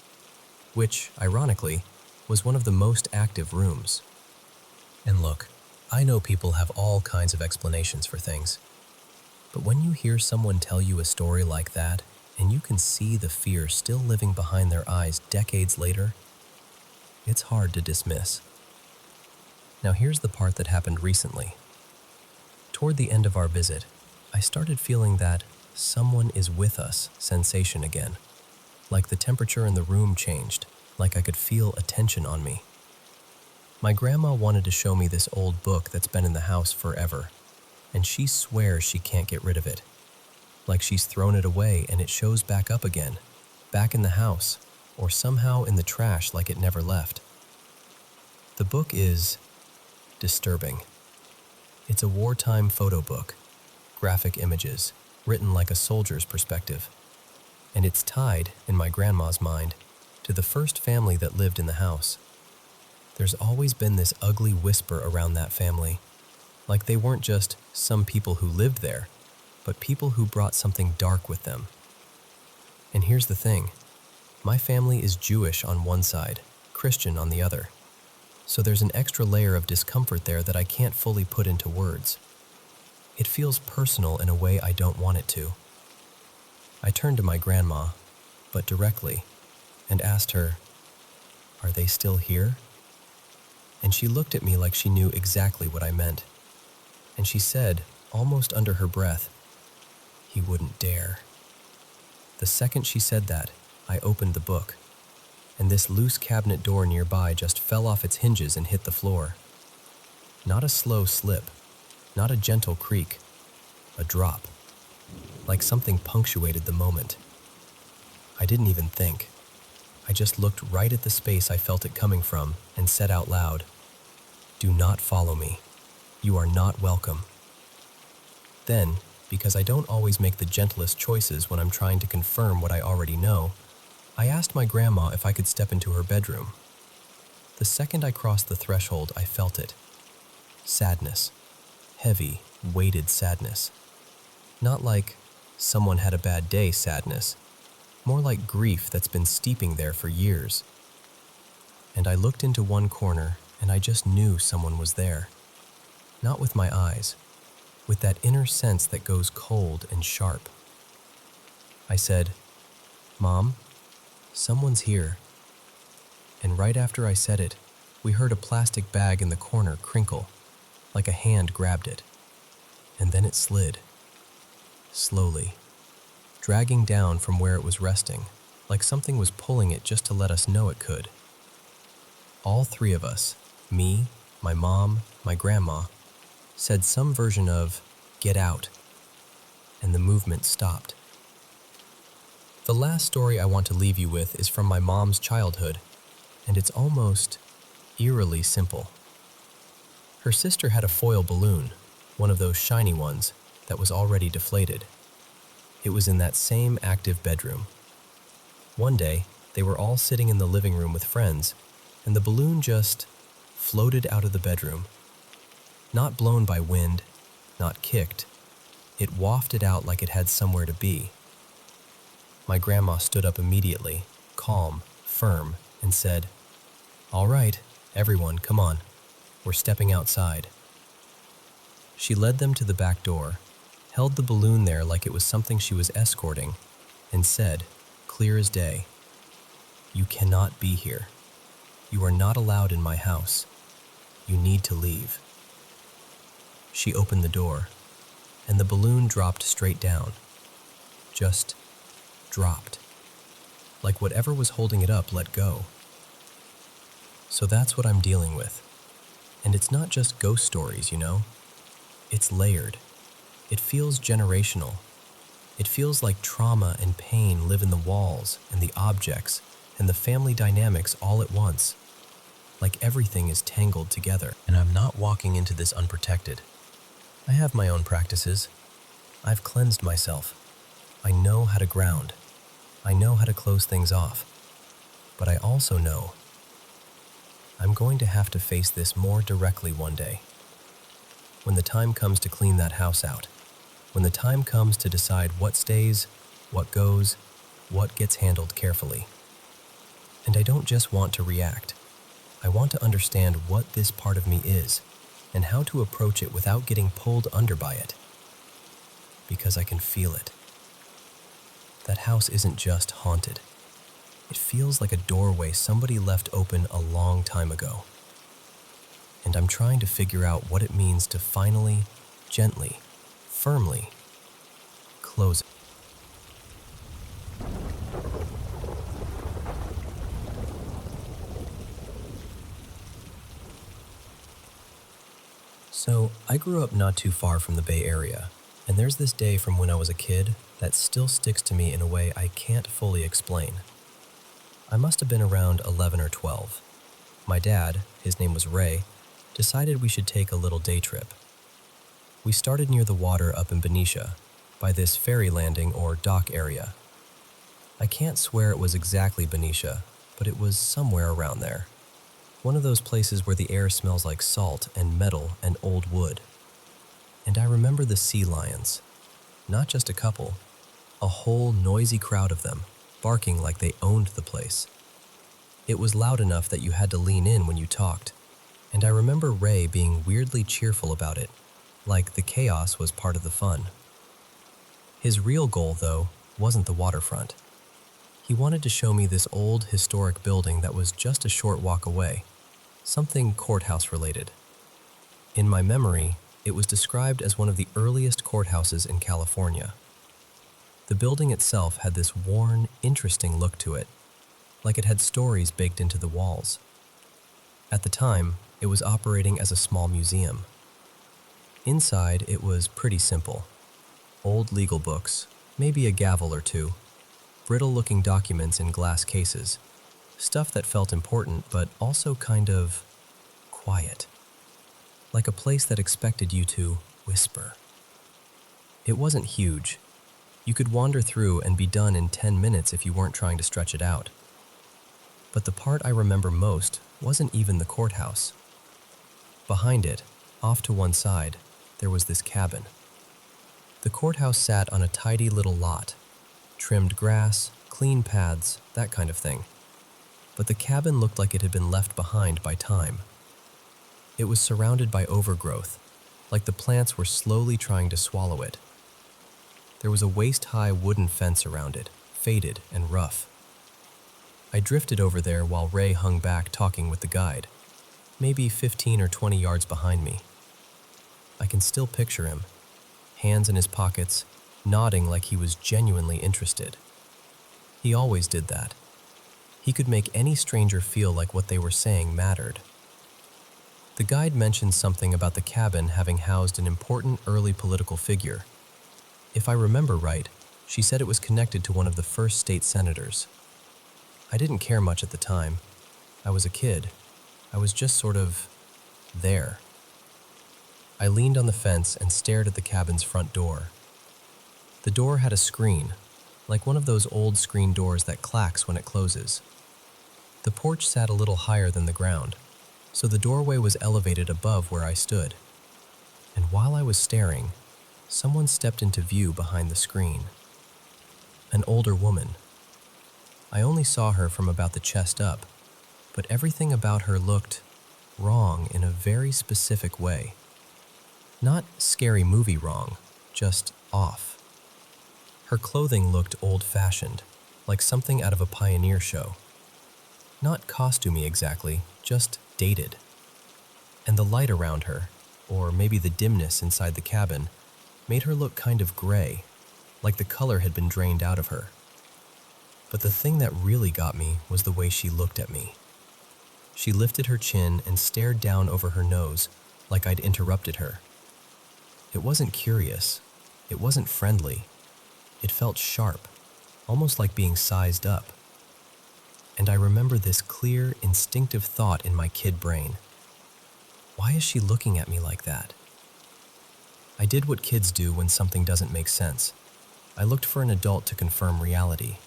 which, ironically, was one of the most active rooms. And look, I know people have all kinds of explanations for things, but when you hear someone tell you a story like that, and you can see the fear still living behind their eyes decades later, it's hard to dismiss. Now here's the part that happened recently. Toward the end of our visit, I started feeling that someone is with us sensation again. Like the temperature in the room changed, like I could feel a tension on me. My grandma wanted to show me this old book that's been in the house forever, and she swears she can't get rid of it. Like she's thrown it away and it shows back up again, back in the house, or somehow in the trash like it never left. The book is disturbing. It's a wartime photo book, graphic images, written like a soldier's perspective. And it's tied, in my grandma's mind, to the first family that lived in the house. There's always been this ugly whisper around that family, like they weren't just some people who lived there, but people who brought something dark with them. And here's the thing, my family is Jewish on one side, Christian on the other. So there's an extra layer of discomfort there that I can't fully put into words. It feels personal in a way I don't want it to. I turned to my grandma, but directly, and asked her, "Are they still here?" And she looked at me like she knew exactly what I meant. And she said, almost under her breath, "He wouldn't dare." The second she said that, I opened the book, and this loose cabinet door nearby just fell off its hinges and hit the floor. Not a slow slip, not a gentle creak, a drop, like something punctuated the moment. I didn't even think. I just looked right at the space I felt it coming from and said out loud, "Do not follow me. You are not welcome." Then, because I don't always make the gentlest choices when I'm trying to confirm what I already know, I asked my grandma if I could step into her bedroom. The second I crossed the threshold, I felt it. Sadness. Heavy, weighted sadness. Not like someone had a bad day sadness, more like grief that's been steeping there for years. And I looked into one corner and I just knew someone was there. Not with my eyes, with that inner sense that goes cold and sharp. I said, "Mom, someone's here." And right after I said it, we heard a plastic bag in the corner crinkle, like a hand grabbed it. And then it slid, slowly, dragging down from where it was resting, like something was pulling it just to let us know it could. All three of us, me, my mom, my grandma, said some version of, "Get out," and the movement stopped. The last story I want to leave you with is from my mom's childhood, and it's almost eerily simple. Her sister had a foil balloon, one of those shiny ones, that was already deflated. It was in that same active bedroom. One day, they were all sitting in the living room with friends, and the balloon just floated out of the bedroom. Not blown by wind, not kicked. It wafted out like it had somewhere to be. My grandma stood up immediately, calm, firm, and said, "All right, everyone, come on. We're stepping outside." She led them to the back door, held the balloon there like it was something she was escorting, and said, clear as day, "You cannot be here. You are not allowed in my house. You need to leave." She opened the door, and the balloon dropped straight down. Just dropped. Like whatever was holding it up let go. So that's what I'm dealing with. And it's not just ghost stories, you know? It's layered. It feels generational. It feels like trauma and pain live in the walls and the objects and the family dynamics all at once. Like everything is tangled together. And I'm not walking into this unprotected. I have my own practices. I've cleansed myself. I know how to ground. I know how to close things off. But I also know I'm going to have to face this more directly one day. When the time comes to clean that house out. When the time comes to decide what stays, what goes, what gets handled carefully. And I don't just want to react. I want to understand what this part of me is and how to approach it without getting pulled under by it. Because I can feel it. That house isn't just haunted. It feels like a doorway somebody left open a long time ago. And I'm trying to figure out what it means to finally, gently, firmly close it. So, I grew up not too far from the Bay Area, and there's this day from when I was a kid that still sticks to me in a way I can't fully explain. I must have been around 11 or 12. My dad, his name was Ray, decided we should take a little day trip. We started near the water up in Benicia, by this ferry landing or dock area. I can't swear it was exactly Benicia, but it was somewhere around there. One of those places where the air smells like salt and metal and old wood. And I remember the sea lions. Not just a couple, a whole noisy crowd of them, barking like they owned the place. It was loud enough that you had to lean in when you talked, and I remember Ray being weirdly cheerful about it, like the chaos was part of the fun. His real goal, though, wasn't the waterfront. He wanted to show me this old historic building that was just a short walk away, something courthouse related. In my memory, it was described as one of the earliest courthouses in California. The building itself had this worn, interesting look to it, like it had stories baked into the walls. At the time, it was operating as a small museum. Inside, it was pretty simple. Old legal books, maybe a gavel or two, brittle-looking documents in glass cases, stuff that felt important but also kind of quiet, like a place that expected you to whisper. It wasn't huge. You could wander through and be done in 10 minutes if you weren't trying to stretch it out. But the part I remember most wasn't even the courthouse. Behind it, off to one side, there was this cabin. The courthouse sat on a tidy little lot, trimmed grass, clean paths, that kind of thing. But the cabin looked like it had been left behind by time. It was surrounded by overgrowth, like the plants were slowly trying to swallow it. There was a waist-high wooden fence around it, faded and rough. I drifted over there while Ray hung back talking with the guide, maybe 15 or 20 yards behind me. I can still picture him, hands in his pockets, nodding like he was genuinely interested. He always did that. He could make any stranger feel like what they were saying mattered. The guide mentioned something about the cabin having housed an important early political figure. If I remember right, she said it was connected to one of the first state senators. I didn't care much at the time. I was a kid. I was just sort of there. I leaned on the fence and stared at the cabin's front door. The door had a screen, like one of those old screen doors that clacks when it closes. The porch sat a little higher than the ground, so the doorway was elevated above where I stood. And while I was staring, someone stepped into view behind the screen. An older woman. I only saw her from about the chest up, but everything about her looked wrong in a very specific way. Not scary movie wrong, just off. Her clothing looked old-fashioned, like something out of a pioneer show. Not costumey exactly, just dated. And the light around her, or maybe the dimness inside the cabin, made her look kind of gray, like the color had been drained out of her. But the thing that really got me was the way she looked at me. She lifted her chin and stared down over her nose, like I'd interrupted her. It wasn't curious. It wasn't friendly. It felt sharp, almost like being sized up. And I remember this clear, instinctive thought in my kid brain. Why is she looking at me like that? I did what kids do when something doesn't make sense. I looked for an adult to confirm reality.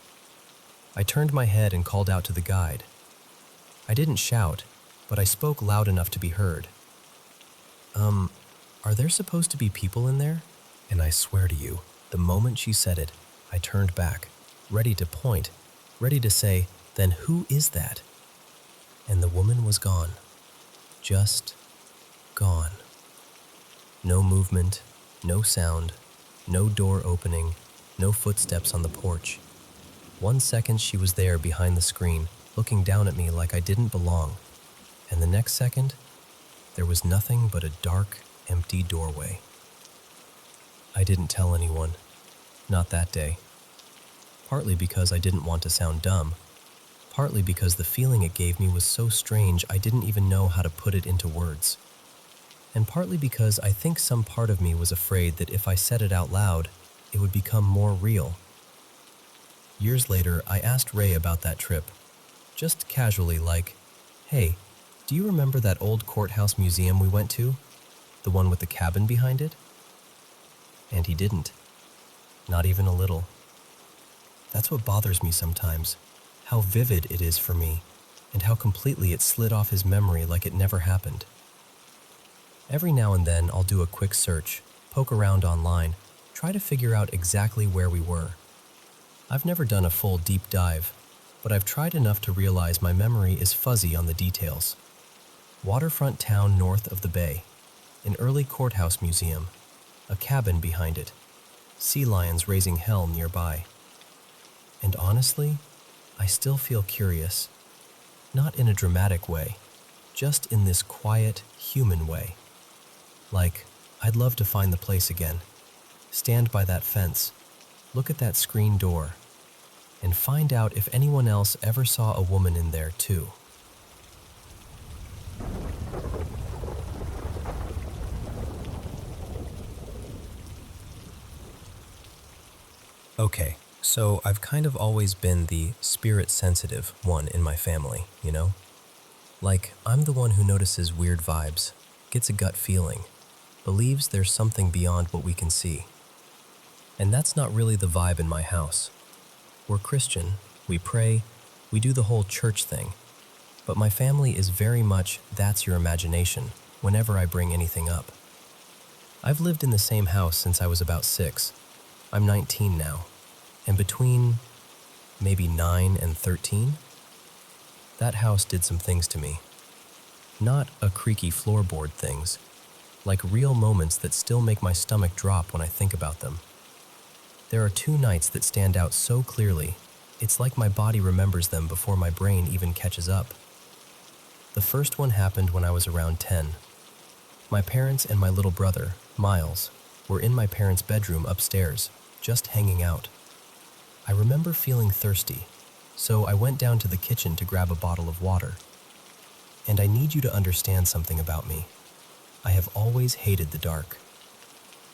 I turned my head and called out to the guide. I didn't shout, but I spoke loud enough to be heard. Are there supposed to be people in there? And I swear to you, the moment she said it, I turned back, ready to point, ready to say, "Then who is that?" And the woman was gone. Just gone. No movement, no sound, no door opening, no footsteps on the porch. 1 second she was there behind the screen, looking down at me like I didn't belong. And the next second, there was nothing but a dark, empty doorway. I didn't tell anyone. Not that day. Partly because I didn't want to sound dumb. Partly because the feeling it gave me was so strange I didn't even know how to put it into words. and partly because I think some part of me was afraid that if I said it out loud, it would become more real. Years later, I asked Ray about that trip, just casually like, "Hey, do you remember that old courthouse museum we went to? The one with the cabin behind it?" And he didn't. Not even a little. That's what bothers me sometimes, how vivid it is for me, and how completely it slid off his memory like it never happened. Every now and then I'll do a quick search, poke around online, try to figure out exactly where we were. I've never done a full deep dive, but I've tried enough to realize my memory is fuzzy on the details. Waterfront town north of the bay, an early courthouse museum, a cabin behind it, sea lions raising hell nearby. And honestly, I still feel curious, not in a dramatic way, just in this quiet, human way. Like, I'd love to find the place again, stand by that fence, look at that screen door, and find out if anyone else ever saw a woman in there too. Okay, so I've kind of always been the spirit-sensitive one in my family, you know? Like, I'm the one who notices weird vibes, gets a gut feeling, believes there's something beyond what we can see. And that's not really the vibe in my house. We're Christian, we pray, we do the whole church thing. But my family is very much that's your imagination whenever I bring anything up. I've lived in the same house since I was about 6. I'm 19 now, and between maybe 9 and 13, that house did some things to me. Not a creaky floorboard things, like real moments that still make my stomach drop when I think about them. There are 2 nights that stand out so clearly, it's like my body remembers them before my brain even catches up. The first one happened when I was around 10. My parents and my little brother, Miles, were in my parents' bedroom upstairs, just hanging out. I remember feeling thirsty, so I went down to the kitchen to grab a bottle of water. And I need you to understand something about me. I have always hated the dark.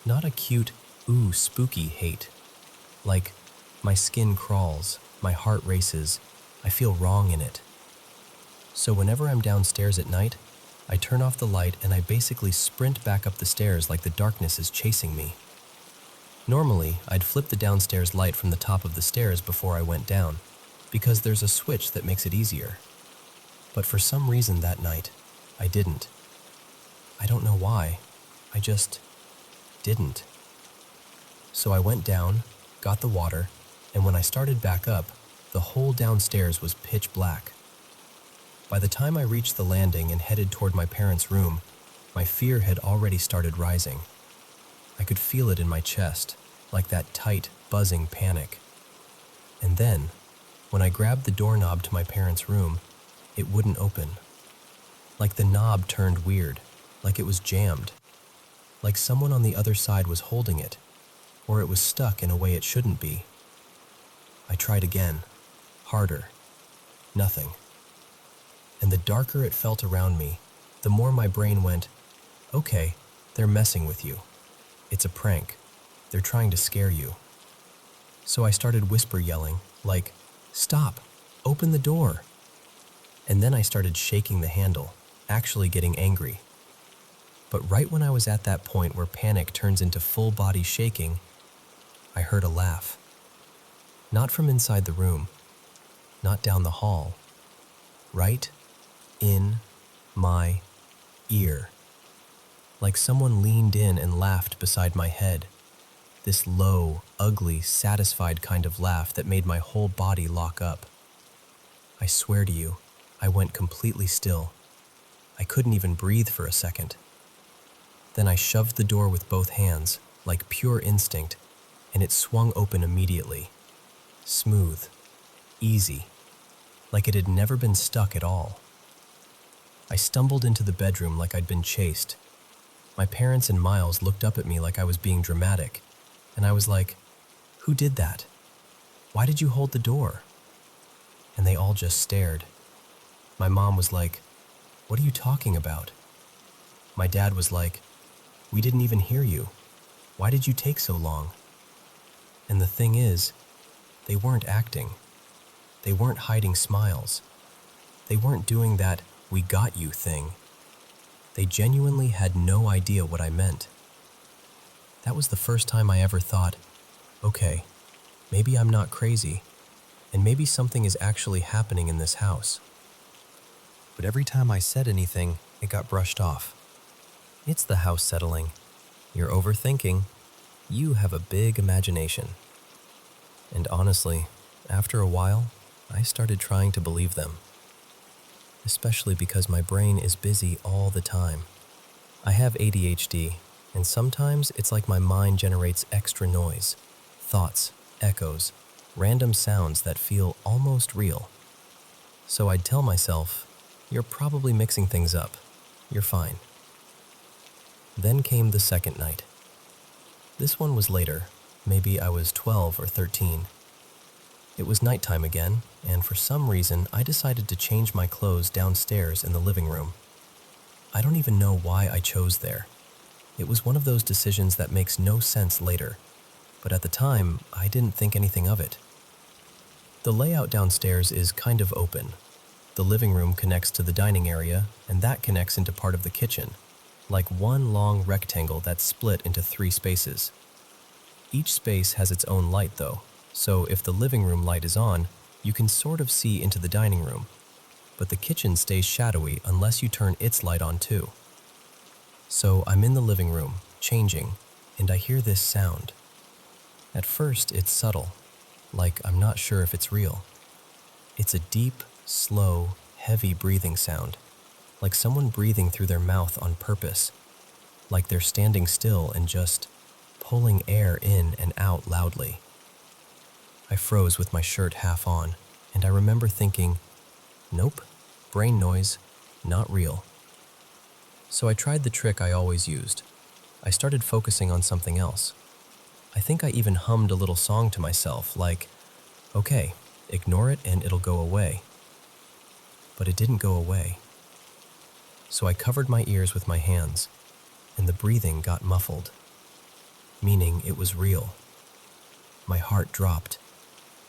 Not a cute, ooh, spooky hate. Like, my skin crawls, my heart races, I feel wrong in it. So whenever I'm downstairs at night, I turn off the light and I basically sprint back up the stairs like the darkness is chasing me. Normally, I'd flip the downstairs light from the top of the stairs before I went down, because there's a switch that makes it easier. But for some reason that night, I didn't. I don't know why, I just didn't. So I went down, got the water, and when I started back up, the whole downstairs was pitch black. By the time I reached the landing and headed toward my parents' room, my fear had already started rising. I could feel it in my chest, like that tight, buzzing panic. And then, when I grabbed the doorknob to my parents' room, it wouldn't open. Like the knob turned weird, like it was jammed, like someone on the other side was holding it, or it was stuck in a way it shouldn't be. I tried again, harder, nothing. And the darker it felt around me, the more my brain went, okay, they're messing with you. It's a prank. They're trying to scare you. So I started whisper yelling, like, stop, open the door. And then I started shaking the handle, actually getting angry. But right when I was at that point where panic turns into full body shaking, I heard a laugh. Not from inside the room, not down the hall, right in my ear. Like someone leaned in and laughed beside my head. This low, ugly, satisfied kind of laugh that made my whole body lock up. I swear to you, I went completely still. I couldn't even breathe for a second. Then I shoved the door with both hands, like pure instinct, and it swung open immediately. Smooth, easy, like it had never been stuck at all. I stumbled into the bedroom like I'd been chased. My parents and Miles looked up at me like I was being dramatic, and I was like, who did that? Why did you hold the door? And they all just stared. My mom was like, what are you talking about? My dad was like, "We didn't even hear you. Why did you take so long?" And the thing is, they weren't acting. They weren't hiding smiles. They weren't doing that "we got you" thing. They genuinely had no idea what I meant. That was the first time I ever thought, okay, maybe I'm not crazy, and maybe something is actually happening in this house. But every time I said anything, it got brushed off. It's the house settling. You're overthinking. You have a big imagination. And honestly, after a while, I started trying to believe them. Especially because my brain is busy all the time. I have ADHD, and sometimes it's like my mind generates extra noise, thoughts, echoes, random sounds that feel almost real. So I'd tell myself, "You're probably mixing things up. You're fine." Then came the second night. This one was later. Maybe I was 12 or 13. It was nighttime again, and for some reason, I decided to change my clothes downstairs in the living room. I don't even know why I chose there. It was one of those decisions that makes no sense later, but at the time, I didn't think anything of it. The layout downstairs is kind of open. The living room connects to the dining area, and that connects into part of the kitchen, like one long rectangle that's split into 3 spaces. Each space has its own light though, so if the living room light is on, you can sort of see into the dining room, but the kitchen stays shadowy unless you turn its light on too. So I'm in the living room, changing, and I hear this sound. At first, it's subtle, like I'm not sure if it's real. It's a deep, slow, heavy breathing sound, like someone breathing through their mouth on purpose, like they're standing still and just pulling air in and out loudly. I froze with my shirt half on, and I remember thinking, nope, brain noise, not real. So I tried the trick I always used. I started focusing on something else. I think I even hummed a little song to myself, like, okay, ignore it and it'll go away. But it didn't go away. So I covered my ears with my hands, and the breathing got muffled, meaning it was real. My heart dropped.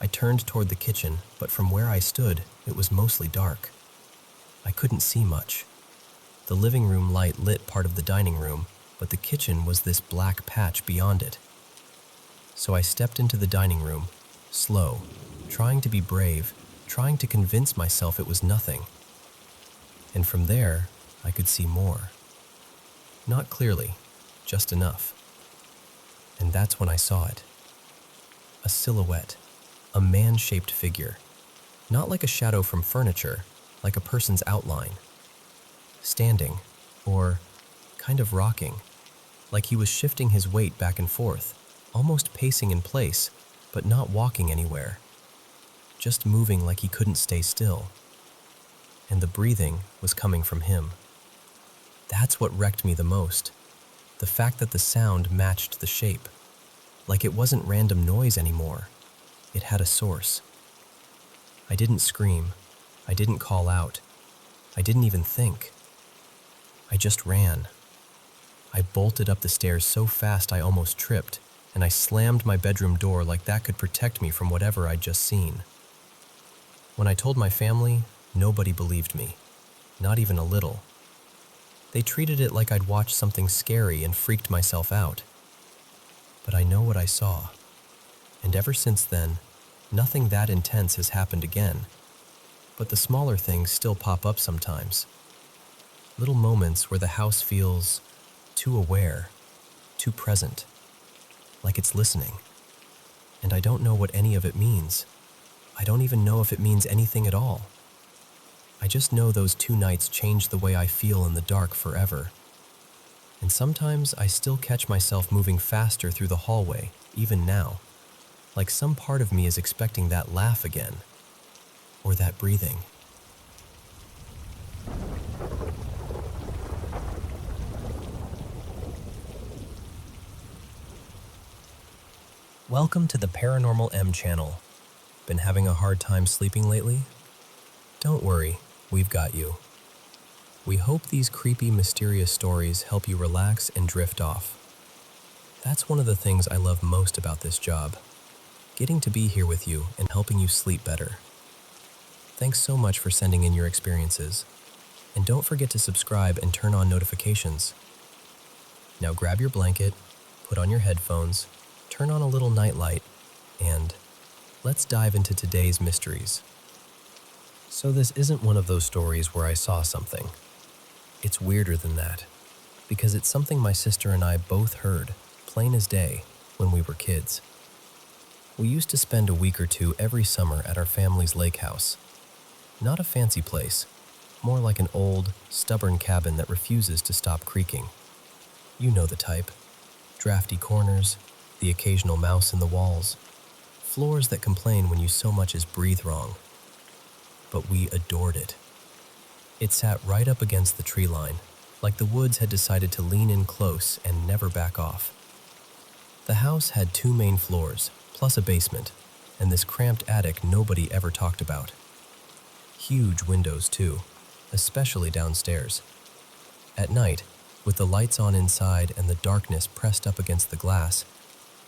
I turned toward the kitchen, but from where I stood, it was mostly dark. I couldn't see much. The living room light lit part of the dining room, but the kitchen was this black patch beyond it. So I stepped into the dining room, slow, trying to be brave, trying to convince myself it was nothing. And from there, I could see more. Not clearly, just enough. And that's when I saw it. A silhouette, a man-shaped figure, not like a shadow from furniture, like a person's outline. Standing, or kind of rocking, like he was shifting his weight back and forth, almost pacing in place, but not walking anywhere. Just moving like he couldn't stay still. And the breathing was coming from him. That's what wrecked me the most. The fact that the sound matched the shape. Like it wasn't random noise anymore. It had a source. I didn't scream. I didn't call out. I didn't even think. I just ran. I bolted up the stairs so fast I almost tripped, and I slammed my bedroom door like that could protect me from whatever I'd just seen. When I told my family, nobody believed me. Not even a little. They treated it like I'd watched something scary and freaked myself out. But I know what I saw. And ever since then, nothing that intense has happened again. But the smaller things still pop up sometimes. Little moments where the house feels too aware, too present, like it's listening. And I don't know what any of it means. I don't even know if it means anything at all. I just know those 2 nights changed the way I feel in the dark forever. And sometimes I still catch myself moving faster through the hallway, even now. Like some part of me is expecting that laugh again. Or that breathing. Welcome to the Paranormal M channel. Been having a hard time sleeping lately? Don't worry, we've got you. We hope these creepy, mysterious stories help you relax and drift off. That's one of the things I love most about this job, getting to be here with you and helping you sleep better. Thanks so much for sending in your experiences. And don't forget to subscribe and turn on notifications. Now grab your blanket, put on your headphones, turn on a little nightlight, and let's dive into today's mysteries. So this isn't one of those stories where I saw something. It's weirder than that, because it's something my sister and I both heard, plain as day, when we were kids. We used to spend a week or two every summer at our family's lake house. Not a fancy place, more like an old, stubborn cabin that refuses to stop creaking. You know the type. Drafty corners, the occasional mouse in the walls, floors that complain when you so much as breathe wrong. But we adored it. It sat right up against the tree line, like the woods had decided to lean in close and never back off. The house had 2 main floors, plus a basement, and this cramped attic nobody ever talked about. Huge windows too, especially downstairs. At night, with the lights on inside and the darkness pressed up against the glass,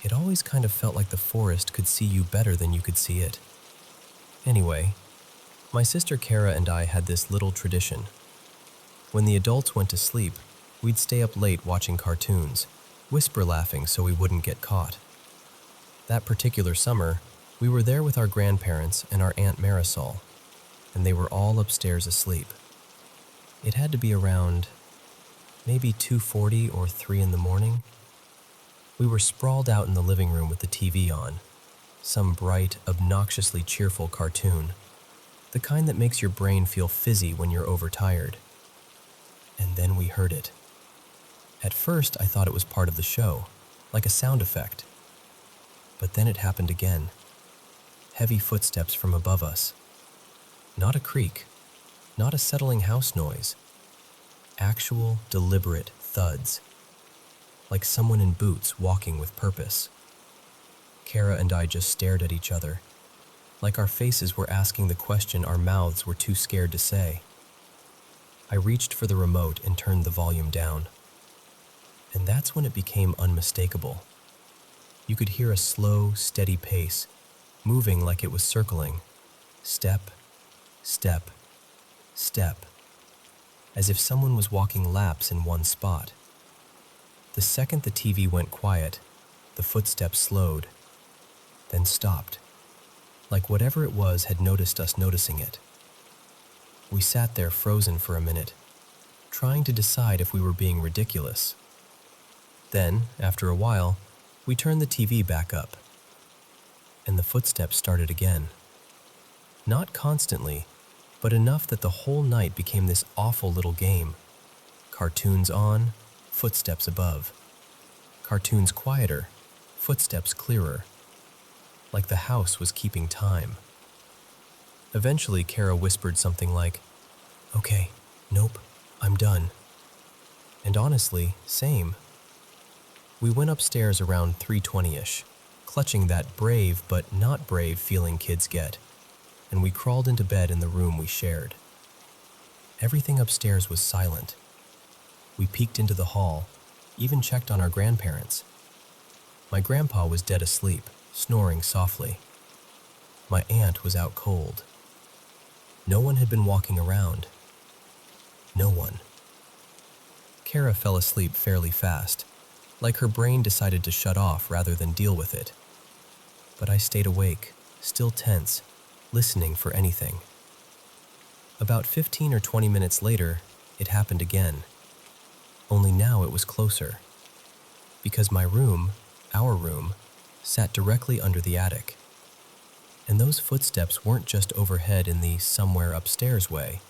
it always kind of felt like the forest could see you better than you could see it. Anyway, my sister Kara and I had this little tradition. When the adults went to sleep, we'd stay up late watching cartoons, whisper laughing so we wouldn't get caught. That particular summer, we were there with our grandparents and our Aunt Marisol, and they were all upstairs asleep. It had to be around maybe 2:40 or 3 in the morning. We were sprawled out in the living room with the TV on, some bright, obnoxiously cheerful cartoon, the kind that makes your brain feel fizzy when you're overtired. And then we heard it. At first, I thought it was part of the show, like a sound effect. But then it happened again. Heavy footsteps from above us. Not a creak, not a settling house noise. Actual, deliberate thuds. Like someone in boots walking with purpose. Kara and I just stared at each other, like our faces were asking the question our mouths were too scared to say. I reached for the remote and turned the volume down. And that's when it became unmistakable. You could hear a slow, steady pace, moving like it was circling. Step, step, step. As if someone was walking laps in one spot. The second the TV went quiet, the footsteps slowed, then stopped. Like whatever it was had noticed us noticing it. We sat there frozen for a minute, trying to decide if we were being ridiculous. Then, after a while, we turned the TV back up, and the footsteps started again. Not constantly, but enough that the whole night became this awful little game. Cartoons on, footsteps above. Cartoons quieter, footsteps clearer. Like the house was keeping time. Eventually, Kara whispered something like, "Okay, nope, I'm done." And honestly, same. We went upstairs around 3:20-ish, clutching that brave but not brave feeling kids get, and we crawled into bed in the room we shared. Everything upstairs was silent. We peeked into the hall, even checked on our grandparents. My grandpa was dead asleep, snoring softly. My aunt was out cold. No one had been walking around. No one. Kara fell asleep fairly fast, like her brain decided to shut off rather than deal with it. But I stayed awake, still tense, listening for anything. About 15 or 20 minutes later, it happened again. Only now it was closer. Because my room, our room, sat directly under the attic. And those footsteps weren't just overhead in the somewhere upstairs way.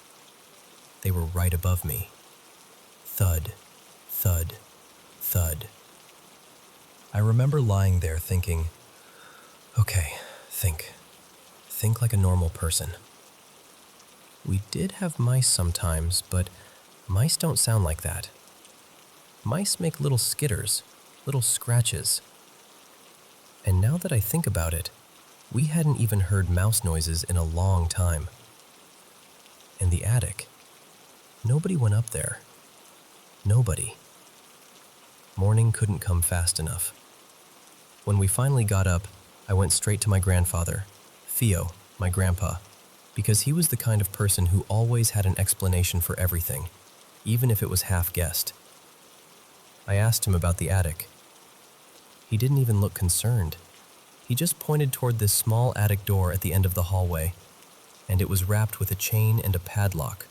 They were right above me. Thud, thud, thud. I remember lying there thinking, okay, think like a normal person. We did have mice sometimes, but mice don't sound like that. Mice make little skitters, little scratches. And now that I think about it, we hadn't even heard mouse noises in a long time. And the attic. Nobody went up there. Nobody. Morning couldn't come fast enough. When we finally got up, I went straight to my grandfather, Theo, my grandpa, because he was the kind of person who always had an explanation for everything, even if it was half-guessed. I asked him about the attic. He didn't even look concerned. He just pointed toward this small attic door at the end of the hallway, and it was wrapped with a chain and a padlock,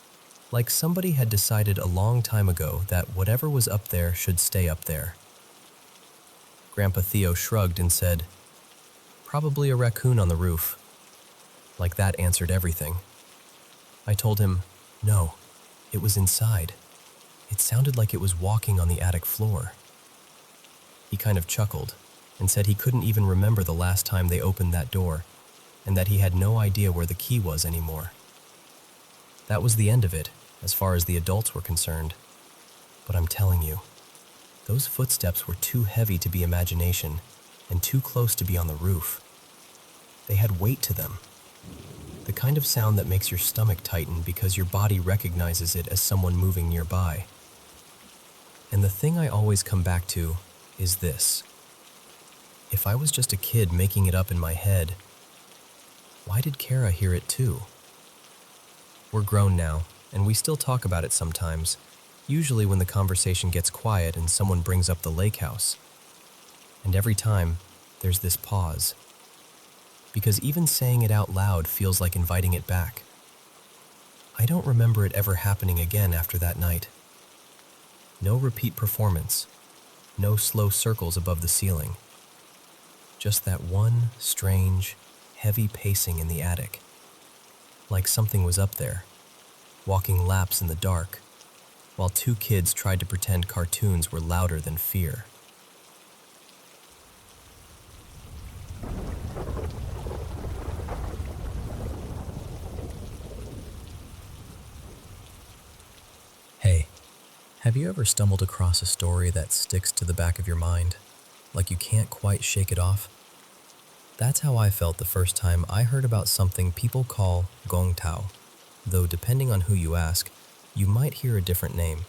like somebody had decided a long time ago that whatever was up there should stay up there. Grandpa Theo shrugged and said, "Probably a raccoon on the roof." Like that answered everything. I told him, no, it was inside. It sounded like it was walking on the attic floor. He kind of chuckled and said he couldn't even remember the last time they opened that door, and that he had no idea where the key was anymore. That was the end of it, as far as the adults were concerned. But I'm telling you, those footsteps were too heavy to be imagination and too close to be on the roof. They had weight to them. The kind of sound that makes your stomach tighten because your body recognizes it as someone moving nearby. And the thing I always come back to is this. If I was just a kid making it up in my head, why did Kara hear it too? We're grown now, and we still talk about it sometimes, usually when the conversation gets quiet and someone brings up the lake house. And every time, there's this pause. Because even saying it out loud feels like inviting it back. I don't remember it ever happening again after that night. No repeat performance, no slow circles above the ceiling. Just that one strange, heavy pacing in the attic. Like something was up there, walking laps in the dark, while two kids tried to pretend cartoons were louder than fear. Hey, have you ever stumbled across a story that sticks to the back of your mind, like you can't quite shake it off? That's how I felt the first time I heard about something people call Gongtao, though depending on who you ask, you might hear a different name.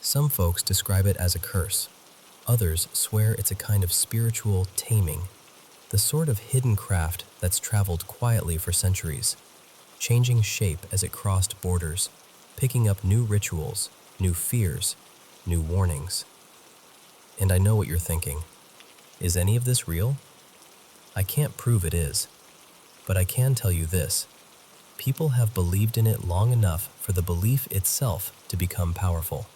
Some folks describe it as a curse. Others swear it's a kind of spiritual taming, the sort of hidden craft that's traveled quietly for centuries, changing shape as it crossed borders, picking up new rituals, new fears, new warnings. And I know what you're thinking. Is any of this real? I can't prove it is, but I can tell you this. People have believed in it long enough for the belief itself to become powerful.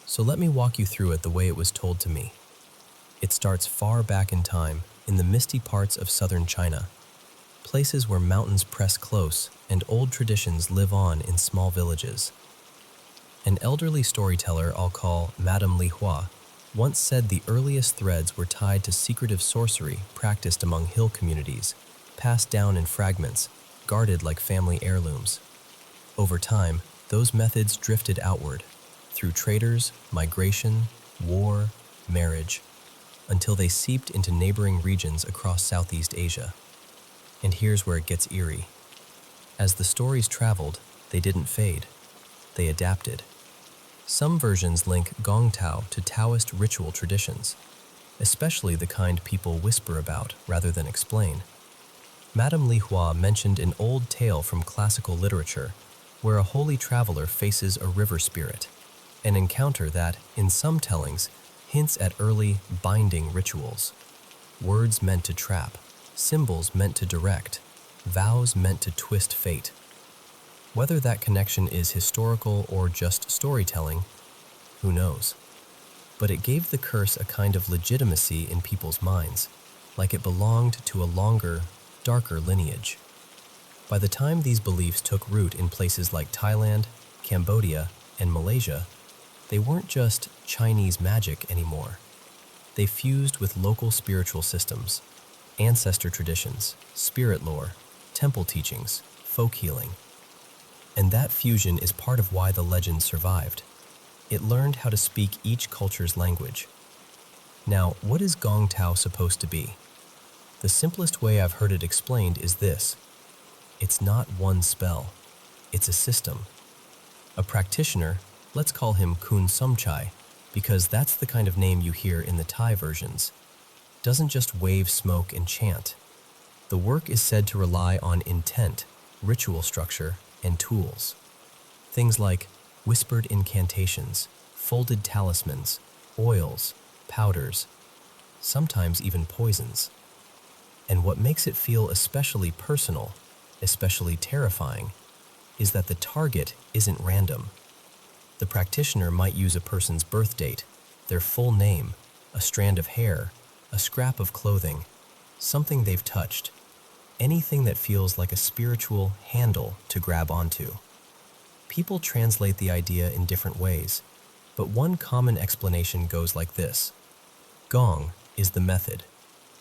So let me walk you through it the way it was told to me. It starts far back in time, in the misty parts of southern China, places where mountains press close and old traditions live on in small villages. An elderly storyteller I'll call Madame Li Hua once said the earliest threads were tied to secretive sorcery practiced among hill communities, passed down in fragments, guarded like family heirlooms. Over time, those methods drifted outward, through traders, migration, war, marriage, until they seeped into neighboring regions across Southeast Asia. And here's where it gets eerie. As the stories traveled, they didn't fade. They adapted. Some versions link Gongtao to Taoist ritual traditions, especially the kind people whisper about rather than explain. Madame Li Hua mentioned an old tale from classical literature where a holy traveler faces a river spirit, an encounter that, in some tellings, hints at early binding rituals. Words meant to trap, symbols meant to direct, vows meant to twist fate. Whether that connection is historical or just storytelling, who knows? But it gave the curse a kind of legitimacy in people's minds, like it belonged to a longer, darker lineage. By the time these beliefs took root in places like Thailand, Cambodia, and Malaysia, they weren't just Chinese magic anymore. They fused with local spiritual systems, ancestor traditions, spirit lore, temple teachings, folk healing. And that fusion is part of why the legend survived. It learned how to speak each culture's language. Now, what is Gongtao supposed to be? The simplest way I've heard it explained is this. It's not one spell. It's a system. A practitioner, let's call him Kun Somchai, because that's the kind of name you hear in the Thai versions, doesn't just wave smoke and chant. The work is said to rely on intent, ritual structure, and tools. Things like whispered incantations, folded talismans, oils, powders, sometimes even poisons. And what makes it feel especially personal, especially terrifying, is that the target isn't random. The practitioner might use a person's birth date, their full name, a strand of hair, a scrap of clothing, something they've touched, anything that feels like a spiritual handle to grab onto. People translate the idea in different ways, but one common explanation goes like this. Gong is the method,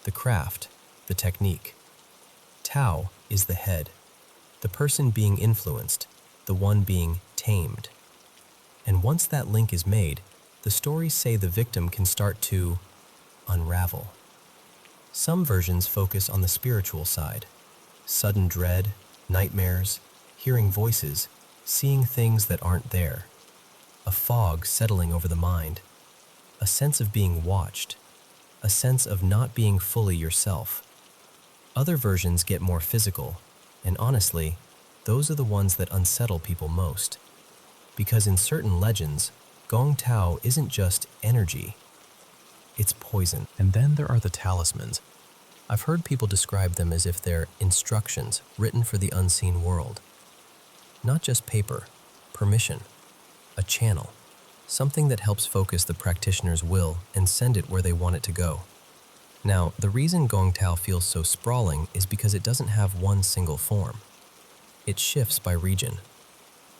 the craft, the technique. Tao is the head, the person being influenced, the one being tamed. And once that link is made, the stories say the victim can start to unravel. Some versions focus on the spiritual side, sudden dread, nightmares, hearing voices, seeing things that aren't there, a fog settling over the mind, a sense of being watched, a sense of not being fully yourself. Other versions get more physical, and honestly, those are the ones that unsettle people most. Because in certain legends, Gongtao isn't just energy, it's poison. And then there are the talismans. I've heard people describe them as if they're instructions written for the unseen world. Not just paper, permission, a channel, something that helps focus the practitioner's will and send it where they want it to go. Now, the reason Gongtao feels so sprawling is because it doesn't have one single form. It shifts by region.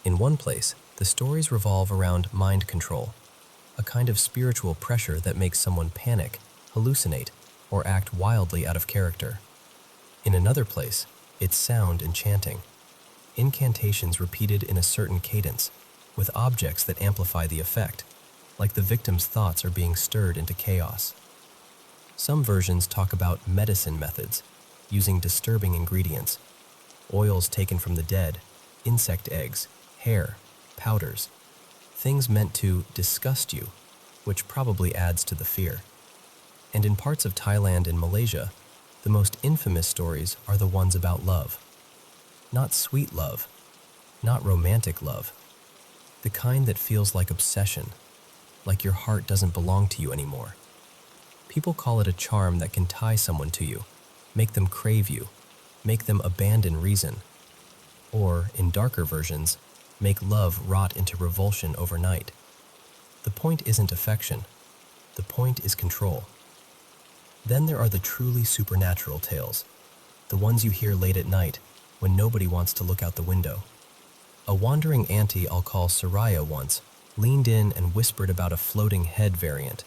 In one place, the stories revolve around mind control, a kind of spiritual pressure that makes someone panic, hallucinate, or act wildly out of character. In another place, it's sound and chanting, incantations repeated in a certain cadence, with objects that amplify the effect, like the victim's thoughts are being stirred into chaos. Some versions talk about medicine methods, using disturbing ingredients, oils taken from the dead, insect eggs, hair, powders, things meant to disgust you, which probably adds to the fear. And in parts of Thailand and Malaysia, the most infamous stories are the ones about love. Not sweet love, not romantic love, the kind that feels like obsession, like your heart doesn't belong to you anymore. People call it a charm that can tie someone to you, make them crave you, make them abandon reason, or, in darker versions, make love rot into revulsion overnight. The point isn't affection, the point is control. Then there are the truly supernatural tales, the ones you hear late at night when nobody wants to look out the window. A wandering auntie I'll call Soraya once leaned in and whispered about a floating head variant,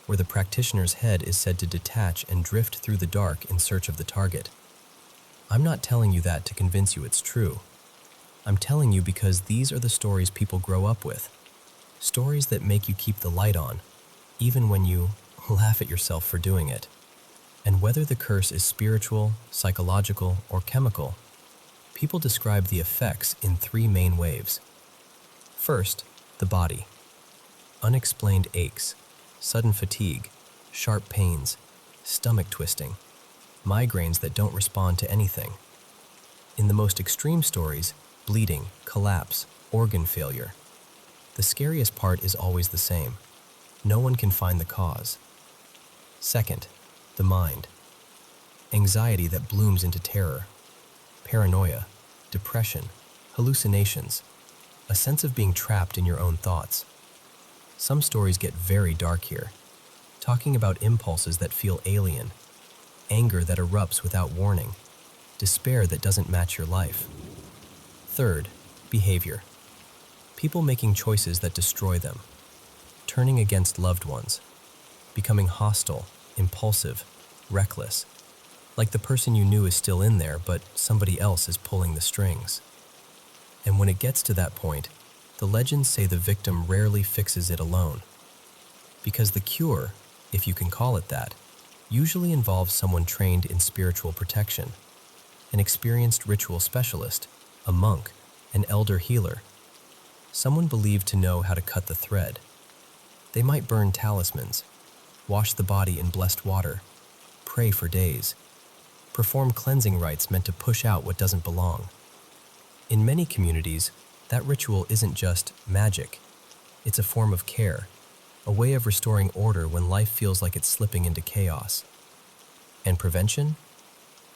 where the practitioner's head is said to detach and drift through the dark in search of the target. I'm not telling you that to convince you it's true. I'm telling you because these are the stories people grow up with. Stories that make you keep the light on, even when you laugh at yourself for doing it. And whether the curse is spiritual, psychological, or chemical, people describe the effects in three main waves. First, the body. Unexplained aches, sudden fatigue, sharp pains, stomach twisting, migraines that don't respond to anything. In the most extreme stories, bleeding, collapse, organ failure. The scariest part is always the same. No one can find the cause. Second, the mind. Anxiety that blooms into terror, paranoia, depression, hallucinations, a sense of being trapped in your own thoughts. Some stories get very dark here, talking about impulses that feel alien, anger that erupts without warning, despair that doesn't match your life. Third, behavior. People making choices that destroy them, turning against loved ones, becoming hostile, impulsive, reckless, like the person you knew is still in there, but somebody else is pulling the strings. And when it gets to that point, the legends say the victim rarely fixes it alone. Because the cure, if you can call it that, usually involves someone trained in spiritual protection, an experienced ritual specialist, a monk, an elder healer, someone believed to know how to cut the thread. They might burn talismans, wash the body in blessed water, pray for days, perform cleansing rites meant to push out what doesn't belong. In many communities, that ritual isn't just magic. It's a form of care, a way of restoring order when life feels like it's slipping into chaos. And prevention?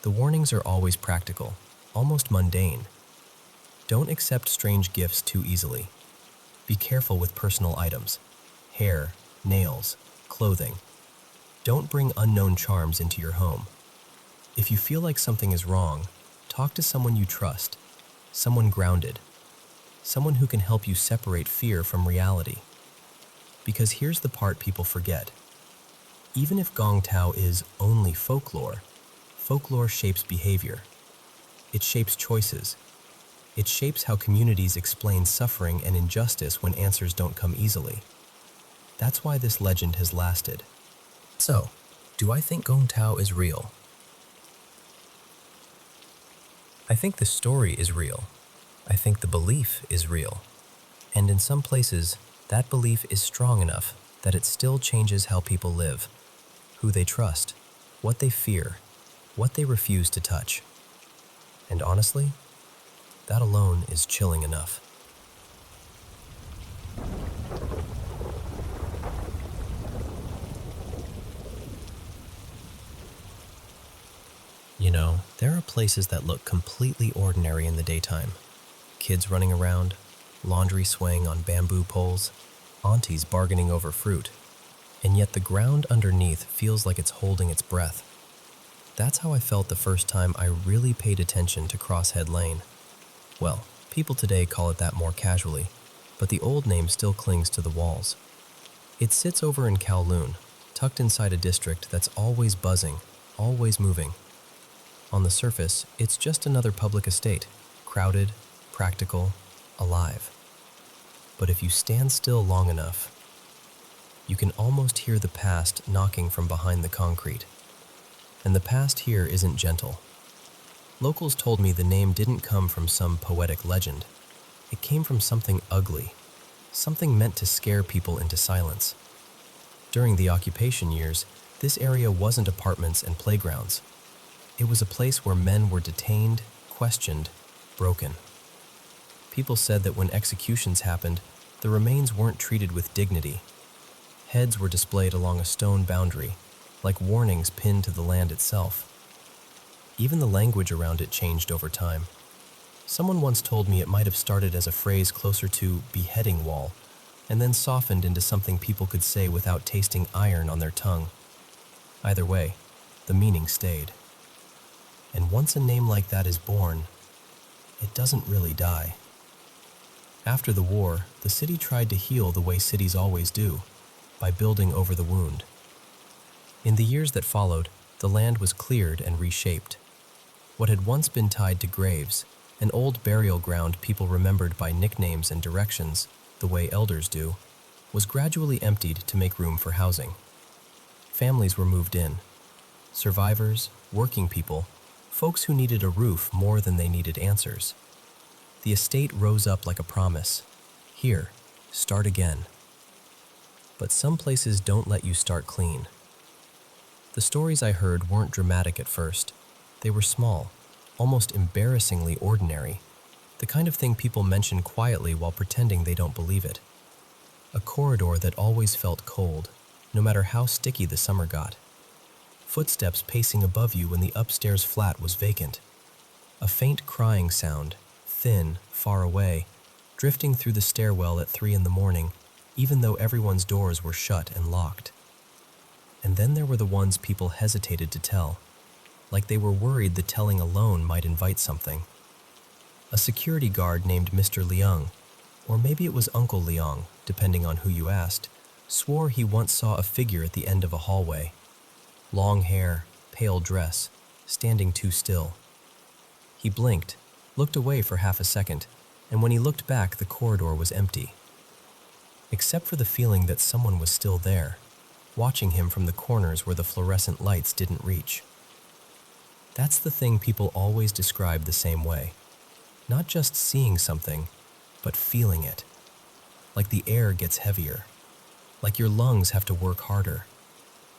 The warnings are always practical, almost mundane. Don't accept strange gifts too easily. Be careful with personal items, hair, nails, clothing. Don't bring unknown charms into your home. If you feel like something is wrong, talk to someone you trust, someone grounded, someone who can help you separate fear from reality. Because here's the part people forget. Even if Gongtao is only folklore, folklore shapes behavior. It shapes choices. It shapes how communities explain suffering and injustice when answers don't come easily. That's why this legend has lasted. So, do I think Gongtao is real? I think the story is real. I think the belief is real. And in some places, that belief is strong enough that it still changes how people live, who they trust, what they fear, what they refuse to touch. And honestly, that alone is chilling enough. You know, there are places that look completely ordinary in the daytime. Kids running around, laundry swaying on bamboo poles, aunties bargaining over fruit, and yet the ground underneath feels like it's holding its breath. That's how I felt the first time I really paid attention to Crosshead Lane. Well, people today call it that more casually, but the old name still clings to the walls. It sits over in Kowloon, tucked inside a district that's always buzzing, always moving. On the surface, it's just another public estate, crowded, practical, alive. But if you stand still long enough, you can almost hear the past knocking from behind the concrete. And the past here isn't gentle. Locals told me the name didn't come from some poetic legend. It came from something ugly, something meant to scare people into silence. During the occupation years, this area wasn't apartments and playgrounds. It was a place where men were detained, questioned, broken. People said that when executions happened, the remains weren't treated with dignity. Heads were displayed along a stone boundary, like warnings pinned to the land itself. Even the language around it changed over time. Someone once told me it might have started as a phrase closer to beheading wall, and then softened into something people could say without tasting iron on their tongue. Either way, the meaning stayed. And once a name like that is born, it doesn't really die. After the war, the city tried to heal the way cities always do, by building over the wound. In the years that followed, the land was cleared and reshaped. What had once been tied to graves, an old burial ground people remembered by nicknames and directions, the way elders do, was gradually emptied to make room for housing. Families were moved in. Survivors, working people, folks who needed a roof more than they needed answers. The estate rose up like a promise. Here, start again. But some places don't let you start clean. The stories I heard weren't dramatic at first. They were small, almost embarrassingly ordinary, the kind of thing people mention quietly while pretending they don't believe it. A corridor that always felt cold, no matter how sticky the summer got. Footsteps pacing above you when the upstairs flat was vacant. A faint crying sound, thin, far away, drifting through the stairwell at 3 a.m, even though everyone's doors were shut and locked. And then there were the ones people hesitated to tell, like they were worried the telling alone might invite something. A security guard named Mr. Liang, or maybe it was Uncle Liang, depending on who you asked, swore he once saw a figure at the end of a hallway. Long hair, pale dress, standing too still. He blinked, looked away for half a second, and when he looked back, the corridor was empty. Except for the feeling that someone was still there, watching him from the corners where the fluorescent lights didn't reach. That's the thing people always describe the same way. Not just seeing something, but feeling it. like the air gets heavier, like your lungs have to work harder,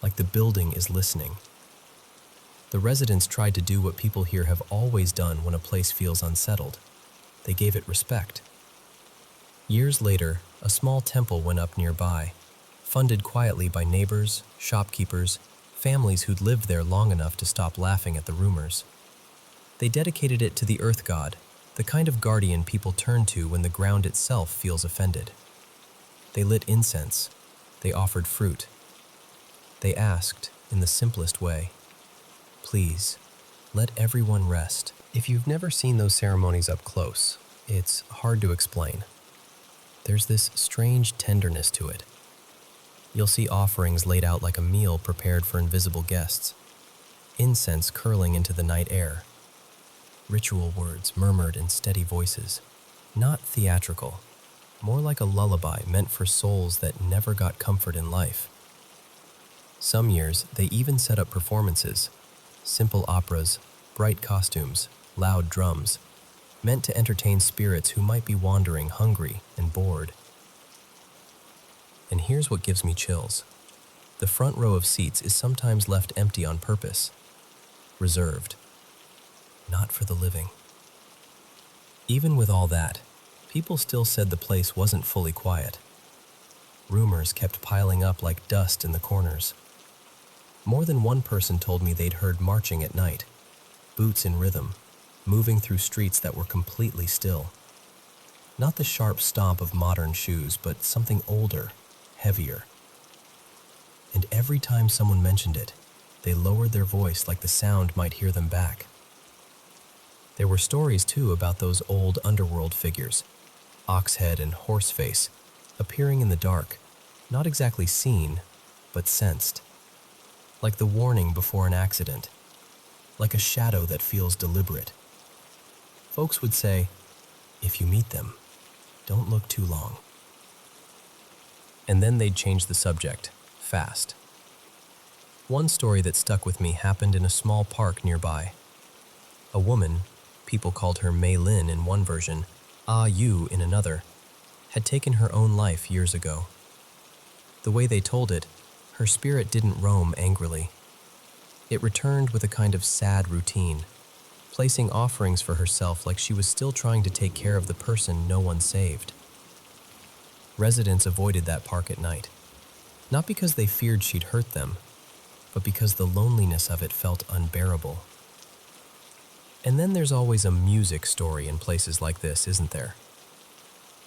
like the building is listening. The residents tried to do what people here have always done when a place feels unsettled. They gave it respect. Years later, a small temple went up nearby, funded quietly by neighbors, shopkeepers, families who'd lived there long enough to stop laughing at the rumors. They dedicated it to the earth god, the kind of guardian people turn to when the ground itself feels offended. They lit incense. They offered fruit. They asked, in the simplest way, "Please, let everyone rest." If you've never seen those ceremonies up close, it's hard to explain. There's this strange tenderness to it. You'll see offerings laid out like a meal prepared for invisible guests, incense curling into the night air, ritual words murmured in steady voices, not theatrical, more like a lullaby meant for souls that never got comfort in life. Some years, they even set up performances, simple operas, bright costumes, loud drums, meant to entertain spirits who might be wandering hungry and bored. And here's what gives me chills. The front row of seats is sometimes left empty on purpose, reserved, not for the living. Even with all that, people still said the place wasn't fully quiet. Rumors kept piling up like dust in the corners. More than one person told me they'd heard marching at night, boots in rhythm, moving through streets that were completely still. Not the sharp stomp of modern shoes, but something older, heavier. And every time someone mentioned it, they lowered their voice like the sound might hear them back. There were stories, too, about those old underworld figures, Oxhead and Horseface, appearing in the dark, not exactly seen, but sensed. Like the warning before an accident, like a shadow that feels deliberate. Folks would say, if you meet them, don't look too long. And then they'd change the subject, fast. One story that stuck with me happened in a small park nearby. A woman, people called her Mei Lin in one version, Ah Yu in another, had taken her own life years ago. The way they told it, her spirit didn't roam angrily. It returned with a kind of sad routine, placing offerings for herself like she was still trying to take care of the person no one saved. Residents avoided that park at night, not because they feared she'd hurt them, but because the loneliness of it felt unbearable. And then there's always a music story in places like this, isn't there?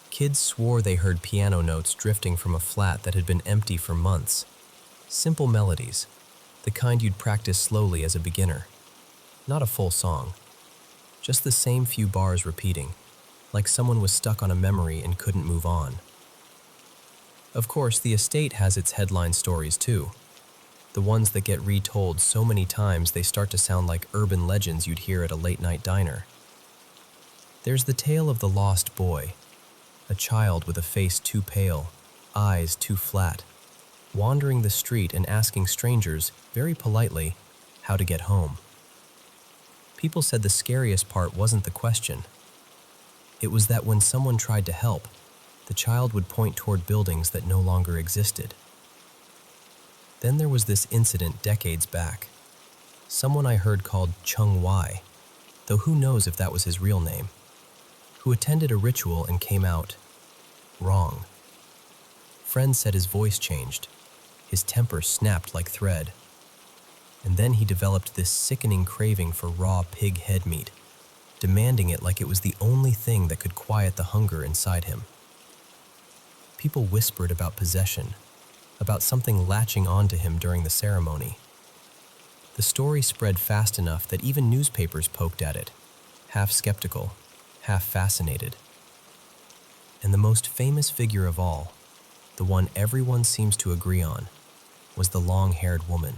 Kids swore they heard piano notes drifting from a flat that had been empty for months. Simple melodies, the kind you'd practice slowly as a beginner. Not a full song, just the same few bars repeating, like someone was stuck on a memory and couldn't move on. Of course, the estate has its headline stories too, the ones that get retold so many times they start to sound like urban legends you'd hear at a late-night diner. There's the tale of the lost boy, a child with a face too pale, eyes too flat, wandering the street and asking strangers, very politely, how to get home. People said the scariest part wasn't the question. It was that when someone tried to help, the child would point toward buildings that no longer existed. Then there was this incident decades back. Someone I heard called Chung Wai, though who knows if that was his real name, who attended a ritual and came out wrong. Friends said his voice changed, his temper snapped like thread, and then he developed this sickening craving for raw pig head meat, demanding it like it was the only thing that could quiet the hunger inside him. People whispered about possession, about something latching onto him during the ceremony. The story spread fast enough that even newspapers poked at it, half skeptical, half fascinated. And the most famous figure of all, the one everyone seems to agree on, was the long-haired woman.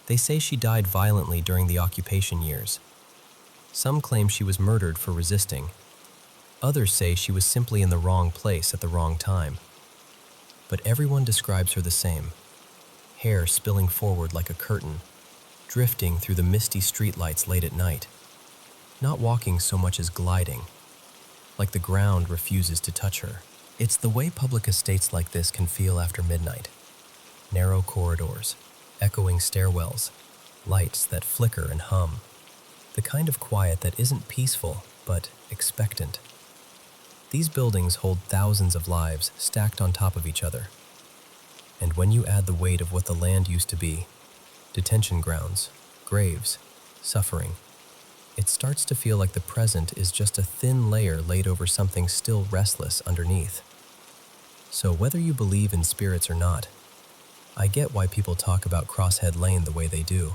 They say she died violently during the occupation years. Some claim she was murdered for resisting. Others say she was simply in the wrong place at the wrong time. But everyone describes her the same, hair spilling forward like a curtain, drifting through the misty streetlights late at night, not walking so much as gliding, like the ground refuses to touch her. It's the way public estates like this can feel after midnight. Narrow corridors, echoing stairwells, lights that flicker and hum. The kind of quiet that isn't peaceful, but expectant. These buildings hold thousands of lives stacked on top of each other. And when you add the weight of what the land used to be, detention grounds, graves, suffering, it starts to feel like the present is just a thin layer laid over something still restless underneath. So whether you believe in spirits or not, I get why people talk about Crosshead Lane the way they do.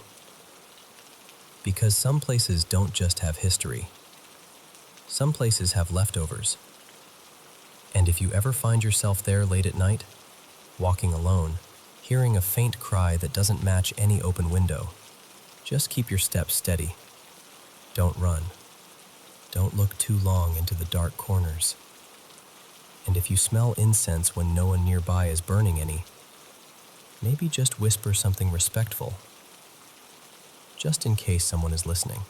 Because some places don't just have history. Some places have leftovers. And if you ever find yourself there late at night, walking alone, hearing a faint cry that doesn't match any open window, just keep your steps steady. Don't run. Don't look too long into the dark corners. And if you smell incense when no one nearby is burning any, maybe just whisper something respectful, just in case someone is listening.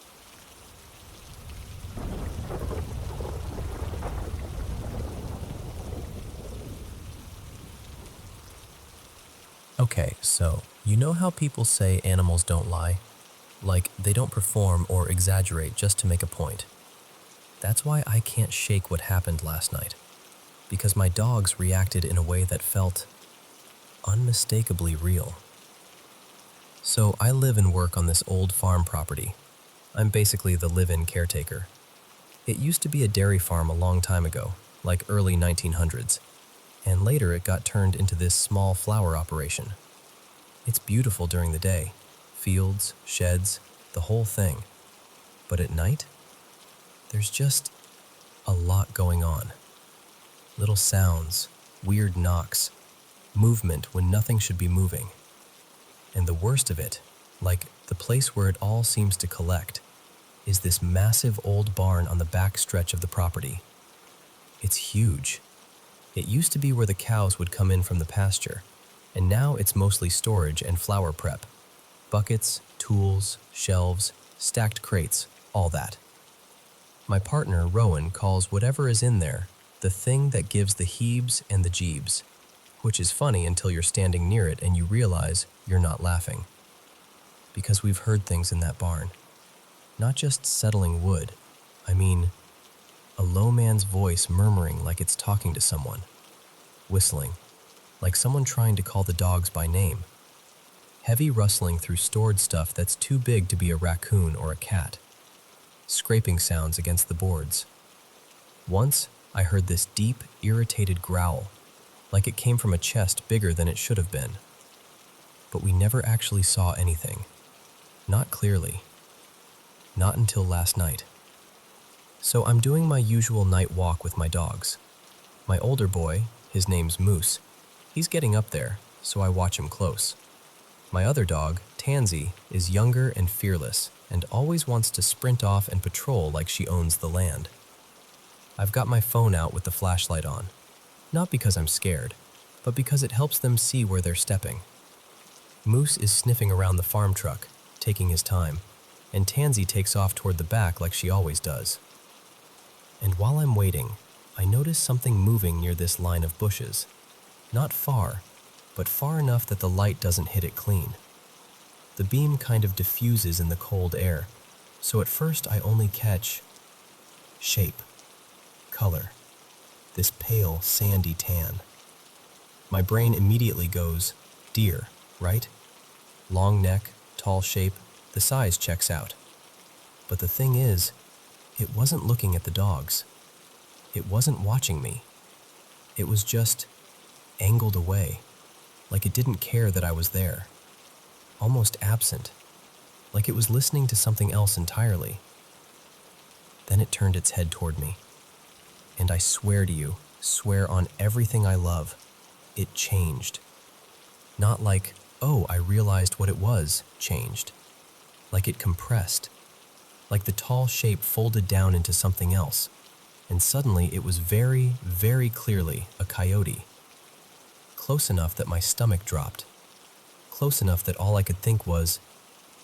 Okay, so you know how people say animals don't lie? Like they don't perform or exaggerate just to make a point. That's why I can't shake what happened last night. Because my dogs reacted in a way that felt unmistakably real. So I live and work on this old farm property. I'm basically the live-in caretaker. It used to be a dairy farm a long time ago, like early 1900s, and later it got turned into this small flower operation. It's beautiful during the day, fields, sheds, the whole thing. But at night, there's just a lot going on. Little sounds, weird knocks, movement when nothing should be moving. And the worst of it, like the place where it all seems to collect, is this massive old barn on the back stretch of the property. It's huge. It used to be where the cows would come in from the pasture, and now it's mostly storage and flower prep. Buckets, tools, shelves, stacked crates, all that. My partner, Rowan, calls whatever is in there the thing that gives the heebs and the jeebs, which is funny until you're standing near it and you realize you're not laughing. Because we've heard things in that barn. Not just settling wood, I mean, a low man's voice murmuring like it's talking to someone. Whistling, like someone trying to call the dogs by name. Heavy rustling through stored stuff that's too big to be a raccoon or a cat. Scraping sounds against the boards. Once, I heard this deep, irritated growl, like it came from a chest bigger than it should have been. But we never actually saw anything. Not clearly. Not until last night. So I'm doing my usual night walk with my dogs. My older boy, his name's Moose, he's getting up there, so I watch him close. My other dog, Tansy, is younger and fearless and always wants to sprint off and patrol like she owns the land. I've got my phone out with the flashlight on, not because I'm scared, but because it helps them see where they're stepping. Moose is sniffing around the farm truck, taking his time, and Tansy takes off toward the back like she always does. And while I'm waiting, I notice something moving near this line of bushes. Not far, but far enough that the light doesn't hit it clean. The beam kind of diffuses in the cold air, so at first I only catch shape, color, this pale, sandy tan. My brain immediately goes, deer, right? Long neck, tall shape, the size checks out. But the thing is, it wasn't looking at the dogs. It wasn't watching me. It was just angled away, like it didn't care that I was there. Almost absent, like it was listening to something else entirely. Then it turned its head toward me. And I swear to you, swear on everything I love, it changed. Not like, oh, I realized what it was, changed. Like it compressed. Like the tall shape folded down into something else. And suddenly it was very, very clearly a coyote. Close enough that my stomach dropped. Close enough that all I could think was,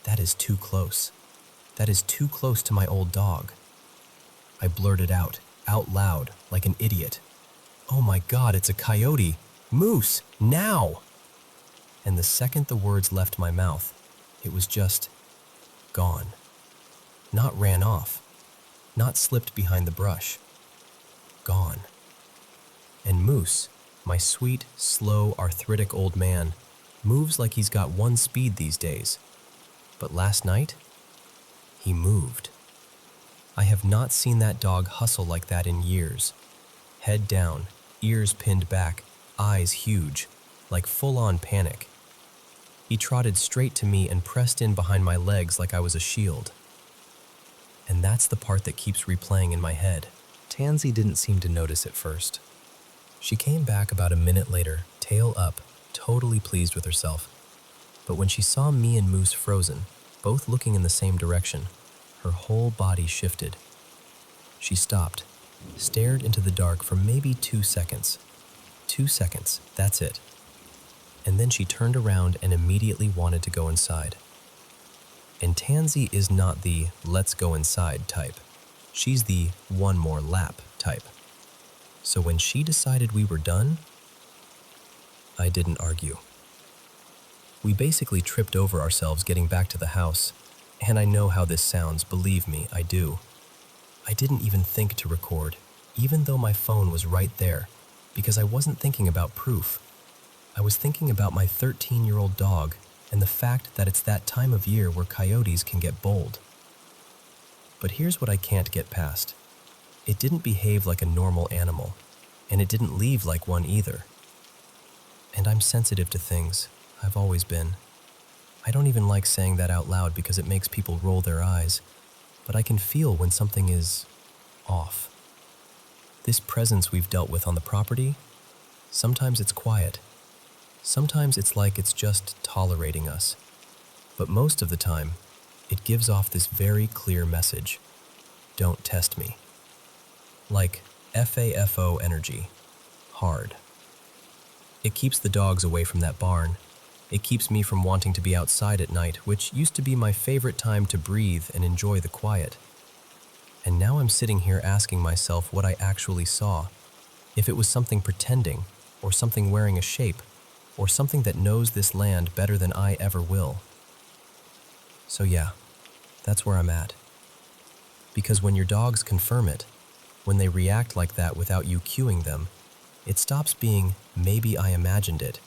that is too close. That is too close to my old dog. I blurted out loud, like an idiot. "Oh my God, it's a coyote! Moose, now!" And the second the words left my mouth, it was just gone. Not ran off, not slipped behind the brush. Gone. And Moose, my sweet, slow, arthritic old man, moves like he's got one speed these days. But last night, he moved. I have not seen that dog hustle like that in years. Head down, ears pinned back, eyes huge, like full-on panic. He trotted straight to me and pressed in behind my legs like I was a shield. And that's the part that keeps replaying in my head. Tansy didn't seem to notice at first. She came back about a minute later, tail up, totally pleased with herself. But when she saw me and Moose frozen, both looking in the same direction, her whole body shifted. She stopped, stared into the dark for maybe 2 seconds. 2 seconds, that's it. And then she turned around and immediately wanted to go inside. And Tansy is not the "let's go inside" type. She's the "one more lap" type. So when she decided we were done, I didn't argue. We basically tripped over ourselves getting back to the house, and I know how this sounds, believe me, I do. I didn't even think to record, even though my phone was right there, because I wasn't thinking about proof. I was thinking about my 13-year-old dog and the fact that it's that time of year where coyotes can get bold. But here's what I can't get past. It didn't behave like a normal animal, and it didn't leave like one either. And I'm sensitive to things. I've always been. I don't even like saying that out loud because it makes people roll their eyes, but I can feel when something is off. This presence we've dealt with on the property, sometimes it's quiet. Sometimes it's like it's just tolerating us. But most of the time, it gives off this very clear message. Don't test me. Like FAFO energy. Hard. It keeps the dogs away from that barn. It keeps me from wanting to be outside at night, which used to be my favorite time to breathe and enjoy the quiet. And now I'm sitting here asking myself what I actually saw. If it was something pretending, or something wearing a shape, or something that knows this land better than I ever will. So yeah, that's where I'm at. Because when your dogs confirm it, when they react like that without you cueing them, it stops being "maybe I imagined it"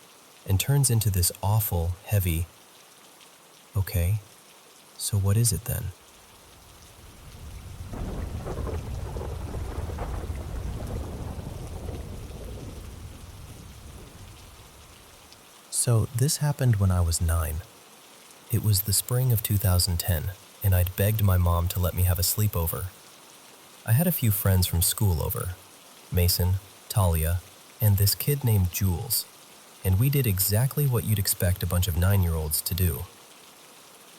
and turns into this awful, heavy, "Okay, so what is it then?" So this happened when I was 9. It was the spring of 2010, and I'd begged my mom to let me have a sleepover. I had a few friends from school over, Mason, Talia, and this kid named Jules, and we did exactly what you'd expect a bunch of 9-year-olds to do.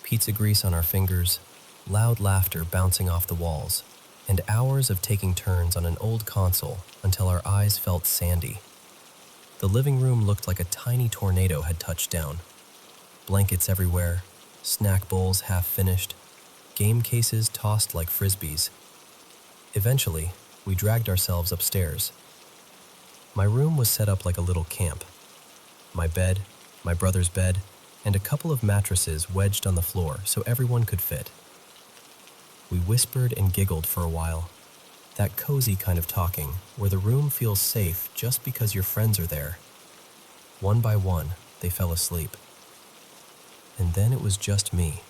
Pizza grease on our fingers, loud laughter bouncing off the walls, and hours of taking turns on an old console until our eyes felt sandy. The living room looked like a tiny tornado had touched down. Blankets everywhere, snack bowls half finished, game cases tossed like frisbees. Eventually, we dragged ourselves upstairs. My room was set up like a little camp. My bed, my brother's bed, and a couple of mattresses wedged on the floor so everyone could fit. We whispered and giggled for a while. That cozy kind of talking, where the room feels safe just because your friends are there. One by one, they fell asleep. And then it was just me.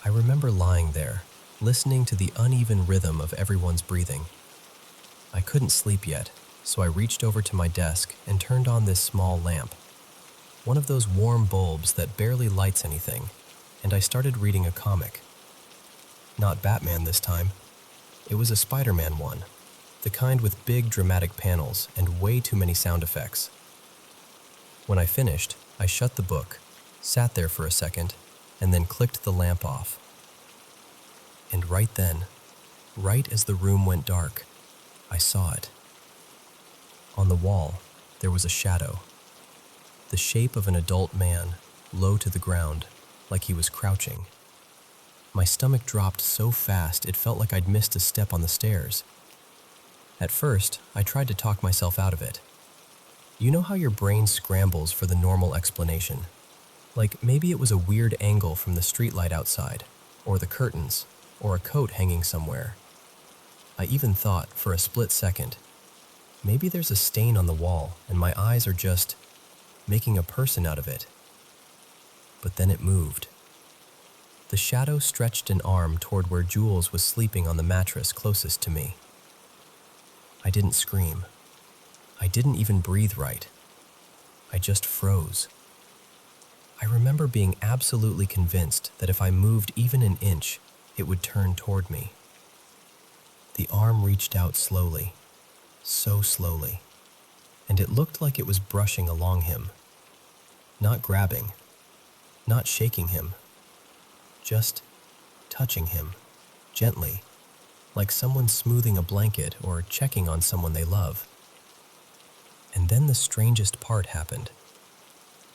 I remember lying there, listening to the uneven rhythm of everyone's breathing. I couldn't sleep yet, so I reached over to my desk and turned on this small lamp. One of those warm bulbs that barely lights anything, and I started reading a comic. Not Batman this time. It was a Spider-Man one, the kind with big dramatic panels and way too many sound effects. When I finished, I shut the book, sat there for a second, and then clicked the lamp off. And right then, right as the room went dark, I saw it. On the wall, there was a shadow. The shape of an adult man, low to the ground, like he was crouching. My stomach dropped so fast it felt like I'd missed a step on the stairs. At first, I tried to talk myself out of it. You know how your brain scrambles for the normal explanation? Like maybe it was a weird angle from the streetlight outside, or the curtains, or a coat hanging somewhere. I even thought, for a split second, maybe there's a stain on the wall and my eyes are just making a person out of it. But then it moved. The shadow stretched an arm toward where Jules was sleeping on the mattress closest to me. I didn't scream. I didn't even breathe right. I just froze. I remember being absolutely convinced that if I moved even an inch, it would turn toward me. The arm reached out slowly, so slowly, and it looked like it was brushing along him. Not grabbing, not shaking him, just touching him, gently, like someone smoothing a blanket or checking on someone they love. And then the strangest part happened.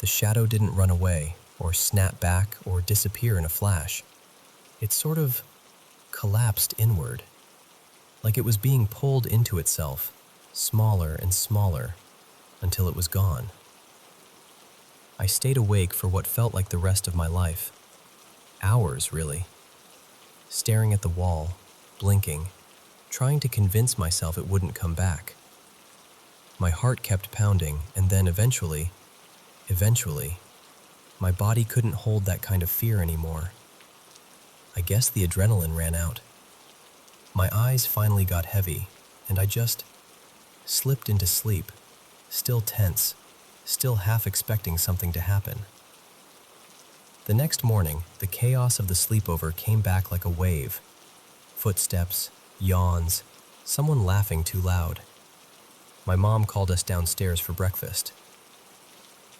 The shadow didn't run away, or snap back, or disappear in a flash. It sort of collapsed inward, like it was being pulled into itself, smaller and smaller, until it was gone. I stayed awake for what felt like the rest of my life. Hours, really. Staring at the wall, blinking, trying to convince myself it wouldn't come back. My heart kept pounding, and then eventually, my body couldn't hold that kind of fear anymore. I guess the adrenaline ran out. My eyes finally got heavy, and I just slipped into sleep, still tense, still half expecting something to happen. The next morning, the chaos of the sleepover came back like a wave. Footsteps, yawns, someone laughing too loud. My mom called us downstairs for breakfast.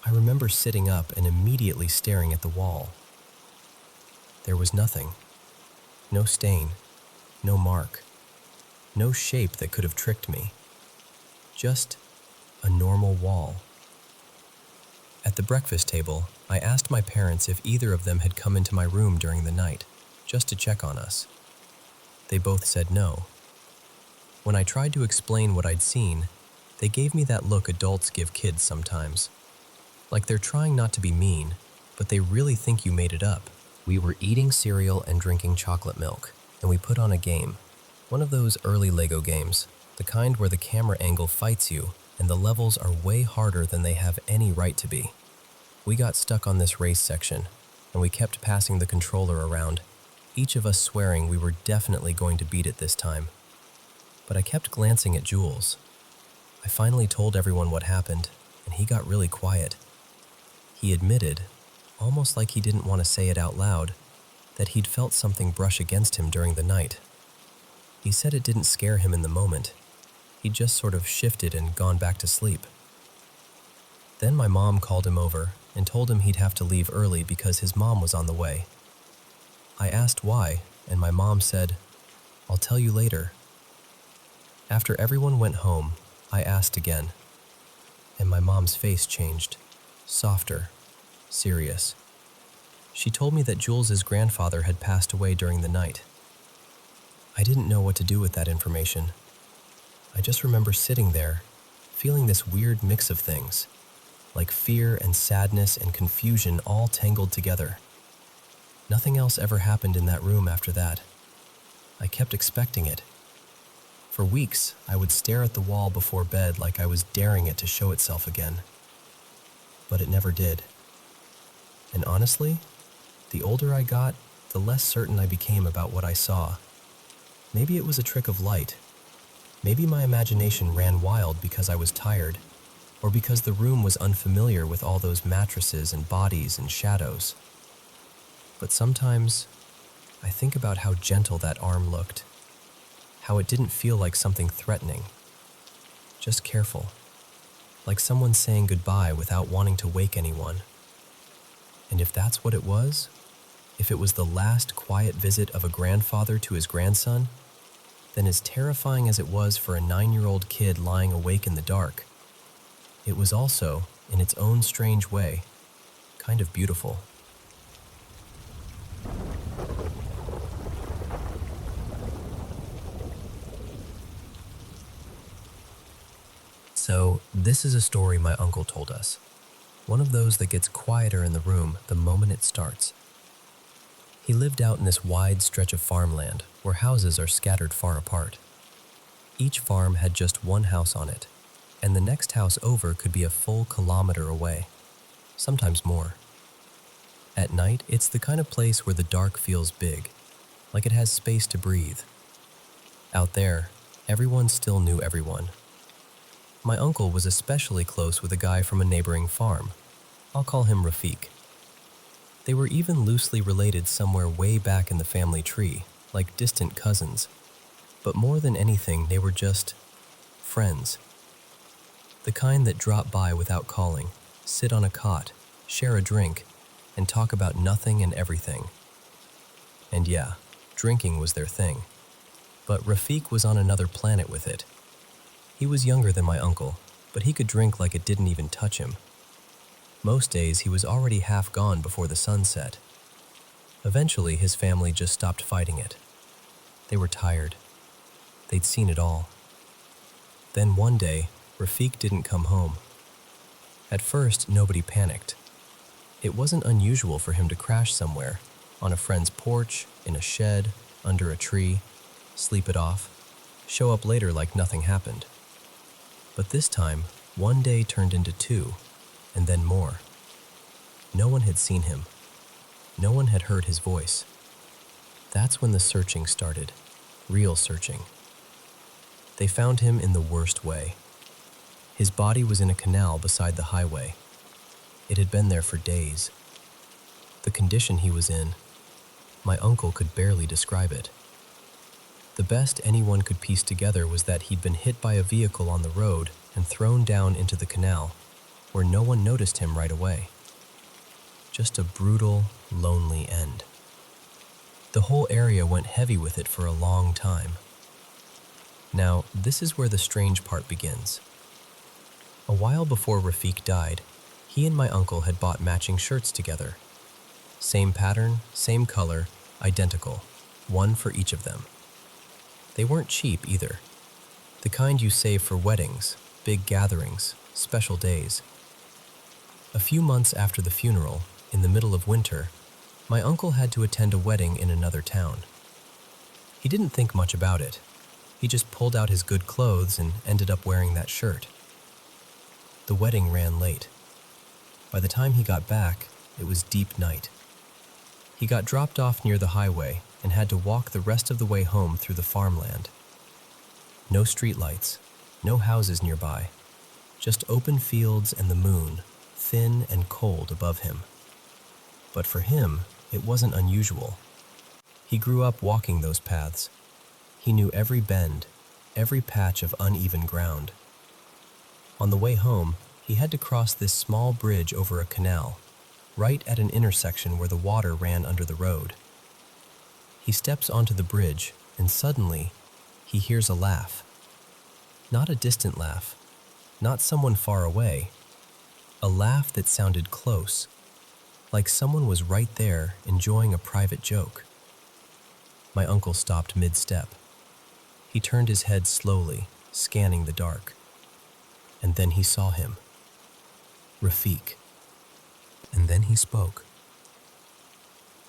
I remember sitting up and immediately staring at the wall. There was nothing. No stain, no mark, no shape that could have tricked me. Just a normal wall. At the breakfast table, I asked my parents if either of them had come into my room during the night, just to check on us. They both said no. When I tried to explain what I'd seen, they gave me that look adults give kids sometimes. Like they're trying not to be mean, but they really think you made it up. We were eating cereal and drinking chocolate milk, and we put on a game. One of those early Lego games, the kind where the camera angle fights you, and the levels are way harder than they have any right to be. We got stuck on this race section, and we kept passing the controller around, each of us swearing we were definitely going to beat it this time. But I kept glancing at Jules. I finally told everyone what happened, and he got really quiet. He admitted, almost like he didn't want to say it out loud, that he'd felt something brush against him during the night. He said it didn't scare him in the moment. He'd just sort of shifted and gone back to sleep. Then my mom called him over and told him he'd have to leave early because his mom was on the way. I asked why, and my mom said, "I'll tell you later." After everyone went home, I asked again, and my mom's face changed, softer, serious. She told me that Jules's grandfather had passed away during the night. I didn't know what to do with that information. I just remember sitting there, feeling this weird mix of things, like fear and sadness and confusion all tangled together. Nothing else ever happened in that room after that. I kept expecting it. For weeks, I would stare at the wall before bed like I was daring it to show itself again. But it never did. And honestly, the older I got, the less certain I became about what I saw. Maybe it was a trick of light. Maybe my imagination ran wild because I was tired, or because the room was unfamiliar with all those mattresses and bodies and shadows. But sometimes, I think about how gentle that arm looked, how it didn't feel like something threatening, just careful, like someone saying goodbye without wanting to wake anyone. And if that's what it was, if it was the last quiet visit of a grandfather to his grandson, then as terrifying as it was for a 9-year-old kid lying awake in the dark, it was also, in its own strange way, kind of beautiful. This is a story my uncle told us. One of those that gets quieter in the room the moment it starts. He lived out in this wide stretch of farmland where houses are scattered far apart. Each farm had just one house on it, and the next house over could be a full kilometer away, sometimes more. At night, it's the kind of place where the dark feels big, like it has space to breathe. Out there, everyone still knew everyone. My uncle was especially close with a guy from a neighboring farm. I'll call him Rafik. They were even loosely related somewhere way back in the family tree, like distant cousins. But more than anything, they were just friends. The kind that drop by without calling, sit on a cot, share a drink, and talk about nothing and everything. And yeah, drinking was their thing. But Rafik was on another planet with it. He was younger than my uncle, but he could drink like it didn't even touch him. Most days he was already half gone before the sun set. Eventually his family just stopped fighting it. They were tired. They'd seen it all. Then one day, Rafik didn't come home. At first, nobody panicked. It wasn't unusual for him to crash somewhere, on a friend's porch, in a shed, under a tree, sleep it off, show up later like nothing happened. But this time, one day turned into two, and then more. No one had seen him. No one had heard his voice. That's when the searching started, real searching. They found him in the worst way. His body was in a canal beside the highway. It had been there for days. The condition he was in, my uncle could barely describe it. The best anyone could piece together was that he'd been hit by a vehicle on the road and thrown down into the canal, where no one noticed him right away. Just a brutal, lonely end. The whole area went heavy with it for a long time. Now, this is where the strange part begins. A while before Rafik died, he and my uncle had bought matching shirts together. Same pattern, same color, identical, one for each of them. They weren't cheap either. The kind you save for weddings, big gatherings, special days. A few months after the funeral, in the middle of winter, my uncle had to attend a wedding in another town. He didn't think much about it. He just pulled out his good clothes and ended up wearing that shirt. The wedding ran late. By the time he got back, it was deep night. He got dropped off near the highway and had to walk the rest of the way home through the farmland. No streetlights, no houses nearby, just open fields and the moon, thin and cold above him. But for him, it wasn't unusual. He grew up walking those paths. He knew every bend, every patch of uneven ground. On the way home, he had to cross this small bridge over a canal, right at an intersection where the water ran under the road. He steps onto the bridge, and suddenly, he hears a laugh. Not a distant laugh, not someone far away. A laugh that sounded close, like someone was right there enjoying a private joke. My uncle stopped mid-step. He turned his head slowly, scanning the dark. And then he saw him. Rafik. And then he spoke.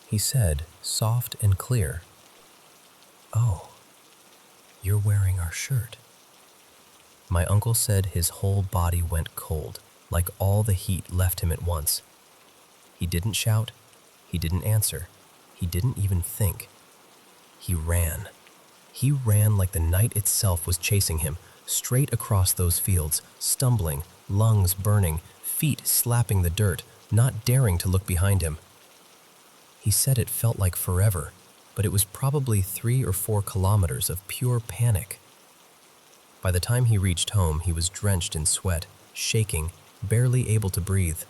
He said, soft and clear, "Oh, you're wearing our shirt." My uncle said his whole body went cold, like all the heat left him at once. He didn't shout. He didn't answer. He didn't even think. He ran. He ran like the night itself was chasing him, straight across those fields, stumbling, lungs burning, feet slapping the dirt, not daring to look behind him. He said it felt like forever, but it was probably 3 or 4 kilometers of pure panic. By the time he reached home, he was drenched in sweat, shaking, barely able to breathe.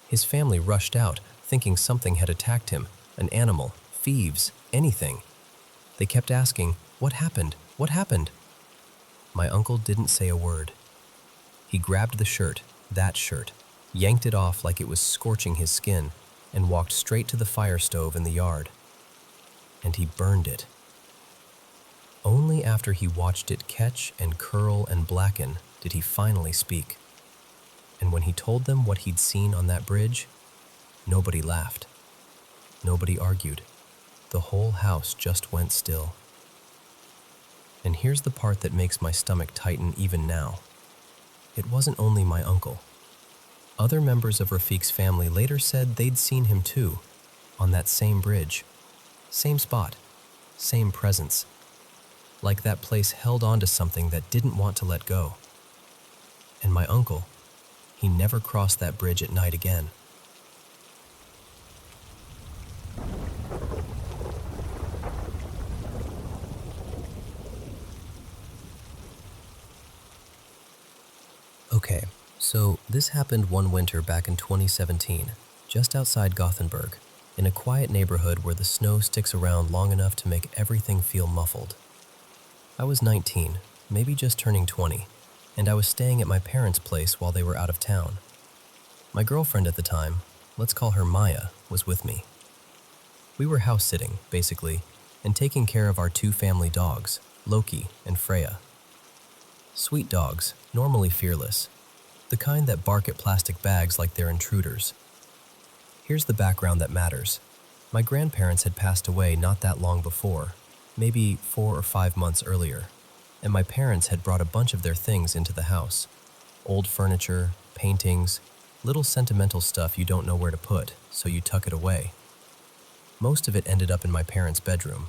His family rushed out, thinking something had attacked him, an animal, thieves, anything. They kept asking, "What happened? What happened?" My uncle didn't say a word. He grabbed the shirt, that shirt, yanked it off like it was scorching his skin, and walked straight to the fire stove in the yard. And he burned it. Only after he watched it catch and curl and blacken did he finally speak. And when he told them what he'd seen on that bridge, nobody laughed. Nobody argued. The whole house just went still. And here's the part that makes my stomach tighten even now. It wasn't only my uncle. Other members of Rafiq's family later said they'd seen him too, on that same bridge. Same spot, same presence. Like that place held on to something that didn't want to let go. And my uncle, he never crossed that bridge at night again. Okay, so this happened one winter back in 2017, just outside Gothenburg, in a quiet neighborhood where the snow sticks around long enough to make everything feel muffled. I was 19, maybe just turning 20, and I was staying at my parents' place while they were out of town. My girlfriend at the time, let's call her Maya, was with me. We were house sitting, basically, and taking care of our two family dogs, Loki and Freya. Sweet dogs, normally fearless, the kind that bark at plastic bags like they're intruders. Here's the background that matters. My grandparents had passed away not that long before, maybe 4 or 5 months earlier, and my parents had brought a bunch of their things into the house. Old furniture, paintings, little sentimental stuff you don't know where to put, so you tuck it away. Most of it ended up in my parents' bedroom.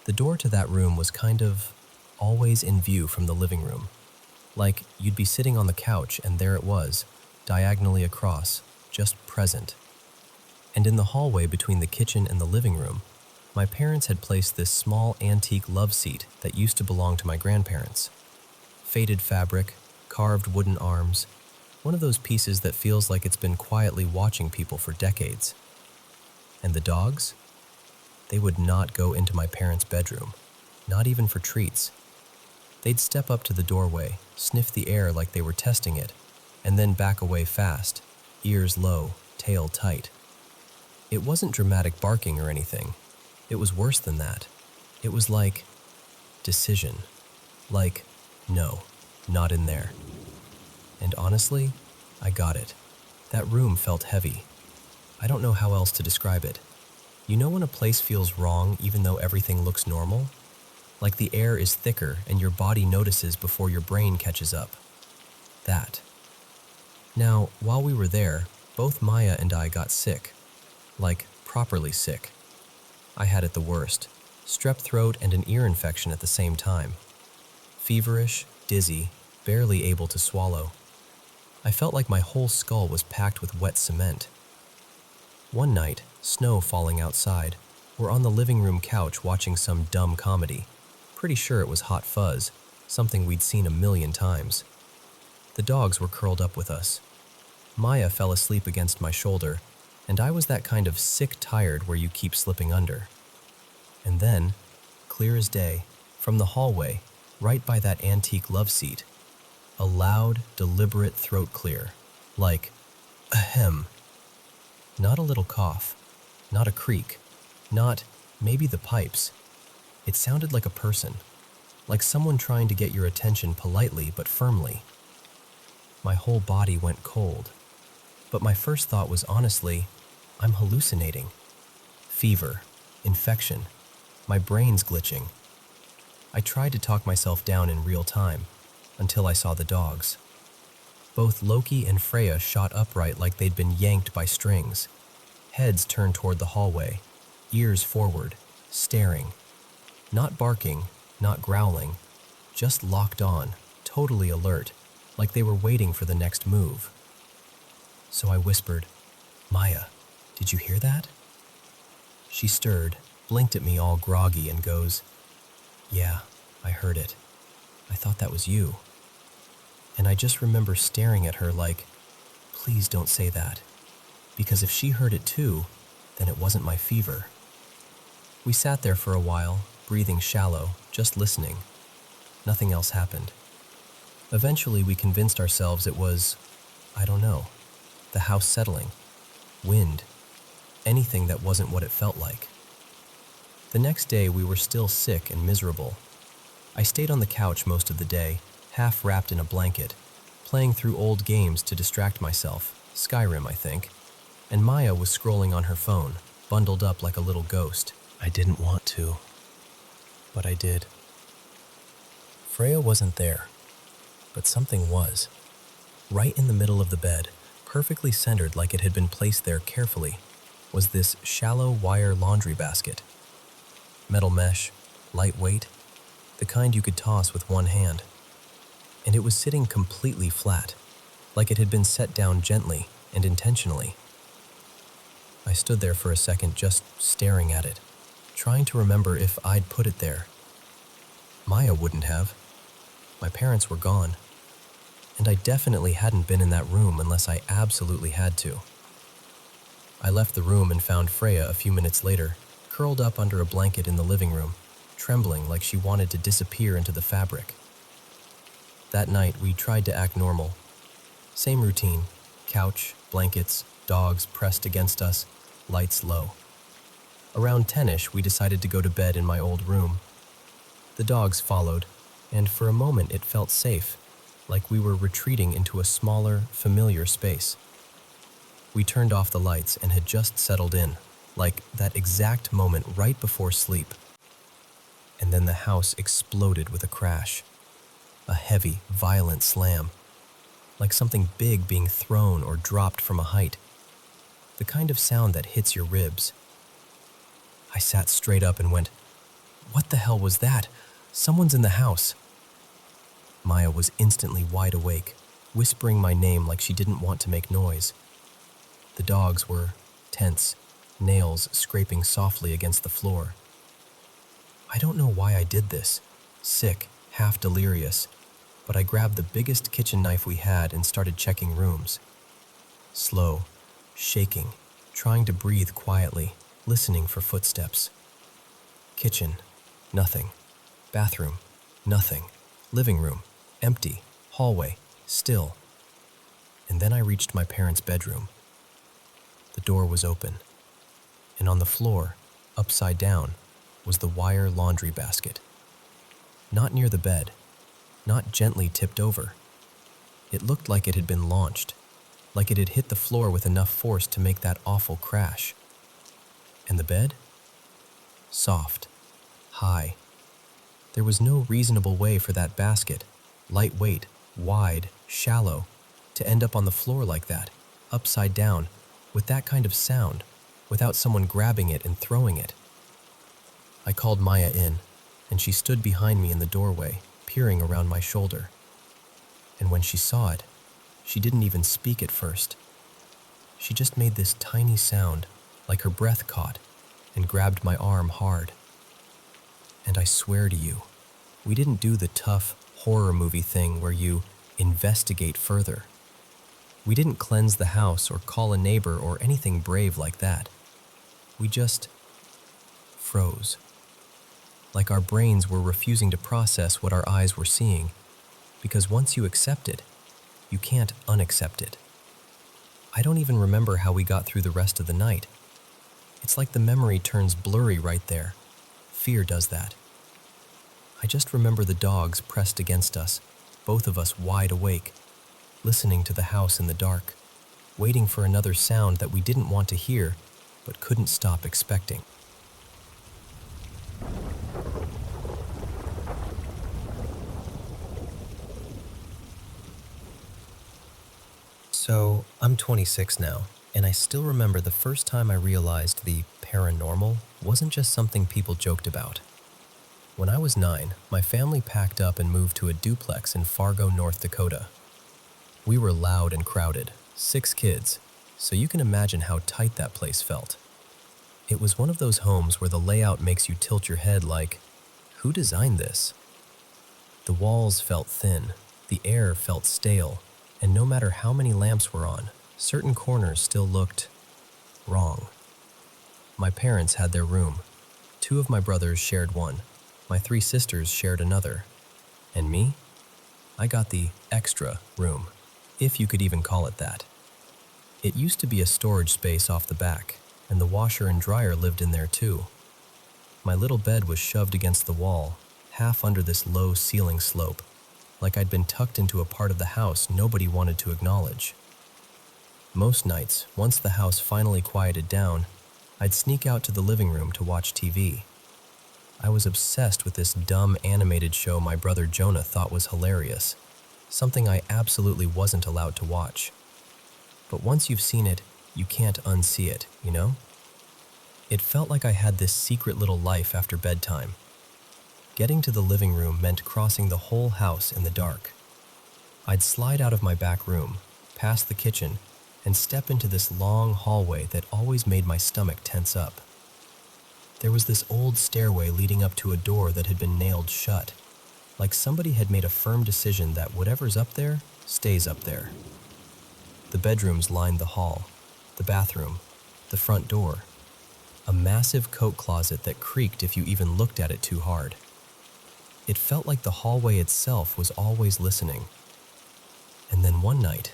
The door to that room was kind of always in view from the living room. Like you'd be sitting on the couch and there it was, diagonally across, just present. And in the hallway between the kitchen and the living room, my parents had placed this small antique love seat that used to belong to my grandparents. Faded fabric, carved wooden arms, one of those pieces that feels like it's been quietly watching people for decades. And the dogs? They would not go into my parents' bedroom, not even for treats. They'd step up to the doorway, sniff the air like they were testing it, and then back away fast, ears low, tail tight. It wasn't dramatic barking or anything. It was worse than that. It was like decision. Like, no, not in there. And honestly, I got it. That room felt heavy. I don't know how else to describe it. You know when a place feels wrong even though everything looks normal? Like the air is thicker and your body notices before your brain catches up. That. Now, while we were there, both Maya and I got sick. Like, properly sick. I had it the worst. Strep throat and an ear infection at the same time. Feverish, dizzy, barely able to swallow. I felt like my whole skull was packed with wet cement. One night, snow falling outside, we're on the living room couch watching some dumb comedy. Pretty sure it was Hot Fuzz, something we'd seen a million times. The dogs were curled up with us. Maya fell asleep against my shoulder, and I was that kind of sick tired where you keep slipping under. And then, clear as day, from the hallway, right by that antique love seat, a loud, deliberate throat clear, like, ahem. Not a little cough, not a creak, not maybe the pipes. It sounded like a person, like someone trying to get your attention politely but firmly. My whole body went cold, but my first thought was honestly, I'm hallucinating. Fever, infection, my brain's glitching. I tried to talk myself down in real time, until I saw the dogs. Both Loki and Freya shot upright like they'd been yanked by strings. Heads turned toward the hallway, ears forward, staring. Not barking, not growling, just locked on, totally alert, like they were waiting for the next move. So I whispered, Maya, did you hear that? She stirred, blinked at me all groggy and goes, yeah, I heard it. I thought that was you. And I just remember staring at her like, please don't say that. Because if she heard it too, then it wasn't my fever. We sat there for a while, breathing shallow, just listening. Nothing else happened. Eventually we convinced ourselves it was, I don't know, the house settling, wind, anything that wasn't what it felt like. The next day we were still sick and miserable. I stayed on the couch most of the day, half wrapped in a blanket, playing through old games to distract myself, Skyrim, I think, and Maya was scrolling on her phone, bundled up like a little ghost. I didn't want to, but I did. Freya wasn't there, but something was. Right in the middle of the bed, perfectly centered like it had been placed there carefully, was this shallow wire laundry basket. Metal mesh, lightweight, the kind you could toss with one hand. And it was sitting completely flat, like it had been set down gently and intentionally. I stood there for a second just staring at it, trying to remember if I'd put it there. Maya wouldn't have. My parents were gone, and I definitely hadn't been in that room unless I absolutely had to. I left the room and found Freya a few minutes later, curled up under a blanket in the living room, trembling like she wanted to disappear into the fabric. That night, we tried to act normal. Same routine: couch, blankets, dogs pressed against us, lights low. Around 10-ish, we decided to go to bed in my old room. The dogs followed, and for a moment it felt safe, like we were retreating into a smaller, familiar space. We turned off the lights and had just settled in, like that exact moment right before sleep. And then the house exploded with a crash. A heavy, violent slam, like something big being thrown or dropped from a height. The kind of sound that hits your ribs. I sat straight up and went, "What the hell was that? Someone's in the house." Maya was instantly wide awake, whispering my name like she didn't want to make noise. The dogs were tense, nails scraping softly against the floor. I don't know why I did this, sick, half delirious, but I grabbed the biggest kitchen knife we had and started checking rooms. Slow, shaking, trying to breathe quietly, listening for footsteps. Kitchen, nothing. Bathroom, nothing. Living room, empty. Hallway, still. And then I reached my parents' bedroom. The door was open, and on the floor, upside down, was the wire laundry basket. Not near the bed, not gently tipped over. It looked like it had been launched, like it had hit the floor with enough force to make that awful crash. And the bed? Soft, high. There was no reasonable way for that basket, lightweight, wide, shallow, to end up on the floor like that, upside down, with that kind of sound, without someone grabbing it and throwing it. I called Maya in, and she stood behind me in the doorway, peering around my shoulder. And when she saw it, she didn't even speak at first. She just made this tiny sound, like her breath caught, and grabbed my arm hard. And I swear to you, we didn't do the tough horror movie thing where you investigate further. We didn't cleanse the house or call a neighbor or anything brave like that. We just froze. Like our brains were refusing to process what our eyes were seeing, because once you accept it, you can't unaccept it. I don't even remember how we got through the rest of the night. It's like the memory turns blurry right there. Fear does that. I just remember the dogs pressed against us, both of us wide awake, listening to the house in the dark, waiting for another sound that we didn't want to hear, but couldn't stop expecting. So, I'm 26 now, and I still remember the first time I realized the paranormal wasn't just something people joked about. When I was 9, my family packed up and moved to a duplex in Fargo, North Dakota. We were loud and crowded, 6 kids, so you can imagine how tight that place felt. It was one of those homes where the layout makes you tilt your head like, who designed this? The walls felt thin, the air felt stale, and no matter how many lamps were on, certain corners still looked wrong. My parents had their room. 2 of my brothers shared one. My 3 sisters shared another. And me? I got the extra room, if you could even call it that. It used to be a storage space off the back, and the washer and dryer lived in there too. My little bed was shoved against the wall, half under this low ceiling slope. like I'd been tucked into a part of the house nobody wanted to acknowledge. Most nights, once the house finally quieted down, I'd sneak out to the living room to watch TV. I was obsessed with this dumb animated show my brother Jonah thought was hilarious, something I absolutely wasn't allowed to watch. But once you've seen it, you can't unsee it, you know? It felt like I had this secret little life after bedtime. Getting to the living room meant crossing the whole house in the dark. I'd slide out of my back room, past the kitchen, and step into this long hallway that always made my stomach tense up. There was this old stairway leading up to a door that had been nailed shut, like somebody had made a firm decision that whatever's up there stays up there. The bedrooms lined the hall, the bathroom, the front door, a massive coat closet that creaked if you even looked at it too hard. It felt like the hallway itself was always listening. And then one night,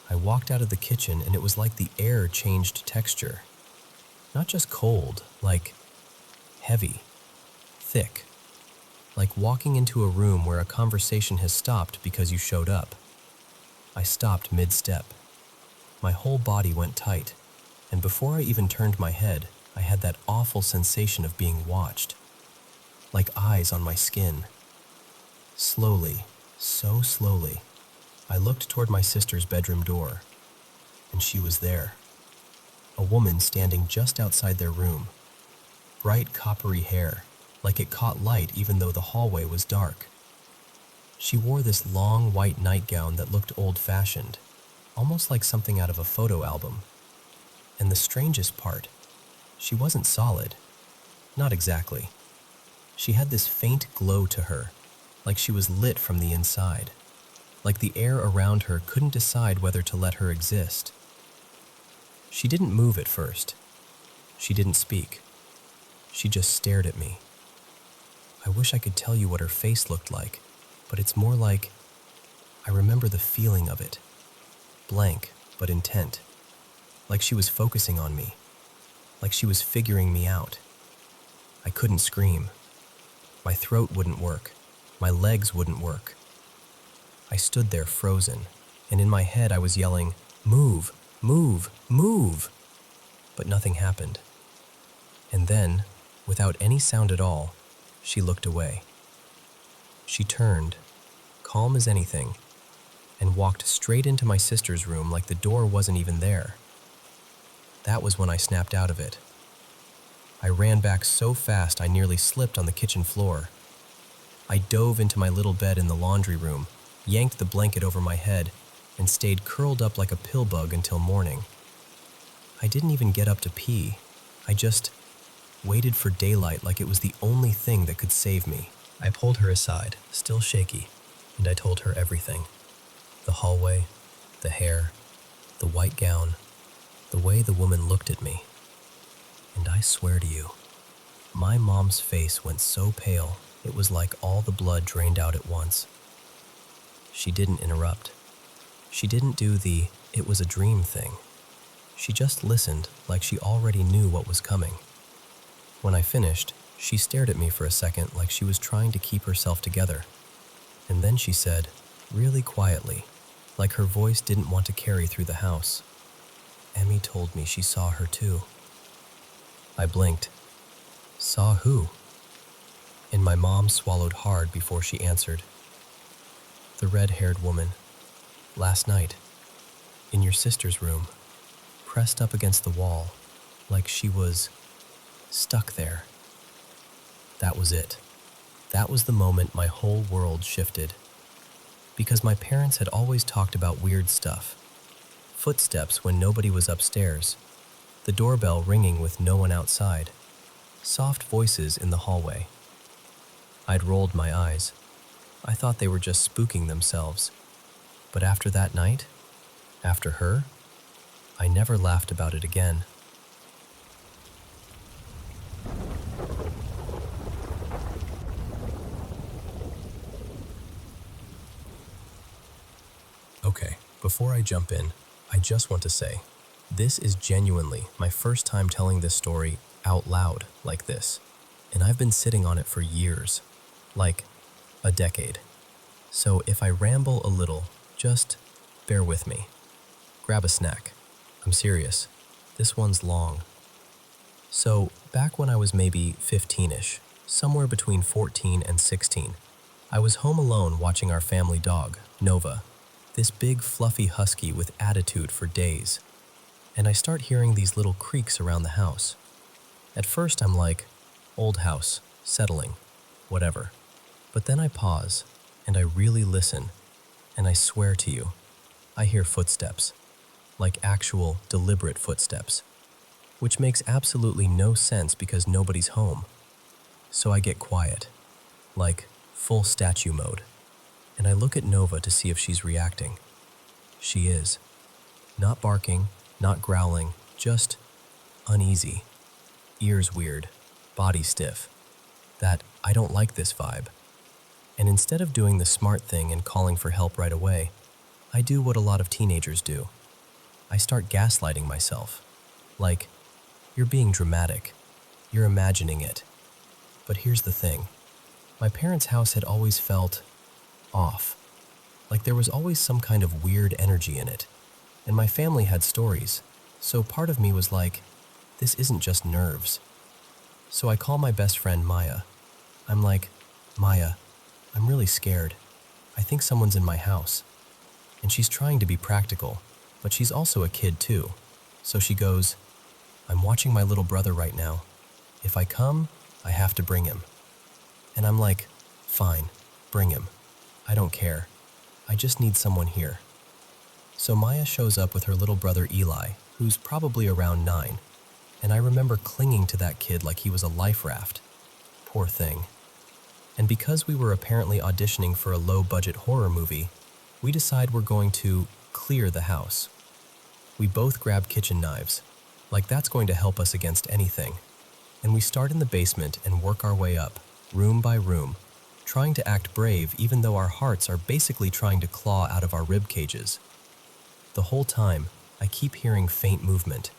I walked out of the kitchen and it was like the air changed texture. Not just cold, like heavy, thick, like walking into a room where a conversation has stopped because you showed up. I stopped mid-step. My whole body went tight, and before I even turned my head, I had that awful sensation of being watched, like eyes on my skin. Slowly, so slowly, I looked toward my sister's bedroom door, and she was there. A woman standing just outside their room. Bright coppery hair, like it caught light even though the hallway was dark. She wore this long white nightgown that looked old-fashioned, almost like something out of a photo album. And the strangest part, she wasn't solid. Not exactly. She had this faint glow to her, like she was lit from the inside, like the air around her couldn't decide whether to let her exist. She didn't move at first. She didn't speak. She just stared at me. I wish I could tell you what her face looked like, but it's more like I remember the feeling of it. Blank, but intent. Like she was focusing on me. Like she was figuring me out. I couldn't scream. My throat wouldn't work. My legs wouldn't work. I stood there frozen, and in my head I was yelling, "Move, move, move!" But nothing happened. And then, without any sound at all, she looked away. She turned, calm as anything, and walked straight into my sister's room like the door wasn't even there. That was when I snapped out of it. I ran back so fast I nearly slipped on the kitchen floor. I dove into my little bed in the laundry room, yanked the blanket over my head, and stayed curled up like a pill bug until morning. I didn't even get up to pee. I just waited for daylight like it was the only thing that could save me. I pulled her aside, still shaky, and I told her everything. The hallway, the hair, the white gown, the way the woman looked at me. And I swear to you, my mom's face went so pale, it was like all the blood drained out at once. She didn't interrupt. She didn't do the "it was a dream" thing. She just listened like she already knew what was coming. When I finished, she stared at me for a second like she was trying to keep herself together. And then she said, really quietly, like her voice didn't want to carry through the house, "Emmy told me she saw her too." I blinked. Saw who? And my mom swallowed hard before she answered. The red-haired woman. Last night. In your sister's room. Pressed up against the wall. Like she was stuck there. That was it. That was the moment my whole world shifted. Because my parents had always talked about weird stuff. Footsteps when nobody was upstairs. The doorbell ringing with no one outside. Soft voices in the hallway. I'd rolled my eyes. I thought they were just spooking themselves. But after that night, after her, I never laughed about it again. Okay, before I jump in, I just want to say, this is genuinely my first time telling this story out loud like this, and I've been sitting on it for years, like a decade. So if I ramble a little, just bear with me. Grab a snack. I'm serious. This one's long. So, back when I was maybe 15-ish, somewhere between 14 and 16, I was home alone watching our family dog, Nova, this big fluffy husky with attitude for days. And I start hearing these little creaks around the house. At first I'm like, old house, settling, whatever. But then I pause, and I really listen, and I swear to you, I hear footsteps, like actual, deliberate footsteps, which makes absolutely no sense because nobody's home. So I get quiet, like full statue mode, and I look at Nova to see if she's reacting. She is. Not barking, not growling, just uneasy. Ears weird, body stiff. That I don't like this vibe. And instead of doing the smart thing and calling for help right away, I do what a lot of teenagers do. I start gaslighting myself. Like, you're being dramatic. You're imagining it. But here's the thing. My parents' house had always felt off. Like there was always some kind of weird energy in it. And my family had stories. So part of me was like, this isn't just nerves. So I call my best friend Maya. I'm like, Maya, I'm really scared. I think someone's in my house. And she's trying to be practical, but she's also a kid too. So she goes, I'm watching my little brother right now. If I come, I have to bring him. And I'm like, fine, bring him. I don't care. I just need someone here. So Maya shows up with her little brother Eli, who's probably around 9. And I remember clinging to that kid like he was a life raft. Poor thing. And because we were apparently auditioning for a low-budget horror movie, we decide we're going to clear the house. We both grab kitchen knives, like that's going to help us against anything. And we start in the basement and work our way up, room by room, trying to act brave even though our hearts are basically trying to claw out of our rib cages. The whole time, I keep hearing faint movement.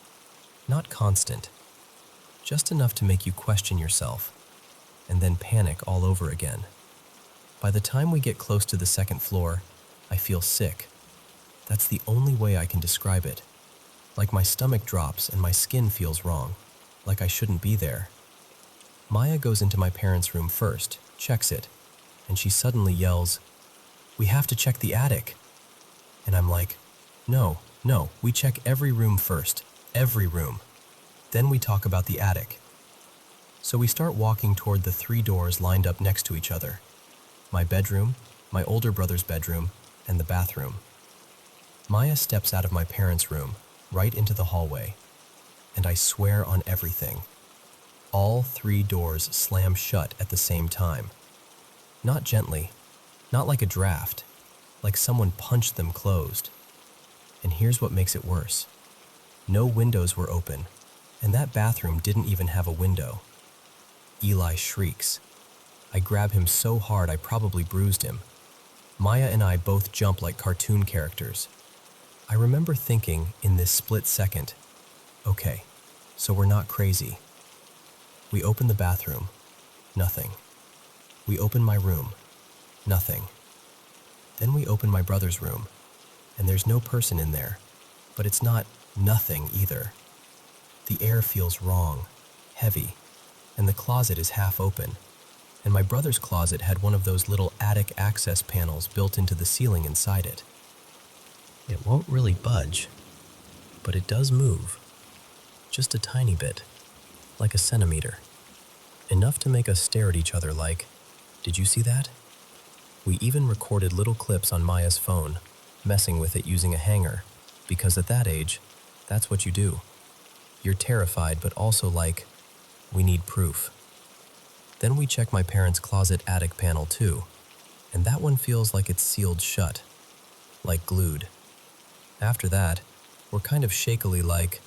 Not constant, just enough to make you question yourself, and then panic all over again. By the time we get close to the second floor, I feel sick. That's the only way I can describe it. Like my stomach drops and my skin feels wrong, like I shouldn't be there. Maya goes into my parents' room first, checks it, and she suddenly yells, "We have to check the attic." And I'm like, no, we check every room first, every room. Then we talk about the attic. So we start walking toward the 3 doors lined up next to each other. My bedroom, my older brother's bedroom, and the bathroom. Maya steps out of my parents' room, right into the hallway. And I swear on everything. All 3 doors slam shut at the same time. Not gently, not like a draft, like someone punched them closed. And here's what makes it worse. No windows were open, and that bathroom didn't even have a window. Eli shrieks. I grab him so hard I probably bruised him. Maya and I both jump like cartoon characters. I remember thinking in this split second, okay, so we're not crazy. We open the bathroom, nothing. We open my room, nothing. Then we open my brother's room, and there's no person in there, but it's not nothing either. The air feels wrong, heavy, and the closet is half open, and my brother's closet had one of those little attic access panels built into the ceiling inside it. It won't really budge, but it does move, just a tiny bit, like a centimeter, enough to make us stare at each other like, did you see that? We even recorded little clips on Maya's phone, messing with it using a hanger, because at that age, that's what you do. You're terrified, but also like, we need proof. Then we check my parents' closet attic panel too, and that one feels like it's sealed shut, like glued. After that, we're kind of shakily like,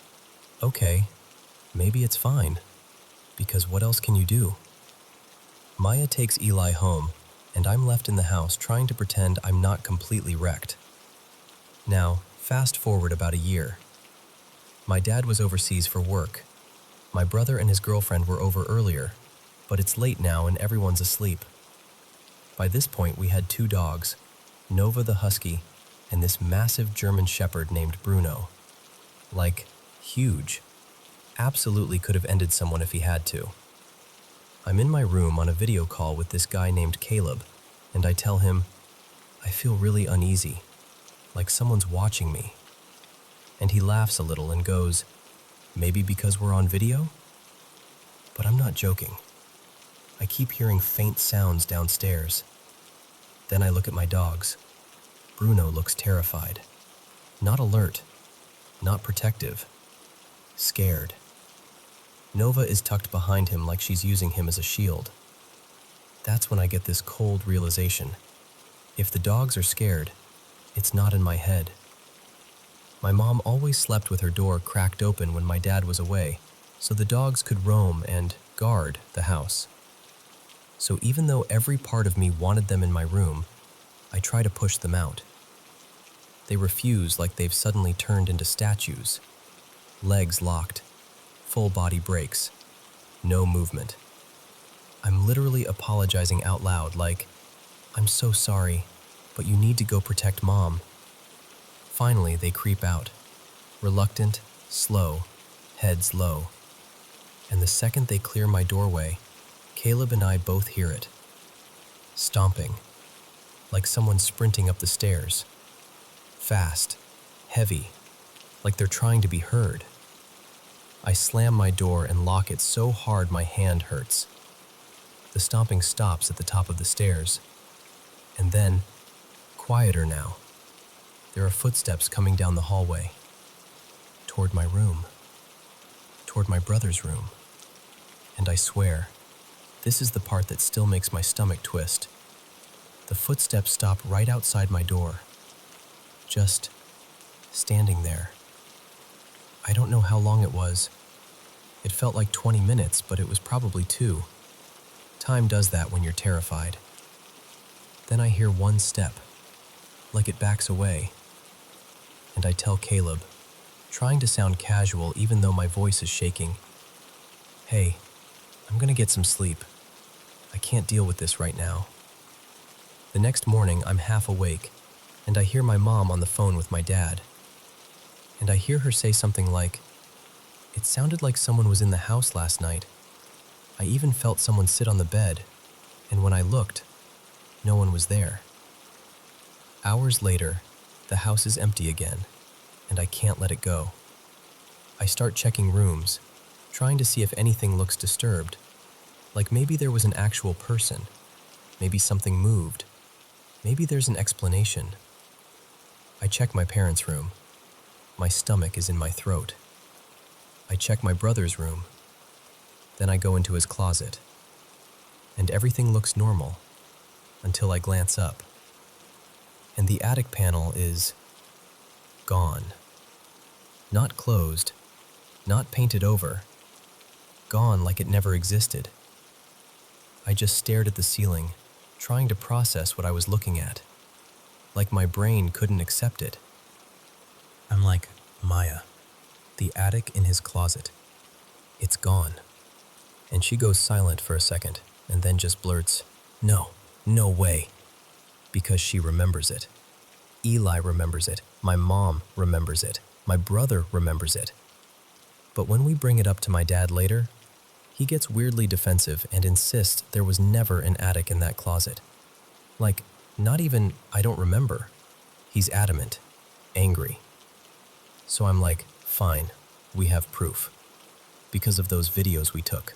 okay, maybe it's fine, because what else can you do? Maya takes Eli home, and I'm left in the house trying to pretend I'm not completely wrecked. Now, fast forward about a year. My dad was overseas for work. My brother and his girlfriend were over earlier, but it's late now and everyone's asleep. By this point, we had 2 dogs, Nova the husky and this massive German shepherd named Bruno. Like, huge. Absolutely could have ended someone if he had to. I'm in my room on a video call with this guy named Caleb, and I tell him, I feel really uneasy, like someone's watching me. And he laughs a little and goes, maybe because we're on video? But I'm not joking. I keep hearing faint sounds downstairs. Then I look at my dogs. Bruno looks terrified. Not alert, not protective, scared. Nova is tucked behind him like she's using him as a shield. That's when I get this cold realization. If the dogs are scared, it's not in my head. My mom always slept with her door cracked open when my dad was away, so the dogs could roam and guard the house. So even though every part of me wanted them in my room, I try to push them out. They refuse like they've suddenly turned into statues. Legs locked, full body breaks, no movement. I'm literally apologizing out loud like, I'm so sorry, but you need to go protect Mom. Finally, they creep out, reluctant, slow, heads low. And the second they clear my doorway, Caleb and I both hear it. Stomping, like someone sprinting up the stairs. Fast, heavy, like they're trying to be heard. I slam my door and lock it so hard my hand hurts. The stomping stops at the top of the stairs. And then, quieter now. There are footsteps coming down the hallway. Toward my room. Toward my brother's room. And I swear, this is the part that still makes my stomach twist. The footsteps stop right outside my door. Just standing there. I don't know how long it was. It felt like 20 minutes, but it was probably 2. Time does that when you're terrified. Then I hear one step, like it backs away. And I tell Caleb, trying to sound casual even though my voice is shaking, hey, I'm gonna get some sleep. I can't deal with this right now. The next morning, I'm half awake, and I hear my mom on the phone with my dad. And I hear her say something like, it sounded like someone was in the house last night. I even felt someone sit on the bed, and when I looked, no one was there. Hours later, the house is empty again, and I can't let it go. I start checking rooms, trying to see if anything looks disturbed, like maybe there was an actual person, maybe something moved, maybe there's an explanation. I check my parents' room. My stomach is in my throat. I check my brother's room. Then I go into his closet. And everything looks normal until I glance up. And the attic panel is gone. Not closed, not painted over. Gone like it never existed. I just stared at the ceiling, trying to process what I was looking at. Like my brain couldn't accept it. I'm like, Maya, the attic in his closet. It's gone. And she goes silent for a second and then just blurts, no way. Because she remembers it. Eli remembers it. My mom remembers it. My brother remembers it. But when we bring it up to my dad later, he gets weirdly defensive and insists there was never an attic in that closet. Like, not even, I don't remember. He's adamant, angry. So I'm like, fine, we have proof. Because of those videos we took.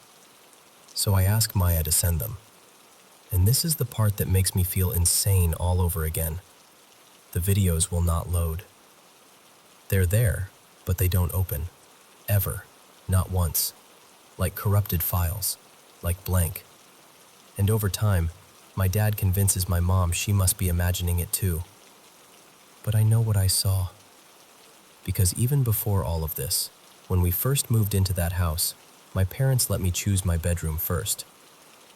So I ask Maya to send them. And this is the part that makes me feel insane all over again. The videos will not load. They're there, but they don't open. Ever. Not once. Like corrupted files. Like blank. And over time, my dad convinces my mom she must be imagining it too. But I know what I saw. Because even before all of this, when we first moved into that house, my parents let me choose my bedroom first.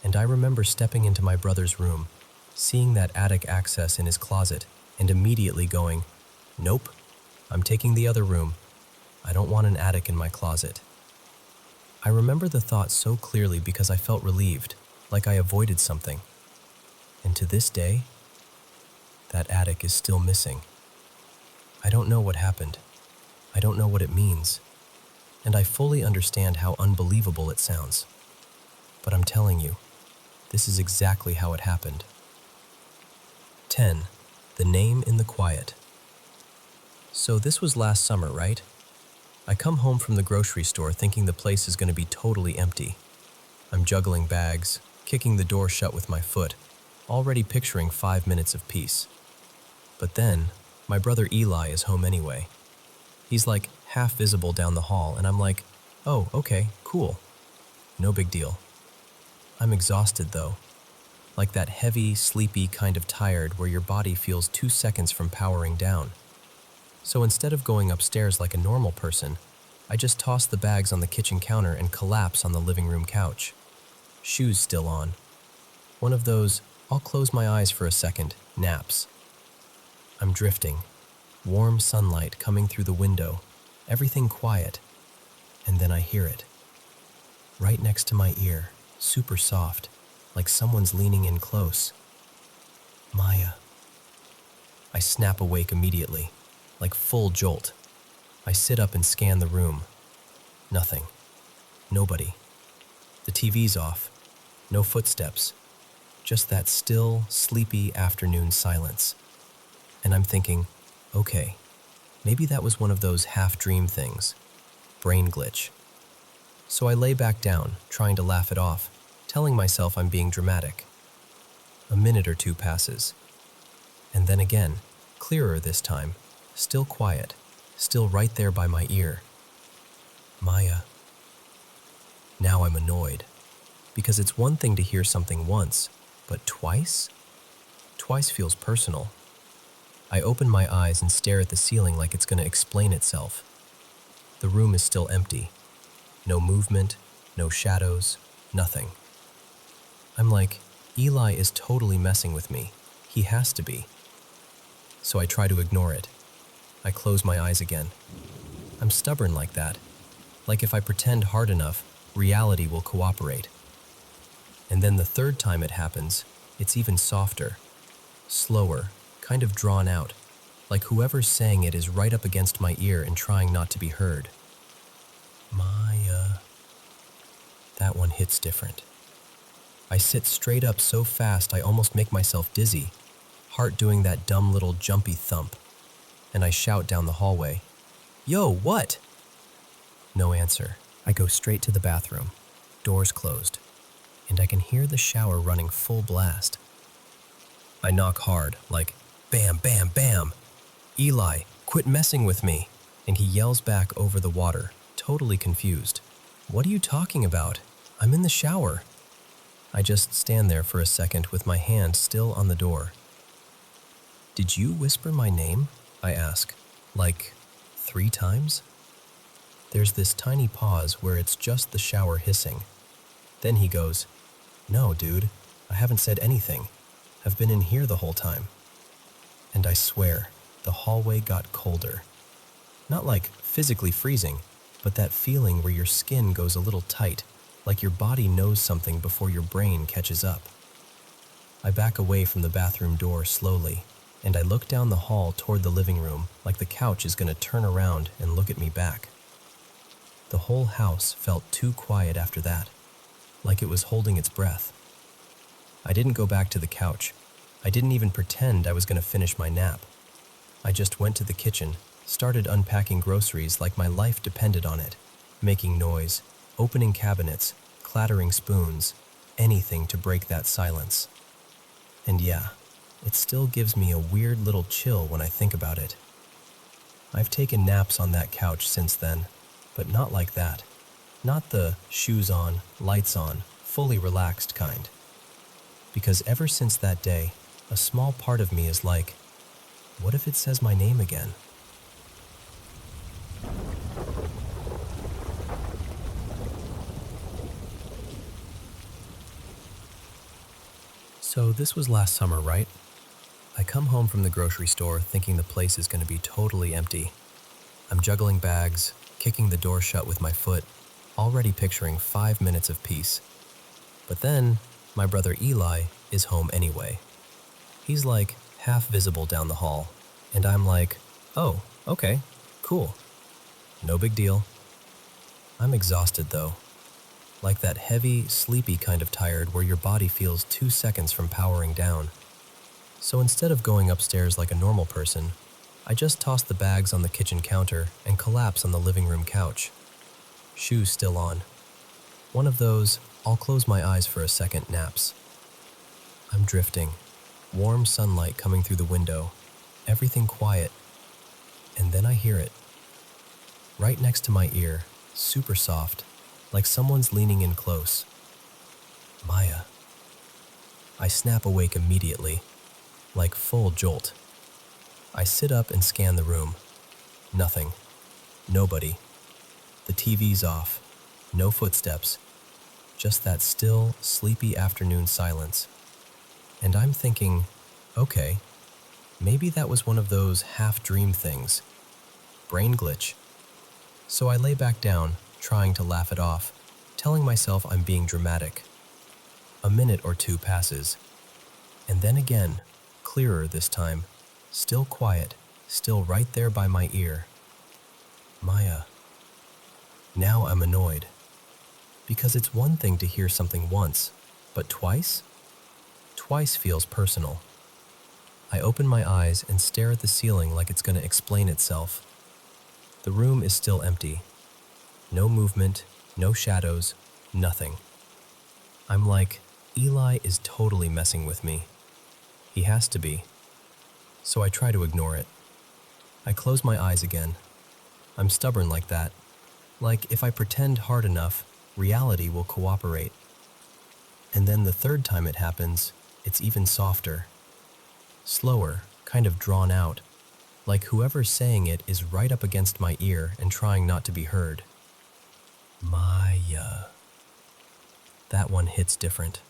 And I remember stepping into my brother's room, seeing that attic access in his closet, and immediately going, nope, I'm taking the other room. I don't want an attic in my closet. I remember the thought so clearly because I felt relieved, like I avoided something. And to this day, that attic is still missing. I don't know what happened. I don't know what it means. And I fully understand how unbelievable it sounds. But I'm telling you, this is exactly how it happened. 10. The name in the quiet. So this was last summer, right? I come home from the grocery store thinking the place is going to be totally empty. I'm juggling bags, kicking the door shut with my foot, already picturing 5 minutes of peace. But then, my brother Eli is home anyway. He's like half visible down the hall, and I'm like, oh, okay, cool. No big deal. I'm exhausted though. Like that heavy, sleepy kind of tired where your body feels 2 seconds from powering down. So instead of going upstairs like a normal person, I just toss the bags on the kitchen counter and collapse on the living room couch. Shoes still on. One of those, I'll close my eyes for a second, naps. I'm drifting. Warm sunlight coming through the window, everything quiet, and then I hear it. Right next to my ear, super soft, like someone's leaning in close. Maya. I snap awake immediately, like full jolt. I sit up and scan the room. Nothing. Nobody. The TV's off. No footsteps. Just that still, sleepy afternoon silence. And I'm thinking, okay, maybe that was one of those half-dream things. Brain glitch. So I lay back down, trying to laugh it off, telling myself I'm being dramatic. A minute or two passes. And then again, clearer this time, still quiet, still right there by my ear. Maya. Now I'm annoyed, because it's one thing to hear something once, but twice? Twice feels personal. I open my eyes and stare at the ceiling like it's going to explain itself. The room is still empty. No movement, no shadows, nothing. I'm like, Eli is totally messing with me. He has to be. So I try to ignore it. I close my eyes again. I'm stubborn like that. Like if I pretend hard enough, reality will cooperate. And then the third time it happens, it's even softer, slower, kind of drawn out, like whoever's saying it is right up against my ear and trying not to be heard. Maya. That one hits different. I sit straight up so fast I almost make myself dizzy, heart doing that dumb little jumpy thump, and I shout down the hallway, "Yo, what?" No answer. I go straight to the bathroom, doors closed, and I can hear the shower running full blast. I knock hard, like, bam, bam, bam. Eli, quit messing with me. And he yells back over the water, totally confused. What are you talking about? I'm in the shower. I just stand there for a second with my hand still on the door. Did you whisper my name? I ask, like 3 times? There's this tiny pause where it's just the shower hissing. Then he goes, "No, dude, I haven't said anything. I've been in here the whole time." And I swear, the hallway got colder. Not like physically freezing, but that feeling where your skin goes a little tight, like your body knows something before your brain catches up. I back away from the bathroom door slowly, and I look down the hall toward the living room like the couch is going to turn around and look at me back. The whole house felt too quiet after that, like it was holding its breath. I didn't go back to the couch. I didn't even pretend I was going to finish my nap. I just went to the kitchen, started unpacking groceries like my life depended on it, making noise, opening cabinets, clattering spoons, anything to break that silence. And yeah, it still gives me a weird little chill when I think about it. I've taken naps on that couch since then, but not like that. Not the shoes on, lights on, fully relaxed kind. Because ever since that day, a small part of me is like, what if it says my name again? So this was last summer, right? I come home from the grocery store thinking the place is going to be totally empty. I'm juggling bags, kicking the door shut with my foot, already picturing 5 minutes of peace. But then, my brother Eli is home anyway. He's like half visible down the hall, and I'm like, oh, okay, cool. No big deal. I'm exhausted though. Like that heavy, sleepy kind of tired where your body feels 2 seconds from powering down. So instead of going upstairs like a normal person, I just toss the bags on the kitchen counter and collapse on the living room couch. Shoes still on. One of those, I'll close my eyes for a second naps. I'm drifting. Warm sunlight coming through the window. Everything quiet. And then I hear it. Right next to my ear, super soft, like someone's leaning in close. Maya. I snap awake immediately, like full jolt. I sit up and scan the room. Nothing. Nobody. The TV's off. No footsteps. Just that still, sleepy afternoon silence. And I'm thinking, okay, maybe that was one of those half-dream things. Brain glitch. So I lay back down, trying to laugh it off, telling myself I'm being dramatic. A minute or two passes. And then again, clearer this time, still quiet, still right there by my ear. Maya. Now I'm annoyed. Because it's one thing to hear something once, but twice? Twice feels personal. I open my eyes and stare at the ceiling like it's going to explain itself. The room is still empty. No movement, no shadows, nothing. I'm like, Eli is totally messing with me. He has to be. So I try to ignore it. I close my eyes again. I'm stubborn like that. Like if I pretend hard enough, reality will cooperate. And then the third time it happens, it's even softer. Slower, kind of drawn out. Like whoever's saying it is right up against my ear and trying not to be heard. Maya. That one hits different.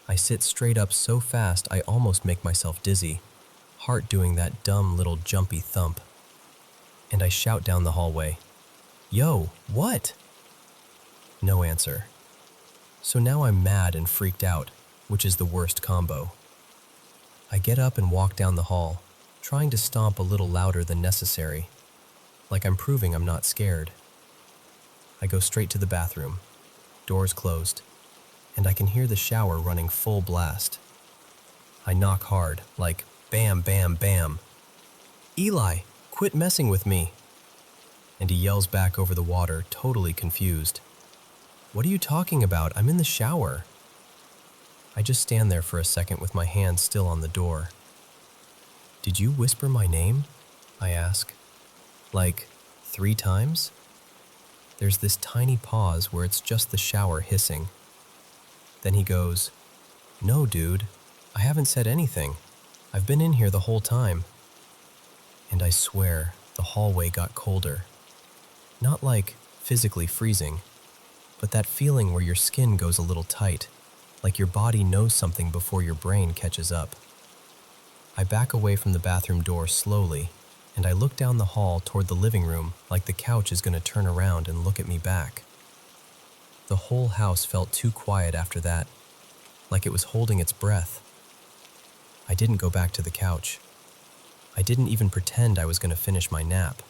I sit straight up so fast I almost make myself dizzy, heart doing that dumb little jumpy thump. And I shout down the hallway, "Yo, what?" No answer. So now I'm mad and freaked out, which is the worst combo. I get up and walk down the hall, trying to stomp a little louder than necessary, like I'm proving I'm not scared. I go straight to the bathroom, doors closed, and I can hear the shower running full blast. I knock hard, like bam, bam, bam. "Eli, quit messing with me." And he yells back over the water, totally confused. "What are you talking about? I'm in the shower." I just stand there for a second with my hand still on the door. "Did you whisper my name?" I ask. "Like 3 times?" There's this tiny pause where it's just the shower hissing. Then he goes, "No, dude, I haven't said anything. I've been in here the whole time." And I swear, the hallway got colder. Not like physically freezing, but that feeling where your skin goes a little tight, like your body knows something before your brain catches up. I back away from the bathroom door slowly, and I look down the hall toward the living room like the couch is going to turn around and look at me back. The whole house felt too quiet after that, like it was holding its breath. I didn't go back to the couch. I didn't even pretend I was going to finish my nap.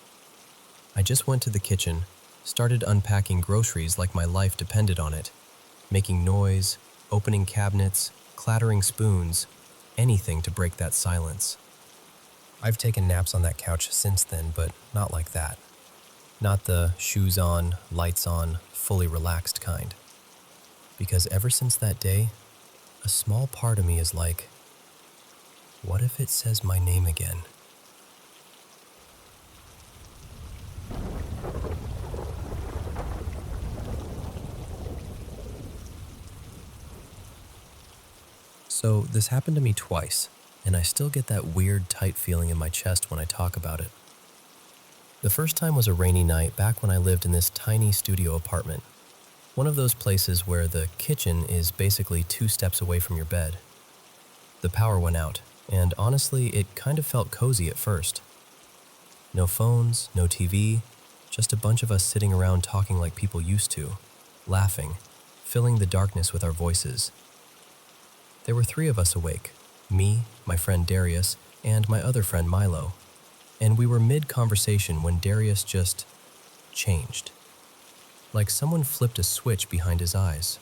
I just went to the kitchen, started unpacking groceries like my life depended on it, making noise, opening cabinets, clattering spoons, anything to break that silence. I've taken naps on that couch since then, but not like that. Not the shoes on, lights on, fully relaxed kind. Because ever since that day, a small part of me is like, what if it says my name again? So this happened to me twice, and I still get that weird tight feeling in my chest when I talk about it. The first time was a rainy night back when I lived in this tiny studio apartment. One of those places where the kitchen is basically 2 steps away from your bed. The power went out, and honestly, it kind of felt cozy at first. No phones, no TV, just a bunch of us sitting around talking like people used to, laughing, filling the darkness with our voices. There were 3 of us awake, Me, my friend Darius, and my other friend Milo. And we were mid-conversation when Darius just changed. Like someone flipped a switch behind his eyes.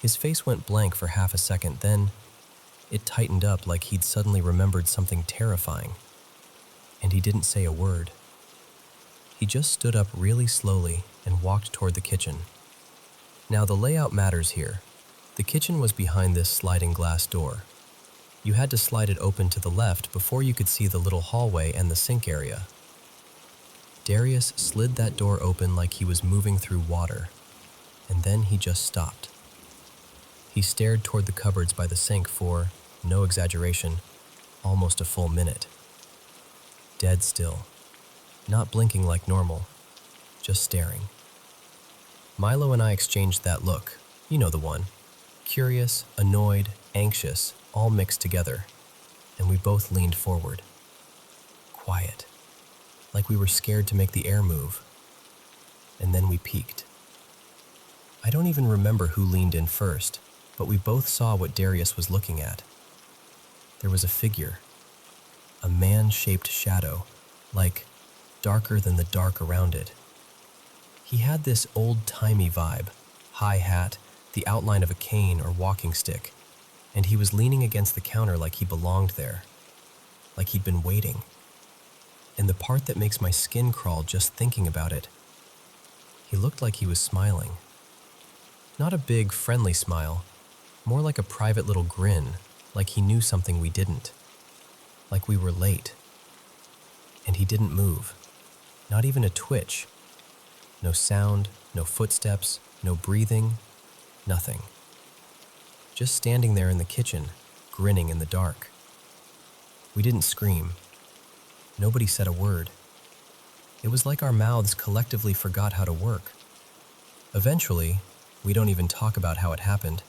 His face went blank for half a second, then it tightened up like he'd suddenly remembered something terrifying. And he didn't say a word. He just stood up really slowly and walked toward the kitchen. Now the layout matters here. The kitchen was behind this sliding glass door. You had to slide it open to the left before you could see the little hallway and the sink area. Darius slid that door open like he was moving through water, and then he just stopped. He stared toward the cupboards by the sink for, no exaggeration, almost a full minute. Dead still, not blinking like normal, just staring. Milo and I exchanged that look, you know the one. Curious, annoyed, anxious, all mixed together, and we both leaned forward. Quiet, like we were scared to make the air move. And then we peeked. I don't even remember who leaned in first, but we both saw what Darius was looking at. There was a figure, a man-shaped shadow, like darker than the dark around it. He had this old-timey vibe, high hat, the outline of a cane or walking stick, and he was leaning against the counter like he belonged there, like he'd been waiting. And the part that makes my skin crawl just thinking about it, he looked like he was smiling. Not a big, friendly smile, more like a private little grin, like he knew something we didn't, like we were late. And he didn't move, not even a twitch. No sound, no footsteps, no breathing, nothing. Just standing there in the kitchen, grinning in the dark. We didn't scream. Nobody said a word. It was like our mouths collectively forgot how to work. Eventually, we don't even talk about how it happened,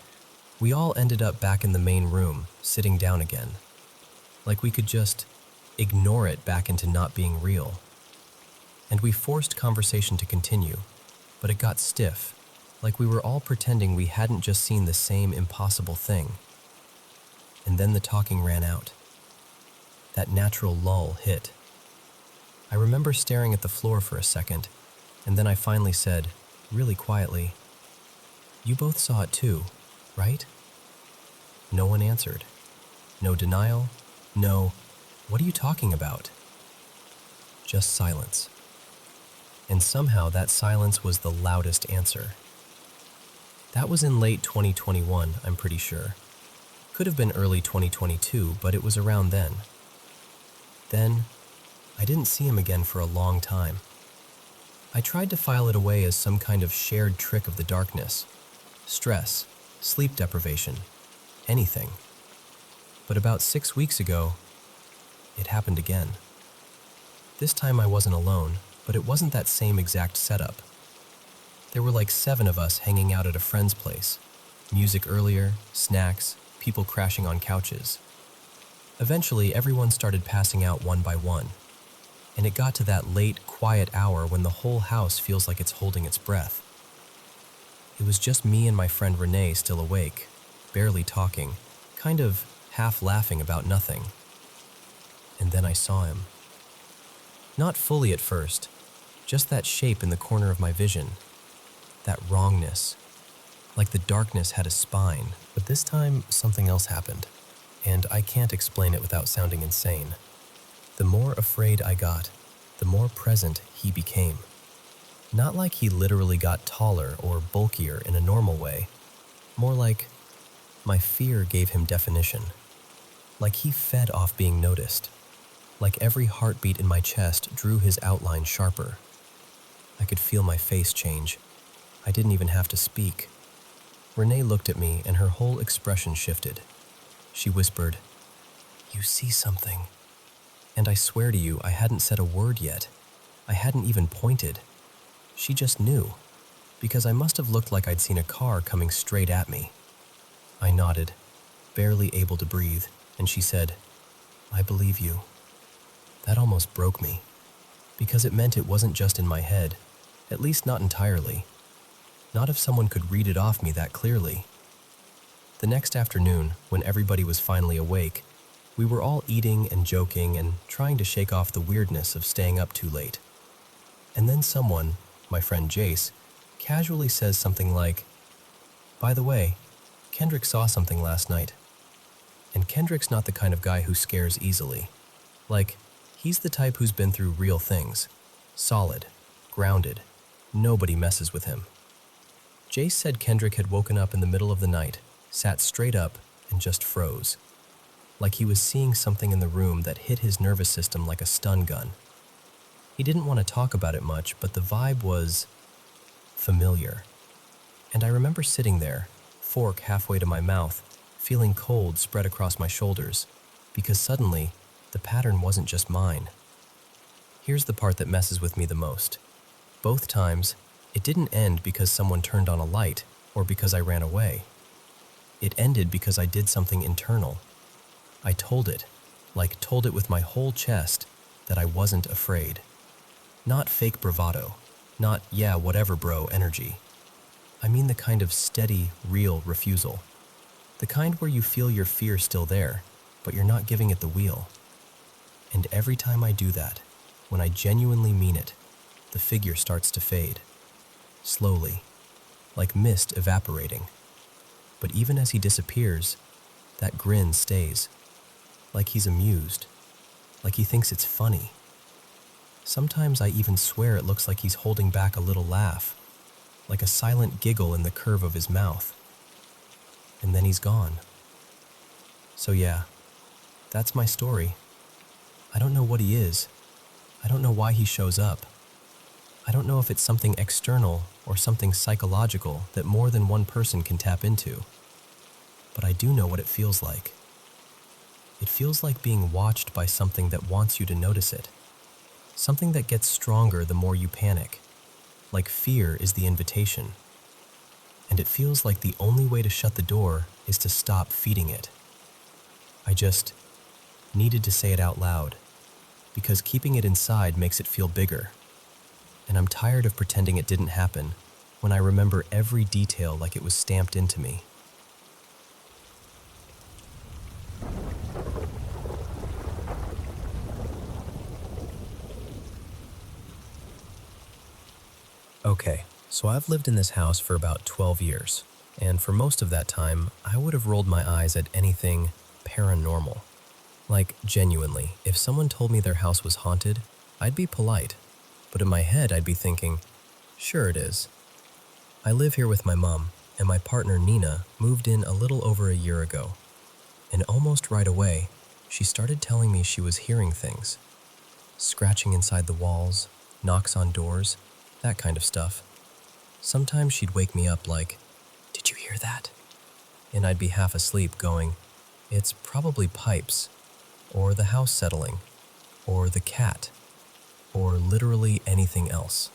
we all ended up back in the main room, sitting down again. Like we could just ignore it back into not being real. And we forced conversation to continue, but it got stiff, like we were all pretending we hadn't just seen the same impossible thing. And then the talking ran out. That natural lull hit. I remember staring at the floor for a second, and then I finally said, really quietly, "You both saw it too, right?" No one answered. No denial, no, "What are you talking about?" Just silence. And somehow that silence was the loudest answer. That was in late 2021, I'm pretty sure. Could have been early 2022, but it was around then. Then, I didn't see him again for a long time. I tried to file it away as some kind of shared trick of the darkness. Stress, sleep deprivation, anything. But about 6 weeks ago, it happened again. This time I wasn't alone, but it wasn't that same exact setup. There were like 7 of us hanging out at a friend's place. Music earlier, snacks, people crashing on couches. Eventually, everyone started passing out one by one, and it got to that late, quiet hour when the whole house feels like it's holding its breath. It was just me and my friend Renee still awake, barely talking, kind of half laughing about nothing. And then I saw him. Not fully at first, just that shape in the corner of my vision, that wrongness, like the darkness had a spine. But this time, something else happened, and I can't explain it without sounding insane. The more afraid I got, the more present he became. Not like he literally got taller or bulkier in a normal way, more like my fear gave him definition. Like he fed off being noticed. Like every heartbeat in my chest drew his outline sharper. I could feel my face change. I didn't even have to speak. Renee looked at me and her whole expression shifted. She whispered, "You see something." And I swear to you, I hadn't said a word yet. I hadn't even pointed. She just knew, because I must have looked like I'd seen a car coming straight at me. I nodded, barely able to breathe, and she said, "I believe you." That almost broke me, because it meant it wasn't just in my head, at least not entirely. Not if someone could read it off me that clearly. The next afternoon, when everybody was finally awake, we were all eating and joking and trying to shake off the weirdness of staying up too late. And then someone, my friend Jace, casually says something like, "By the way, Kendrick saw something last night." And Kendrick's not the kind of guy who scares easily. Like, he's the type who's been through real things. Solid, grounded, nobody messes with him. Jace said Kendrick had woken up in the middle of the night, sat straight up, and just froze. Like he was seeing something in the room that hit his nervous system like a stun gun. He didn't want to talk about it much, but the vibe was familiar. And I remember sitting there, fork halfway to my mouth, feeling cold spread across my shoulders, because suddenly, the pattern wasn't just mine. Here's the part that messes with me the most. Both times, it didn't end because someone turned on a light or because I ran away. It ended because I did something internal. I told it with my whole chest, that I wasn't afraid. Not fake bravado, not "yeah, whatever bro" energy. I mean the kind of steady, real refusal. The kind where you feel your fear still there, but you're not giving it the wheel. And every time I do that, when I genuinely mean it, the figure starts to fade. Slowly, like mist evaporating. But even as he disappears, that grin stays. Like he's amused. Like he thinks it's funny. Sometimes I even swear it looks like he's holding back a little laugh, like a silent giggle in the curve of his mouth. And then he's gone. So yeah, that's my story. I don't know what he is. I don't know why he shows up. I don't know if it's something external or something psychological that more than one person can tap into. But I do know what it feels like. It feels like being watched by something that wants you to notice it. Something that gets stronger the more you panic. Like fear is the invitation. And it feels like the only way to shut the door is to stop feeding it. I just needed to say it out loud, because keeping it inside makes it feel bigger. And I'm tired of pretending it didn't happen when I remember every detail like it was stamped into me. Okay, so I've lived in this house for about 12 years, and for most of that time, I would have rolled my eyes at anything paranormal. Like, genuinely, if someone told me their house was haunted, I'd be polite, but in my head I'd be thinking, sure it is. I live here with my mom, and my partner Nina moved in a little over a year ago, and almost right away, she started telling me she was hearing things. Scratching inside the walls, knocks on doors, that kind of stuff. Sometimes she'd wake me up like, "Did you hear that?" And I'd be half asleep going, "It's probably pipes, or the house settling, or the cat, or literally anything else."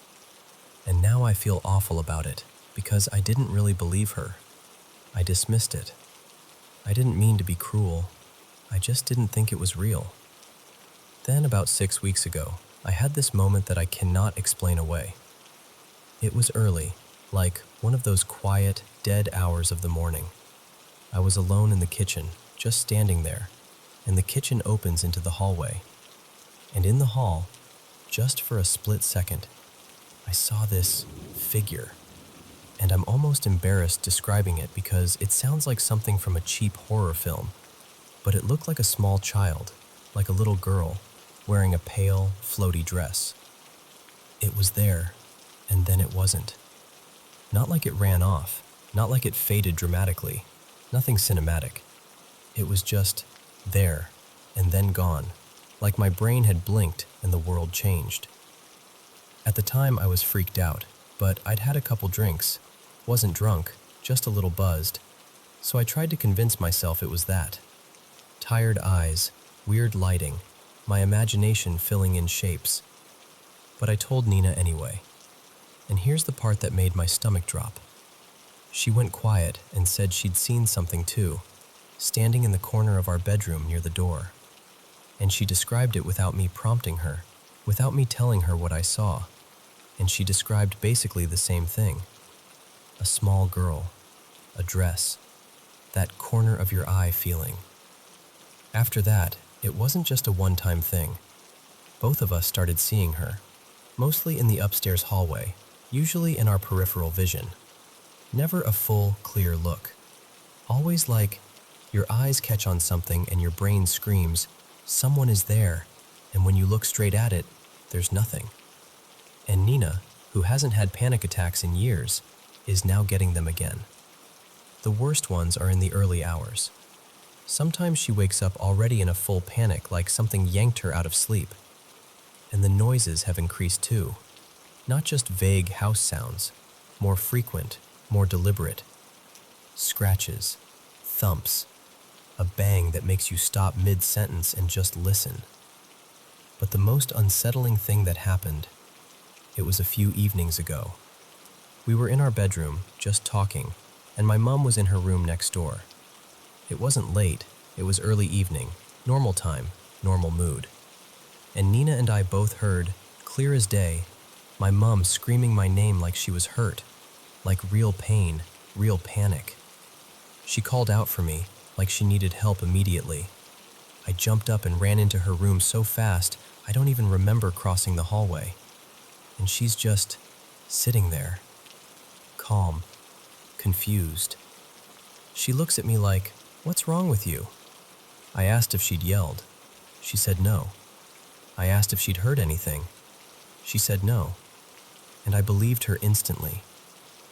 And now I feel awful about it, because I didn't really believe her. I dismissed it. I didn't mean to be cruel. I just didn't think it was real. Then about 6 weeks ago, I had this moment that I cannot explain away. It was early, like one of those quiet, dead hours of the morning. I was alone in the kitchen, just standing there, and the kitchen opens into the hallway. And in the hall, just for a split second, I saw this figure. And I'm almost embarrassed describing it because it sounds like something from a cheap horror film. But it looked like a small child, like a little girl, wearing a pale, floaty dress. It was there, and then it wasn't. Not like it ran off, not like it faded dramatically, nothing cinematic. It was just there, and then gone, like my brain had blinked and the world changed. At the time I was freaked out, but I'd had a couple drinks, wasn't drunk, just a little buzzed, so I tried to convince myself it was that. Tired eyes, weird lighting, my imagination filling in shapes. But I told Nina anyway. And here's the part that made my stomach drop. She went quiet and said she'd seen something too, standing in the corner of our bedroom near the door. And she described it without me prompting her, without me telling her what I saw. And she described basically the same thing. A small girl, a dress, that corner of your eye feeling. After that, it wasn't just a one-time thing. Both of us started seeing her, mostly in the upstairs hallway, usually in our peripheral vision. Never a full, clear look. Always like your eyes catch on something and your brain screams, "Someone is there," and when you look straight at it, there's nothing. And Nina, who hasn't had panic attacks in years, is now getting them again. The worst ones are in the early hours. Sometimes she wakes up already in a full panic, like something yanked her out of sleep. And the noises have increased too. Not just vague house sounds, more frequent, more deliberate. Scratches, thumps, a bang that makes you stop mid-sentence and just listen. But the most unsettling thing that happened, it was a few evenings ago. We were in our bedroom, just talking, and my mom was in her room next door. It wasn't late, it was early evening, normal time, normal mood. And Nina and I both heard, clear as day, my mom screaming my name like she was hurt, like real pain, real panic. She called out for me, like she needed help immediately. I jumped up and ran into her room so fast, I don't even remember crossing the hallway. And she's just sitting there, calm, confused. She looks at me like, "What's wrong with you?" I asked if she'd yelled. She said no. I asked if she'd heard anything. She said no. And I believed her instantly.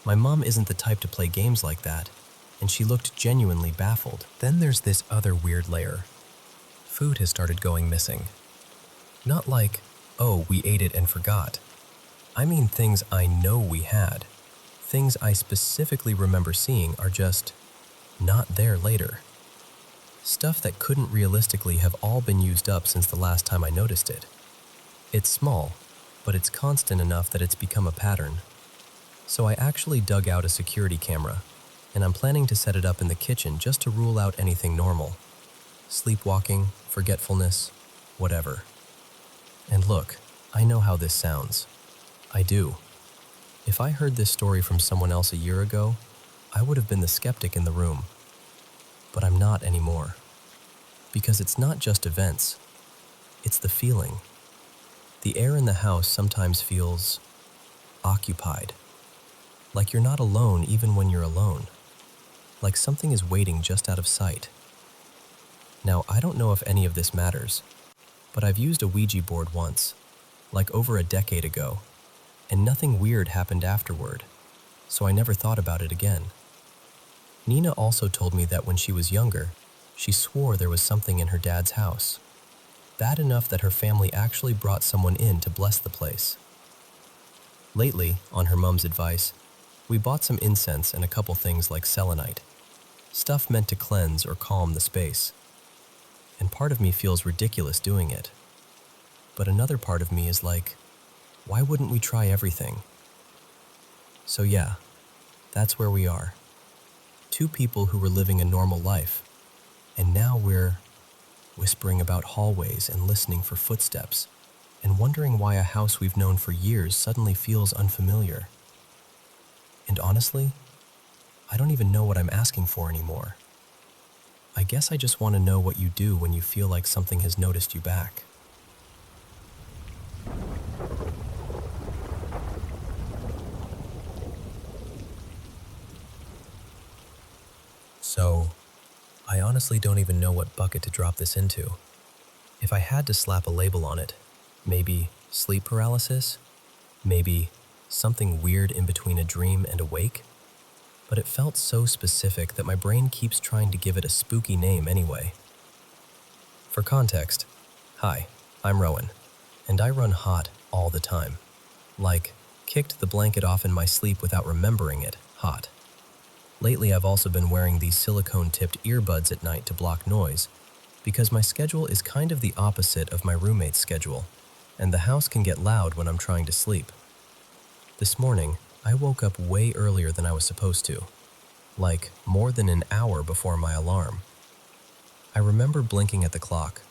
My mom isn't the type to play games like that, and she looked genuinely baffled. Then there's this other weird layer. Food has started going missing. Not like, oh, we ate it and forgot. I mean things I know we had. Things I specifically remember seeing are just not there later. Stuff that couldn't realistically have all been used up since the last time I noticed it. It's small, but it's constant enough that it's become a pattern. So I actually dug out a security camera, and I'm planning to set it up in the kitchen just to rule out anything normal. Sleepwalking, forgetfulness, whatever. And look, I know how this sounds. I do. If I heard this story from someone else a year ago, I would have been the skeptic in the room. But I'm not anymore. Because it's not just events. It's the feeling. The air in the house sometimes feels occupied. Like you're not alone even when you're alone. Like something is waiting just out of sight. Now, I don't know if any of this matters, but I've used a Ouija board once, like over a decade ago, and nothing weird happened afterward, so I never thought about it again. Nina also told me that when she was younger, she swore there was something in her dad's house. Bad enough that her family actually brought someone in to bless the place. Lately, on her mom's advice, we bought some incense and a couple things like selenite, stuff meant to cleanse or calm the space. And part of me feels ridiculous doing it. But another part of me is like, why wouldn't we try everything? So yeah, that's where we are. Two people who were living a normal life, and now we're whispering about hallways and listening for footsteps, and wondering why a house we've known for years suddenly feels unfamiliar. And honestly, I don't even know what I'm asking for anymore. I guess I just want to know what you do when you feel like something has noticed you back. So, I honestly don't even know what bucket to drop this into. If I had to slap a label on it, maybe sleep paralysis? Maybe something weird in between a dream and awake? But it felt so specific that my brain keeps trying to give it a spooky name anyway. For context, hi, I'm Rowan, and I run hot all the time. Like, kicked the blanket off in my sleep without remembering it, hot. Lately I've also been wearing these silicone-tipped earbuds at night to block noise, because my schedule is kind of the opposite of my roommate's schedule, and the house can get loud when I'm trying to sleep. This morning, I woke up way earlier than I was supposed to, like more than an hour before my alarm. I remember blinking at the clock,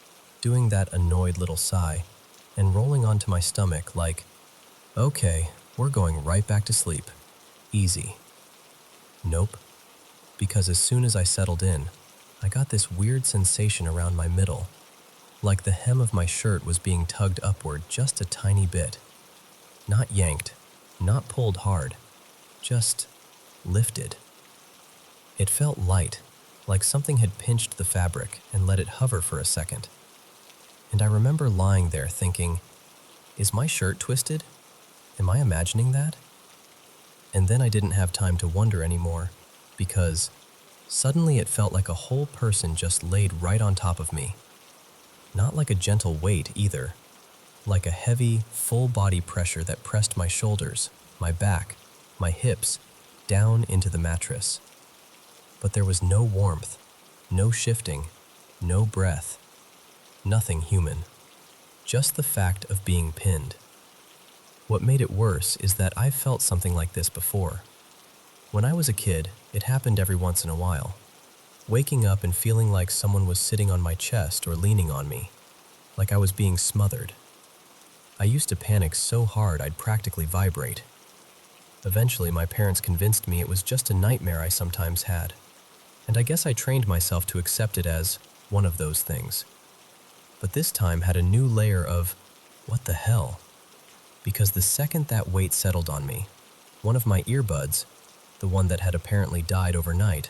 doing that annoyed little sigh, and rolling onto my stomach like, okay, we're going right back to sleep. Easy. Nope. because as soon as I settled in, I got this weird sensation around my middle, like the hem of my shirt was being tugged upward just a tiny bit. Not yanked, not pulled hard, just lifted. It felt light, like something had pinched the fabric and let it hover for a second. And I remember lying there thinking, is my shirt twisted? Am I imagining that? And then I didn't have time to wonder anymore, because suddenly it felt like a whole person just laid right on top of me. Not like a gentle weight either, like a heavy, full-body pressure that pressed my shoulders, my back, my hips, down into the mattress. But there was no warmth, no shifting, no breath, nothing human, just the fact of being pinned. What made it worse is that I've felt something like this before. When I was a kid, it happened every once in a while. Waking up and feeling like someone was sitting on my chest or leaning on me, like I was being smothered. I used to panic so hard I'd practically vibrate. Eventually, my parents convinced me it was just a nightmare I sometimes had, and I guess I trained myself to accept it as one of those things. But this time had a new layer of, what the hell? Because the second that weight settled on me, one of my earbuds, the one that had apparently died overnight,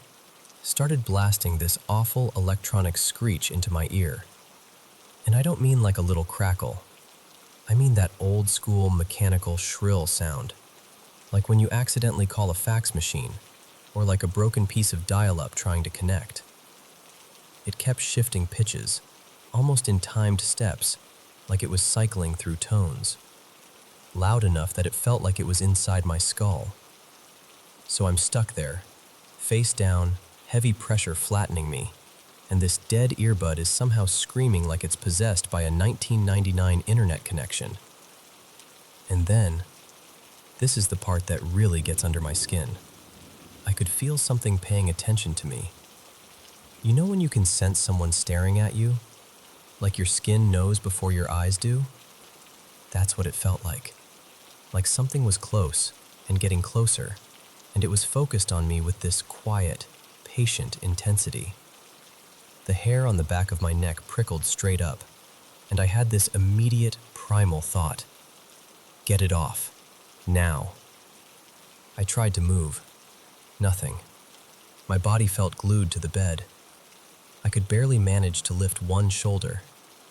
started blasting this awful electronic screech into my ear. And I don't mean like a little crackle. I mean that old school mechanical shrill sound, like when you accidentally call a fax machine, or like a broken piece of dial-up trying to connect. It kept shifting pitches, almost in timed steps, like it was cycling through tones, loud enough that it felt like it was inside my skull. So I'm stuck there, face down, heavy pressure flattening me, and this dead earbud is somehow screaming like it's possessed by a 1999 internet connection. And then, this is the part that really gets under my skin. I could feel something paying attention to me. You know when you can sense someone staring at you? Like your skin knows before your eyes do? That's what it felt like. Like something was close and getting closer, and it was focused on me with this quiet, patient intensity. The hair on the back of my neck prickled straight up, and I had this immediate, primal thought. Get it off. Now. I tried to move. Nothing. My body felt glued to the bed. I could barely manage to lift one shoulder,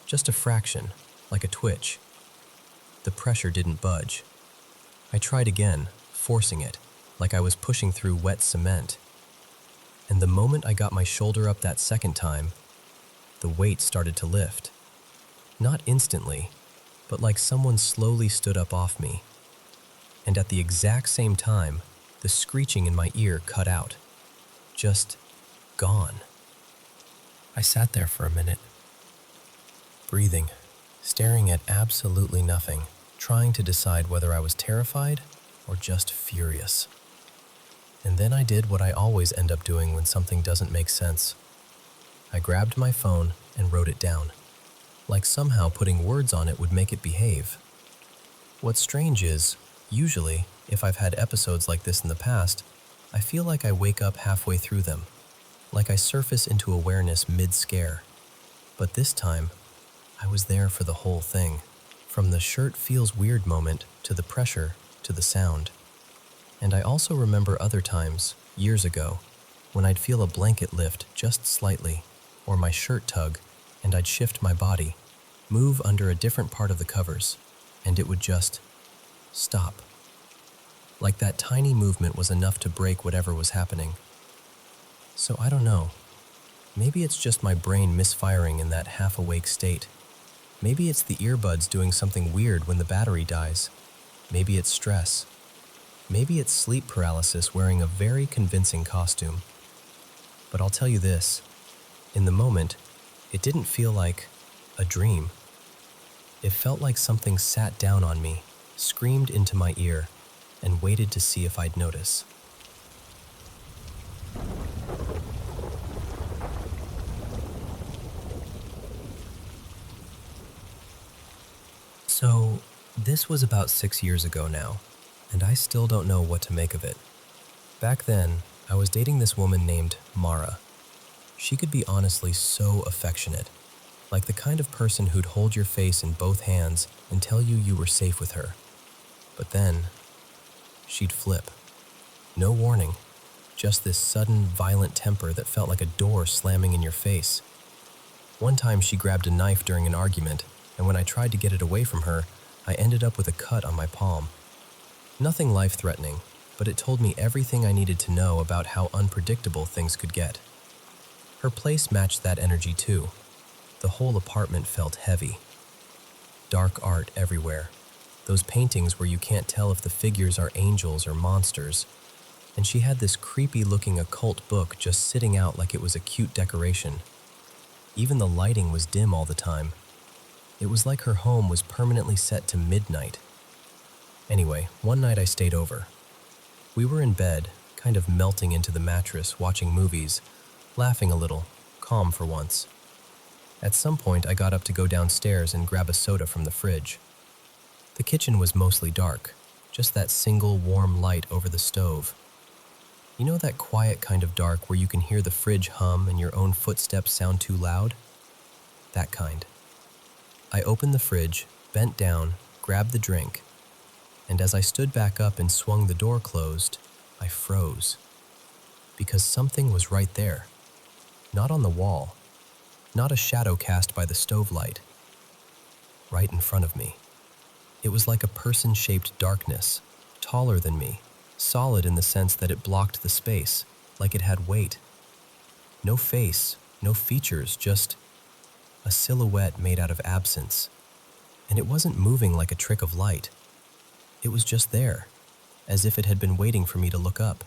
just a fraction, like a twitch. The pressure didn't budge. I tried again, forcing it, like I was pushing through wet cement. And the moment I got my shoulder up that second time, the weight started to lift. Not instantly, but like someone slowly stood up off me. And at the exact same time, the screeching in my ear cut out. Just gone. I sat there for a minute, breathing, staring at absolutely nothing, trying to decide whether I was terrified or just furious. And then I did what I always end up doing when something doesn't make sense. I grabbed my phone and wrote it down, like somehow putting words on it would make it behave. What's strange is, usually, if I've had episodes like this in the past, I feel like I wake up halfway through them, like I surface into awareness mid-scare. But this time, I was there for the whole thing, from the shirt feels weird moment to the pressure to the sound. And I also remember other times, years ago, when I'd feel a blanket lift just slightly, or my shirt tug, and I'd shift my body, move under a different part of the covers, and it would just stop. Like that tiny movement was enough to break whatever was happening. So I don't know. Maybe it's just my brain misfiring in that half-awake state. Maybe it's the earbuds doing something weird when the battery dies. Maybe it's stress. Maybe it's sleep paralysis wearing a very convincing costume. But I'll tell you this, in the moment, it didn't feel like a dream. It felt like something sat down on me, screamed into my ear, and waited to see if I'd notice. So, this was about 6 years ago now, and I still don't know what to make of it. Back then, I was dating this woman named Mara. She could be honestly so affectionate, like the kind of person who'd hold your face in both hands and tell you you were safe with her. But then, she'd flip. No warning, just this sudden, violent temper that felt like a door slamming in your face. One time she grabbed a knife during an argument, and when I tried to get it away from her, I ended up with a cut on my palm. Nothing life-threatening, but it told me everything I needed to know about how unpredictable things could get. Her place matched that energy too. The whole apartment felt heavy. Dark art everywhere. Those paintings where you can't tell if the figures are angels or monsters. And she had this creepy-looking occult book just sitting out like it was a cute decoration. Even the lighting was dim all the time. It was like her home was permanently set to midnight. Anyway, one night I stayed over. We were in bed, kind of melting into the mattress, watching movies, laughing a little, calm for once. At some point, I got up to go downstairs and grab a soda from the fridge. The kitchen was mostly dark, just that single warm light over the stove. You know that quiet kind of dark where you can hear the fridge hum and your own footsteps sound too loud? That kind. I opened the fridge, bent down, grabbed the drink, and as I stood back up and swung the door closed, I froze. Because something was right there. Not on the wall. Not a shadow cast by the stove light. Right in front of me. It was like a person-shaped darkness, taller than me, solid in the sense that it blocked the space, like it had weight. No face, no features, just a silhouette made out of absence. And it wasn't moving like a trick of light. It was just there, as if it had been waiting for me to look up.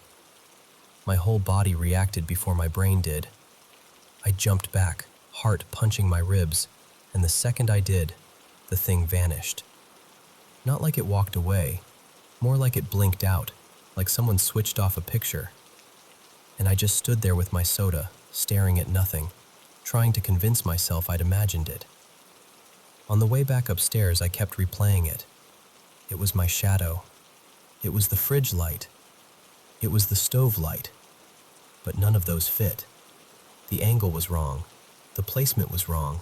My whole body reacted before my brain did. I jumped back, heart punching my ribs, and the second I did, the thing vanished. Not like it walked away, more like it blinked out, like someone switched off a picture. And I just stood there with my soda, staring at nothing, trying to convince myself I'd imagined it. On the way back upstairs, I kept replaying it. It was my shadow. It was the fridge light. It was the stove light. But none of those fit. The angle was wrong. The placement was wrong.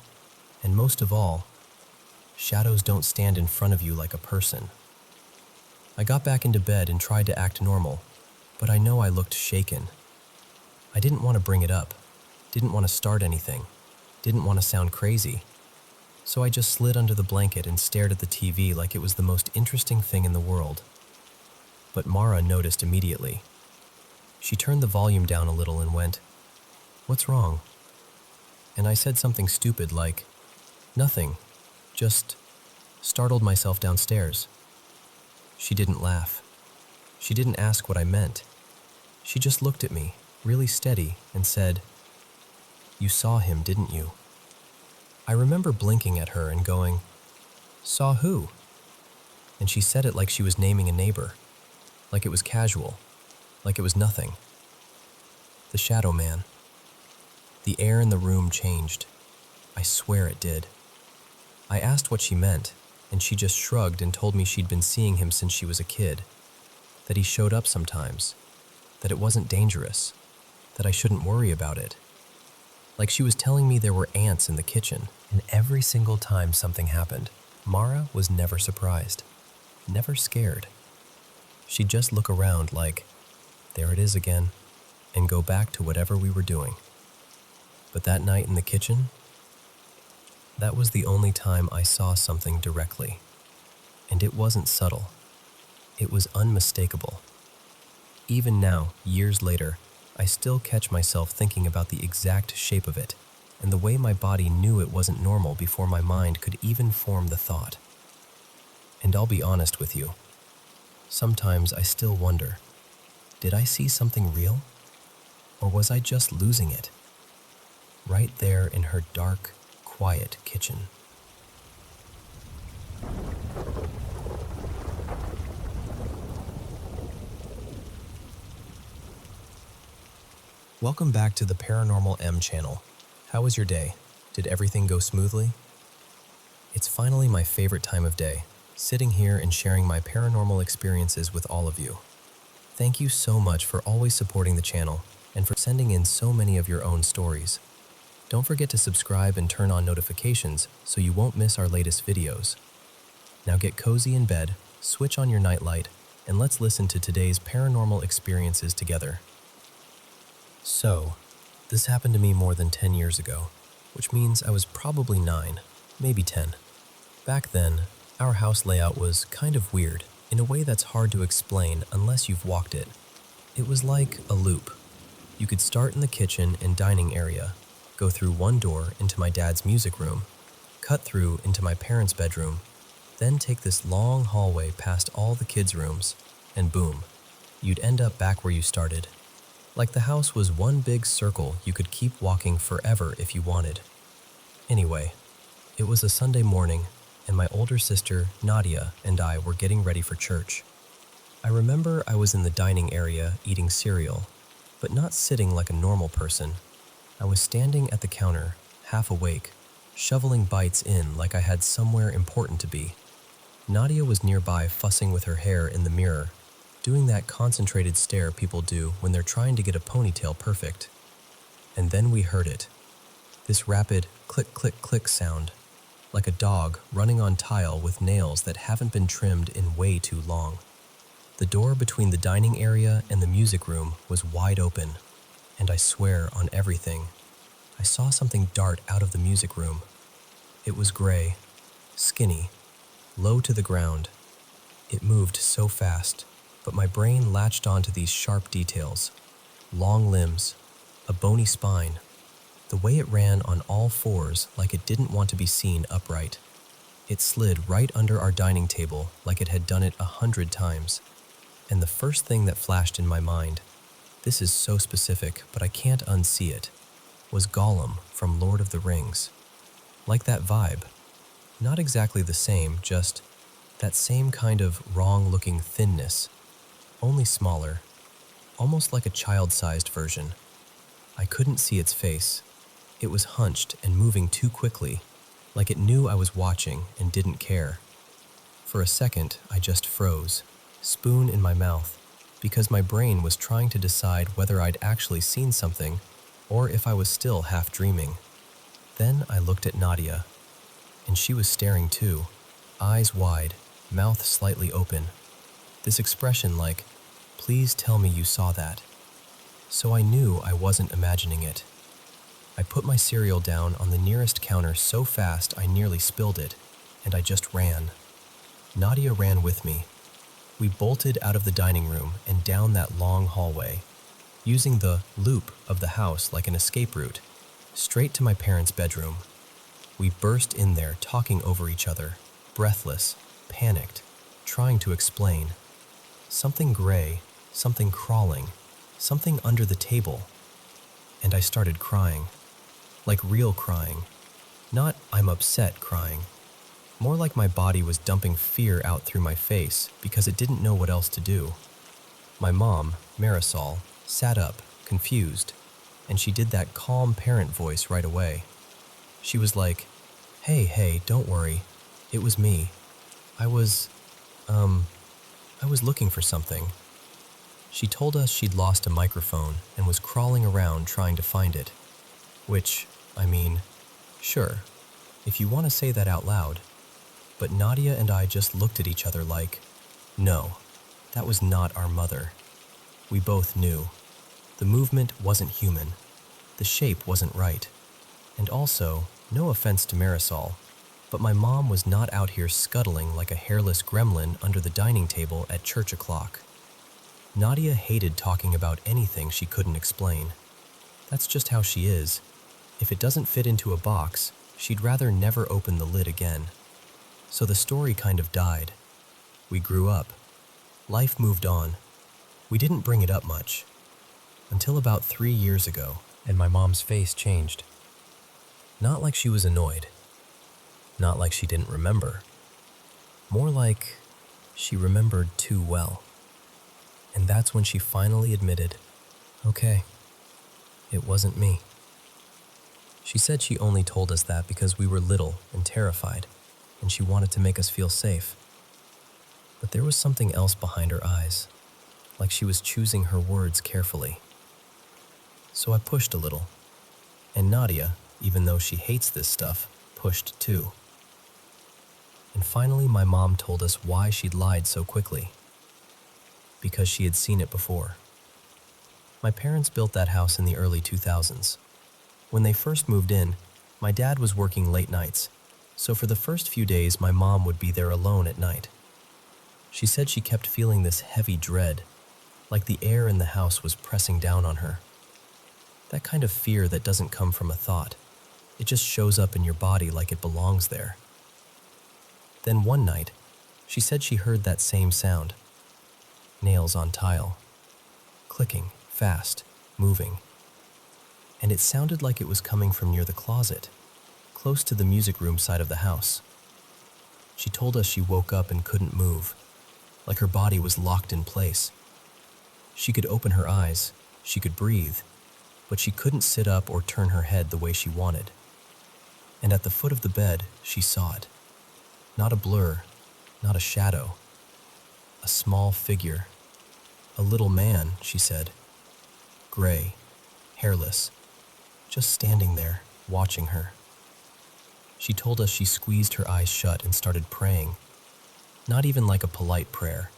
And most of all, shadows don't stand in front of you like a person. I got back into bed and tried to act normal, but I know I looked shaken. I didn't want to bring it up, didn't want to start anything, didn't want to sound crazy. So I just slid under the blanket and stared at the TV like it was the most interesting thing in the world. But Mara noticed immediately. She turned the volume down a little and went, "What's wrong?" And I said something stupid like, "Nothing, just startled myself downstairs." She didn't laugh. She didn't ask what I meant. She just looked at me, really steady, and said, "You saw him, didn't you?" I remember blinking at her and going, "Saw who?" And she said it like she was naming a neighbor, like it was casual, like it was nothing. The shadow man. The air in the room changed. I swear it did. I asked what she meant, and she just shrugged and told me she'd been seeing him since she was a kid, that he showed up sometimes, that it wasn't dangerous, that I shouldn't worry about it. Like she was telling me there were ants in the kitchen, and every single time something happened, Mara was never surprised, never scared. She'd just look around like, there it is again, and go back to whatever we were doing. But that night in the kitchen, that was the only time I saw something directly. And it wasn't subtle. It was unmistakable. Even now, years later, I still catch myself thinking about the exact shape of it, and the way my body knew it wasn't normal before my mind could even form the thought. And I'll be honest with you. Sometimes I still wonder, did I see something real? Or was I just losing it? Right there in her dark, quiet kitchen. Welcome back to the Paranormal M channel. How was your day? Did everything go smoothly? It's finally my favorite time of day, sitting here and sharing my paranormal experiences with all of you. Thank you so much for always supporting the channel and for sending in so many of your own stories. Don't forget to subscribe and turn on notifications so you won't miss our latest videos. Now get cozy in bed, switch on your nightlight, and let's listen to today's paranormal experiences together. So, this happened to me more than 10 years ago, which means I was probably 9, maybe 10. Back then, our house layout was kind of weird in a way that's hard to explain unless you've walked it. It was like a loop. You could start in the kitchen and dining area, go through one door into my dad's music room, cut through into my parents' bedroom, then take this long hallway past all the kids' rooms, and boom, you'd end up back where you started. Like the house was one big circle you could keep walking forever if you wanted. Anyway, it was a Sunday morning, and my older sister, Nadia, and I were getting ready for church. I remember I was in the dining area eating cereal, but not sitting like a normal person. I was standing at the counter, half awake, shoveling bites in like I had somewhere important to be. Nadia was nearby fussing with her hair in the mirror, doing that concentrated stare people do when they're trying to get a ponytail perfect. And then we heard it. This rapid click, click, click sound, like a dog running on tile with nails that haven't been trimmed in way too long. The door between the dining area and the music room was wide open, and I swear on everything, I saw something dart out of the music room. It was gray, skinny, low to the ground. It moved so fast, but my brain latched onto these sharp details. Long limbs, a bony spine, the way it ran on all fours like it didn't want to be seen upright. It slid right under our dining table like it had done it 100 times. And the first thing that flashed in my mind, this is so specific but I can't unsee it, was Gollum from Lord of the Rings. Like that vibe. Not exactly the same, just that same kind of wrong-looking thinness, only smaller, almost like a child-sized version. I couldn't see its face. It was hunched and moving too quickly, like it knew I was watching and didn't care. For a second, I just froze, spoon in my mouth, because my brain was trying to decide whether I'd actually seen something or if I was still half dreaming. Then I looked at Nadia, and she was staring too, eyes wide, mouth slightly open. This expression like, "Please tell me you saw that." So I knew I wasn't imagining it. I put my cereal down on the nearest counter so fast I nearly spilled it, and I just ran. Nadia ran with me. We bolted out of the dining room and down that long hallway, using the loop of the house like an escape route, straight to my parents' bedroom. We burst in there talking over each other, breathless, panicked, trying to explain. Something gray, something crawling, something under the table. And I started crying. Like real crying. Not "I'm upset" crying. More like my body was dumping fear out through my face because it didn't know what else to do. My mom, Marisol, sat up, confused, and she did that calm parent voice right away. She was like, Hey, don't worry. It was me. I was looking for something." She told us she'd lost a microphone and was crawling around trying to find it. Which, I mean, sure, if you want to say that out loud. But Nadia and I just looked at each other like, no, that was not our mother. We both knew. The movement wasn't human. The shape wasn't right. And also, no offense to Marisol, but my mom was not out here scuttling like a hairless gremlin under the dining table at church o'clock. Nadia hated talking about anything she couldn't explain. That's just how she is. If it doesn't fit into a box, she'd rather never open the lid again. So the story kind of died. We grew up. Life moved on. We didn't bring it up much. Until about 3 years ago, and my mom's face changed. Not like she was annoyed. Not like she didn't remember. More like she remembered too well. And that's when she finally admitted, okay, it wasn't me. She said she only told us that because we were little and terrified, and she wanted to make us feel safe. But there was something else behind her eyes. like she was choosing her words carefully. So I pushed a little, and Nadia, even though she hates this stuff, pushed too. And finally my mom told us why she'd lied so quickly. Because she had seen it before. My parents built that house in the early 2000s. When they first moved in, my dad was working late nights, so for the first few days my mom would be there alone at night. She said she kept feeling this heavy dread, like the air in the house was pressing down on her. That kind of fear that doesn't come from a thought. It just shows up in your body like it belongs there. Then one night, she said she heard that same sound. Nails on tile. Clicking, fast, moving. And it sounded like it was coming from near the closet, close to the music room side of the house. She told us she woke up and couldn't move, like her body was locked in place. She could open her eyes, she could breathe, but she couldn't sit up or turn her head the way she wanted. And at the foot of the bed, she saw it. Not a blur, not a shadow. A small figure. A little man, she said. Gray, hairless, just standing there, watching her. She told us she squeezed her eyes shut and started praying. Not even like a polite prayer,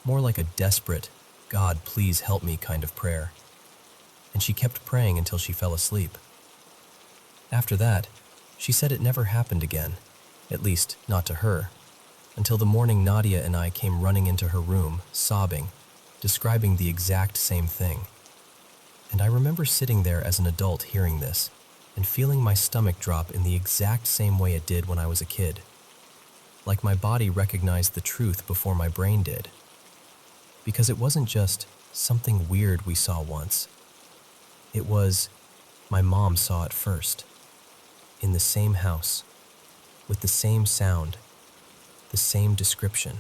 more like a desperate, God, please help me kind of prayer. And she kept praying until she fell asleep. After that, she said it never happened again, at least not to her, until the morning Nadia and I came running into her room, sobbing, describing the exact same thing. And I remember sitting there as an adult hearing this, and feeling my stomach drop in the exact same way it did when I was a kid. Like my body recognized the truth before my brain did. Because it wasn't just something weird we saw once. It was, my mom saw it first. In the same house, with the same sound, the same description.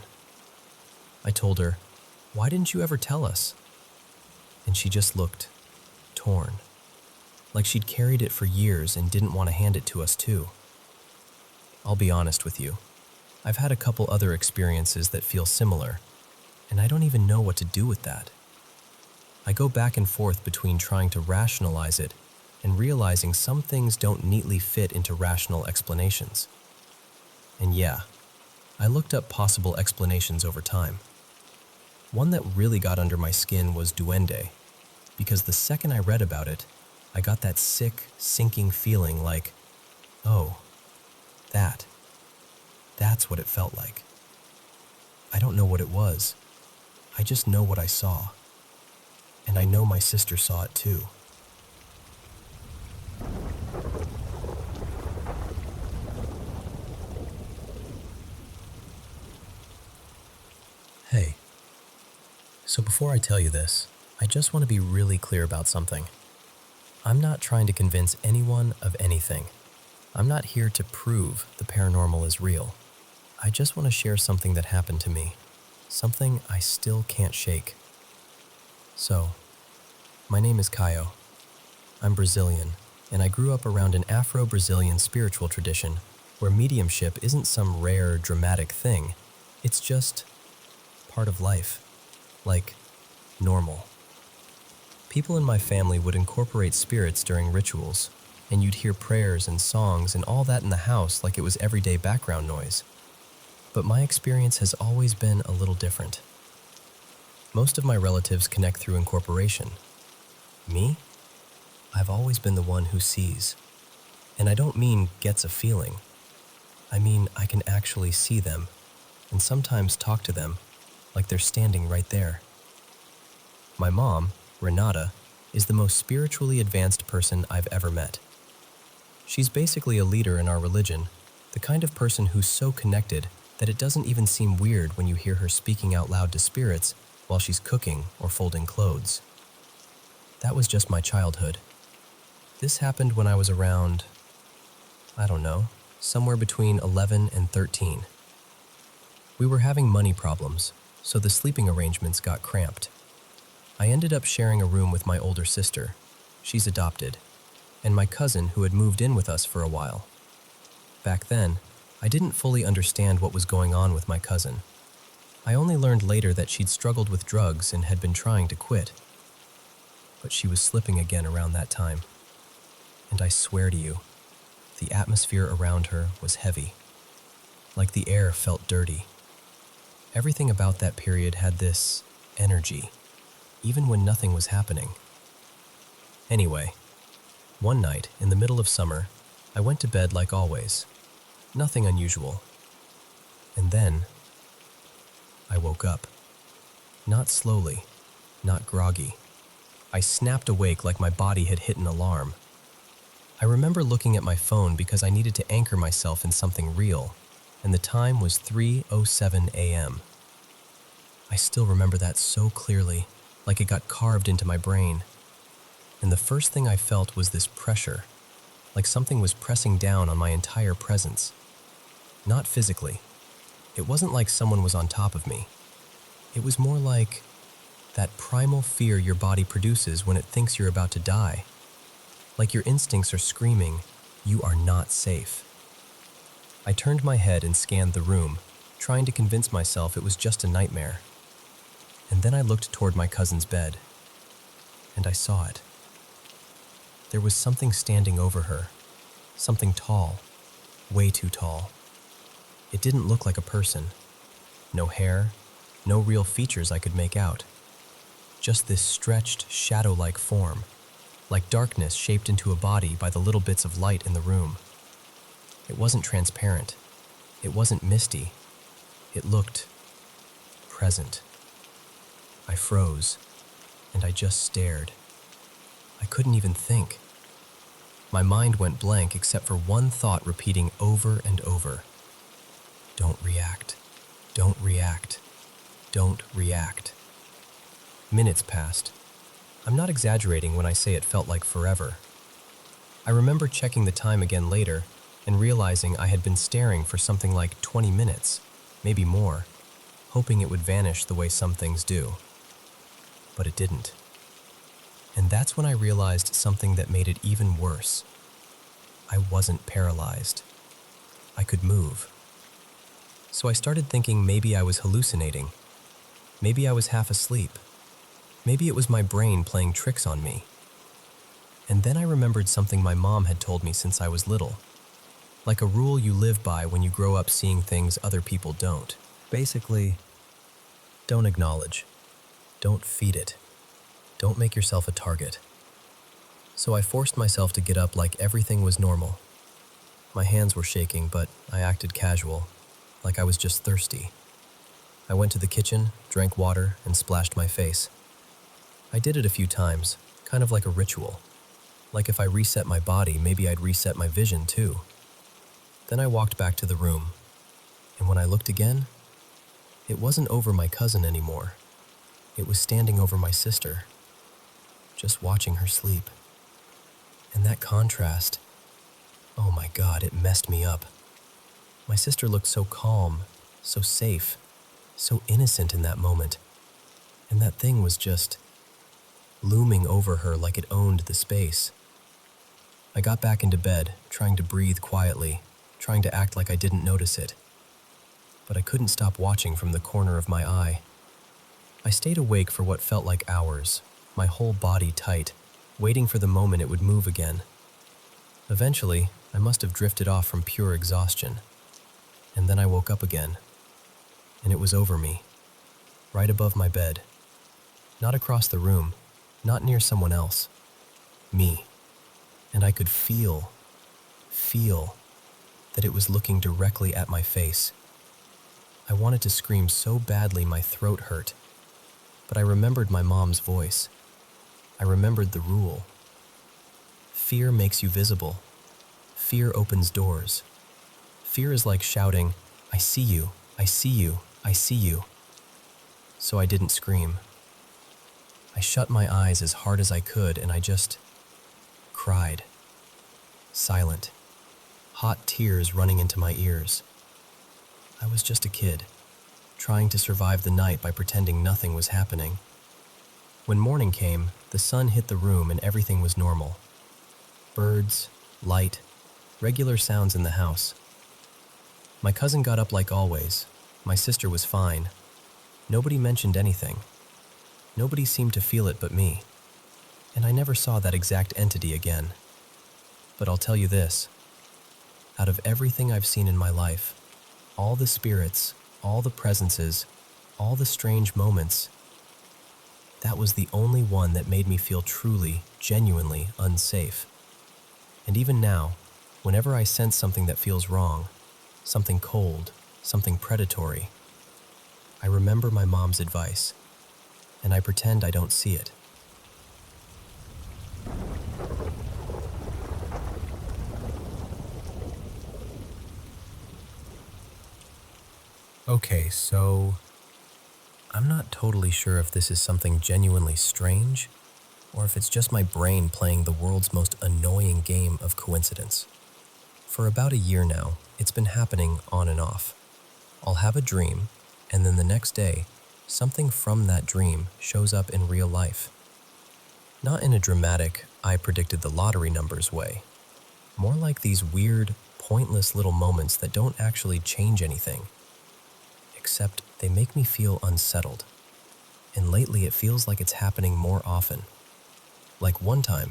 I told her, why didn't you ever tell us? And she just looked torn, like she'd carried it for years and didn't want to hand it to us too. I'll be honest with you, I've had a couple other experiences that feel similar, and I don't even know what to do with that. I go back and forth between trying to rationalize it and realizing some things don't neatly fit into rational explanations. And yeah, I looked up possible explanations over time. One that really got under my skin was duende, because the second I read about it, I got that sick, sinking feeling like, oh, that's what it felt like. I don't know what it was. I just know what I saw. And I know my sister saw it too. Hey. So before I tell you this, I just want to be really clear about something. I'm not trying to convince anyone of anything. I'm not here to prove the paranormal is real. I just want to share something that happened to me. Something I still can't shake. So, my name is Caio. I'm Brazilian, and I grew up around an Afro-Brazilian spiritual tradition where mediumship isn't some rare, dramatic thing. It's just part of life. Like, normal. People in my family would incorporate spirits during rituals, and you'd hear prayers and songs and all that in the house like it was everyday background noise. But my experience has always been a little different. Most of my relatives connect through incorporation. Me? I've always been the one who sees. And I don't mean gets a feeling. I mean I can actually see them, and sometimes talk to them like they're standing right there. My mom, Renata, is the most spiritually advanced person I've ever met. She's basically a leader in our religion, the kind of person who's so connected that it doesn't even seem weird when you hear her speaking out loud to spirits while she's cooking or folding clothes. That was just my childhood. This happened when I was around, I don't know, somewhere between 11 and 13. We were having money problems, so the sleeping arrangements got cramped. I ended up sharing a room with my older sister, she's adopted, and my cousin who had moved in with us for a while. Back then, I didn't fully understand what was going on with my cousin. I only learned later that she'd struggled with drugs and had been trying to quit. But she was slipping again around that time. And I swear to you, the atmosphere around her was heavy. Like the air felt dirty. Everything about that period had this energy, even when nothing was happening. Anyway, one night, in the middle of summer, I went to bed like always. Nothing unusual. And then, I woke up. Not slowly, not groggy. I snapped awake like my body had hit an alarm. I remember looking at my phone because I needed to anchor myself in something real, and the time was 3:07 a.m. I still remember that so clearly, like it got carved into my brain. And the first thing I felt was this pressure, like something was pressing down on my entire presence. Not physically. It wasn't like someone was on top of me. It was more like that primal fear your body produces when it thinks you're about to die. Like your instincts are screaming, you are not safe. I turned my head and scanned the room, trying to convince myself it was just a nightmare. And then I looked toward my cousin's bed, and I saw it. There was something standing over her, something tall, way too tall. It didn't look like a person. No hair, no real features I could make out. Just this stretched, shadow-like form, like darkness shaped into a body by the little bits of light in the room. It wasn't transparent. It wasn't misty. It looked present. I froze, and I just stared. I couldn't even think. My mind went blank except for one thought repeating over and over. Don't react. Don't react. Don't react. Minutes passed. I'm not exaggerating when I say it felt like forever. I remember checking the time again later and realizing I had been staring for something like 20 minutes, maybe more, hoping it would vanish the way some things do. But it didn't. And that's when I realized something that made it even worse. I wasn't paralyzed. I could move. So I started thinking maybe I was hallucinating. Maybe I was half asleep. Maybe it was my brain playing tricks on me. And then I remembered something my mom had told me since I was little. Like a rule you live by when you grow up seeing things other people don't. Basically, don't acknowledge. Don't feed it. Don't make yourself a target. So I forced myself to get up like everything was normal. My hands were shaking, but I acted casual, like I was just thirsty. I went to the kitchen, drank water, and splashed my face. I did it a few times, kind of like a ritual. Like if I reset my body, maybe I'd reset my vision too. Then I walked back to the room, and when I looked again, it wasn't over my cousin anymore. It was standing over my sister, just watching her sleep. And that contrast, oh my God, it messed me up. My sister looked so calm, so safe, so innocent in that moment. And that thing was just looming over her like it owned the space. I got back into bed, trying to breathe quietly, trying to act like I didn't notice it. But I couldn't stop watching from the corner of my eye. I stayed awake for what felt like hours, my whole body tight, waiting for the moment it would move again. Eventually, I must have drifted off from pure exhaustion. And then I woke up again. And it was over me, right above my bed. Not across the room, not near someone else. Me. And I could feel that it was looking directly at my face. I wanted to scream so badly my throat hurt, but I remembered my mom's voice. I remembered the rule. Fear makes you visible. Fear opens doors. Fear is like shouting, I see you, I see you, I see you. So I didn't scream. I shut my eyes as hard as I could and I just cried. Silent. Hot tears running into my ears. I was just a kid, trying to survive the night by pretending nothing was happening. When morning came, the sun hit the room and everything was normal. Birds, light, regular sounds in the house. My cousin got up like always. My sister was fine. Nobody mentioned anything. Nobody seemed to feel it but me, and I never saw that exact entity again. But I'll tell you this, out of everything I've seen in my life, all the spirits, all the presences, all the strange moments, that was the only one that made me feel truly, genuinely unsafe. And even now, whenever I sense something that feels wrong, something cold, something predatory, I remember my mom's advice, and I pretend I don't see it. Okay, so I'm not totally sure if this is something genuinely strange, or if it's just my brain playing the world's most annoying game of coincidence. For about a year now, it's been happening on and off. I'll have a dream, and then the next day, something from that dream shows up in real life. Not in a dramatic, I predicted the lottery numbers way. More like these weird, pointless little moments that don't actually change anything. Except they make me feel unsettled. And lately it feels like it's happening more often. Like one time,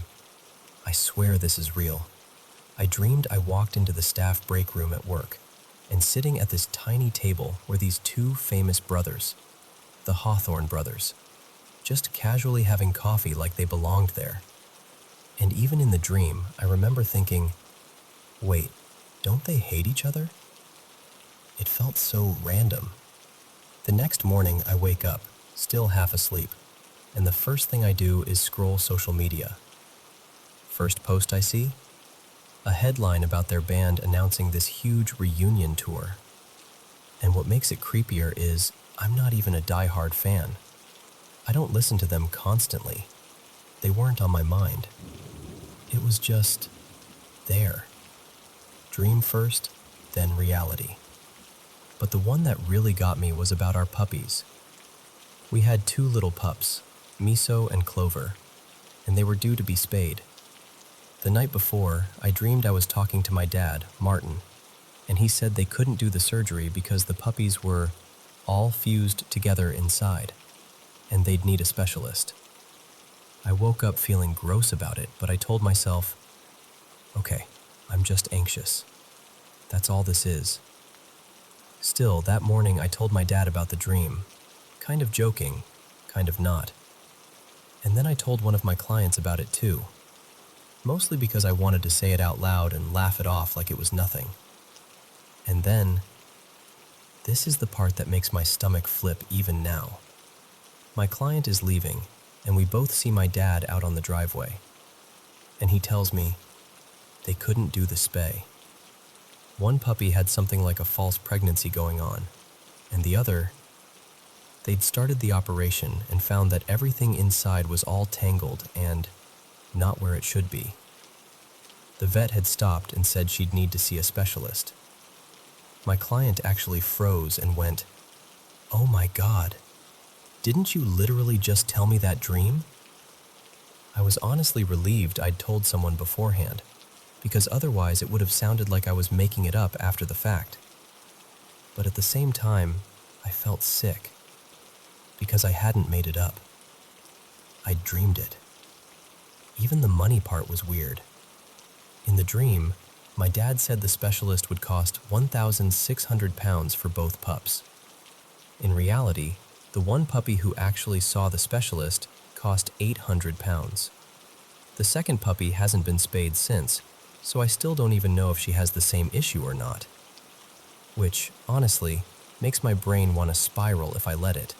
I swear this is real. I dreamed I walked into the staff break room at work, and sitting at this tiny table were these two famous brothers, the Hawthorne brothers, just casually having coffee like they belonged there. And even in the dream, I remember thinking, wait, don't they hate each other? It felt so random. The next morning I wake up, still half asleep, and the first thing I do is scroll social media. First post I see? A headline about their band announcing this huge reunion tour. And what makes it creepier is I'm not even a diehard fan. I don't listen to them constantly. They weren't on my mind. It was just there. Dream first, then reality. But the one that really got me was about our puppies. We had two little pups, Miso and Clover, and they were due to be spayed. The night before, I dreamed I was talking to my dad, Martin, and he said they couldn't do the surgery because the puppies were all fused together inside, and they'd need a specialist. I woke up feeling gross about it, but I told myself, okay, I'm just anxious. That's all this is. Still, that morning I told my dad about the dream, kind of joking, kind of not. And then I told one of my clients about it too, mostly because I wanted to say it out loud and laugh it off like it was nothing. And then, this is the part that makes my stomach flip even now. My client is leaving, and we both see my dad out on the driveway. And he tells me, they couldn't do the spay. One puppy had something like a false pregnancy going on, and the other, they'd started the operation and found that everything inside was all tangled and not where it should be. The vet had stopped and said she'd need to see a specialist. My client actually froze and went, "Oh my God, didn't you literally just tell me that dream?" I was honestly relieved I'd told someone beforehand, because otherwise it would have sounded like I was making it up after the fact. But at the same time, I felt sick, because I hadn't made it up. I'd dreamed it. Even the money part was weird. In the dream, my dad said the specialist would cost £1,600 for both pups. In reality, the one puppy who actually saw the specialist cost £800. The second puppy hasn't been spayed since, so I still don't even know if she has the same issue or not. Which, honestly, makes my brain want to spiral if I let it.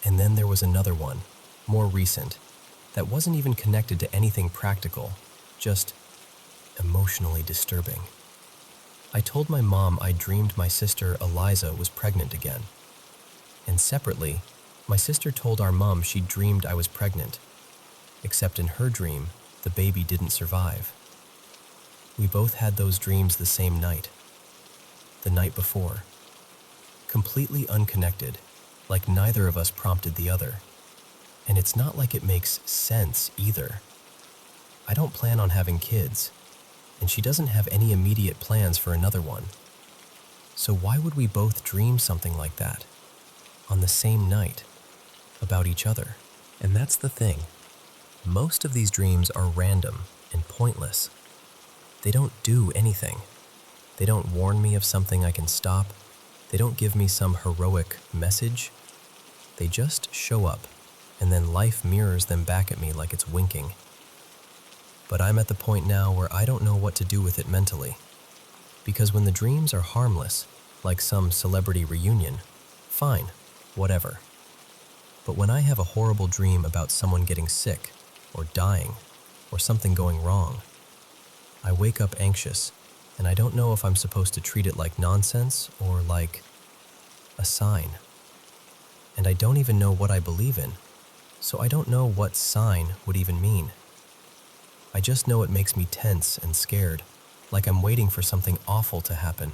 And then there was another one, more recent, that wasn't even connected to anything practical, just emotionally disturbing. I told my mom I dreamed my sister Eliza was pregnant again. And separately, my sister told our mom she dreamed I was pregnant, except in her dream, the baby didn't survive. We both had those dreams the same night, the night before, completely unconnected, like neither of us prompted the other. And it's not like it makes sense either. I don't plan on having kids, and she doesn't have any immediate plans for another one. So why would we both dream something like that? on the same night, about each other. And that's the thing. Most of these dreams are random and pointless. They don't do anything. They don't warn me of something I can stop. They don't give me some heroic message. They just show up, and then life mirrors them back at me like it's winking. But I'm at the point now where I don't know what to do with it mentally. Because when the dreams are harmless, like some celebrity reunion, fine, whatever. But when I have a horrible dream about someone getting sick, or dying, or something going wrong, I wake up anxious, and I don't know if I'm supposed to treat it like nonsense or like a sign. And I don't even know what I believe in, so I don't know what sign would even mean. I just know it makes me tense and scared, like I'm waiting for something awful to happen.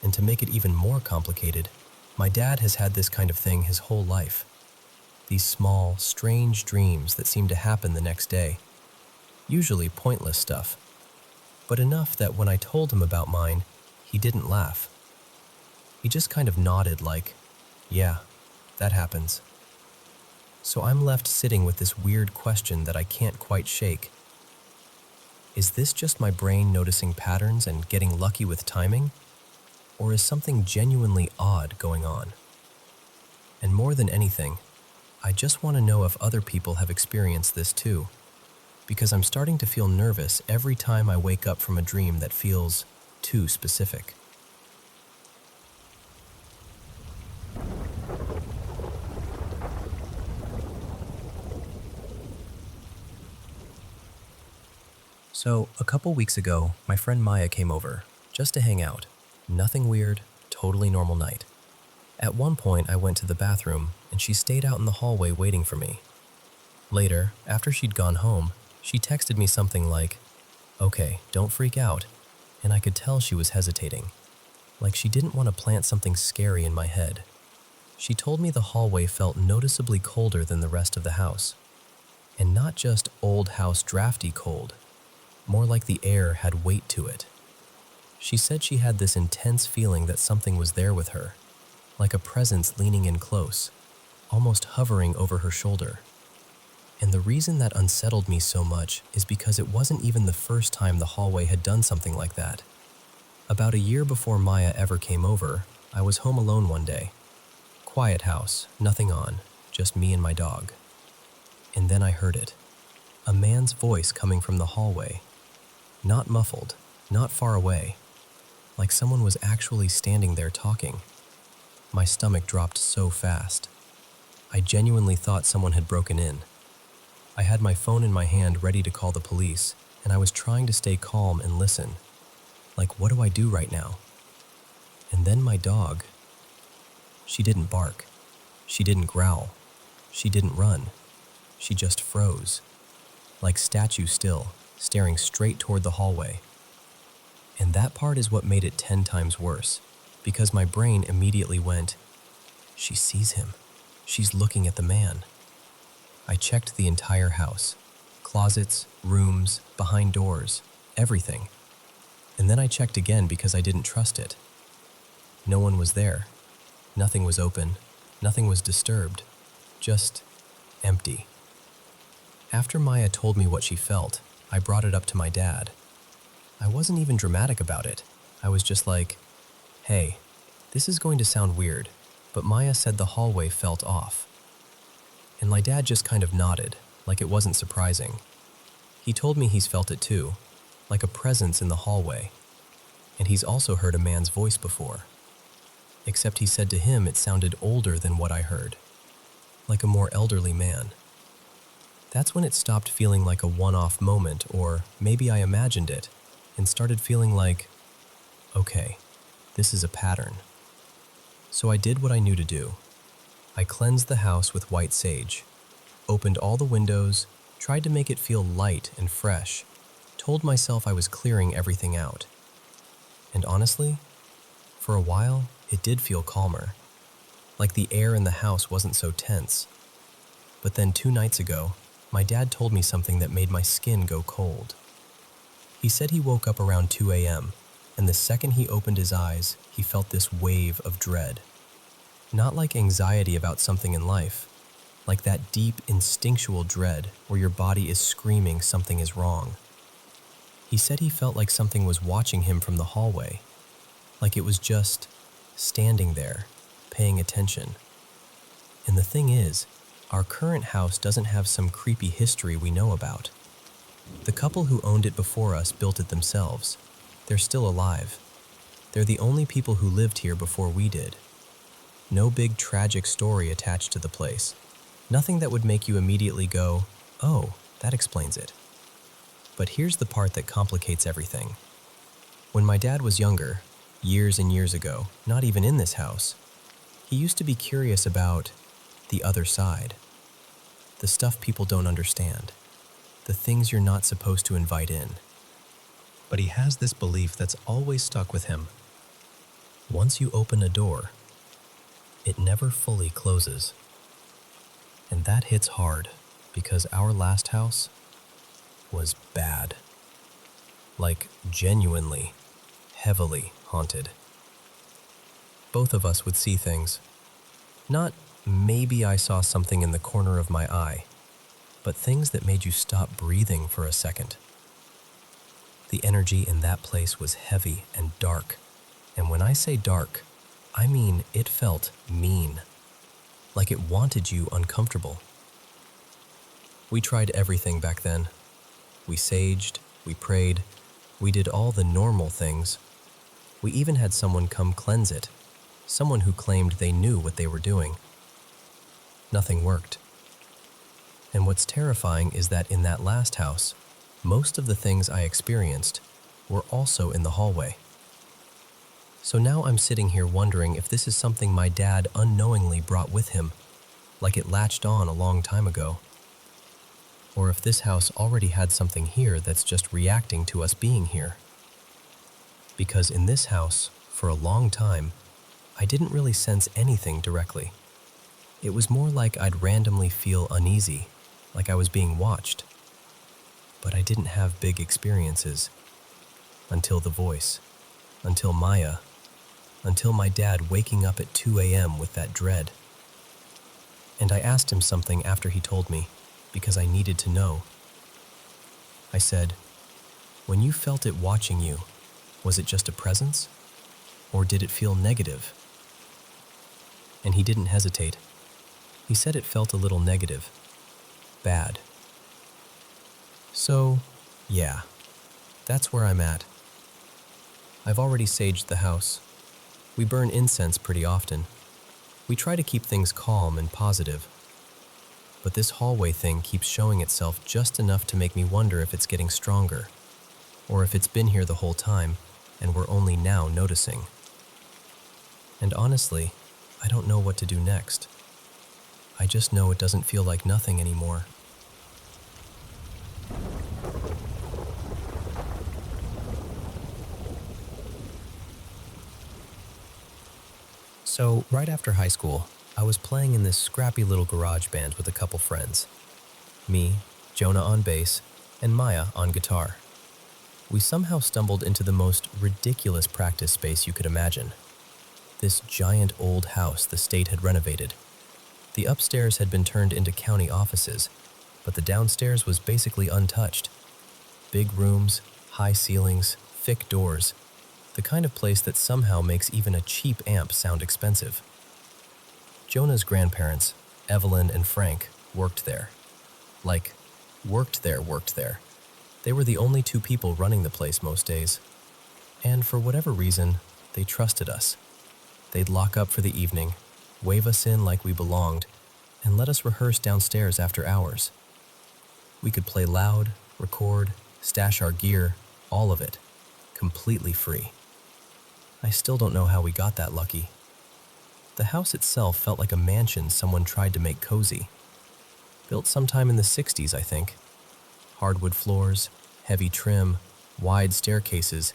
And to make it even more complicated, my dad has had this kind of thing his whole life. These small, strange dreams that seem to happen the next day. Usually pointless stuff, but enough that when I told him about mine, he didn't laugh. He just kind of nodded like, yeah, that happens. So I'm left sitting with this weird question that I can't quite shake. Is this just my brain noticing patterns and getting lucky with timing? Or is something genuinely odd going on? And more than anything, I just want to know if other people have experienced this too, because I'm starting to feel nervous every time I wake up from a dream that feels too specific. So, a couple weeks ago, my friend Maya came over, just to hang out. Nothing weird, totally normal night. At one point, I went to the bathroom, and she stayed out in the hallway waiting for me. Later, after she'd gone home, she texted me something like, "Okay, don't freak out," and I could tell she was hesitating, like she didn't want to plant something scary in my head. She told me the hallway felt noticeably colder than the rest of the house, and not just old house drafty cold, more like the air had weight to it. She said she had this intense feeling that something was there with her, like a presence leaning in close, almost hovering over her shoulder. And the reason that unsettled me so much is because it wasn't even the first time the hallway had done something like that. About a year before Maya ever came over, I was home alone one day. Quiet house, nothing on, just me and my dog. And then I heard it. A man's voice coming from the hallway. Not muffled, not far away, like someone was actually standing there talking. My stomach dropped so fast. I genuinely thought someone had broken in. I had my phone in my hand ready to call the police, and I was trying to stay calm and listen. Like, what do I do right now? And then my dog. She didn't bark. She didn't growl. She didn't run. She just froze, like statue still, staring straight toward the hallway. And that part is what made it 10 times worse, because my brain immediately went, she sees him. She's looking at the man. I checked the entire house, closets, rooms, behind doors, everything. And then I checked again because I didn't trust it. No one was there. Nothing was open. Nothing was disturbed. Just empty. After Maya told me what she felt, I brought it up to my dad. I wasn't even dramatic about it. I was just like, hey, this is going to sound weird, but Maya said the hallway felt off. And my dad just kind of nodded, like it wasn't surprising. He told me he's felt it too, like a presence in the hallway. And he's also heard a man's voice before. Except he said to him it sounded older than what I heard, like a more elderly man. That's when it stopped feeling like a one-off moment, or maybe I imagined it, and started feeling like, okay, this is a pattern. So I did what I knew to do. I cleansed the house with white sage, opened all the windows, tried to make it feel light and fresh, told myself I was clearing everything out. And honestly, for a while, it did feel calmer, like the air in the house wasn't so tense. But then 2 nights ago, my dad told me something that made my skin go cold. He said he woke up around 2 a.m., and the second he opened his eyes, he felt this wave of dread. Not like anxiety about something in life, like that deep instinctual dread where your body is screaming something is wrong. He said he felt like something was watching him from the hallway, like it was just standing there, paying attention. And the thing is, our current house doesn't have some creepy history we know about. The couple who owned it before us built it themselves. They're still alive. They're the only people who lived here before we did. No big tragic story attached to the place. Nothing that would make you immediately go, oh, that explains it. But here's the part that complicates everything. When my dad was younger, years and years ago, not even in this house, he used to be curious about the other side. The stuff people don't understand. The things you're not supposed to invite in. But he has this belief that's always stuck with him. Once you open a door, it never fully closes. And that hits hard because our last house was bad. Like genuinely, heavily haunted. Both of us would see things. Not maybe I saw something in the corner of my eye, but things that made you stop breathing for a second. The energy in that place was heavy and dark. And when I say dark, I mean it felt mean. Like it wanted you uncomfortable. We tried everything back then. We saged, we prayed, we did all the normal things. We even had someone come cleanse it, someone who claimed they knew what they were doing. Nothing worked. And what's terrifying is that in that last house, most of the things I experienced were also in the hallway. So now I'm sitting here wondering if this is something my dad unknowingly brought with him, like it latched on a long time ago. Or if this house already had something here that's just reacting to us being here. Because in this house, for a long time, I didn't really sense anything directly. It was more like I'd randomly feel uneasy, like I was being watched. But I didn't have big experiences. Until the voice. Until Maya. Until my dad waking up at 2 a.m. with that dread. And I asked him something after he told me, because I needed to know. I said, when you felt it watching you, was it just a presence? Or did it feel negative? And he didn't hesitate. He said it felt a little negative. Bad. So, yeah, that's where I'm at. I've already saged the house. We burn incense pretty often. We try to keep things calm and positive. But this hallway thing keeps showing itself just enough to make me wonder if it's getting stronger, or if it's been here the whole time and we're only now noticing. And honestly, I don't know what to do next. I just know it doesn't feel like nothing anymore. So, right after high school, I was playing in this scrappy little garage band with a couple friends. Me, Jonah on bass, and Maya on guitar. We somehow stumbled into the most ridiculous practice space you could imagine. This giant old house the state had renovated. The upstairs had been turned into county offices, but the downstairs was basically untouched. Big rooms, high ceilings, thick doors. The kind of place that somehow makes even a cheap amp sound expensive. Jonah's grandparents, Evelyn and Frank, worked there. Like, worked there. They were the only two people running the place most days. And for whatever reason, they trusted us. They'd lock up for the evening, wave us in like we belonged, and let us rehearse downstairs after hours. We could play loud, record, stash our gear, all of it, completely free. I still don't know how we got that lucky. The house itself felt like a mansion someone tried to make cozy. Built sometime in the 60s, I think. Hardwood floors, heavy trim, wide staircases,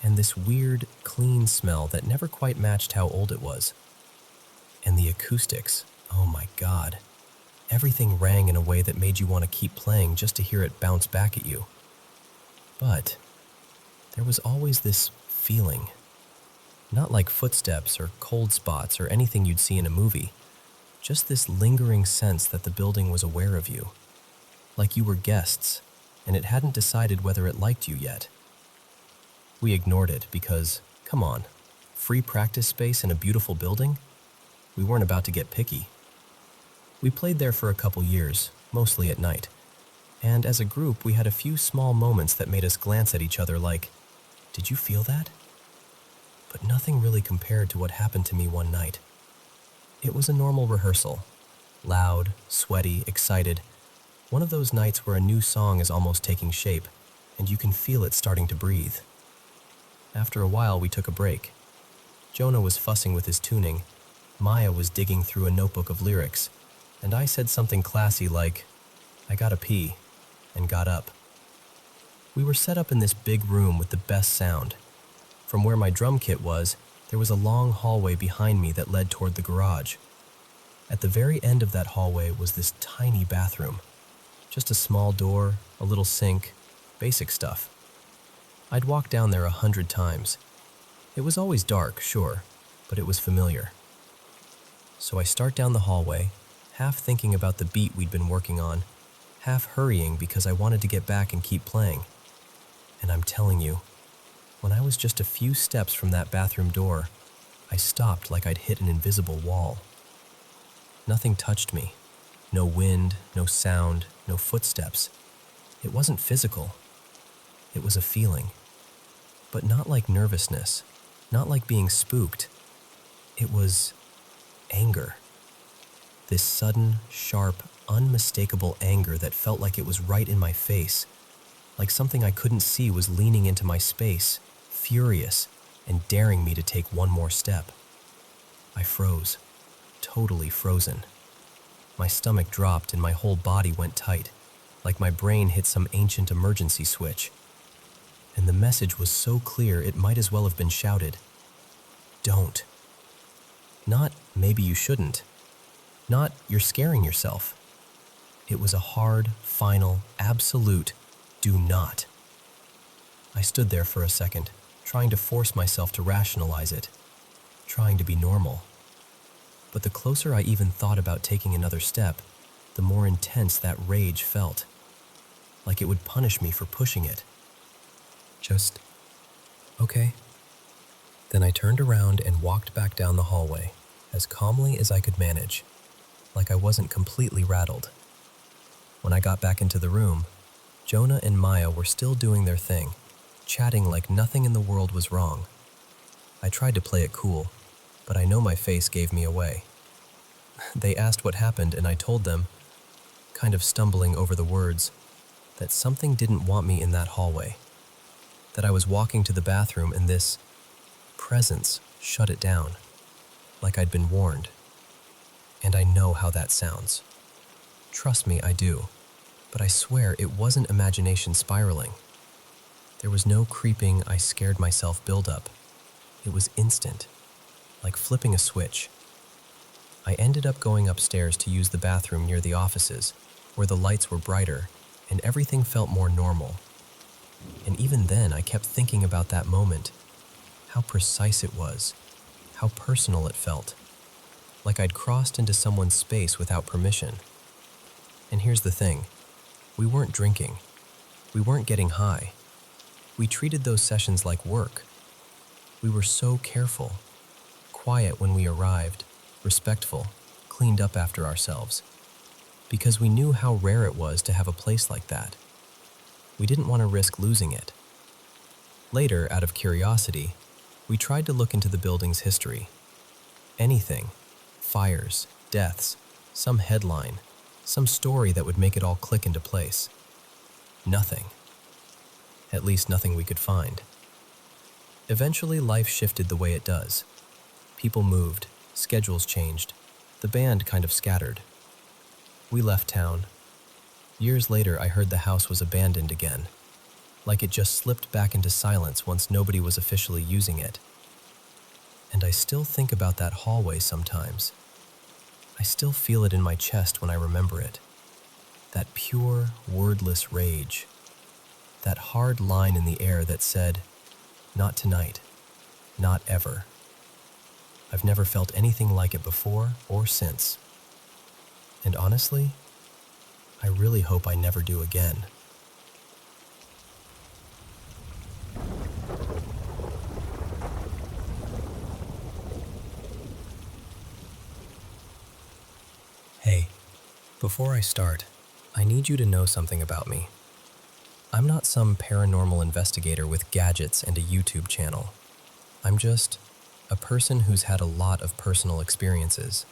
and this weird, clean smell that never quite matched how old it was. And the acoustics, oh my God. Everything rang in a way that made you want to keep playing just to hear it bounce back at you. But there was always this feeling. Not like footsteps or cold spots or anything you'd see in a movie. Just this lingering sense that the building was aware of you. Like you were guests, and it hadn't decided whether it liked you yet. We ignored it because, come on, free practice space in a beautiful building? We weren't about to get picky. We played there for a couple years, mostly at night. And as a group, we had a few small moments that made us glance at each other like, "Did you feel that?" But nothing really compared to what happened to me one night. It was a normal rehearsal. Loud, sweaty, excited. One of those nights where a new song is almost taking shape, and you can feel it starting to breathe. After a while, we took a break. Jonah was fussing with his tuning, Maya was digging through a notebook of lyrics, and I said something classy like, "I gotta pee," and got up. We were set up in this big room with the best sound. From where my drum kit was, there was a long hallway behind me that led toward the garage. At the very end of that hallway was this tiny bathroom. Just a small door, a little sink, basic stuff. I'd walked down there 100 times. It was always dark, sure, but it was familiar. So I start down the hallway, half thinking about the beat we'd been working on, half hurrying because I wanted to get back and keep playing. And I'm telling you, when I was just a few steps from that bathroom door, I stopped like I'd hit an invisible wall. Nothing touched me. No wind, no sound, no footsteps. It wasn't physical. It was a feeling. But not like nervousness, not like being spooked. It was anger. This sudden, sharp, unmistakable anger that felt like it was right in my face, like something I couldn't see was leaning into my space, furious, and daring me to take one more step. I froze, totally frozen. My stomach dropped and my whole body went tight, like my brain hit some ancient emergency switch. And the message was so clear it might as well have been shouted. Don't. Not maybe you shouldn't. Not you're scaring yourself. It was a hard, final, absolute do not. I stood there for a second, trying to force myself to rationalize it, trying to be normal. But the closer I even thought about taking another step, the more intense that rage felt, like it would punish me for pushing it. Just, okay. Then I turned around and walked back down the hallway, as calmly as I could manage, like I wasn't completely rattled. When I got back into the room, Jonah and Maya were still doing their thing, chatting like nothing in the world was wrong. I tried to play it cool, but I know my face gave me away. They asked what happened and I told them, kind of stumbling over the words, that something didn't want me in that hallway. That I was walking to the bathroom and this presence shut it down, like I'd been warned. And I know how that sounds. Trust me, I do. But I swear it wasn't imagination spiraling. There was no creeping, I scared myself buildup. It was instant, like flipping a switch. I ended up going upstairs to use the bathroom near the offices, where the lights were brighter and everything felt more normal. And even then, I kept thinking about that moment, how precise it was, how personal it felt, like I'd crossed into someone's space without permission. And here's the thing, we weren't drinking, we weren't getting high. We treated those sessions like work. We were so careful, quiet when we arrived, respectful, cleaned up after ourselves, because we knew how rare it was to have a place like that. We didn't want to risk losing it. Later, out of curiosity, we tried to look into the building's history. Anything, fires, deaths, some headline, some story that would make it all click into place. Nothing. At least nothing we could find. Eventually, life shifted the way it does. People moved, schedules changed, the band kind of scattered. We left town. Years later, I heard the house was abandoned again, like it just slipped back into silence once nobody was officially using it. And I still think about that hallway sometimes. I still feel it in my chest when I remember it. That pure, wordless rage. That hard line in the air that said, not tonight, not ever. I've never felt anything like it before or since. And honestly, I really hope I never do again. Hey, before I start, I need you to know something about me. I'm not some paranormal investigator with gadgets and a YouTube channel. I'm just a person who's had a lot of personal experiences,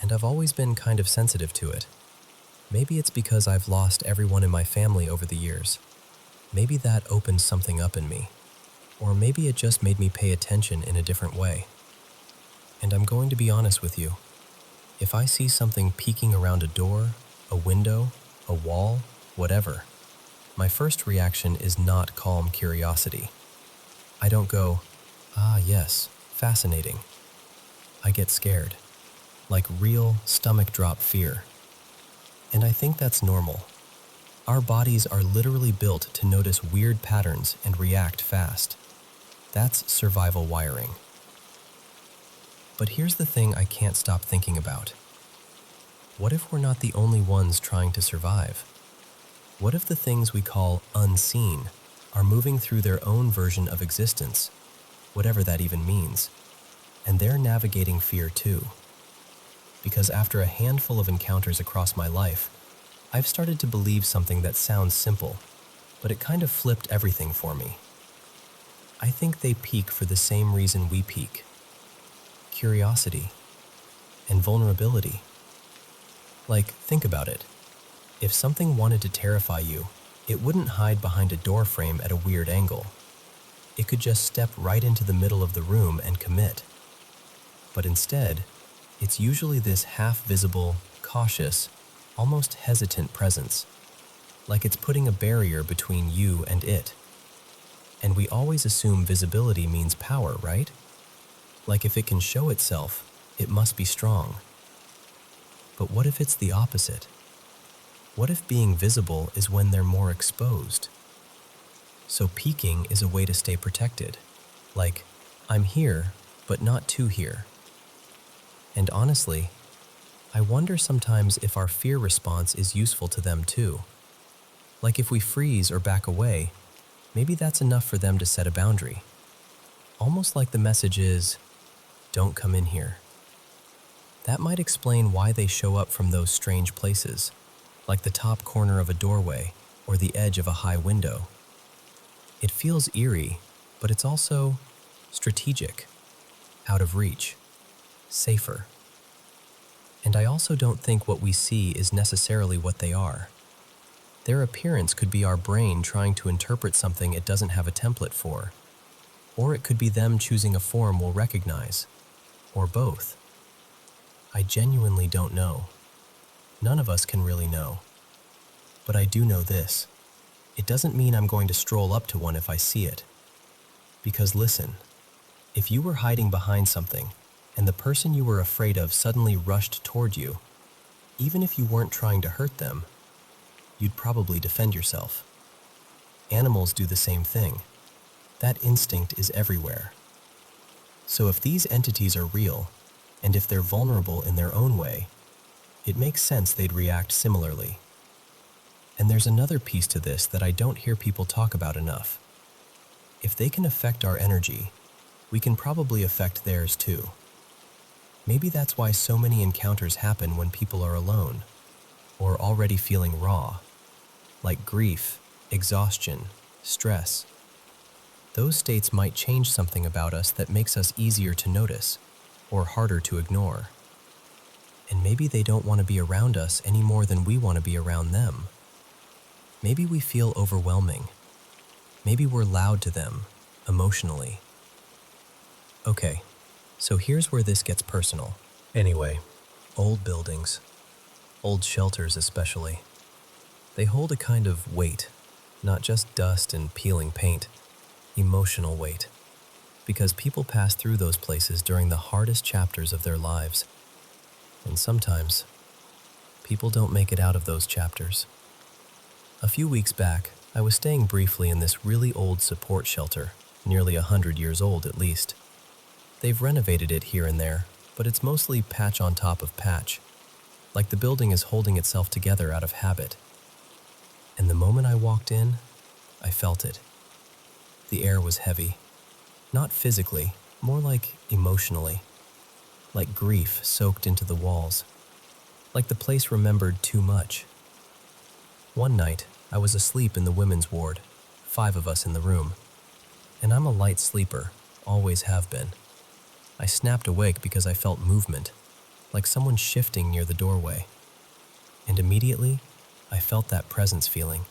and I've always been kind of sensitive to it. Maybe it's because I've lost everyone in my family over the years. Maybe that opened something up in me. Or maybe it just made me pay attention in a different way. And I'm going to be honest with you. If I see something peeking around a door, a window, a wall, whatever, my first reaction is not calm curiosity. I don't go, "Ah, yes, fascinating." I get scared, like real stomach-drop fear. And I think that's normal. Our bodies are literally built to notice weird patterns and react fast. That's survival wiring. But here's the thing I can't stop thinking about. What if we're not the only ones trying to survive? What if the things we call unseen are moving through their own version of existence, whatever that even means, and they're navigating fear too? Because after a handful of encounters across my life, I've started to believe something that sounds simple, but it kind of flipped everything for me. I think they peak for the same reason we peak: curiosity and vulnerability. Like, think about it. If something wanted to terrify you, it wouldn't hide behind a door frame at a weird angle. It could just step right into the middle of the room and commit. But instead, it's usually this half-visible, cautious, almost hesitant presence, like it's putting a barrier between you and it. And we always assume visibility means power, right? Like if it can show itself, it must be strong. But what if it's the opposite? What if being visible is when they're more exposed? So peeking is a way to stay protected. Like, I'm here, but not too here. And honestly, I wonder sometimes if our fear response is useful to them too. Like if we freeze or back away, maybe that's enough for them to set a boundary. Almost like the message is, don't come in here. That might explain why they show up from those strange places, like the top corner of a doorway or the edge of a high window. It feels eerie, but it's also strategic, out of reach, safer. And I also don't think what we see is necessarily what they are. Their appearance could be our brain trying to interpret something it doesn't have a template for, or it could be them choosing a form we'll recognize, or both. I genuinely don't know. None of us can really know. But I do know this. It doesn't mean I'm going to stroll up to one if I see it. Because listen, if you were hiding behind something and the person you were afraid of suddenly rushed toward you, even if you weren't trying to hurt them, you'd probably defend yourself. Animals do the same thing. That instinct is everywhere. So if these entities are real, and if they're vulnerable in their own way, it makes sense they'd react similarly. And there's another piece to this that I don't hear people talk about enough. If they can affect our energy, we can probably affect theirs too. Maybe that's why so many encounters happen when people are alone, or already feeling raw, like grief, exhaustion, stress. Those states might change something about us that makes us easier to notice, or harder to ignore. And maybe they don't want to be around us any more than we want to be around them. Maybe we feel overwhelming. Maybe we're loud to them, emotionally. Okay, so here's where this gets personal. Anyway, old buildings, old shelters especially, they hold a kind of weight, not just dust and peeling paint, emotional weight. Because people pass through those places during the hardest chapters of their lives. And sometimes, people don't make it out of those chapters. A few weeks back, I was staying briefly in this really old support shelter, nearly 100 years old at least. They've renovated it here and there, but it's mostly patch on top of patch, like the building is holding itself together out of habit. And the moment I walked in, I felt it. The air was heavy. Not physically, more like emotionally. Like grief soaked into the walls. Like the place remembered too much. One night, I was asleep in the women's ward, 5 of us in the room. And I'm a light sleeper, always have been. I snapped awake because I felt movement, like someone shifting near the doorway. And immediately, I felt that presence feeling.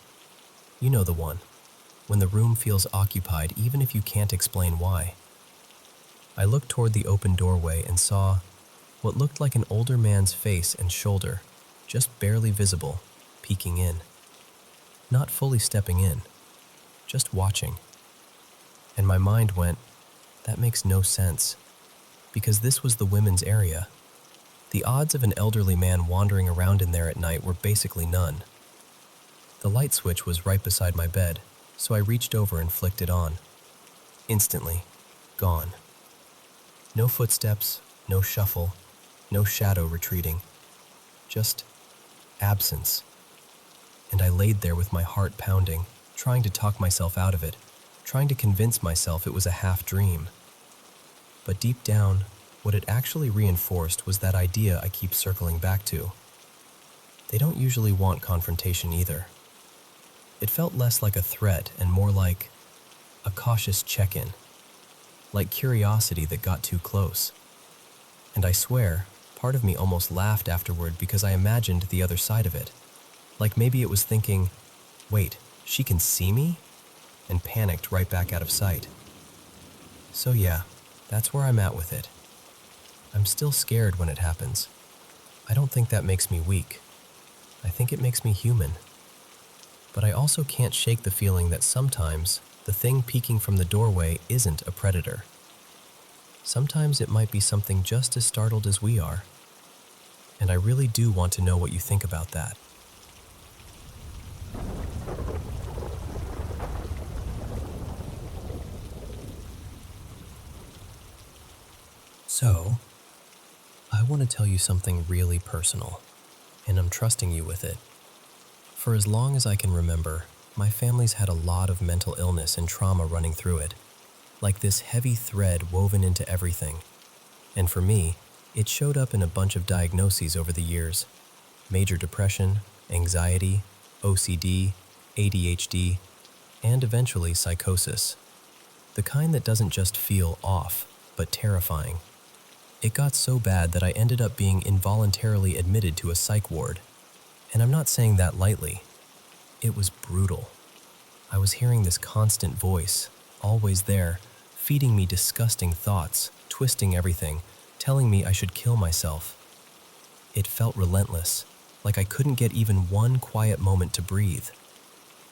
You know the one, when the room feels occupied even if you can't explain why. I looked toward the open doorway and saw what looked like an older man's face and shoulder, just barely visible, peeking in. Not fully stepping in, just watching. And my mind went, that makes no sense, because this was the women's area. The odds of an elderly man wandering around in there at night were basically none. The light switch was right beside my bed, so I reached over and flicked it on. Instantly, gone. No footsteps, no shuffle, no shadow retreating. Just absence. And I laid there with my heart pounding, trying to talk myself out of it, trying to convince myself it was a half dream. But deep down, what it actually reinforced was that idea I keep circling back to. They don't usually want confrontation either. It felt less like a threat and more like a cautious check-in, like curiosity that got too close. And I swear, part of me almost laughed afterward because I imagined the other side of it. Like maybe it was thinking, wait, she can see me? And panicked right back out of sight. So yeah, that's where I'm at with it. I'm still scared when it happens. I don't think that makes me weak. I think it makes me human. But I also can't shake the feeling that sometimes the thing peeking from the doorway isn't a predator. Sometimes it might be something just as startled as we are. And I really do want to know what you think about that. So, I want to tell you something really personal, and I'm trusting you with it. For as long as I can remember, my family's had a lot of mental illness and trauma running through it, like this heavy thread woven into everything. And for me, it showed up in a bunch of diagnoses over the years: major depression, anxiety, OCD, ADHD, and eventually psychosis. The kind that doesn't just feel off, but terrifying. It got so bad that I ended up being involuntarily admitted to a psych ward. And I'm not saying that lightly. It was brutal. I was hearing this constant voice, always there, feeding me disgusting thoughts, twisting everything, telling me I should kill myself. It felt relentless, like I couldn't get even one quiet moment to breathe.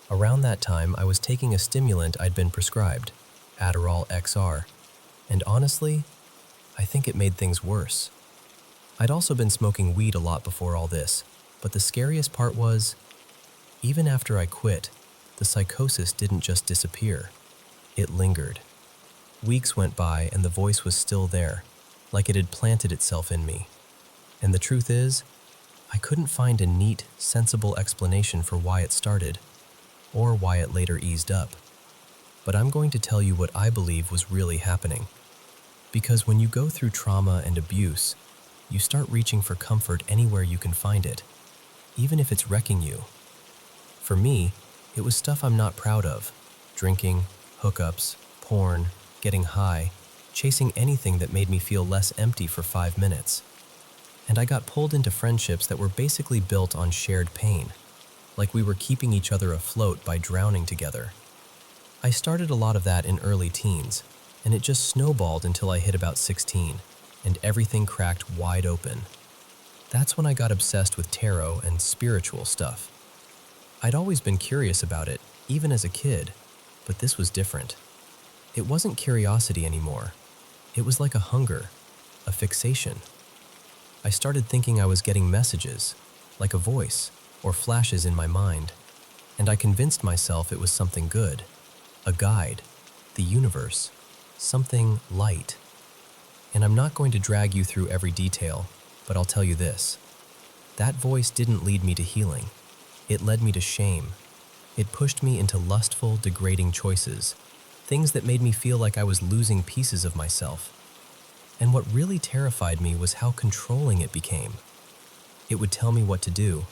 Around that time, I was taking a stimulant I'd been prescribed, Adderall XR, and honestly, I think it made things worse. I'd also been smoking weed a lot before all this, but the scariest part was, even after I quit, the psychosis didn't just disappear. It lingered. Weeks went by and the voice was still there, like it had planted itself in me. And the truth is, I couldn't find a neat, sensible explanation for why it started, or why it later eased up. But I'm going to tell you what I believe was really happening. Because when you go through trauma and abuse, you start reaching for comfort anywhere you can find it, even if it's wrecking you. For me, it was stuff I'm not proud of: drinking, hookups, porn, getting high, chasing anything that made me feel less empty for 5 minutes. And I got pulled into friendships that were basically built on shared pain, like we were keeping each other afloat by drowning together. I started a lot of that in early teens, and it just snowballed until I hit about 16, and everything cracked wide open. That's when I got obsessed with tarot and spiritual stuff. I'd always been curious about it, even as a kid, but this was different. It wasn't curiosity anymore. It was like a hunger, a fixation. I started thinking I was getting messages, like a voice, or flashes in my mind, and I convinced myself it was something good, a guide, the universe, something light. And I'm not going to drag you through every detail, but I'll tell you this. That voice didn't lead me to healing. It led me to shame. It pushed me into lustful, degrading choices, things that made me feel like I was losing pieces of myself. And what really terrified me was how controlling it became. It would tell me what to do,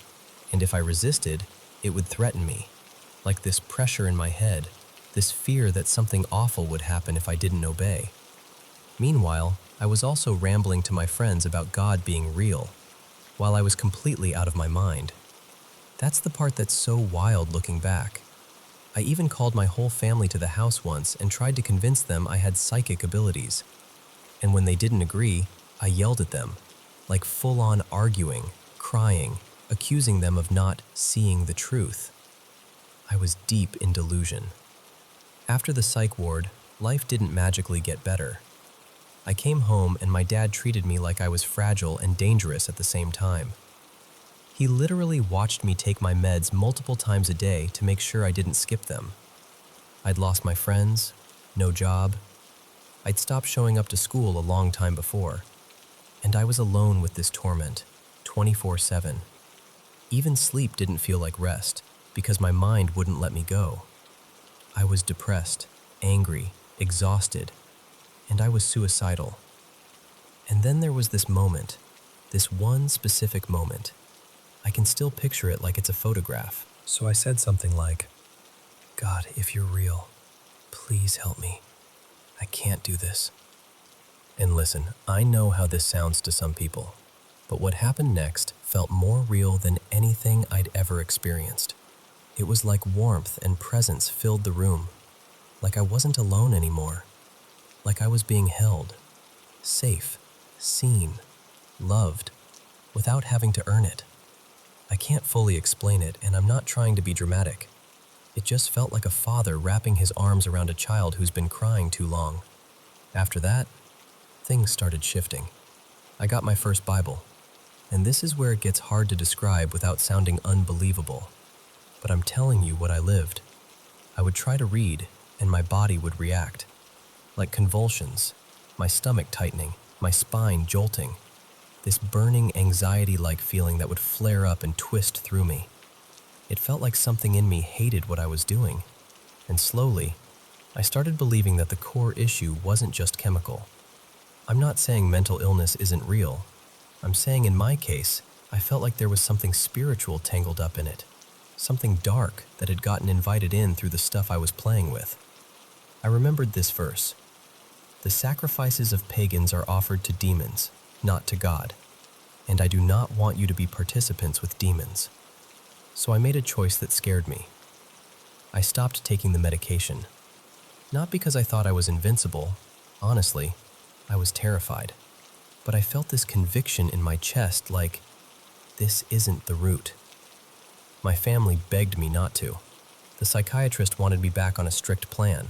and if I resisted, it would threaten me, like this pressure in my head, this fear that something awful would happen if I didn't obey. Meanwhile, I was also rambling to my friends about God being real, while I was completely out of my mind. That's the part that's so wild looking back. I even called my whole family to the house once and tried to convince them I had psychic abilities. And when they didn't agree, I yelled at them, like full-on arguing, crying, accusing them of not seeing the truth. I was deep in delusion. After the psych ward, life didn't magically get better. I came home and my dad treated me like I was fragile and dangerous at the same time. He literally watched me take my meds multiple times a day to make sure I didn't skip them. I'd lost my friends, no job. I'd stopped showing up to school a long time before. And I was alone with this torment, 24/7. Even sleep didn't feel like rest because my mind wouldn't let me go. I was depressed, angry, exhausted, and I was suicidal. And then there was this moment, this one specific moment. I can still picture it like it's a photograph. So I said something like, "God, if you're real, please help me. I can't do this." And listen, I know how this sounds to some people, but what happened next felt more real than anything I'd ever experienced. It was like warmth and presence filled the room, like I wasn't alone anymore, like I was being held, safe, seen, loved, without having to earn it. I can't fully explain it, and I'm not trying to be dramatic. It just felt like a father wrapping his arms around a child who's been crying too long. After that, things started shifting. I got my first Bible, and this is where it gets hard to describe without sounding unbelievable. But I'm telling you what I lived. I would try to read, and my body would react. Like convulsions, my stomach tightening, my spine jolting. This burning anxiety-like feeling that would flare up and twist through me. It felt like something in me hated what I was doing. And slowly, I started believing that the core issue wasn't just chemical. I'm not saying mental illness isn't real. I'm saying in my case, I felt like there was something spiritual tangled up in it. Something dark that had gotten invited in through the stuff I was playing with. I remembered this verse. The sacrifices of pagans are offered to demons, not to God. And I do not want you to be participants with demons. So I made a choice that scared me. I stopped taking the medication. Not because I thought I was invincible. Honestly, I was terrified. But I felt this conviction in my chest like, this isn't the route. My family begged me not to. The psychiatrist wanted me back on a strict plan.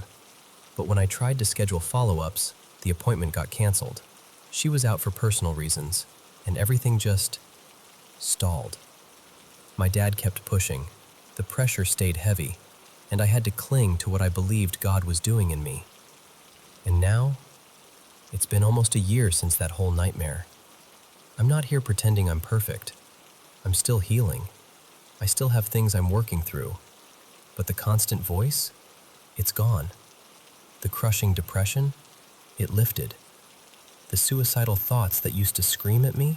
But when I tried to schedule follow-ups, the appointment got canceled. She was out for personal reasons, and everything just stalled. My dad kept pushing. The pressure stayed heavy, and I had to cling to what I believed God was doing in me. And now, it's been almost a year since that whole nightmare. I'm not here pretending I'm perfect. I'm still healing. I still have things I'm working through. But the constant voice, it's gone. The crushing depression, it lifted. The suicidal thoughts that used to scream at me,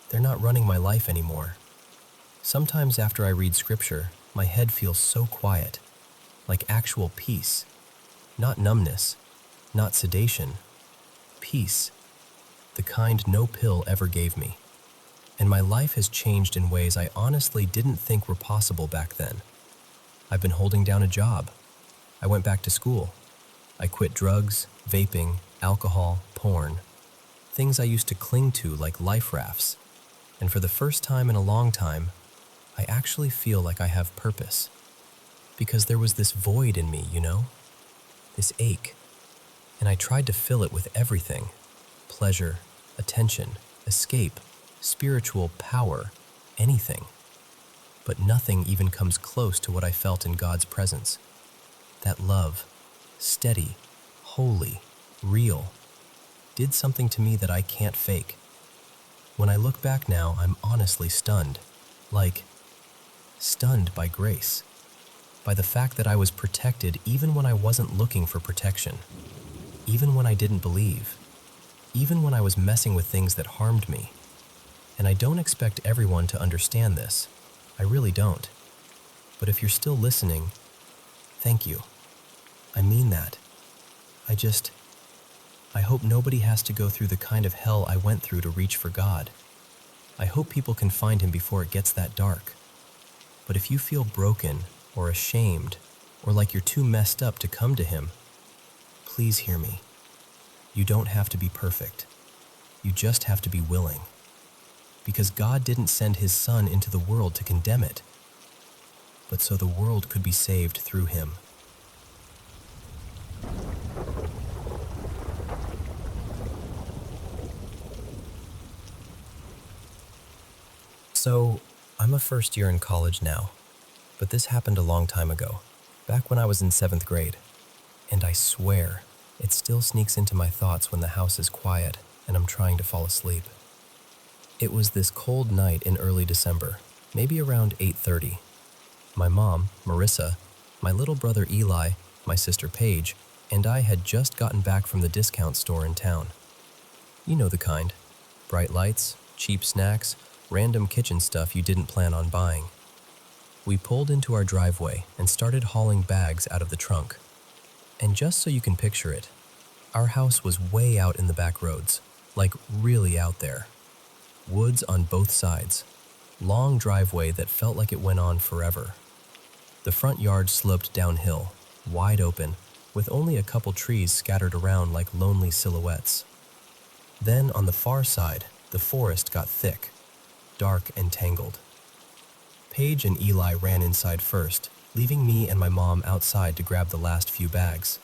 they're not running my life anymore. Sometimes after I read scripture, my head feels so quiet, like actual peace. Not numbness, not sedation. Peace, the kind no pill ever gave me. And my life has changed in ways I honestly didn't think were possible back then. I've been holding down a job. I went back to school. I quit drugs, vaping, alcohol, porn. Things I used to cling to like life rafts. And for the first time in a long time, I actually feel like I have purpose. Because there was this void in me, This ache. And I tried to fill it with everything. Pleasure, attention, escape, spiritual power, anything. But nothing even comes close to what I felt in God's presence. That love, steady, holy, real. did something to me that I can't fake. When I look back now, I'm honestly stunned. Like, stunned by grace. By the fact that I was protected even when I wasn't looking for protection. Even when I didn't believe. Even when I was messing with things that harmed me. And I don't expect everyone to understand this. I really don't. But if you're still listening, thank you. I mean that. I hope nobody has to go through the kind of hell I went through to reach for God. I hope people can find him before it gets that dark. But if you feel broken or ashamed or like you're too messed up to come to him, please hear me. You don't have to be perfect. You just have to be willing. Because God didn't send his son into the world to condemn it, but so the world could be saved through him. So, I'm a first year in college now, but this happened a long time ago, back when I was in 7th grade. And I swear, it still sneaks into my thoughts when the house is quiet and I'm trying to fall asleep. It was this cold night in early December, maybe around 8:30. My mom, Marissa, my little brother Eli, my sister Paige, and I had just gotten back from the discount store in town. You know the kind. Bright lights, cheap snacks, random kitchen stuff you didn't plan on buying. We pulled into our driveway and started hauling bags out of the trunk. And just so you can picture it, our house was way out in the back roads, like really out there. Woods on both sides, long driveway that felt like it went on forever. The front yard sloped downhill, wide open, with only a couple trees scattered around like lonely silhouettes. Then on the far side, the forest got thick, dark and tangled. Paige and Eli ran inside first, leaving me and my mom outside to grab the last few bags.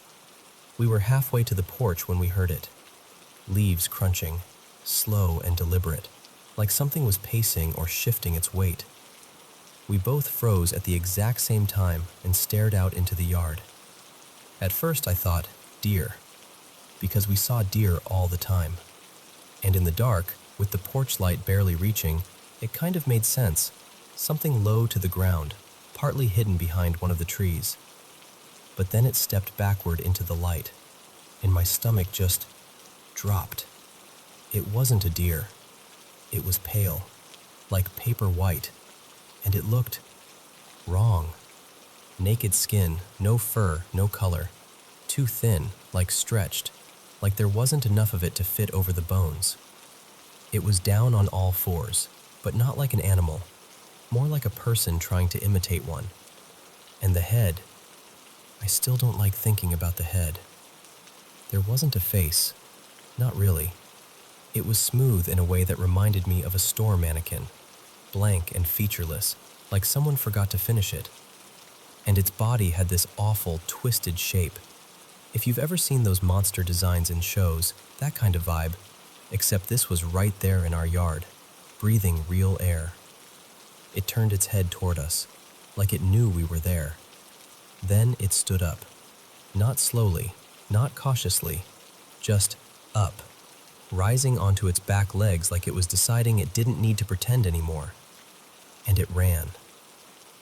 We were halfway to the porch when we heard it. Leaves crunching, slow and deliberate, like something was pacing or shifting its weight. We both froze at the exact same time and stared out into the yard. At first I thought, deer, because we saw deer all the time. And in the dark, with the porch light barely reaching, it kind of made sense. Something low to the ground, partly hidden behind one of the trees. But then it stepped backward into the light, and my stomach just dropped. It wasn't a deer. It was pale, like paper white, and it looked wrong. Naked skin, no fur, no color. Too thin, like stretched, like there wasn't enough of it to fit over the bones. It was down on all fours, but not like an animal, more like a person trying to imitate one. And the head, I still don't like thinking about the head. There wasn't a face, not really. It was smooth in a way that reminded me of a store mannequin, blank and featureless, like someone forgot to finish it. And its body had this awful, twisted shape. If you've ever seen those monster designs in shows, that kind of vibe, except this was right there in our yard, breathing real air. It turned its head toward us, like it knew we were there. Then it stood up. Not slowly, not cautiously, just up, rising onto its back legs like it was deciding it didn't need to pretend anymore. And it ran.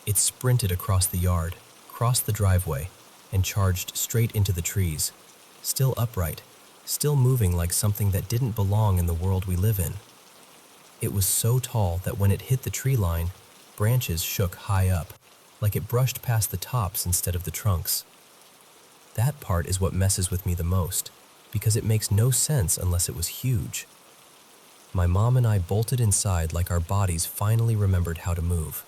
It sprinted across the yard, crossed the driveway, and charged straight into the trees, still upright, still moving like something that didn't belong in the world we live in. It was so tall that when it hit the tree line, branches shook high up, like it brushed past the tops instead of the trunks. That part is what messes with me the most, because it makes no sense unless it was huge. My mom and I bolted inside like our bodies finally remembered how to move.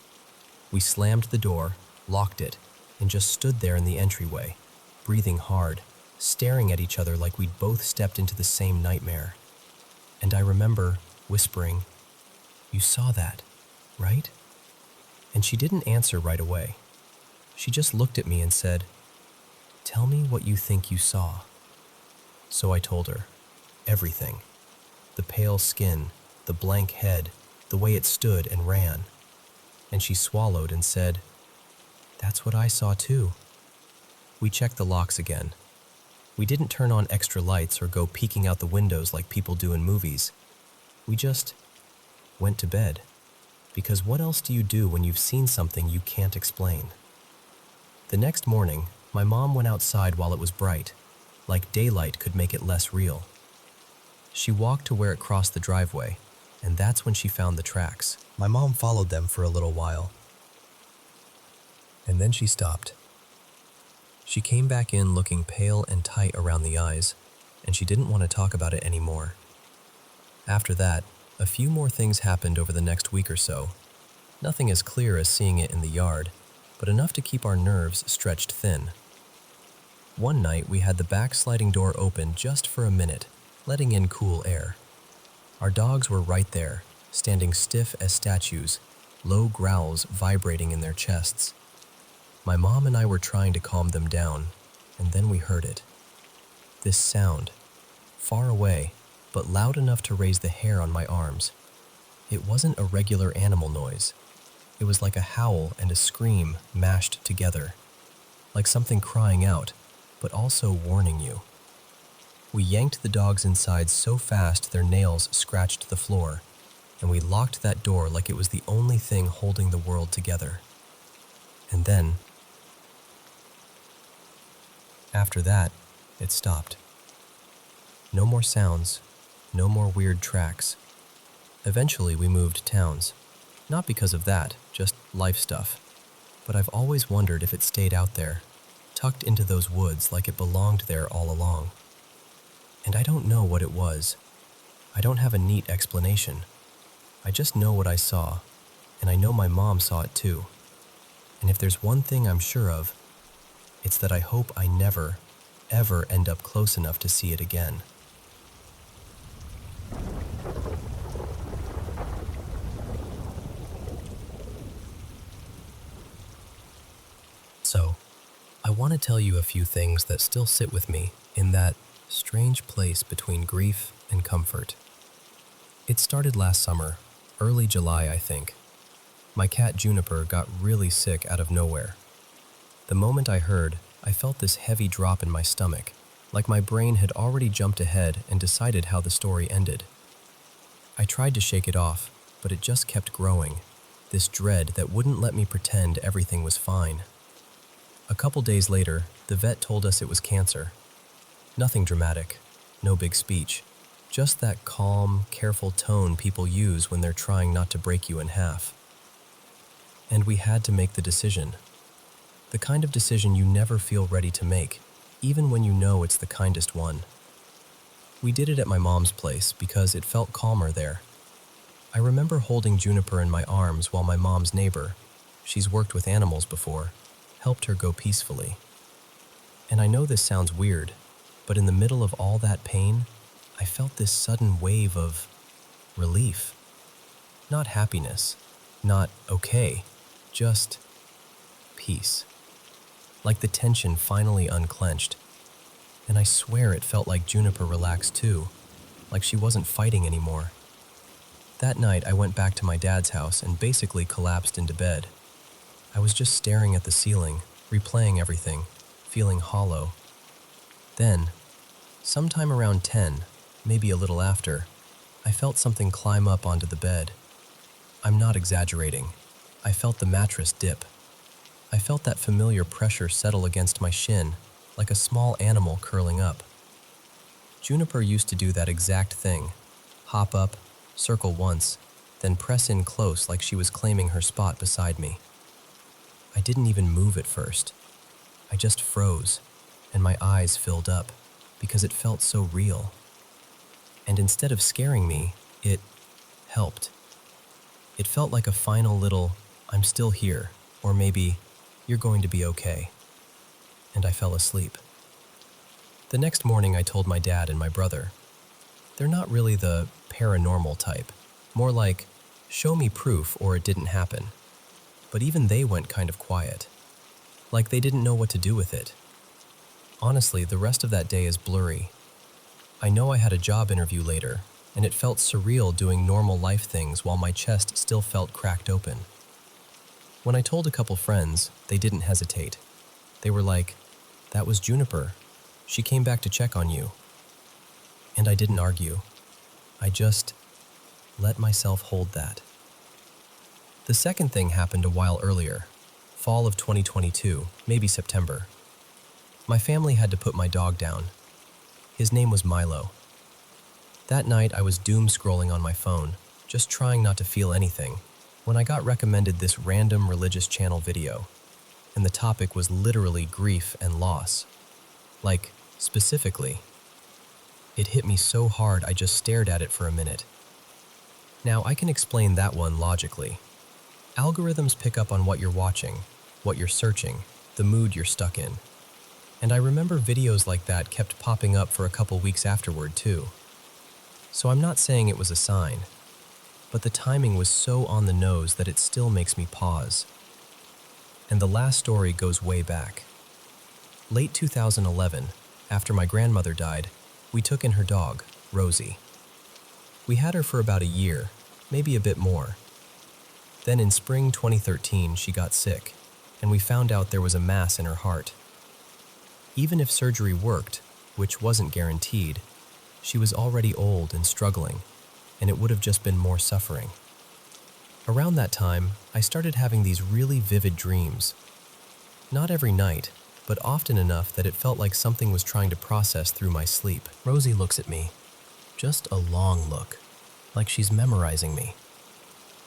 We slammed the door, locked it, and just stood there in the entryway, breathing hard, staring at each other like we'd both stepped into the same nightmare. And I remember whispering, "You saw that, right?" And she didn't answer right away. She just looked at me and said, "Tell me what you think you saw." So I told her, everything. The pale skin, the blank head, the way it stood and ran. And she swallowed and said, "That's what I saw too." We checked the locks again. We didn't turn on extra lights or go peeking out the windows like people do in movies. We just went to bed. Because what else do you do when you've seen something you can't explain? The next morning, my mom went outside while it was bright, like daylight could make it less real. She walked to where it crossed the driveway, and that's when she found the tracks. My mom followed them for a little while, and then she stopped. She came back in looking pale and tight around the eyes, and she didn't want to talk about it anymore. After that, a few more things happened over the next week or so. Nothing as clear as seeing it in the yard, but enough to keep our nerves stretched thin. One night we had the back sliding door open just for a minute, letting in cool air. Our dogs were right there, standing stiff as statues, low growls vibrating in their chests. My mom and I were trying to calm them down, and then we heard it. This sound, far away, but loud enough to raise the hair on my arms. It wasn't a regular animal noise. It was like a howl and a scream mashed together, like something crying out, but also warning you. We yanked the dogs inside so fast their nails scratched the floor, and we locked that door like it was the only thing holding the world together. And then, after that, it stopped. No more sounds, no more weird tracks. Eventually we moved towns. Not because of that, just life stuff. But I've always wondered if it stayed out there, tucked into those woods like it belonged there all along. And I don't know what it was. I don't have a neat explanation. I just know what I saw, and I know my mom saw it too. And if there's one thing I'm sure of, it's that I hope I never, ever end up close enough to see it again. So, I want to tell you a few things that still sit with me in that strange place between grief and comfort. It started last summer, early July, I think. My cat Juniper got really sick out of nowhere. The moment I heard, I felt this heavy drop in my stomach, like my brain had already jumped ahead and decided how the story ended. I tried to shake it off, but it just kept growing, this dread that wouldn't let me pretend everything was fine. A couple days later, the vet told us it was cancer. Nothing dramatic, no big speech, just that calm, careful tone people use when they're trying not to break you in half. And we had to make the decision. The kind of decision you never feel ready to make, even when you know it's the kindest one. We did it at my mom's place because it felt calmer there. I remember holding Juniper in my arms while my mom's neighbor, she's worked with animals before, helped her go peacefully. And I know this sounds weird, but in the middle of all that pain, I felt this sudden wave of relief. Not happiness, not okay, just peace. Like the tension finally unclenched. And I swear it felt like Juniper relaxed too, like she wasn't fighting anymore. That night I went back to my dad's house and basically collapsed into bed. I was just staring at the ceiling, replaying everything, feeling hollow. Then, sometime around 10, maybe a little after, I felt something climb up onto the bed. I'm not exaggerating. I felt the mattress dip. I felt that familiar pressure settle against my shin, like a small animal curling up. Juniper used to do that exact thing. Hop up, circle once, then press in close like she was claiming her spot beside me. I didn't even move at first. I just froze, and my eyes filled up, because it felt so real. And instead of scaring me, it helped. It felt like a final little, I'm still here, or maybe, you're going to be okay. And I fell asleep. The next morning I told my dad and my brother. They're not really the paranormal type, more like, show me proof or it didn't happen. But even they went kind of quiet, like they didn't know what to do with it. Honestly, the rest of that day is blurry. I know I had a job interview later, and it felt surreal doing normal life things while my chest still felt cracked open. When I told a couple friends, they didn't hesitate. They were like, that was Juniper. She came back to check on you. And I didn't argue. I just let myself hold that. The second thing happened a while earlier, fall of 2022, maybe September. My family had to put my dog down. His name was Milo. That night I was doom scrolling on my phone, just trying not to feel anything, when I got recommended this random religious channel video, and the topic was literally grief and loss. Like, specifically. It hit me so hard I just stared at it for a minute. Now I can explain that one logically. Algorithms pick up on what you're watching, what you're searching, the mood you're stuck in. And I remember videos like that kept popping up for a couple weeks afterward too. So I'm not saying it was a sign, but the timing was so on the nose that it still makes me pause. And the last story goes way back. Late 2011, after my grandmother died, we took in her dog, Rosie. We had her for about a year, maybe a bit more. Then in spring 2013, she got sick, and we found out there was a mass in her heart. Even if surgery worked, which wasn't guaranteed, she was already old and struggling, and it would have just been more suffering. Around that time, I started having these really vivid dreams. Not every night, but often enough that it felt like something was trying to process through my sleep. Rosie looks at me, just a long look, like she's memorizing me.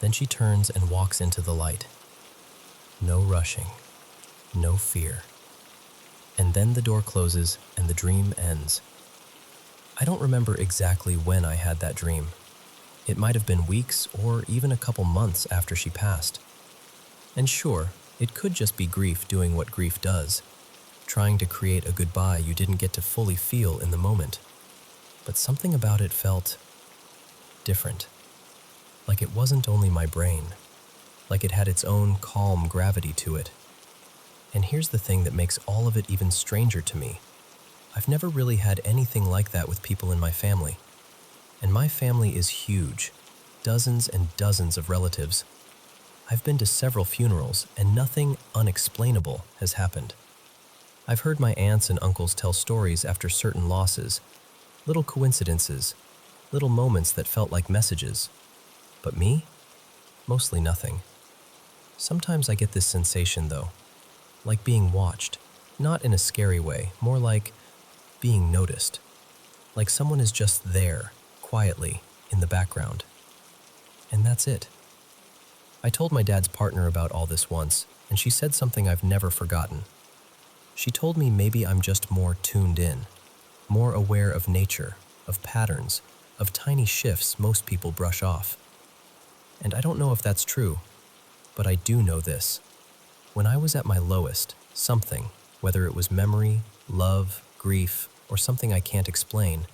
Then she turns and walks into the light. No rushing, no fear. And then the door closes and the dream ends. I don't remember exactly when I had that dream. It might have been weeks or even a couple months after she passed. And sure, it could just be grief doing what grief does, trying to create a goodbye you didn't get to fully feel in the moment. But something about it felt different. Like it wasn't only my brain, like it had its own calm gravity to it. And here's the thing that makes all of it even stranger to me. I've never really had anything like that with people in my family. And my family is huge, dozens and dozens of relatives. I've been to several funerals and nothing unexplainable has happened. I've heard my aunts and uncles tell stories after certain losses, little coincidences, little moments that felt like messages. But me? Mostly nothing. Sometimes I get this sensation though, like being watched, not in a scary way, more like being noticed. Like someone is just there, quietly, in the background. And that's it. I told my dad's partner about all this once, and she said something I've never forgotten. She told me maybe I'm just more tuned in, more aware of nature, of patterns, of tiny shifts most people brush off. And I don't know if that's true, but I do know this. When I was at my lowest, something, whether it was memory, love, grief, or something I can't explain,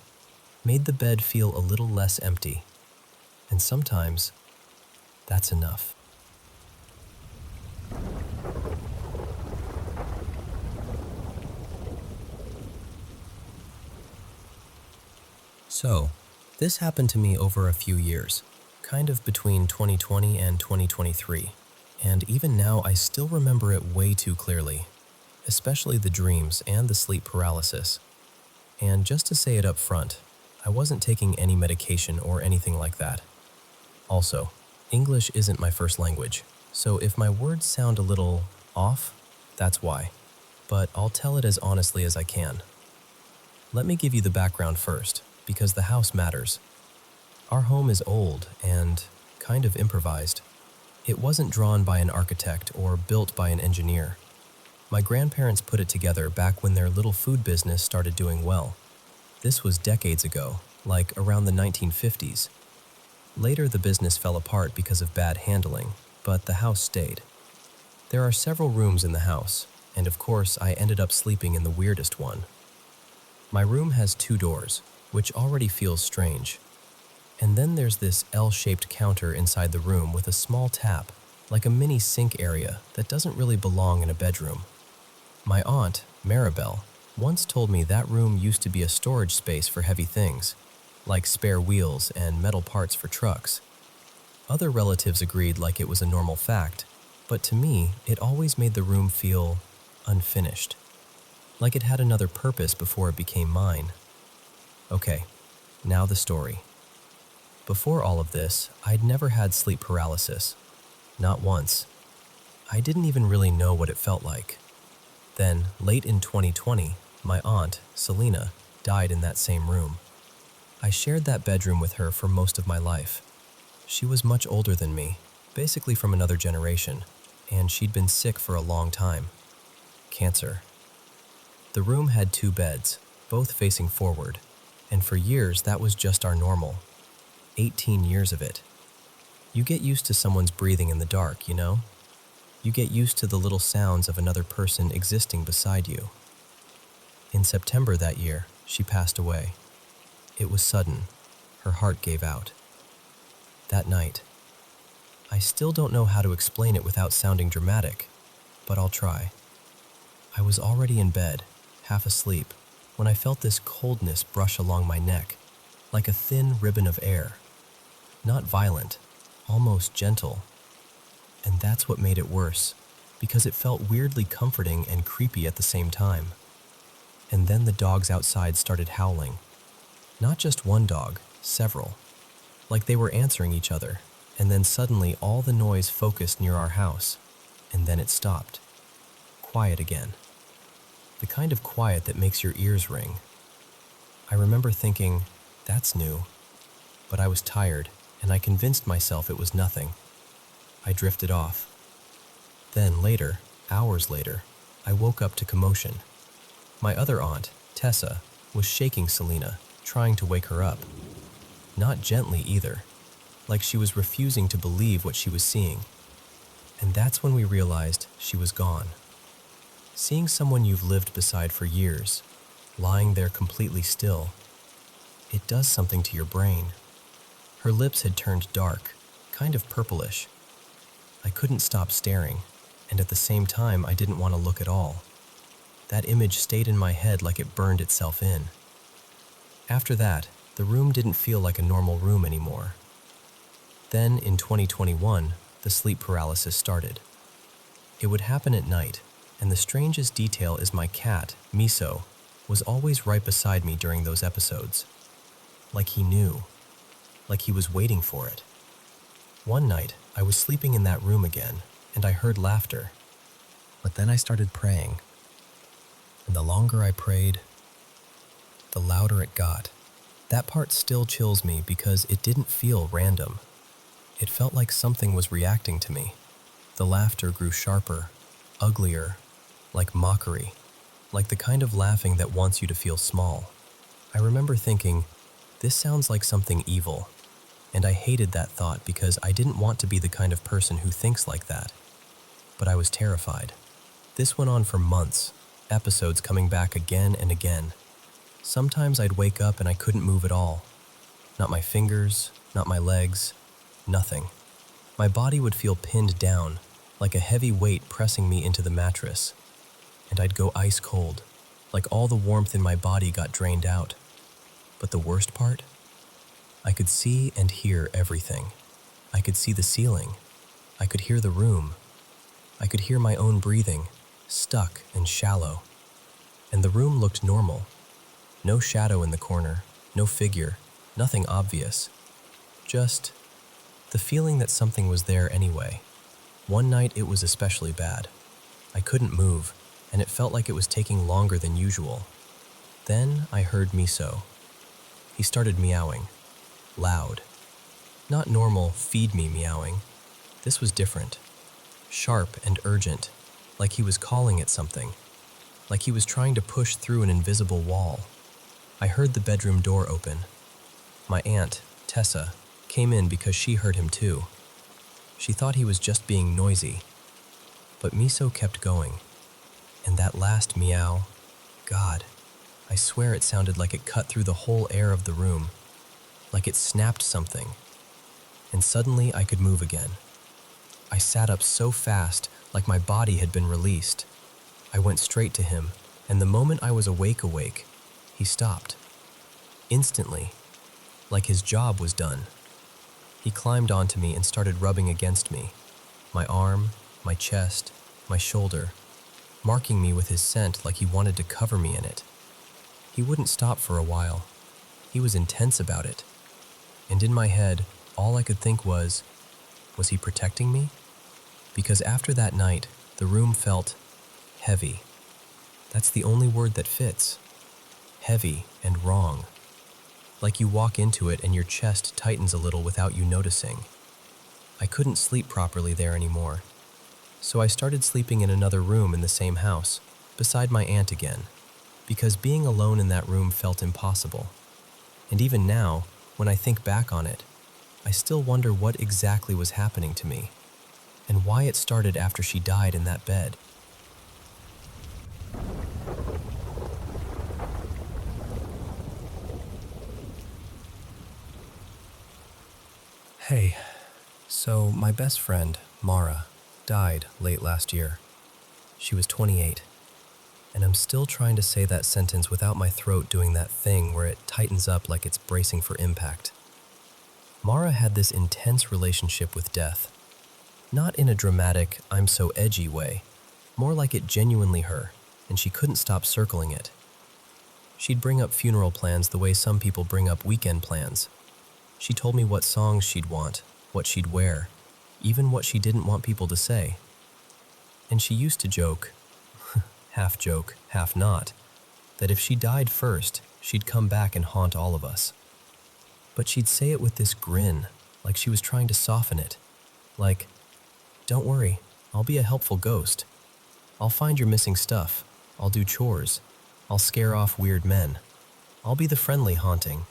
made the bed feel a little less empty. And sometimes, that's enough. So, this happened to me over a few years, kind of between 2020 and 2023. And even now, I still remember it way too clearly, especially the dreams and the sleep paralysis. And just to say it up front, I wasn't taking any medication or anything like that. Also, English isn't my first language, so if my words sound a little off, that's why. But I'll tell it as honestly as I can. Let me give you the background first, because the house matters. Our home is old and kind of improvised. It wasn't drawn by an architect or built by an engineer. My grandparents put it together back when their little food business started doing well. This was decades ago, like around the 1950s. Later, the business fell apart because of bad handling, but the house stayed. There are several rooms in the house, and of course, I ended up sleeping in the weirdest one. My room has 2 doors, which already feels strange. And then there's this L-shaped counter inside the room with a small tap, like a mini sink area that doesn't really belong in a bedroom. My aunt, Maribel, once told me that room used to be a storage space for heavy things, like spare wheels and metal parts for trucks. Other relatives agreed like it was a normal fact, but to me, it always made the room feel unfinished. like it had another purpose before it became mine. Okay, now the story. Before all of this, I'd never had sleep paralysis. Not once. I didn't even really know what it felt like. Then, late in 2020, my aunt, Selena, died in that same room. I shared that bedroom with her for most of my life. She was much older than me, basically from another generation, and she'd been sick for a long time. Cancer. The room had 2 beds, both facing forward, and for years that was just our normal. 18 years of it. You get used to someone's breathing in the dark, you know? You get used to the little sounds of another person existing beside you. In September that year, she passed away. It was sudden. Her heart gave out. That night, I still don't know how to explain it without sounding dramatic, but I'll try. I was already in bed, half asleep, when I felt this coldness brush along my neck, like a thin ribbon of air. Not violent, almost gentle. And that's what made it worse, because it felt weirdly comforting and creepy at the same time. And then the dogs outside started howling. Not just one dog, several. Like they were answering each other, and then suddenly all the noise focused near our house, and then it stopped. Quiet again. The kind of quiet that makes your ears ring. I remember thinking, that's new. But I was tired, and I convinced myself it was nothing. I drifted off. Then later, hours later, I woke up to commotion. My other aunt, Tessa, was shaking Selena, trying to wake her up. Not gently either, like she was refusing to believe what she was seeing. And that's when we realized she was gone. Seeing someone you've lived beside for years, lying there completely still, it does something to your brain. Her lips had turned dark, kind of purplish. I couldn't stop staring, and at the same time I didn't want to look at all. That image stayed in my head like it burned itself in. After that, the room didn't feel like a normal room anymore. Then, in 2021, the sleep paralysis started. It would happen at night, and the strangest detail is my cat, Miso, was always right beside me during those episodes. Like he knew. Like he was waiting for it. One night, I was sleeping in that room again, and I heard laughter. But then I started praying. And the longer I prayed, the louder it got. That part still chills me because it didn't feel random. It felt like something was reacting to me. The laughter grew sharper, uglier, like mockery, like the kind of laughing that wants you to feel small. I remember thinking, this sounds like something evil, and I hated that thought because I didn't want to be the kind of person who thinks like that. But I was terrified. This went on for months, episodes coming back again and again. Sometimes I'd wake up and I couldn't move at all. Not my fingers, not my legs, nothing. My body would feel pinned down, like a heavy weight pressing me into the mattress. And I'd go ice cold, like all the warmth in my body got drained out. But the worst part? I could see and hear everything. I could see the ceiling. I could hear the room. I could hear my own breathing, stuck and shallow. And the room looked normal. No shadow in the corner, no figure, nothing obvious. Just the feeling that something was there anyway. One night it was especially bad. I couldn't move, and it felt like it was taking longer than usual. Then I heard Miso. He started meowing, loud. Not normal feed me meowing. This was different. Sharp and urgent, like he was calling it something. Like he was trying to push through an invisible wall. I heard the bedroom door open. My aunt, Tessa, came in because she heard him too. She thought he was just being noisy. But Miso kept going. And that last meow, God, I swear it sounded like it cut through the whole air of the room. Like it snapped something. And suddenly I could move again. I sat up so fast, like my body had been released. I went straight to him, and the moment I was awake, he stopped. Instantly, like his job was done. He climbed onto me and started rubbing against me. My arm, my chest, my shoulder. marking me with his scent like he wanted to cover me in it. He wouldn't stop for a while. He was intense about it. And in my head, all I could think was he protecting me? Because after that night, the room felt heavy. That's the only word that fits. Heavy and wrong. Like you walk into it and your chest tightens a little without you noticing. I couldn't sleep properly there anymore. So I started sleeping in another room in the same house, beside my aunt again, because being alone in that room felt impossible. And even now, when I think back on it, I still wonder what exactly was happening to me, and why it started after she died in that bed. Hey, so my best friend, Mara, died late last year. She was 28, and I'm still trying to say that sentence without my throat doing that thing where it tightens up like it's bracing for impact. Mara had this intense relationship with death. Not in a dramatic, I'm so edgy way, more like it genuinely her, and she couldn't stop circling it. She'd bring up funeral plans the way some people bring up weekend plans. She told me what songs she'd want, what she'd wear, even what she didn't want people to say. And she used to joke, half joke, half not, that if she died first, she'd come back and haunt all of us. But she'd say it with this grin, like she was trying to soften it. Like, don't worry, I'll be a helpful ghost. I'll find your missing stuff. I'll do chores. I'll scare off weird men. I'll be the friendly haunting.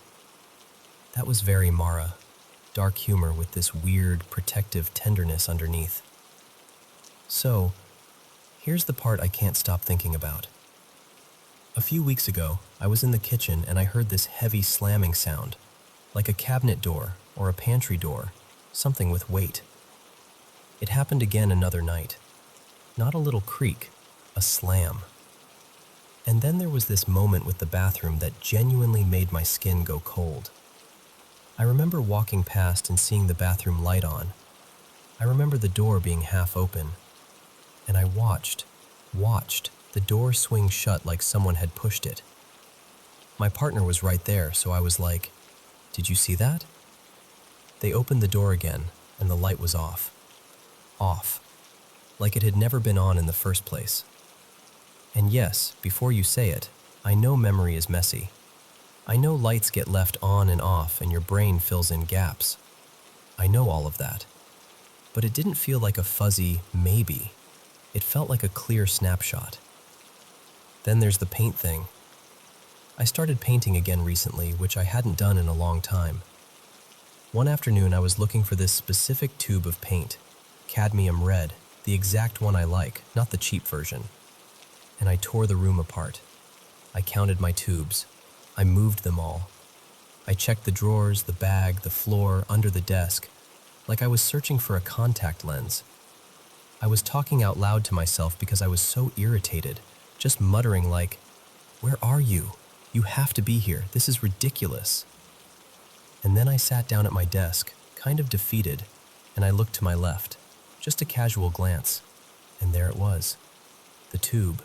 That was very Mara, dark humor with this weird, protective tenderness underneath. So, here's the part I can't stop thinking about. A few weeks ago, I was in the kitchen and I heard this heavy slamming sound, like a cabinet door or a pantry door, something with weight. It happened again another night. Not a little creak, a slam. And then there was this moment with the bathroom that genuinely made my skin go cold. I remember walking past and seeing the bathroom light on. I remember the door being half open. And I watched the door swing shut like someone had pushed it. My partner was right there, so I was like, "Did you see that?" They opened the door again, and the light was off. Off. Like it had never been on in the first place. And yes, before you say it, I know memory is messy. I know lights get left on and off and your brain fills in gaps. I know all of that. But it didn't feel like a fuzzy maybe. It felt like a clear snapshot. Then there's the paint thing. I started painting again recently, which I hadn't done in a long time. One afternoon I was looking for this specific tube of paint, cadmium red, the exact one I like, not the cheap version. And I tore the room apart. I counted my tubes. I moved them all. I checked the drawers, the bag, the floor, under the desk, like I was searching for a contact lens. I was talking out loud to myself because I was so irritated, just muttering like, "Where are you? You have to be here. This is ridiculous." And then I sat down at my desk, kind of defeated, and I looked to my left, just a casual glance, and there it was, the tube.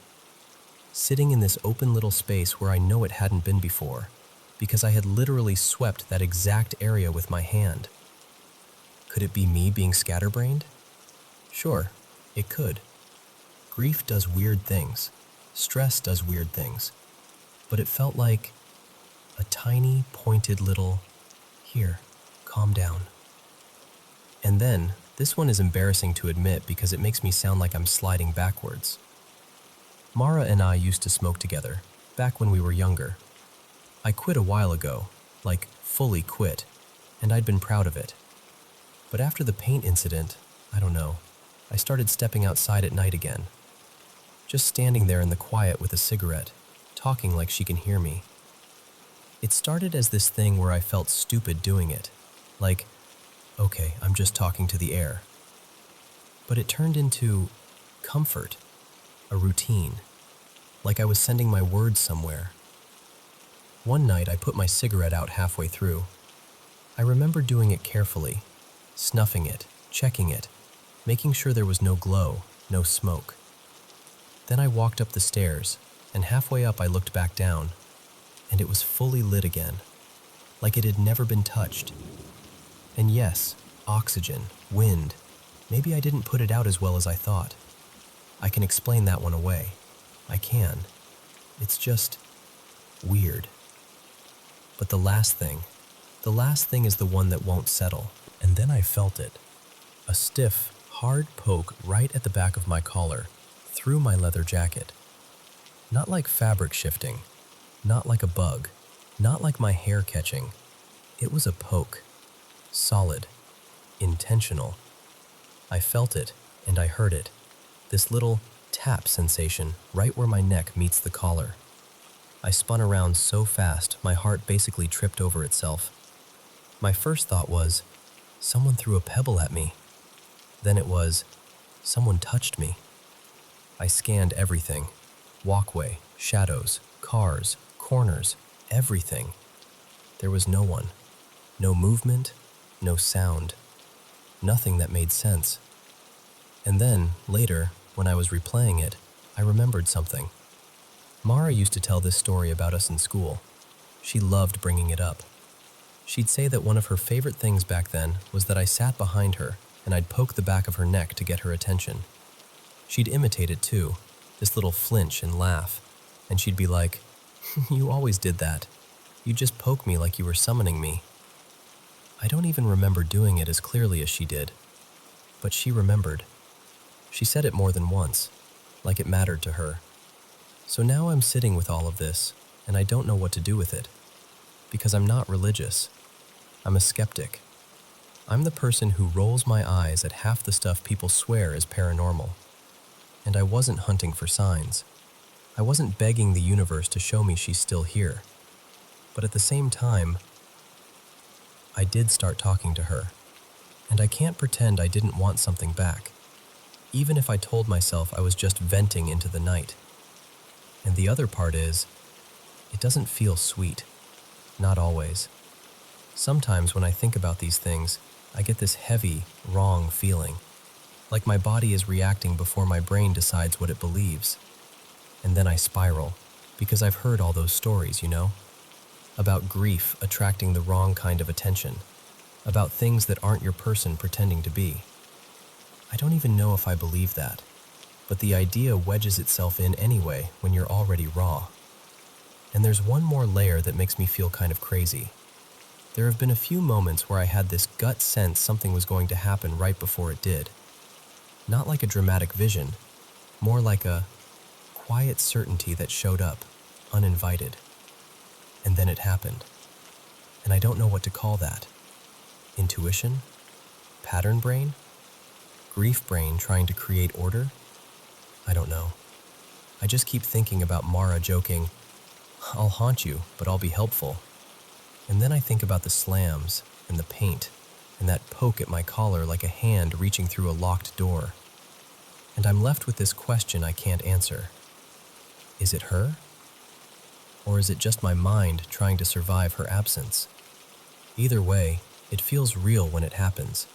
Sitting in this open little space where I know it hadn't been before, because I had literally swept that exact area with my hand. Could it be me being scatterbrained? Sure, it could. Grief does weird things. Stress does weird things. But it felt like a tiny, pointed little, "Here, calm down." And then, this one is embarrassing to admit because it makes me sound like I'm sliding backwards. Mara and I used to smoke together, back when we were younger. I quit a while ago, like fully quit, and I'd been proud of it. But after the paint incident, I don't know, I started stepping outside at night again. Just standing there in the quiet with a cigarette, talking like she can hear me. It started as this thing where I felt stupid doing it, like, okay, I'm just talking to the air. But it turned into comfort. A routine, like I was sending my words somewhere. One night I put my cigarette out halfway through. I remember doing it carefully, snuffing it, checking it, making sure there was no glow, no smoke. Then I walked up the stairs, and halfway up I looked back down, and it was fully lit again, like it had never been touched. And yes, oxygen, wind, maybe I didn't put it out as well as I thought. I can explain that one away. I can. It's just weird. But the last thing is the one that won't settle. And then I felt it. A stiff, hard poke right at the back of my collar, through my leather jacket. Not like fabric shifting, not like a bug, not like my hair catching. It was a poke. Solid. Intentional. I felt it, and I heard it. This little tap sensation right where my neck meets the collar. I spun around so fast, my heart basically tripped over itself. My first thought was, someone threw a pebble at me. Then it was, someone touched me. I scanned everything. Walkway, shadows, cars, corners, everything. There was no one. No movement, no sound. Nothing that made sense. And then, later, when I was replaying it, I remembered something. Mara used to tell this story about us in school. She loved bringing it up. She'd say that one of her favorite things back then was that I sat behind her and I'd poke the back of her neck to get her attention. She'd imitate it too, this little flinch and laugh, and she'd be like, "You always did that. You just poke me like you were summoning me." I don't even remember doing it as clearly as she did, but she remembered. She said it more than once, like it mattered to her. So now I'm sitting with all of this, and I don't know what to do with it, because I'm not religious. I'm a skeptic. I'm the person who rolls my eyes at half the stuff people swear is paranormal. And I wasn't hunting for signs. I wasn't begging the universe to show me she's still here. But at the same time, I did start talking to her. And I can't pretend I didn't want something back, even if I told myself I was just venting into the night. And the other part is, it doesn't feel sweet. Not always. Sometimes when I think about these things, I get this heavy, wrong feeling, like my body is reacting before my brain decides what it believes. And then I spiral, because I've heard all those stories, you know? About grief attracting the wrong kind of attention, about things that aren't your person pretending to be. I don't even know if I believe that, but the idea wedges itself in anyway when you're already raw. And there's one more layer that makes me feel kind of crazy. There have been a few moments where I had this gut sense something was going to happen right before it did. Not like a dramatic vision, more like a quiet certainty that showed up, uninvited. And then it happened. And I don't know what to call that. Intuition? Pattern brain? Grief brain trying to create order? I don't know. I just keep thinking about Mara joking, "I'll haunt you, but I'll be helpful." And then I think about the slams and the paint and that poke at my collar like a hand reaching through a locked door. And I'm left with this question I can't answer. Is it her? Or is it just my mind trying to survive her absence? Either way, it feels real when it happens,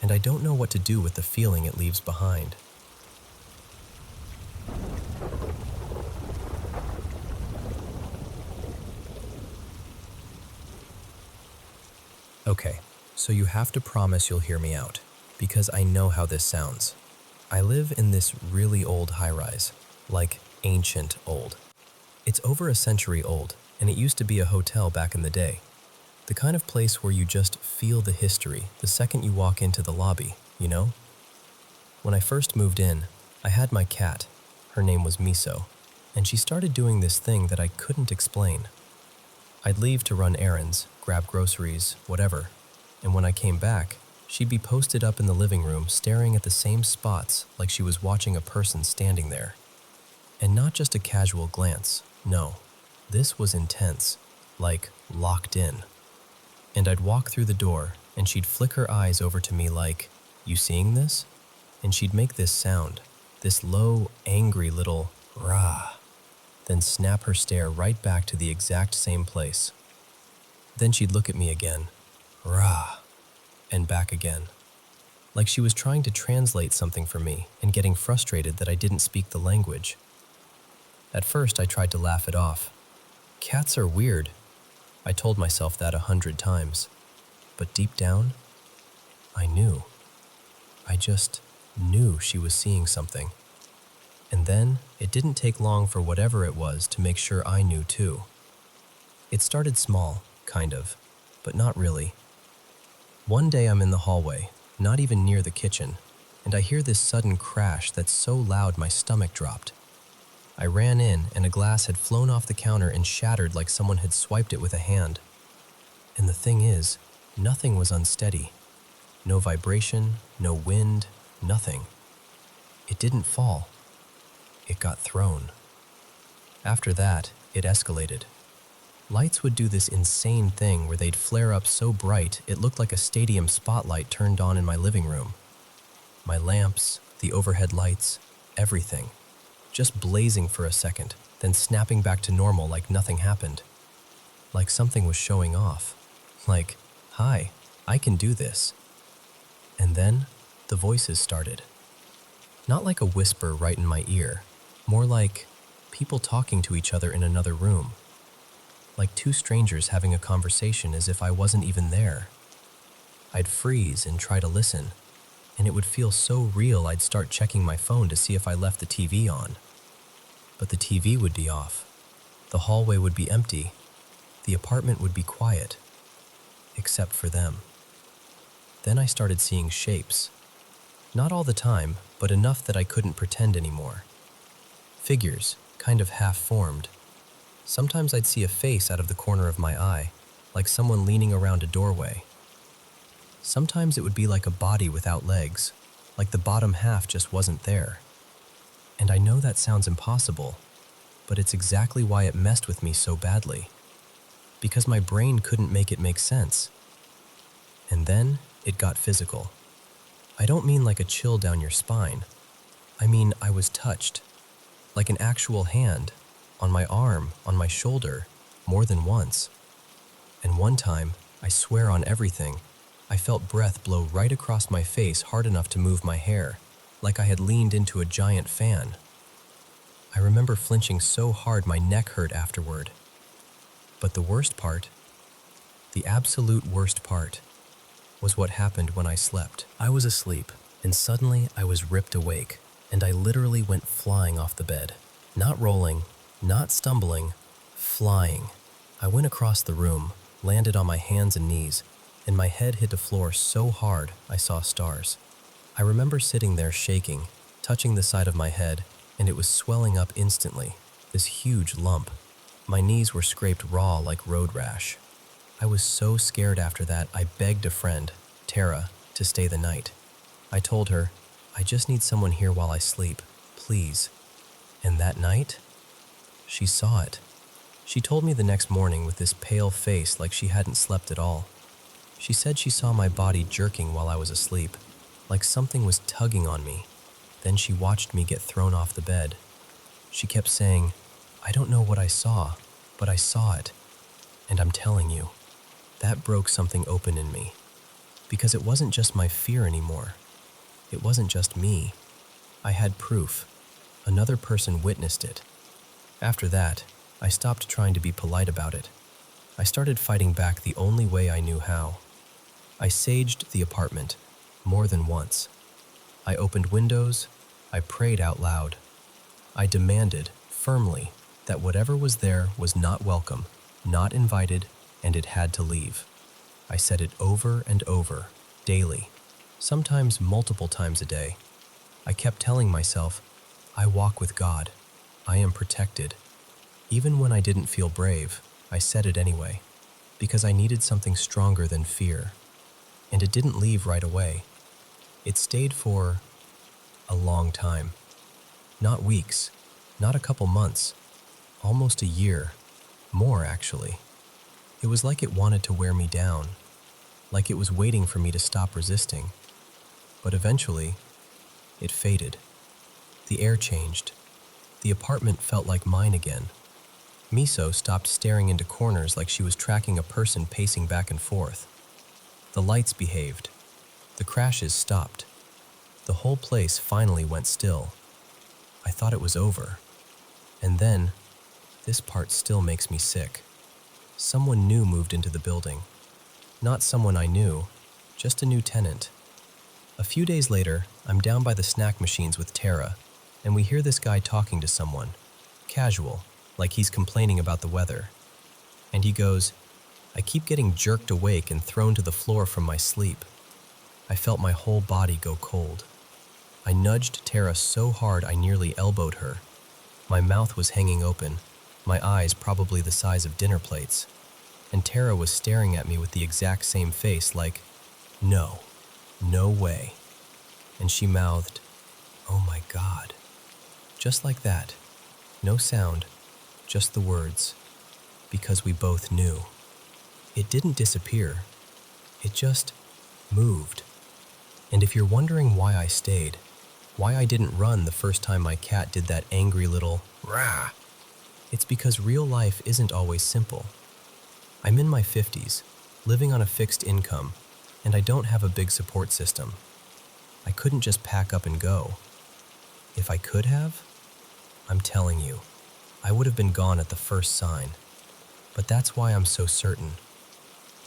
and I don't know what to do with the feeling it leaves behind. Okay, so you have to promise you'll hear me out, because I know how this sounds. I live in this really old high-rise, like ancient old. It's over a century old, and it used to be a hotel back in the day. The kind of place where you just feel the history the second you walk into the lobby, you know? When I first moved in, I had my cat. Her name was Miso, and she started doing this thing that I couldn't explain. I'd leave to run errands, grab groceries, whatever, and when I came back, she'd be posted up in the living room staring at the same spots like she was watching a person standing there. And not just a casual glance, no. This was intense, like locked in. And I'd walk through the door, and she'd flick her eyes over to me like, "You seeing this?" And she'd make this sound, this low, angry little rah, then snap her stare right back to the exact same place. Then she'd look at me again, rah, and back again. like she was trying to translate something for me and getting frustrated that I didn't speak the language. At first, I tried to laugh it off. Cats are weird. I told myself that 100 times. But deep down, I knew. I just knew she was seeing something. And then, it didn't take long for whatever it was to make sure I knew too. It started small, kind of, but not really. One day I'm in the hallway, not even near the kitchen, and I hear this sudden crash that's so loud my stomach dropped. I ran in and a glass had flown off the counter and shattered like someone had swiped it with a hand. And the thing is, nothing was unsteady. No vibration, no wind, nothing. It didn't fall. It got thrown. After that, it escalated. Lights would do this insane thing where they'd flare up so bright it looked like a stadium spotlight turned on in my living room. My lamps, the overhead lights, everything. Just blazing for a second, then snapping back to normal like nothing happened. Like something was showing off. Like, hi, I can do this. And then, the voices started. Not like a whisper right in my ear, more like people talking to each other in another room. Like two strangers having a conversation as if I wasn't even there. I'd freeze and try to listen, and it would feel so real I'd start checking my phone to see if I left the TV on. But the TV would be off. The hallway would be empty. The apartment would be quiet. Except for them. Then I started seeing shapes. Not all the time, but enough that I couldn't pretend anymore. Figures, kind of half-formed. Sometimes I'd see a face out of the corner of my eye, like someone leaning around a doorway. Sometimes it would be like a body without legs, like the bottom half just wasn't there. And I know that sounds impossible, but it's exactly why it messed with me so badly. Because my brain couldn't make it make sense. And then it got physical. I don't mean like a chill down your spine. I mean I was touched, like an actual hand, on my arm, on my shoulder, more than once. And one time, I swear on everything, I felt breath blow right across my face hard enough to move my hair, like I had leaned into a giant fan. I remember flinching so hard my neck hurt afterward. But the worst part, the absolute worst part, was what happened when I slept. I was asleep, and suddenly I was ripped awake, and I literally went flying off the bed. Not rolling, not stumbling, flying. I went across the room, landed on my hands and knees, and my head hit the floor so hard I saw stars. I remember sitting there shaking, touching the side of my head, and it was swelling up instantly, this huge lump. My knees were scraped raw like road rash. I was so scared after that I begged a friend, Tara, to stay the night. I told her, I just need someone here while I sleep, please. And that night, she saw it. She told me the next morning with this pale face like she hadn't slept at all. She said she saw my body jerking while I was asleep, like something was tugging on me. Then she watched me get thrown off the bed. She kept saying, I don't know what I saw, but I saw it. And I'm telling you, that broke something open in me. Because it wasn't just my fear anymore. It wasn't just me. I had proof. Another person witnessed it. After that, I stopped trying to be polite about it. I started fighting back the only way I knew how. I saged the apartment, more than once. I opened windows. I prayed out loud. I demanded, firmly, that whatever was there was not welcome, not invited, and it had to leave. I said it over and over, daily, sometimes multiple times a day. I kept telling myself, I walk with God. I am protected. Even when I didn't feel brave, I said it anyway, because I needed something stronger than fear. And it didn't leave right away. It stayed for a long time. Not weeks, not a couple months, almost a year, more actually. It was like it wanted to wear me down, like it was waiting for me to stop resisting. But eventually, it faded. The air changed. The apartment felt like mine again. Miso stopped staring into corners like she was tracking a person pacing back and forth. The lights behaved. The crashes stopped. The whole place finally went still. I thought it was over. And then, this part still makes me sick. Someone new moved into the building. Not someone I knew, just a new tenant. A few days later, I'm down by the snack machines with Tara, and we hear this guy talking to someone. Casual, like he's complaining about the weather. And he goes, "I keep getting jerked awake and thrown to the floor from my sleep." I felt my whole body go cold. I nudged Tara so hard I nearly elbowed her. My mouth was hanging open, my eyes probably the size of dinner plates. And Tara was staring at me with the exact same face like, "No, no way." And she mouthed, "Oh my God." Just like that. No sound, just the words. Because we both knew. It didn't disappear. It just moved. And if you're wondering why I stayed, why I didn't run the first time my cat did that angry little rah, it's because real life isn't always simple. I'm in my 50s, living on a fixed income, and I don't have a big support system. I couldn't just pack up and go. If I could have, I'm telling you, I would have been gone at the first sign. But that's why I'm so certain.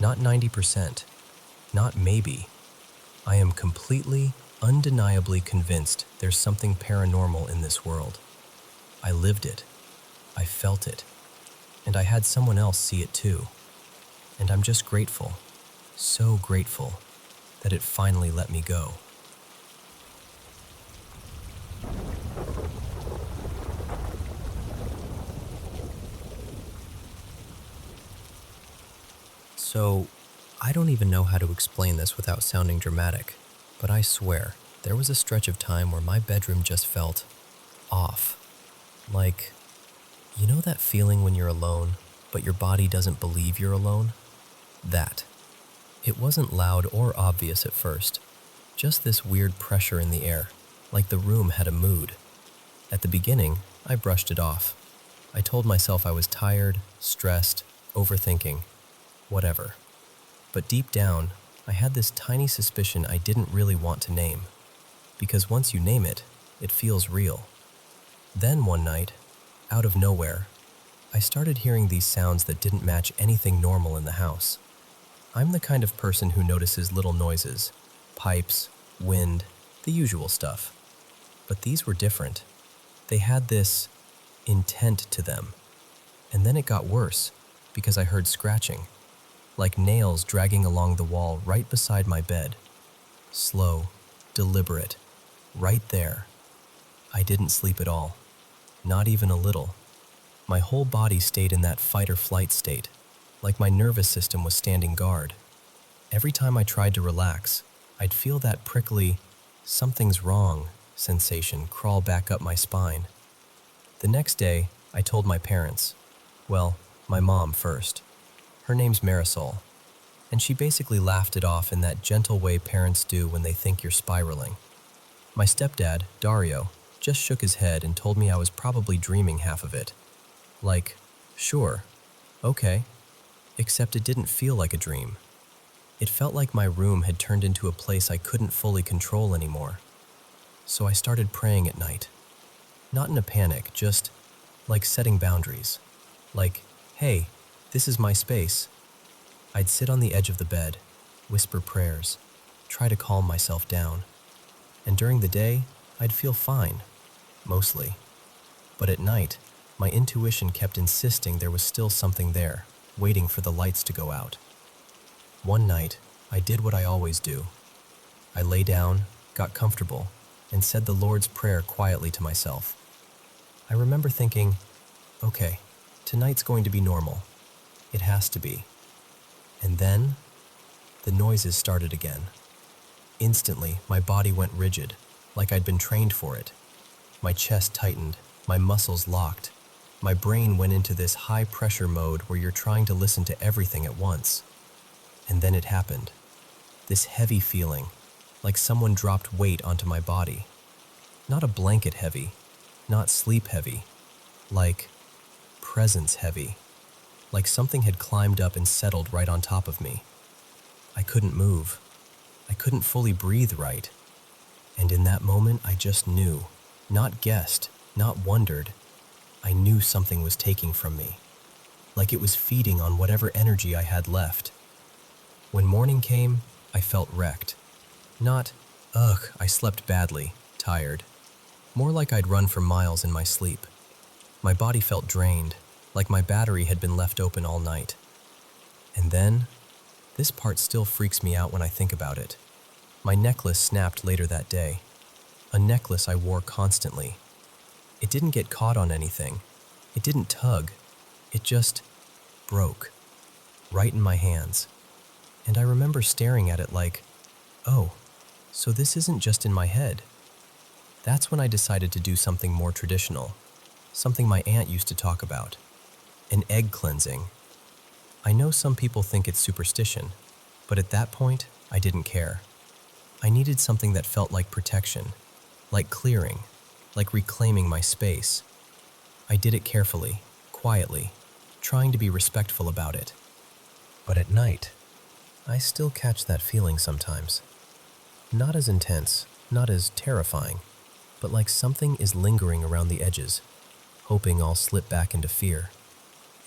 Not 90%, not maybe. I am completely, undeniably convinced there's something paranormal in this world. I lived it. I felt it. And I had someone else see it too. And I'm just grateful, so grateful, that it finally let me go. So, I don't even know how to explain this without sounding dramatic, but I swear, there was a stretch of time where my bedroom just felt off. Like, you know that feeling when you're alone, but your body doesn't believe you're alone? That. It wasn't loud or obvious at first, just this weird pressure in the air, like the room had a mood. At the beginning, I brushed it off. I told myself I was tired, stressed, overthinking, whatever. But deep down, I had this tiny suspicion I didn't really want to name. Because once you name it, it feels real. Then one night, out of nowhere, I started hearing these sounds that didn't match anything normal in the house. I'm the kind of person who notices little noises, pipes, wind, the usual stuff. But these were different. They had this intent to them. And then it got worse, because I heard scratching, like nails dragging along the wall right beside my bed. Slow, deliberate, right there. I didn't sleep at all, not even a little. My whole body stayed in that fight or flight state, like my nervous system was standing guard. Every time I tried to relax, I'd feel that prickly, something's wrong sensation crawl back up my spine. The next day, I told my parents. Well, my mom first. Her name's Marisol, and she basically laughed it off in that gentle way parents do when they think you're spiraling. My stepdad, Dario, just shook his head and told me I was probably dreaming half of it. Like, sure, okay, except it didn't feel like a dream. It felt like my room had turned into a place I couldn't fully control anymore. So I started praying at night. Not in a panic, just like setting boundaries. Like, hey, this is my space. I'd sit on the edge of the bed, whisper prayers, try to calm myself down. And during the day, I'd feel fine, mostly. But at night, my intuition kept insisting there was still something there, waiting for the lights to go out. One night, I did what I always do. I lay down, got comfortable, and said the Lord's Prayer quietly to myself. I remember thinking, okay, tonight's going to be normal. It has to be. And then, the noises started again. Instantly, my body went rigid, like I'd been trained for it. My chest tightened, my muscles locked. My brain went into this high-pressure mode where you're trying to listen to everything at once. And then it happened. This heavy feeling, like someone dropped weight onto my body. Not a blanket heavy, not sleep heavy, like presence heavy. Like something had climbed up and settled right on top of me. I couldn't move. I couldn't fully breathe right. And in that moment, I just knew. Not guessed, not wondered. I knew something was taking from me. Like it was feeding on whatever energy I had left. When morning came, I felt wrecked. Not, I slept badly, tired. More like I'd run for miles in my sleep. My body felt drained, like my battery had been left open all night. And then, this part still freaks me out when I think about it. My necklace snapped later that day. A necklace I wore constantly. It didn't get caught on anything. It didn't tug. It just broke. Right in my hands. And I remember staring at it like, oh, so this isn't just in my head. That's when I decided to do something more traditional. Something my aunt used to talk about. An egg cleansing. I know some people think it's superstition, but at that point, I didn't care. I needed something that felt like protection, like clearing, like reclaiming my space. I did it carefully, quietly, trying to be respectful about it. But at night, I still catch that feeling sometimes. Not as intense, not as terrifying, but like something is lingering around the edges, hoping I'll slip back into fear.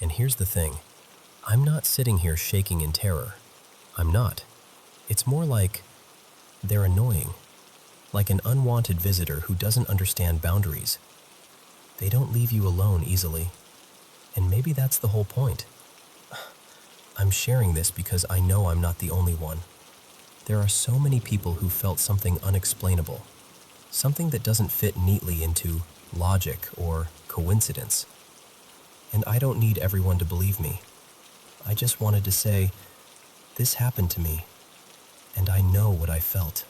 And here's the thing. I'm not sitting here shaking in terror. I'm not. It's more like they're annoying. Like an unwanted visitor who doesn't understand boundaries. They don't leave you alone easily. And maybe that's the whole point. I'm sharing this because I know I'm not the only one. There are so many people who felt something unexplainable. Something that doesn't fit neatly into logic or coincidence. And I don't need everyone to believe me. I just wanted to say, this happened to me, and I know what I felt.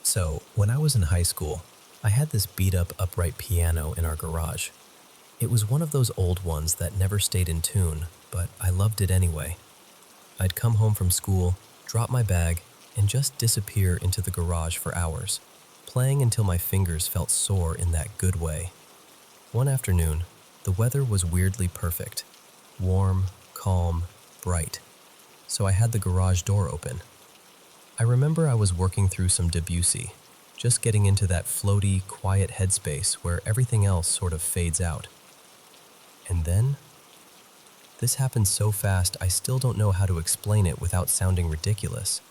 So, when I was in high school, I had this beat-up upright piano in our garage. It was one of those old ones that never stayed in tune, but I loved it anyway. I'd come home from school, drop my bag, and just disappear into the garage for hours, playing until my fingers felt sore in that good way. One afternoon, the weather was weirdly perfect. Warm, calm, bright. So I had the garage door open. I remember I was working through some Debussy, just getting into that floaty, quiet headspace where everything else sort of fades out. And then, this happened so fast I still don't know how to explain it without sounding ridiculous.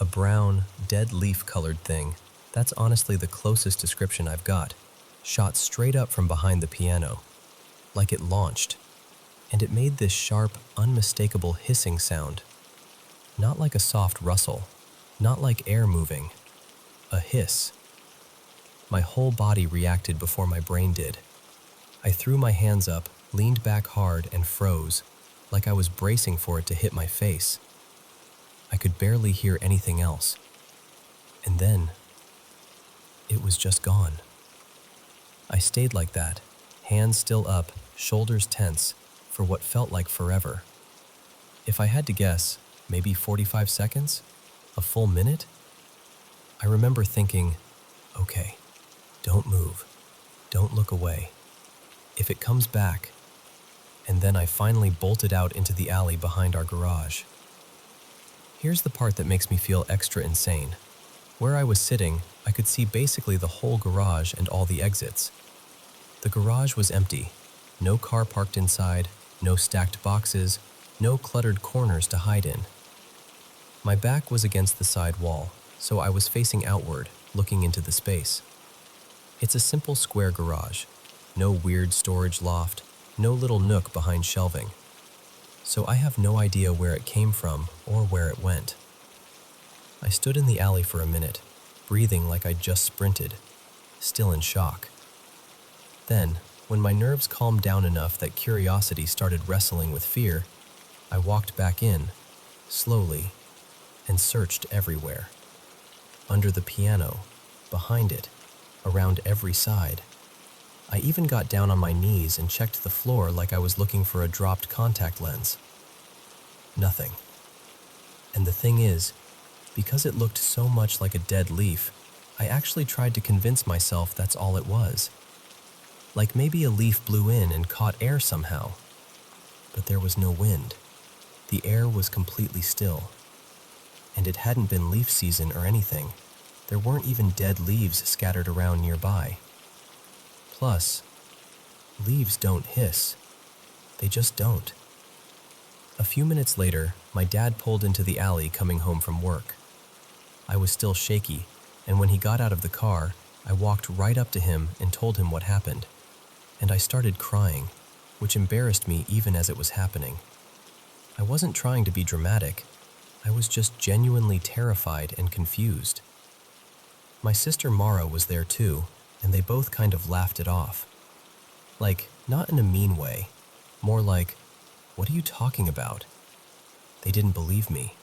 A brown, dead leaf-colored thing, that's honestly the closest description I've got, shot straight up from behind the piano, like it launched, and it made this sharp, unmistakable hissing sound. Not like a soft rustle, not like air moving, a hiss. My whole body reacted before my brain did. I threw my hands up, leaned back hard, and froze, like I was bracing for it to hit my face. I could barely hear anything else. And then, it was just gone. I stayed like that, hands still up, shoulders tense, for what felt like forever. If I had to guess, maybe 45 seconds? A full minute? I remember thinking, okay, don't move, don't look away. If it comes back, and then I finally bolted out into the alley behind our garage. Here's the part that makes me feel extra insane. Where I was sitting, I could see basically the whole garage and all the exits. The garage was empty. No car parked inside, no stacked boxes, no cluttered corners to hide in. My back was against the side wall, so I was facing outward, looking into the space. It's a simple square garage. No weird storage loft, no little nook behind shelving. So I have no idea where it came from or where it went. I stood in the alley for a minute, breathing like I'd just sprinted, still in shock. Then, when my nerves calmed down enough that curiosity started wrestling with fear, I walked back in, slowly, and searched everywhere. Under the piano, behind it, around every side. I even got down on my knees and checked the floor like I was looking for a dropped contact lens. Nothing. And the thing is, because it looked so much like a dead leaf, I actually tried to convince myself that's all it was. Like maybe a leaf blew in and caught air somehow. But there was no wind. The air was completely still. And it hadn't been leaf season or anything. There weren't even dead leaves scattered around nearby. Plus, leaves don't hiss. They just don't. A few minutes later, my dad pulled into the alley coming home from work. I was still shaky, and when he got out of the car, I walked right up to him and told him what happened. And I started crying, which embarrassed me even as it was happening. I wasn't trying to be dramatic. I was just genuinely terrified and confused. My sister Mara was there too, and they both kind of laughed it off. Like, not in a mean way, more like, "What are you talking about?" They didn't believe me.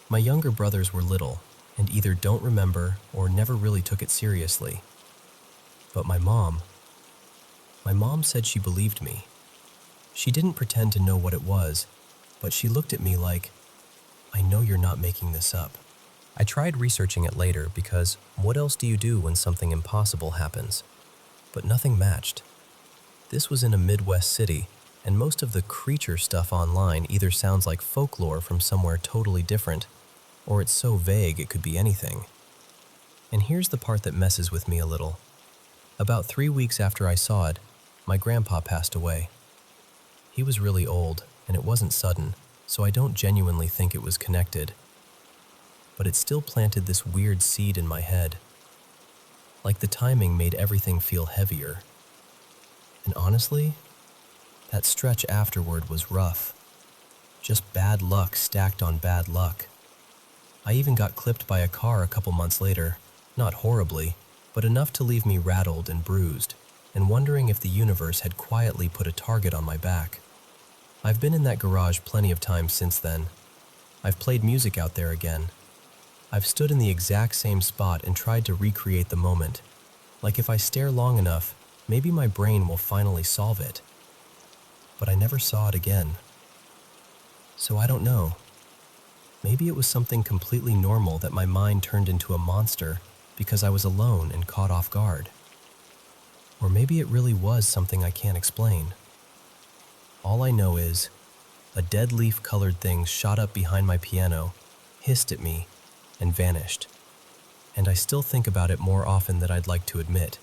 My younger brothers were little, and either don't remember or never really took it seriously. But my mom said she believed me. She didn't pretend to know what it was, but she looked at me like, "I know you're not making this up." I tried researching it later because what else do you do when something impossible happens? But nothing matched. This was in a Midwest city, and most of the creature stuff online either sounds like folklore from somewhere totally different, or it's so vague it could be anything. And here's the part that messes with me a little. About 3 weeks after I saw it, my grandpa passed away. He was really old, and it wasn't sudden, so I don't genuinely think it was connected. But it still planted this weird seed in my head. Like the timing made everything feel heavier. And honestly, that stretch afterward was rough. Just bad luck stacked on bad luck. I even got clipped by a car a couple months later, not horribly, but enough to leave me rattled and bruised, and wondering if the universe had quietly put a target on my back. I've been in that garage plenty of times since then. I've played music out there again. I've stood in the exact same spot and tried to recreate the moment. Like if I stare long enough, maybe my brain will finally solve it. But I never saw it again. So I don't know. Maybe it was something completely normal that my mind turned into a monster because I was alone and caught off guard. Or maybe it really was something I can't explain. All I know is, a dead leaf-colored thing shot up behind my piano, hissed at me, and vanished. And I still think about it more often than I'd like to admit.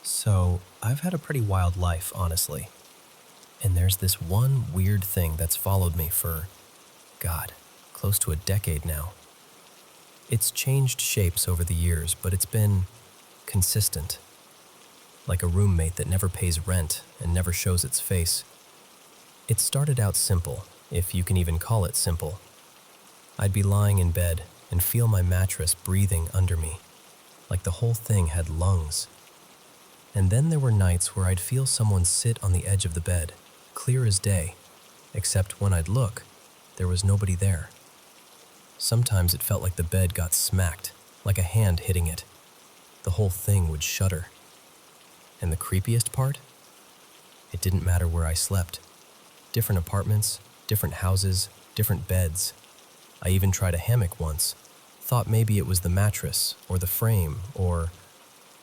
So, I've had a pretty wild life, honestly. And there's this one weird thing that's followed me for, God, close to a decade now. It's changed shapes over the years, but it's been consistent. Like a roommate that never pays rent and never shows its face. It started out simple, if you can even call it simple. I'd be lying in bed and feel my mattress breathing under me, like the whole thing had lungs. And then there were nights where I'd feel someone sit on the edge of the bed, clear as day, except when I'd look, there was nobody there. Sometimes it felt like the bed got smacked, like a hand hitting it. The whole thing would shudder. And the creepiest part? It didn't matter where I slept. Different apartments, different houses, different beds. I even tried a hammock once. Thought maybe it was the mattress, or the frame, or,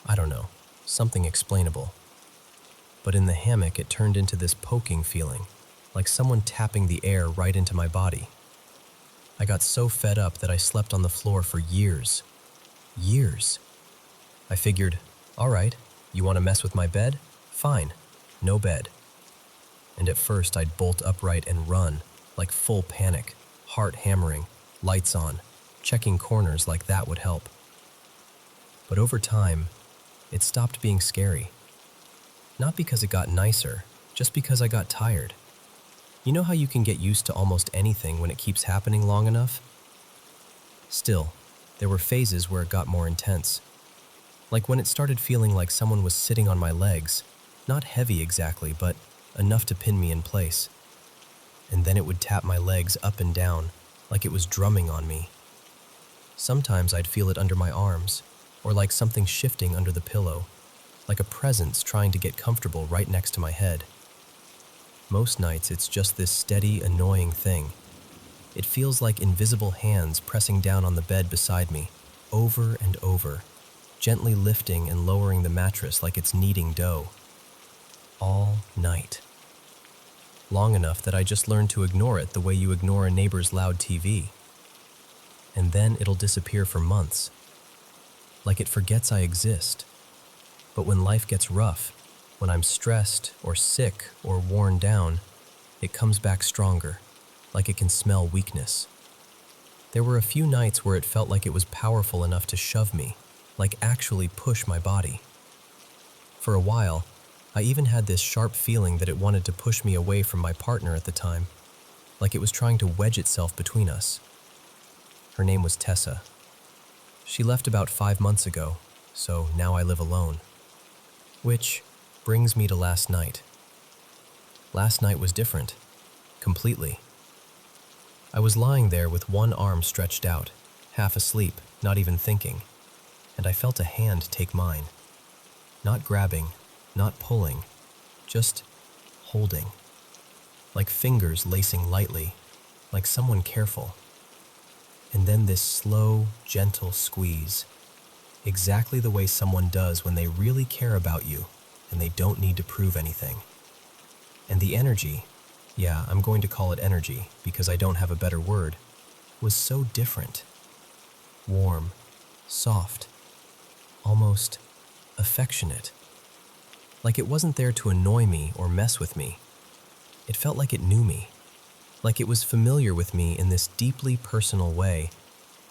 I don't know, something explainable. But in the hammock it turned into this poking feeling, like someone tapping the air right into my body. I got so fed up that I slept on the floor for years. Years. I figured, all right, you want to mess with my bed? Fine, no bed. And at first I'd bolt upright and run, like full panic, heart hammering, lights on, checking corners like that would help. But over time, it stopped being scary. Not because it got nicer, just because I got tired. You know how you can get used to almost anything when it keeps happening long enough? Still, there were phases where it got more intense. Like when it started feeling like someone was sitting on my legs, not heavy exactly, but enough to pin me in place. And then it would tap my legs up and down, like it was drumming on me. Sometimes I'd feel it under my arms, or like something shifting under the pillow. like a presence trying to get comfortable right next to my head. Most nights it's just this steady, annoying thing. It feels like invisible hands pressing down on the bed beside me, over and over, gently lifting and lowering the mattress like it's kneading dough. All night. Long enough that I just learned to ignore it the way you ignore a neighbor's loud TV. And then it'll disappear for months, like it forgets I exist. But when life gets rough, when I'm stressed or sick or worn down, it comes back stronger, like it can smell weakness. There were a few nights where it felt like it was powerful enough to shove me, like actually push my body. For a while, I even had this sharp feeling that it wanted to push me away from my partner at the time, like it was trying to wedge itself between us. Her name was Tessa. She left about 5 months ago, so now I live alone. Which brings me to last night. Last night was different, completely. I was lying there with one arm stretched out, half asleep, not even thinking, and I felt a hand take mine. Not grabbing, not pulling, just holding. Like fingers lacing lightly, like someone careful. And then this slow, gentle squeeze, exactly the way someone does when they really care about you and they don't need to prove anything. And the energy, yeah, I'm going to call it energy because I don't have a better word, was so different. Warm, soft, almost affectionate. Like it wasn't there to annoy me or mess with me. It felt like it knew me, like it was familiar with me in this deeply personal way,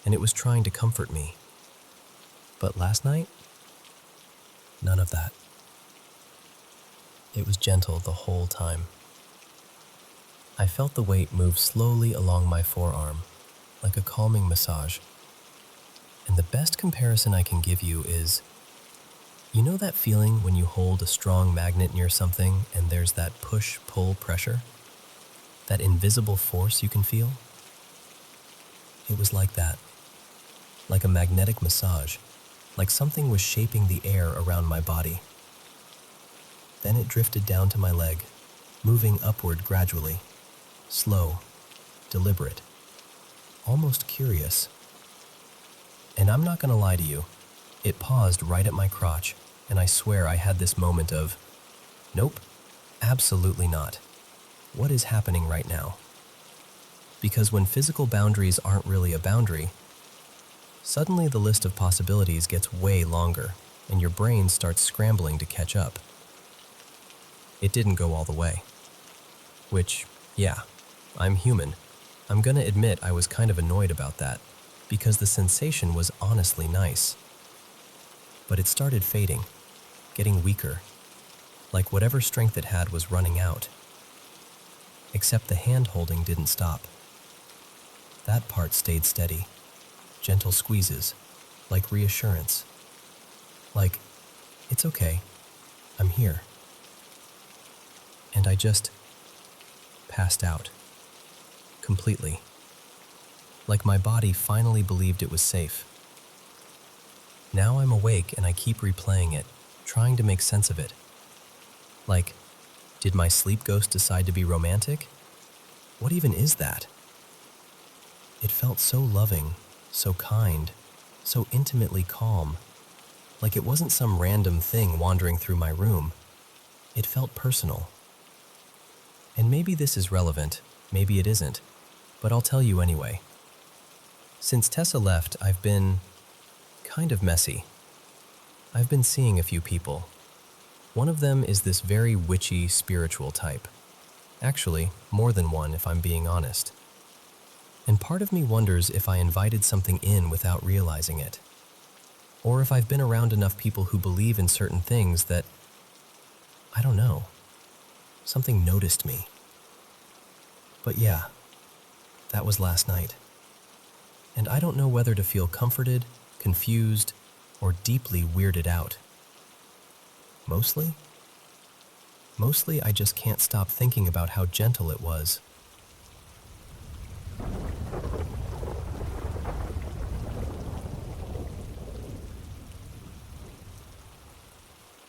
and it was trying to comfort me. But last night, none of that. It was gentle the whole time. I felt the weight move slowly along my forearm, like a calming massage. And the best comparison I can give you is, you know that feeling when you hold a strong magnet near something and there's that push-pull pressure? That invisible force you can feel? It was like that. Like a magnetic massage, like something was shaping the air around my body. Then it drifted down to my leg, moving upward gradually, slow, deliberate, almost curious. And I'm not gonna lie to you, it paused right at my crotch, and I swear I had this moment of, nope, absolutely not. What is happening right now? Because when physical boundaries aren't really a boundary, suddenly the list of possibilities gets way longer, and your brain starts scrambling to catch up. It didn't go all the way. Which, yeah, I'm human. I'm gonna admit I was kind of annoyed about that, because the sensation was honestly nice. But it started fading, getting weaker, like whatever strength it had was running out. Except the hand-holding didn't stop. That part stayed steady, gentle squeezes, like reassurance. Like, it's okay, I'm here. And I just passed out, completely. Like my body finally believed it was safe. Now I'm awake and I keep replaying it, trying to make sense of it. Like, did my sleep ghost decide to be romantic? What even is that? It felt so loving, so kind, so intimately calm. Like it wasn't some random thing wandering through my room. It felt personal. And maybe this is relevant, maybe it isn't, but I'll tell you anyway. Since Tessa left, I've been kind of messy. I've been seeing a few people. One of them is this very witchy, spiritual type. Actually, more than one if I'm being honest. And part of me wonders if I invited something in without realizing it. Or if I've been around enough people who believe in certain things that, I don't know, something noticed me. But yeah, that was last night. And I don't know whether to feel comforted, confused, or deeply weirded out. Mostly, I just can't stop thinking about how gentle it was,